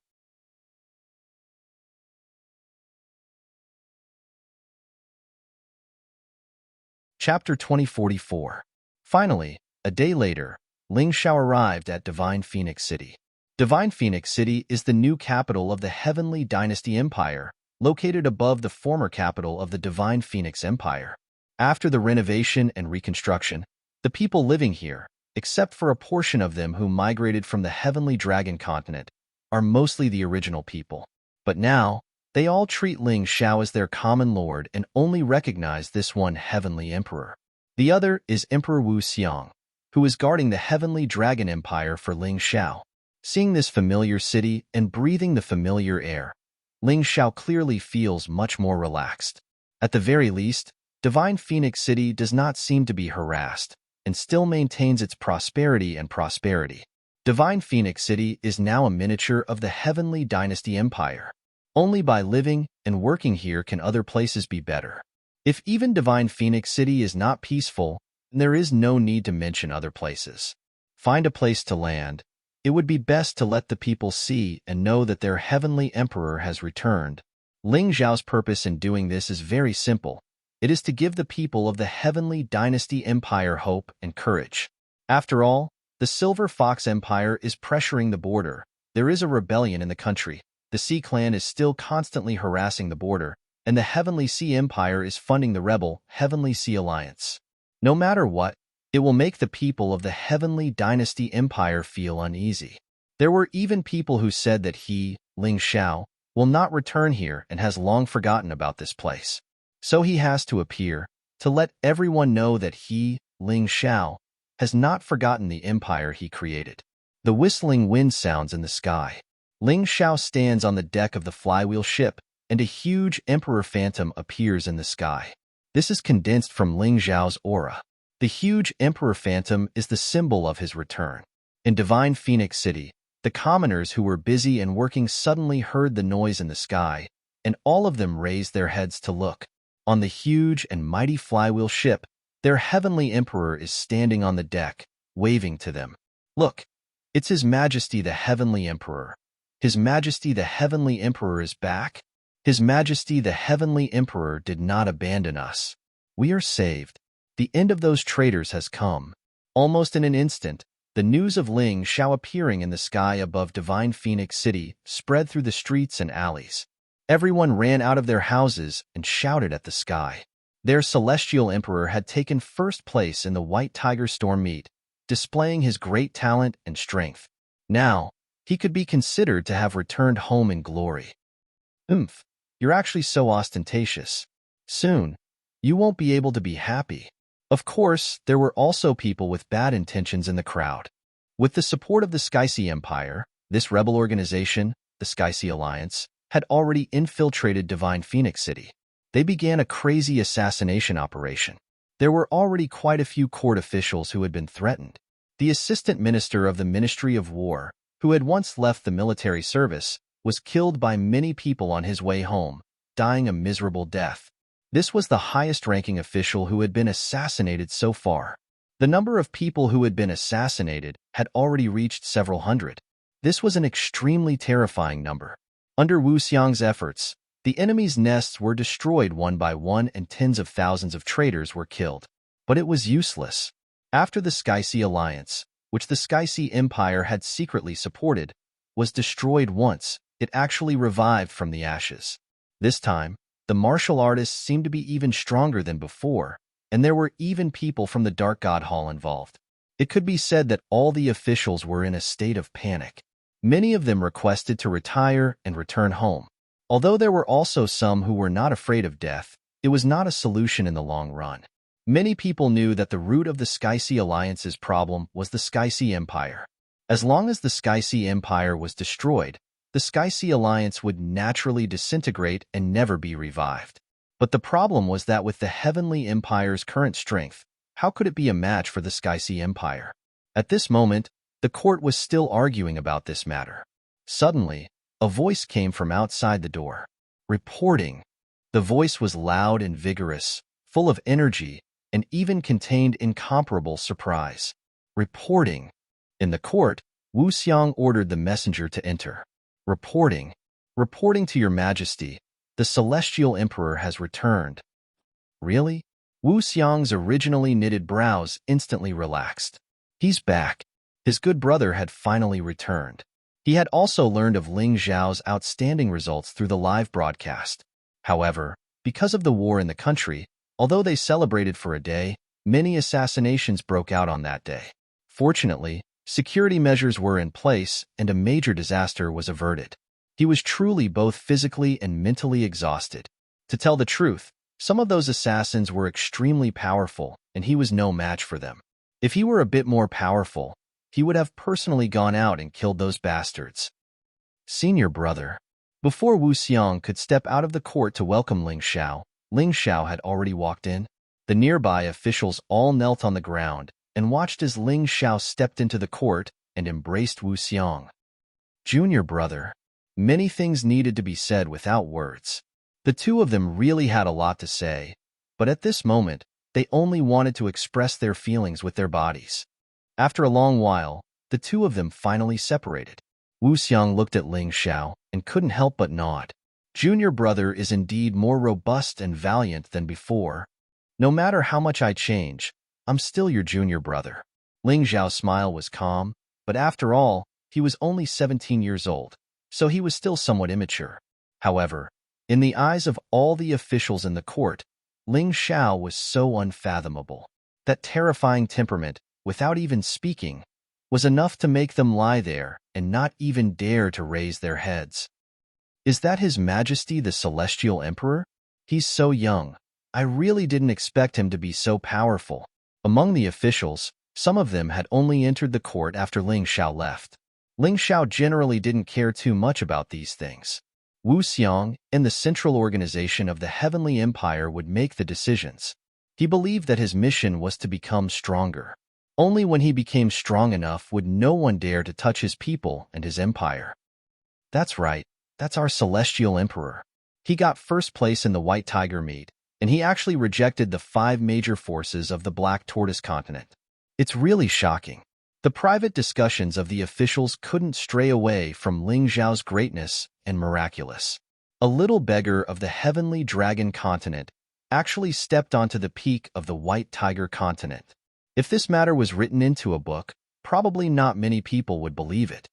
Chapter 2044. Finally, a day later, Ling Xiao arrived at Divine Phoenix City. Divine Phoenix City is the new capital of the Heavenly Dynasty Empire, located above the former capital of the Divine Phoenix Empire. After the renovation and reconstruction, the people living here, except for a portion of them who migrated from the Heavenly Dragon continent, are mostly the original people. But now, they all treat Ling Xiao as their common lord and only recognize this one Heavenly Emperor. The other is Emperor Wu Xiang, who is guarding the Heavenly Dragon Empire for Ling Xiao. Seeing this familiar city and breathing the familiar air, Ling Xiao clearly feels much more relaxed. At the very least, Divine Phoenix City does not seem to be harassed and still maintains its prosperity and prosperity. Divine Phoenix City is now a miniature of the Heavenly Dynasty Empire. Only by living and working here can other places be better. If even Divine Phoenix City is not peaceful, then there is no need to mention other places. Find a place to land. It would be best to let the people see and know that their Heavenly Emperor has returned. Ling Xiao's purpose in doing this is very simple. It is to give the people of the Heavenly Dynasty Empire hope and courage. After all, the Silver Fox Empire is pressuring the border. There is a rebellion in the country. The Sea Clan is still constantly harassing the border, and the Heavenly Sea Empire is funding the rebel Heavenly Sea Alliance. No matter what, it will make the people of the Heavenly Dynasty Empire feel uneasy. There were even people who said that he, Ling Xiao, will not return here and has long forgotten about this place. So he has to appear, to let everyone know that he, Ling Xiao, has not forgotten the empire he created. The whistling wind sounds in the sky. Ling Xiao stands on the deck of the flywheel ship, and a huge Emperor Phantom appears in the sky. This is condensed from Ling Xiao's aura. The huge Emperor Phantom is the symbol of his return. In Divine Phoenix City, the commoners who were busy and working suddenly heard the noise in the sky, and all of them raised their heads to look. On the huge and mighty flywheel ship, their Heavenly Emperor is standing on the deck, waving to them. Look, it's His Majesty the Heavenly Emperor. His Majesty the Heavenly Emperor is back. His Majesty the Heavenly Emperor did not abandon us. We are saved. The end of those traitors has come. Almost in an instant, the news of Ling Xiao appearing in the sky above Divine Phoenix City spread through the streets and alleys. Everyone ran out of their houses and shouted at the sky. Their celestial emperor had taken first place in the White Tiger Storm meet, displaying his great talent and strength. Now, he could be considered to have returned home in glory. You're actually so ostentatious. Soon, you won't be able to be happy. Of course, there were also people with bad intentions in the crowd. With the support of the Skysea Empire, this rebel organization, the Skysea Alliance, had already infiltrated Divine Phoenix City. They began a crazy assassination operation. There were already quite a few court officials who had been threatened. The assistant minister of the Ministry of War, who had once left the military service, was killed by many people on his way home, dying a miserable death. This was the highest-ranking official who had been assassinated so far. The number of people who had been assassinated had already reached several hundred. This was an extremely terrifying number. Under Wu Xiang's efforts, the enemy's nests were destroyed one by one and tens of thousands of traitors were killed. But it was useless. After the Sky Sea Alliance, which the Sky Sea Empire had secretly supported, was destroyed once, it actually revived from the ashes. This time, the martial artists seemed to be even stronger than before, and there were even people from the Dark God Hall involved. It could be said that all the officials were in a state of panic. Many of them requested to retire and return home. Although there were also some who were not afraid of death, it was not a solution in the long run. Many people knew that the root of the Sky Sea Alliance's problem was the Sky Sea Empire. As long as the Sky Sea Empire was destroyed, the Sky Sea Alliance would naturally disintegrate and never be revived. But the problem was that with the Heavenly Empire's current strength, how could it be a match for the Sky Sea Empire? At this moment, the court was still arguing about this matter. Suddenly, a voice came from outside the door. Reporting. The voice was loud and vigorous, full of energy, and even contained incomparable surprise. Reporting. In the court, Wu Xiang ordered the messenger to enter. Reporting. Reporting to your majesty, the celestial emperor has returned. Really? Wu Xiang's originally knitted brows instantly relaxed. He's back. His good brother had finally returned. He had also learned of Ling Zhao's outstanding results through the live broadcast. However, because of the war in the country, although they celebrated for a day, many assassinations broke out on that day. Fortunately, security measures were in place and a major disaster was averted. He was truly both physically and mentally exhausted. To tell the truth, some of those assassins were extremely powerful, and he was no match for them. If he were a bit more powerful, he would have personally gone out and killed those bastards. Senior brother. Before Wu Xiang could step out of the court to welcome Ling Xiao had already walked in. The nearby officials all knelt on the ground and watched as Ling Xiao stepped into the court and embraced Wu Xiang. Junior brother. Many things needed to be said without words. The two of them really had a lot to say, but at this moment, they only wanted to express their feelings with their bodies. After a long while, the two of them finally separated. Wu Xiang looked at Ling Xiao and couldn't help but nod. Junior brother is indeed more robust and valiant than before. No matter how much I change, I'm still your junior brother. Ling Xiao's smile was calm, but after all, he was only 17 years old, so he was still somewhat immature. However, in the eyes of all the officials in the court, Ling Xiao was so unfathomable. That terrifying temperament, without even speaking, was enough to make them lie there and not even dare to raise their heads. Is that His Majesty the Celestial Emperor? He's so young. I really didn't expect him to be so powerful. Among the officials, some of them had only entered the court after Ling Xiao left. Ling Xiao generally didn't care too much about these things. Wu Xiang and the central organization of the Heavenly Empire would make the decisions. He believed that his mission was to become stronger. Only when he became strong enough would no one dare to touch his people and his empire. That's right, that's our Celestial Emperor. He got first place in the White Tiger meet, and he actually rejected the 5 major forces of the Black Tortoise continent. It's really shocking. The private discussions of the officials couldn't stray away from Ling Zhao's greatness and miraculous. A little beggar of the Heavenly Dragon continent actually stepped onto the peak of the White Tiger continent. If this matter was written into a book, probably not many people would believe it.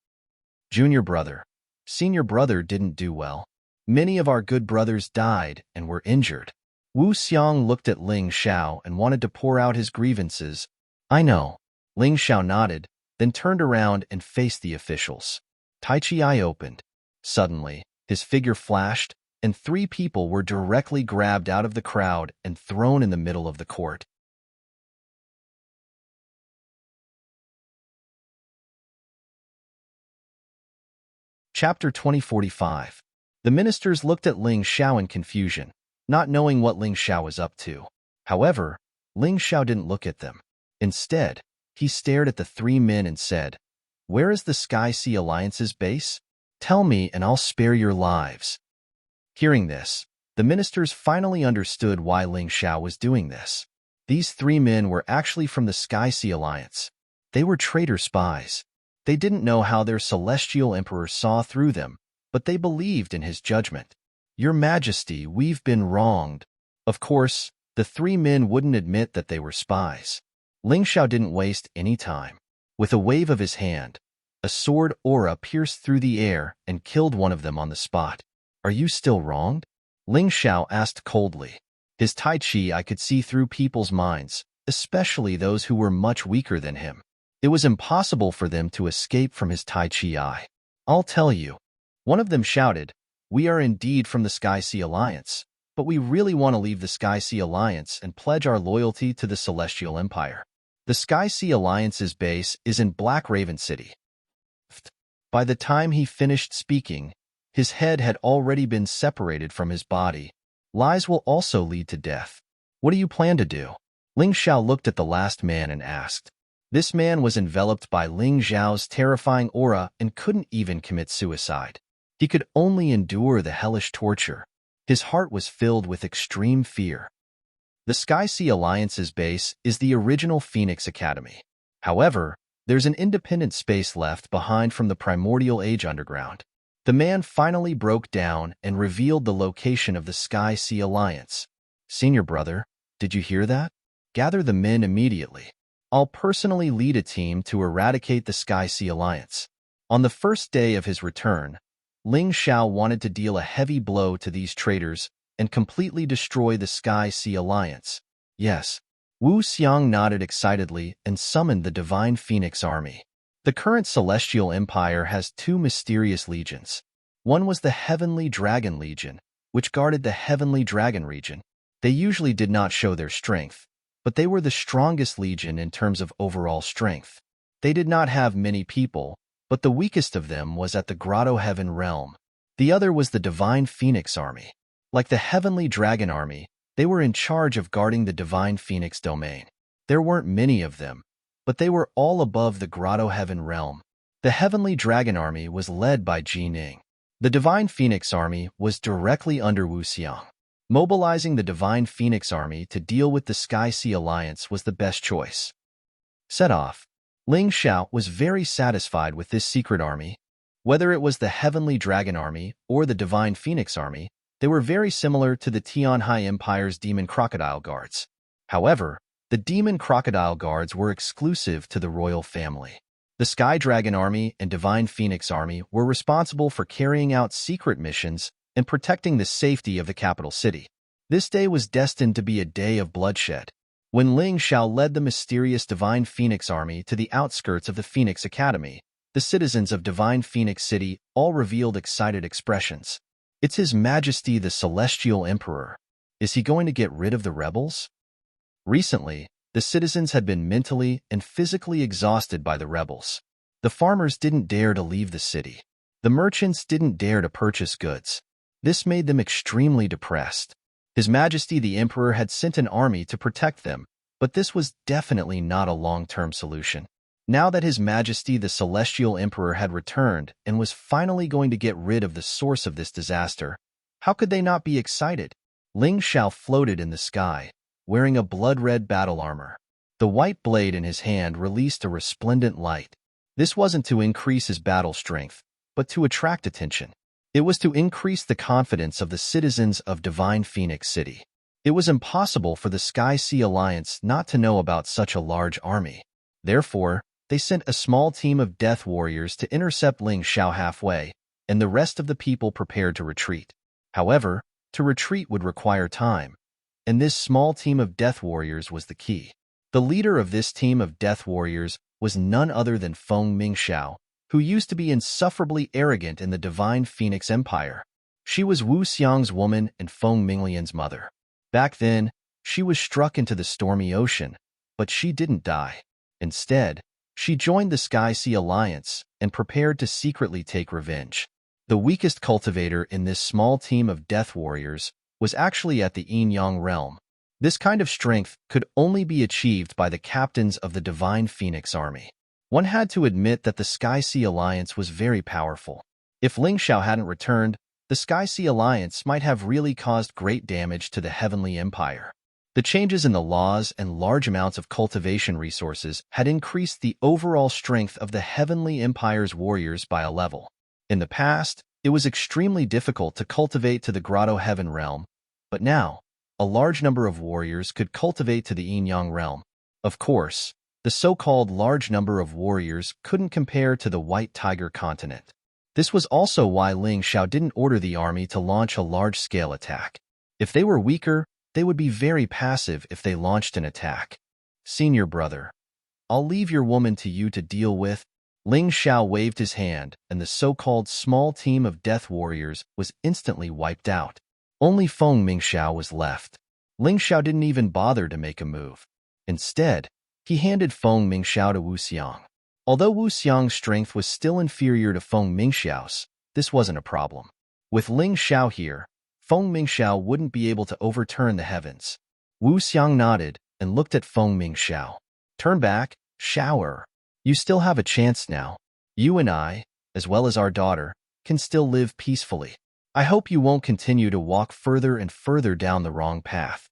Junior brother. Senior brother didn't do well. Many of our good brothers died and were injured. Wu Xiang looked at Ling Xiao and wanted to pour out his grievances. I know. Ling Xiao nodded, then turned around and faced the officials. Tai Chi eye opened. Suddenly, his figure flashed, and 3 people were directly grabbed out of the crowd and thrown in the middle of the court. Chapter 2045. The ministers looked at Ling Xiao in confusion, not knowing what Ling Xiao was up to. However, Ling Xiao didn't look at them. Instead, he stared at the 3 men and said, "Where is the Sky Sea Alliance's base? Tell me and I'll spare your lives." Hearing this, the ministers finally understood why Ling Xiao was doing this. These 3 men were actually from the Sky Sea Alliance. They were traitor spies. They didn't know how their celestial emperor saw through them, but they believed in his judgment. "Your Majesty, we've been wronged." Of course, the three men wouldn't admit that they were spies. Ling Xiao didn't waste any time. With a wave of his hand, a sword aura pierced through the air and killed one of them on the spot. "Are you still wronged?" Ling Xiao asked coldly. His Tai Chi I could see through people's minds, especially those who were much weaker than him. It was impossible for them to escape from his Tai Chi eye. "I'll tell you." One of them shouted, "We are indeed from the Sky Sea Alliance, but we really want to leave the Sky Sea Alliance and pledge our loyalty to the Celestial Empire. The Sky Sea Alliance's base is in Black Raven City." By the time he finished speaking, his head had already been separated from his body. Lies will also lead to death. "What do you plan to do?" Ling Xiao looked at the last man and asked. This man was enveloped by Ling Xiao's terrifying aura and couldn't even commit suicide. He could only endure the hellish torture. His heart was filled with extreme fear. The Sky Sea Alliance's base is the original Phoenix Academy. However, there's an independent space left behind from the Primordial Age underground. The man finally broke down and revealed the location of the Sky Sea Alliance. "Senior brother, did you hear that? Gather the men immediately. I'll personally lead a team to eradicate the Sky Sea Alliance." On the first day of his return, Ling Xiao wanted to deal a heavy blow to these traitors and completely destroy the Sky Sea Alliance. Yes, Wu Xiang nodded excitedly and summoned the Divine Phoenix Army. The current Celestial Empire has two mysterious legions. One was the Heavenly Dragon Legion, which guarded the Heavenly Dragon region. They usually did not show their strength, but they were the strongest legion in terms of overall strength. They did not have many people, but the weakest of them was at the Grotto Heaven realm. The other was the Divine Phoenix Army. Like the Heavenly Dragon Army, they were in charge of guarding the Divine Phoenix domain. There weren't many of them, but they were all above the Grotto Heaven realm. The Heavenly Dragon Army was led by Ji Ning. The Divine Phoenix Army was directly under Wu Xiang. Mobilizing the Divine Phoenix Army to deal with the Sky Sea Alliance was the best choice. Set off. Ling Xiao was very satisfied with this secret army. Whether it was the Heavenly Dragon Army or the Divine Phoenix Army, they were very similar to the Tianhai Empire's Demon Crocodile Guards. However, the Demon Crocodile Guards were exclusive to the royal family. The Sky Dragon Army and Divine Phoenix Army were responsible for carrying out secret missions and protecting the safety of the capital city. This day was destined to be a day of bloodshed. When Ling Xiao led the mysterious Divine Phoenix Army to the outskirts of the Phoenix Academy, the citizens of Divine Phoenix City all revealed excited expressions. "It's His Majesty the Celestial Emperor. Is he going to get rid of the rebels?" Recently, the citizens had been mentally and physically exhausted by the rebels. The farmers didn't dare to leave the city. The merchants didn't dare to purchase goods. This made them extremely depressed. His Majesty the Emperor had sent an army to protect them, but this was definitely not a long-term solution. Now that His Majesty the Celestial Emperor had returned and was finally going to get rid of the source of this disaster, how could they not be excited? Ling Xiao floated in the sky, wearing a blood-red battle armor. The white blade in his hand released a resplendent light. This wasn't to increase his battle strength, but to attract attention. It was to increase the confidence of the citizens of Divine Phoenix City. It was impossible for the Sky Sea Alliance not to know about such a large army. Therefore, they sent a small team of death warriors to intercept Ling Xiao halfway, and the rest of the people prepared to retreat. However, to retreat would require time, and this small team of death warriors was the key. The leader of this team of death warriors was none other than Feng Mingxiao, who used to be insufferably arrogant in the Divine Phoenix Empire. She was Wu Xiang's woman and Feng Minglian's mother. Back then, she was struck into the stormy ocean, but she didn't die. Instead, she joined the Sky Sea Alliance and prepared to secretly take revenge. The weakest cultivator in this small team of death warriors was actually at the Yin-Yang realm. This kind of strength could only be achieved by the captains of the Divine Phoenix Army. One had to admit that the Sky Sea Alliance was very powerful. If Ling Xiao hadn't returned, the Sky Sea Alliance might have really caused great damage to the Heavenly Empire. The changes in the laws and large amounts of cultivation resources had increased the overall strength of the Heavenly Empire's warriors by a level. In the past, it was extremely difficult to cultivate to the Grotto Heaven realm, but now, a large number of warriors could cultivate to the Yin-Yang realm. Of course, the so-called large number of warriors couldn't compare to the White Tiger continent. This was also why Ling Xiao didn't order the army to launch a large-scale attack. If they were weaker, they would be very passive if they launched an attack. Senior brother, I'll leave your woman to you to deal with. Ling Xiao waved his hand, and the so-called small team of death warriors was instantly wiped out. Only Feng Mingxiao was left. Ling Xiao didn't even bother to make a move. Instead, he handed Feng Mingxiao to Wu Xiang. Although Wu Xiang's strength was still inferior to Feng Mingxiao's, this wasn't a problem. With Ling Xiao here, Feng Mingxiao wouldn't be able to overturn the heavens. Wu Xiang nodded and looked at Feng Mingxiao. Turn back, Xiao. You still have a chance now. You and I, as well as our daughter, can still live peacefully. I hope you won't continue to walk further and further down the wrong path.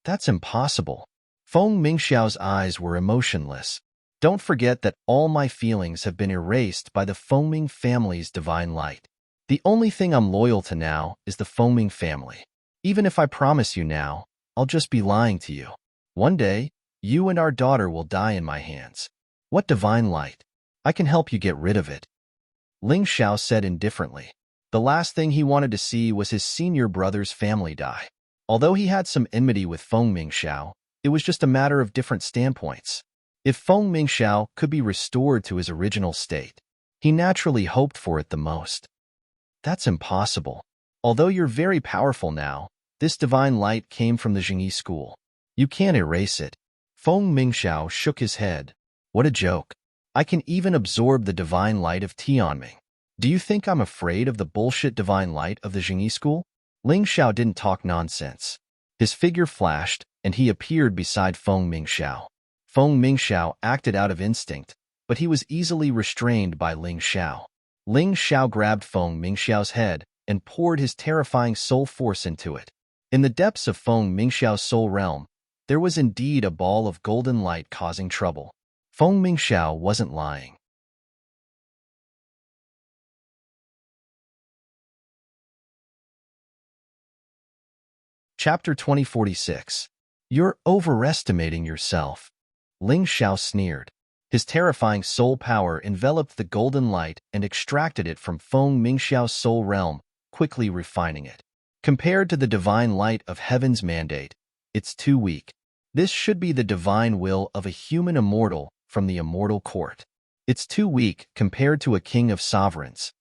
That's impossible. Feng Mingxiao's eyes were emotionless. Don't forget that all my feelings have been erased by the Fengming family's divine light. The only thing I'm loyal to now is the Fengming family. Even if I promise you now, I'll just be lying to you. One day, you and our daughter will die in my hands. What divine light? I can help you get rid of it. Ling Xiao said indifferently. The last thing he wanted to see was his senior brother's family die. Although he had some enmity with Feng Mingxiao, it was just a matter of different standpoints. If Feng Mingxiao could be restored to his original state, he naturally hoped for it the most. That's impossible. Although you're very powerful now, this divine light came from the Jingyi school. You can't erase it. Feng Mingxiao shook his head. What a joke. I can even absorb the divine light of Tianming. Do you think I'm afraid of the bullshit divine light of the Jingyi school? Ling Xiao didn't talk nonsense. His figure flashed, and he appeared beside Feng Mingxiao. Feng Mingxiao acted out of instinct, but he was easily restrained by Ling Xiao. Ling Xiao grabbed Feng Mingxiao's head and poured his terrifying soul force into it. In the depths of Feng Mingxiao's soul realm, there was indeed a ball of golden light causing trouble. Feng Mingxiao wasn't lying. Chapter 2046. You're overestimating yourself. Ling Xiao sneered. His terrifying soul power enveloped the golden light and extracted it from Feng Mingxiao's soul realm, quickly refining it. Compared to the divine light of heaven's mandate, it's too weak. This should be the divine will of a human immortal from the immortal court. It's too weak compared to a king of sovereigns.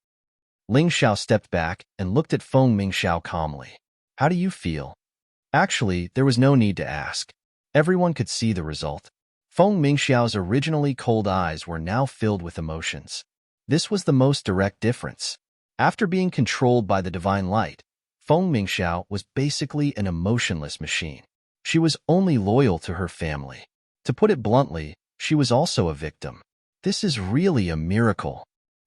Ling Xiao stepped back and looked at Feng Mingxiao calmly. How do you feel? Actually, there was no need to ask. Everyone could see the result. Feng Mingxiao's originally cold eyes were now filled with emotions. This was the most direct difference. After being controlled by the divine light, Feng Mingxiao was basically an emotionless machine. She was only loyal to her family. To put it bluntly, she was also a victim. This is really a miracle.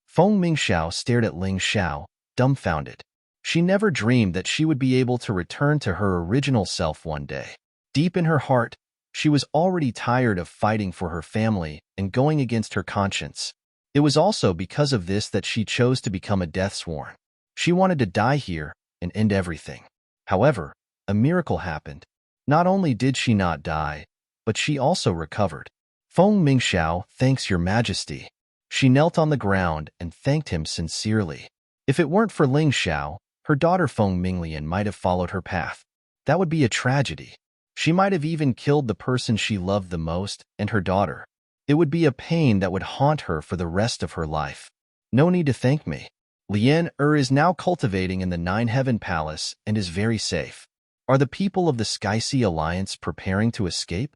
Feng Mingxiao stared at Ling Xiao, dumbfounded. She never dreamed that she would be able to return to her original self one day. Deep in her heart, she was already tired of fighting for her family and going against her conscience. It was also because of this that she chose to become a deathsworn. She wanted to die here and end everything. However, a miracle happened. Not only did she not die, but she also recovered. Feng Mingxiao, thanks your majesty. She knelt on the ground and thanked him sincerely. If it weren't for Ling Xiao, her daughter Feng Minglian might have followed her path. That would be a tragedy. She might have even killed the person she loved the most and her daughter. It would be a pain that would haunt her for the rest of her life. No need to thank me. Lian is now cultivating in the Nine Heaven Palace and is very safe. Are the people of the Sky Sea Alliance preparing to escape?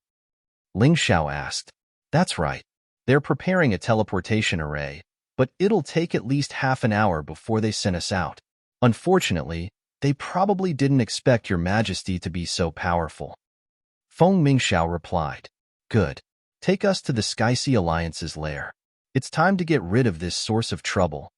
Ling Xiao asked. That's right. They're preparing a teleportation array, but it'll take at least half an hour before they send us out. Unfortunately, they probably didn't expect your majesty to be so powerful. Feng Mingxiao replied. Good. Take us to the Sky Sea Alliance's lair. It's time to get rid of this source of trouble.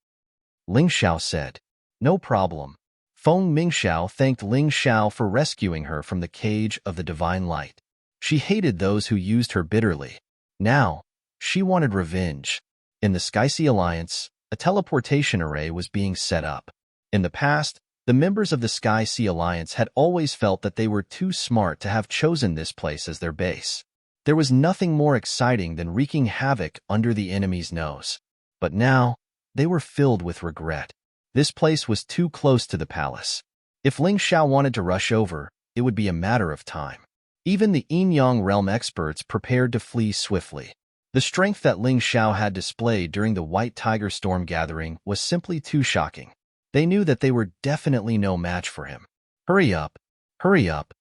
Ling Xiao said. No problem. Feng Mingxiao thanked Ling Xiao for rescuing her from the cage of the divine light. She hated those who used her bitterly. Now, she wanted revenge. In the Sky-Sea Alliance, a teleportation array was being set up. In the past, the members of the Sky-Sea Alliance had always felt that they were too smart to have chosen this place as their base. There was nothing more exciting than wreaking havoc under the enemy's nose. But now, they were filled with regret. This place was too close to the palace. If Ling Xiao wanted to rush over, it would be a matter of time. Even the Yin-Yang realm experts prepared to flee swiftly. The strength that Ling Xiao had displayed during the White Tiger Storm gathering was simply too shocking. They knew that they were definitely no match for him. Hurry up! Hurry up!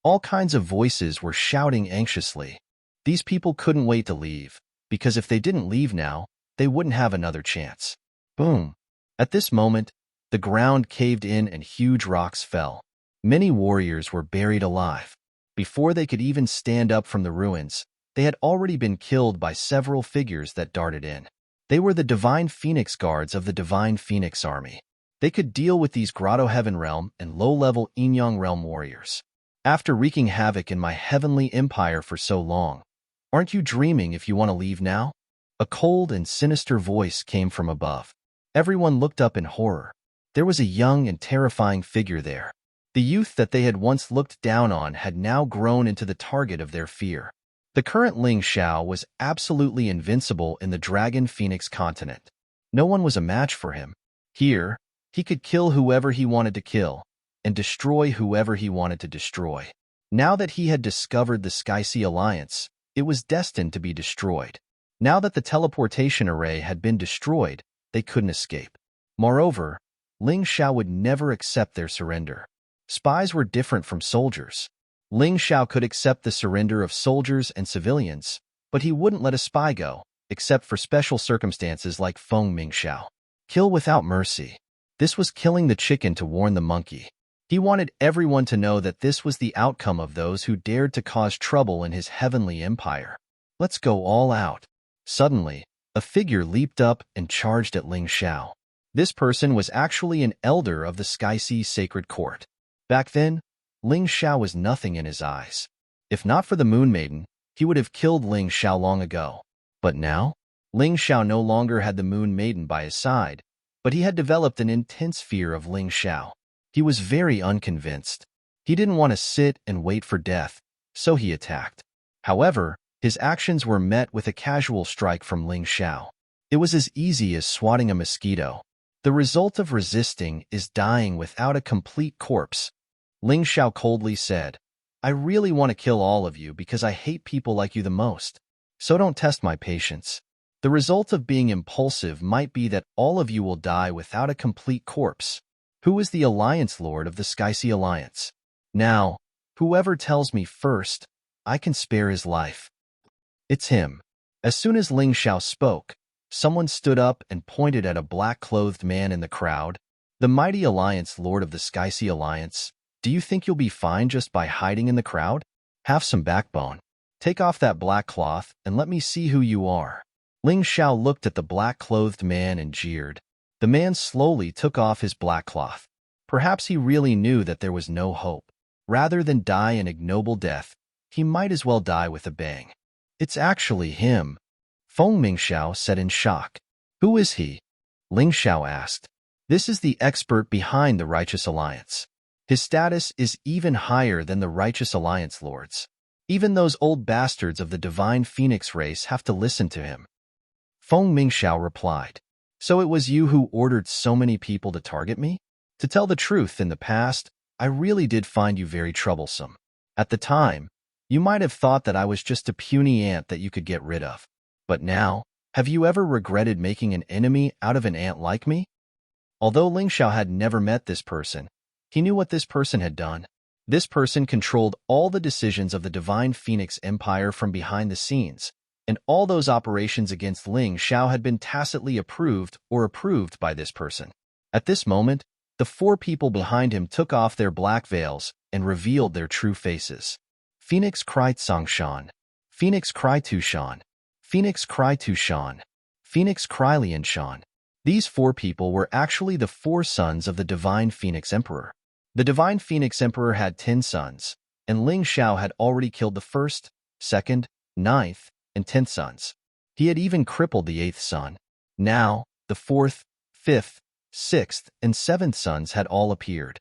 All kinds of voices were shouting anxiously. These people couldn't wait to leave, because if they didn't leave now, they wouldn't have another chance. Boom! At this moment, the ground caved in and huge rocks fell. Many warriors were buried alive. Before they could even stand up from the ruins, they had already been killed by several figures that darted in. They were the Divine Phoenix Guards of the Divine Phoenix Army. They could deal with these Grotto Heaven Realm and low-level Yin-Yang Realm warriors. After wreaking havoc in my heavenly empire for so long, aren't you dreaming if you want to leave now? A cold and sinister voice came from above. Everyone looked up in horror. There was a young and terrifying figure there. The youth that they had once looked down on had now grown into the target of their fear. The current Ling Xiao was absolutely invincible in the Dragon Phoenix continent. No one was a match for him. Here, he could kill whoever he wanted to kill, and destroy whoever he wanted to destroy. Now that he had discovered the Sky-Sea Alliance, it was destined to be destroyed. Now that the teleportation array had been destroyed, they couldn't escape. Moreover, Ling Xiao would never accept their surrender. Spies were different from soldiers. Ling Xiao could accept the surrender of soldiers and civilians, but he wouldn't let a spy go, except for special circumstances like Feng Mingxiao. Kill without mercy. This was killing the chicken to warn the monkey. He wanted everyone to know that this was the outcome of those who dared to cause trouble in his heavenly empire. Let's go all out. Suddenly, a figure leaped up and charged at Ling Xiao. This person was actually an elder of the Sky-Sea Sacred Court. Back then, Ling Xiao was nothing in his eyes. If not for the Moon Maiden, he would have killed Ling Xiao long ago. But now, Ling Xiao no longer had the Moon Maiden by his side, but he had developed an intense fear of Ling Xiao. He was very unconvinced. He didn't want to sit and wait for death, so he attacked. However, his actions were met with a casual strike from Ling Xiao. It was as easy as swatting a mosquito. The result of resisting is dying without a complete corpse. Ling Xiao coldly said, I really want to kill all of you because I hate people like you the most. So don't test my patience. The result of being impulsive might be that all of you will die without a complete corpse. Who is the Alliance Lord of the Sky-Sea Alliance? Now, whoever tells me first, I can spare his life. It's him. As soon as Ling Xiao spoke, someone stood up and pointed at a black-clothed man in the crowd. The mighty Alliance Lord of the Sky-Sea Alliance, do you think you'll be fine just by hiding in the crowd? Have some backbone. Take off that black cloth and let me see who you are. Ling Xiao looked at the black-clothed man and jeered. The man slowly took off his black cloth. Perhaps he really knew that there was no hope. Rather than die an ignoble death, he might as well die with a bang. It's actually him, Feng Mingxiao said in shock. Who is he? Ling Xiao asked. This is the expert behind the Righteous Alliance. His status is even higher than the Righteous Alliance lords. Even those old bastards of the Divine Phoenix race have to listen to him. Feng Mingxiao replied. So it was you who ordered so many people to target me? To tell the truth, in the past, I really did find you very troublesome. At the time, you might have thought that I was just a puny ant that you could get rid of. But now, have you ever regretted making an enemy out of an ant like me? Although Ling Xiao had never met this person, he knew what this person had done. This person controlled all the decisions of the Divine Phoenix Empire from behind the scenes, and all those operations against Ling Xiao had been tacitly approved by this person. At this moment, the four people behind him took off their black veils and revealed their true faces. Phoenix Cry Tsongshan, Phoenix Cry Tushan, Phoenix Cry Tushan, Phoenix Cry Lianshan. These 4 people were actually the 4 sons of the Divine Phoenix Emperor. The Divine Phoenix Emperor had 10 sons, and Ling Xiao had already killed the 1st, 2nd, 9th, and 10th sons. He had even crippled the 8th son. Now, the 4th, 5th, 6th, and 7th sons had all appeared.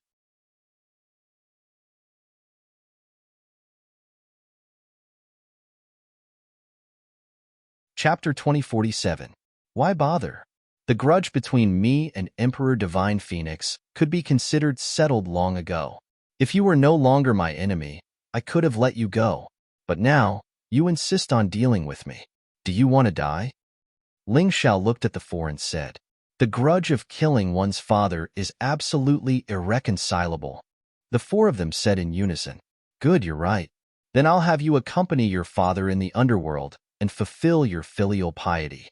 Chapter 2047. Why bother? The grudge between me and Emperor Divine Phoenix could be considered settled long ago. If you were no longer my enemy, I could have let you go. But now, you insist on dealing with me. Do you want to die? Ling Xiao looked at the 4 and said, the grudge of killing one's father is absolutely irreconcilable. The 4 of them said in unison, good, you're right. Then I'll have you accompany your father in the underworld and fulfill your filial piety.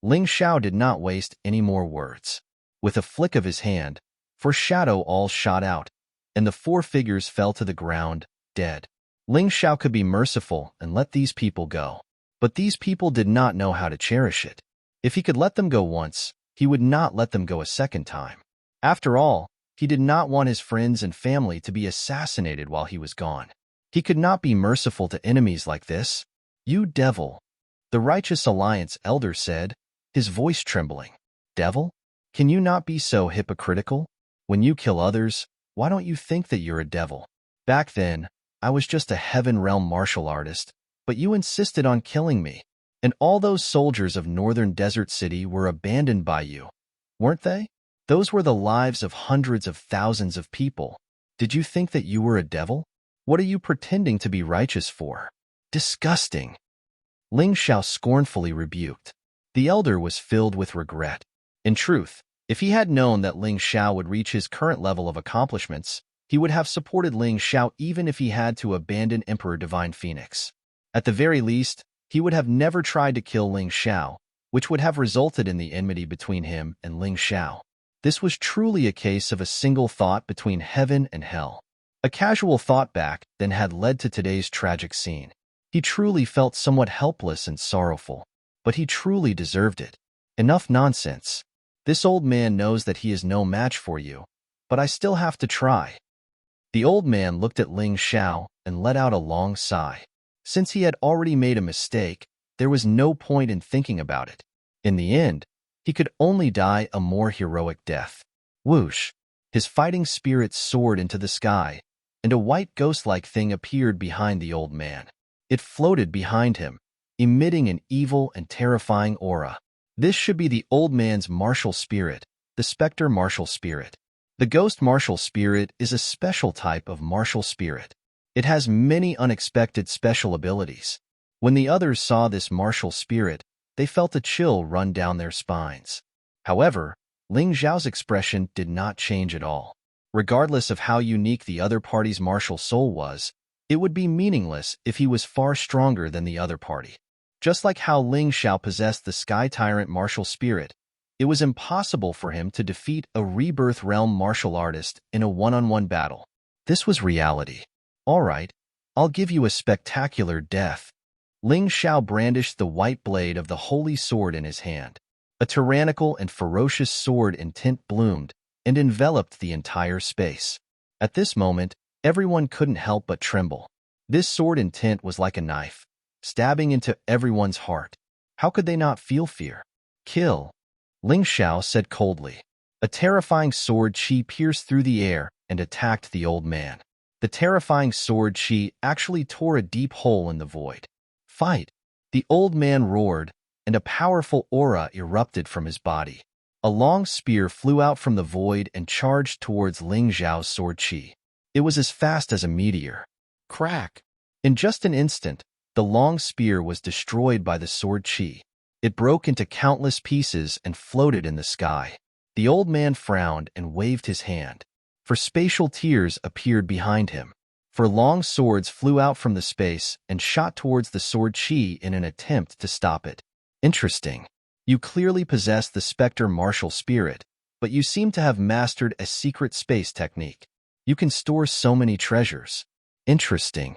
Ling Xiao did not waste any more words. With a flick of his hand, foreshadow all shot out, and the 4 figures fell to the ground, dead. Ling Xiao could be merciful and let these people go. But these people did not know how to cherish it. If he could let them go once, he would not let them go a second time. After all, he did not want his friends and family to be assassinated while he was gone. He could not be merciful to enemies like this. You devil, the Righteous Alliance elder said, his voice trembling. Devil? Can you not be so hypocritical? When you kill others, why don't you think that you're a devil? Back then, I was just a heaven realm martial artist, but you insisted on killing me, and all those soldiers of Northern Desert City were abandoned by you, weren't they? Those were the lives of hundreds of thousands of people. Did you think that you were a devil? What are you pretending to be righteous for? Disgusting. Ling Xiao scornfully rebuked. The elder was filled with regret. In truth, if he had known that Ling Xiao would reach his current level of accomplishments, he would have supported Ling Xiao even if he had to abandon Emperor Divine Phoenix. At the very least, he would have never tried to kill Ling Xiao, which would have resulted in the enmity between him and Ling Xiao. This was truly a case of a single thought between heaven and hell. A casual thought back then had led to today's tragic scene. He truly felt somewhat helpless and sorrowful, but he truly deserved it. Enough nonsense. This old man knows that he is no match for you, but I still have to try. The old man looked at Ling Xiao and let out a long sigh. Since he had already made a mistake, there was no point in thinking about it. In the end, he could only die a more heroic death. Whoosh! His fighting spirit soared into the sky, and a white ghost-like thing appeared behind the old man. It floated behind him, emitting an evil and terrifying aura. This should be the old man's martial spirit, the specter martial spirit. The ghost martial spirit is a special type of martial spirit. It has many unexpected special abilities. When the others saw this martial spirit, they felt a chill run down their spines. However, Ling Xiao's expression did not change at all. Regardless of how unique the other party's martial soul was, it would be meaningless if he was far stronger than the other party. Just like how Ling Xiao possessed the Sky Tyrant martial spirit, it was impossible for him to defeat a Rebirth Realm martial artist in a one-on-one battle. This was reality. All right, I'll give you a spectacular death. Ling Xiao brandished the white blade of the holy sword in his hand. A tyrannical and ferocious sword intent bloomed and enveloped the entire space. At this moment, everyone couldn't help but tremble. This sword intent was like a knife, stabbing into everyone's heart. How could they not feel fear? Kill, Ling Xiao said coldly. A terrifying sword chi pierced through the air and attacked the old man. The terrifying sword chi actually tore a deep hole in the void. Fight! The old man roared, and a powerful aura erupted from his body. A long spear flew out from the void and charged towards Ling Xiao's sword chi. It was as fast as a meteor. Crack! In just an instant, the long spear was destroyed by the sword chi. It broke into countless pieces and floated in the sky. The old man frowned and waved his hand. For spatial tears appeared behind him. For long swords flew out from the space and shot towards the sword chi in an attempt to stop it. Interesting. You clearly possess the Spectre martial spirit, but you seem to have mastered a secret space technique. You can store so many treasures. Interesting.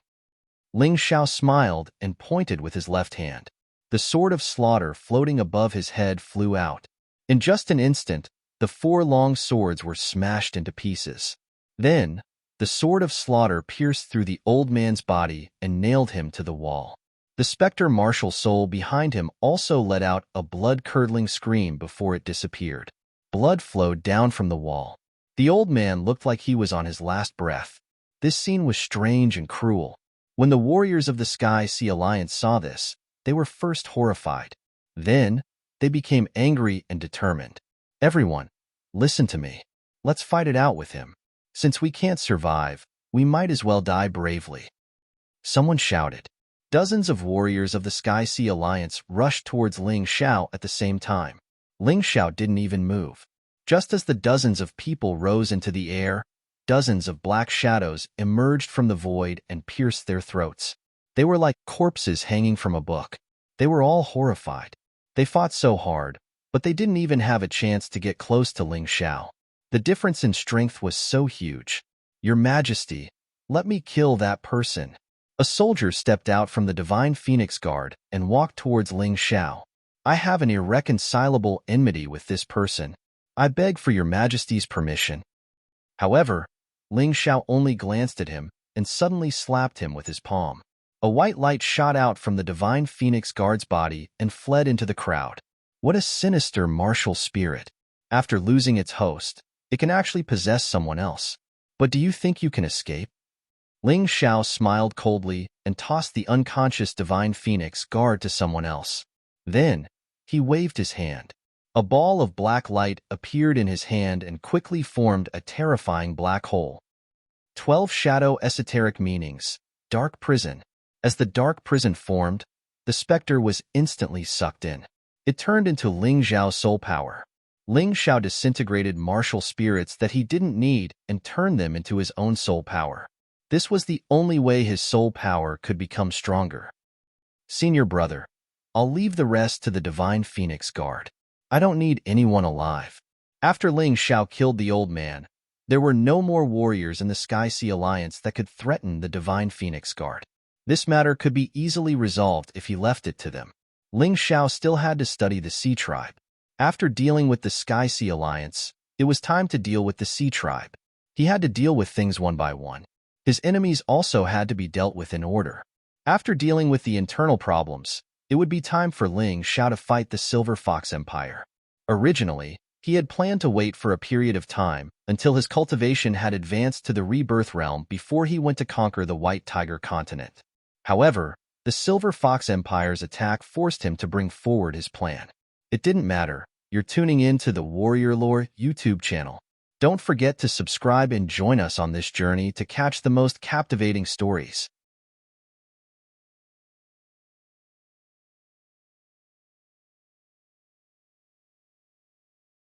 Ling Xiao smiled and pointed with his left hand. The sword of slaughter floating above his head flew out. In just an instant, the 4 long swords were smashed into pieces. Then, the sword of slaughter pierced through the old man's body and nailed him to the wall. The specter martial soul behind him also let out a blood-curdling scream before it disappeared. Blood flowed down from the wall. The old man looked like he was on his last breath. This scene was strange and cruel. When the warriors of the Sky Sea Alliance saw this, they were first horrified. Then, they became angry and determined. Everyone, listen to me. Let's fight it out with him. Since we can't survive, we might as well die bravely. Someone shouted. Dozens of warriors of the Sky Sea Alliance rushed towards Ling Xiao at the same time. Ling Xiao didn't even move. Just as the dozens of people rose into the air, dozens of black shadows emerged from the void and pierced their throats. They were like corpses hanging from a book. They were all horrified. They fought so hard, but they didn't even have a chance to get close to Ling Xiao. The difference in strength was so huge. Your Majesty, let me kill that person. A soldier stepped out from the Divine Phoenix Guard and walked towards Ling Xiao. I have an irreconcilable enmity with this person. I beg for your Majesty's permission. However, Ling Xiao only glanced at him and suddenly slapped him with his palm. A white light shot out from the Divine Phoenix Guard's body and fled into the crowd. What a sinister martial spirit. After losing its host, it can actually possess someone else. But do you think you can escape? Ling Xiao smiled coldly and tossed the unconscious Divine Phoenix Guard to someone else. Then, he waved his hand. A ball of black light appeared in his hand and quickly formed a terrifying black hole. 12 shadow esoteric meanings. Dark prison. As the dark prison formed, the specter was instantly sucked in. It turned into Ling Xiao's soul power. Ling Xiao disintegrated martial spirits that he didn't need and turned them into his own soul power. This was the only way his soul power could become stronger. Senior brother, I'll leave the rest to the Divine Phoenix Guard. I don't need anyone alive. After Ling Xiao killed the old man, there were no more warriors in the Sky Sea Alliance that could threaten the Divine Phoenix Guard. This matter could be easily resolved if he left it to them. Ling Xiao still had to study the Sea Tribe. After dealing with the Sky Sea Alliance, it was time to deal with the Sea Tribe. He had to deal with things one by one. His enemies also had to be dealt with in order. After dealing with the internal problems, it would be time for Ling Xiao to fight the Silver Fox Empire. Originally, he had planned to wait for a period of time until his cultivation had advanced to the Rebirth Realm before he went to conquer the White Tiger continent. However, the Silver Fox Empire's attack forced him to bring forward his plan. It didn't matter. You're tuning in to the Warrior Lore YouTube channel. Don't forget to subscribe and join us on this journey to catch the most captivating stories.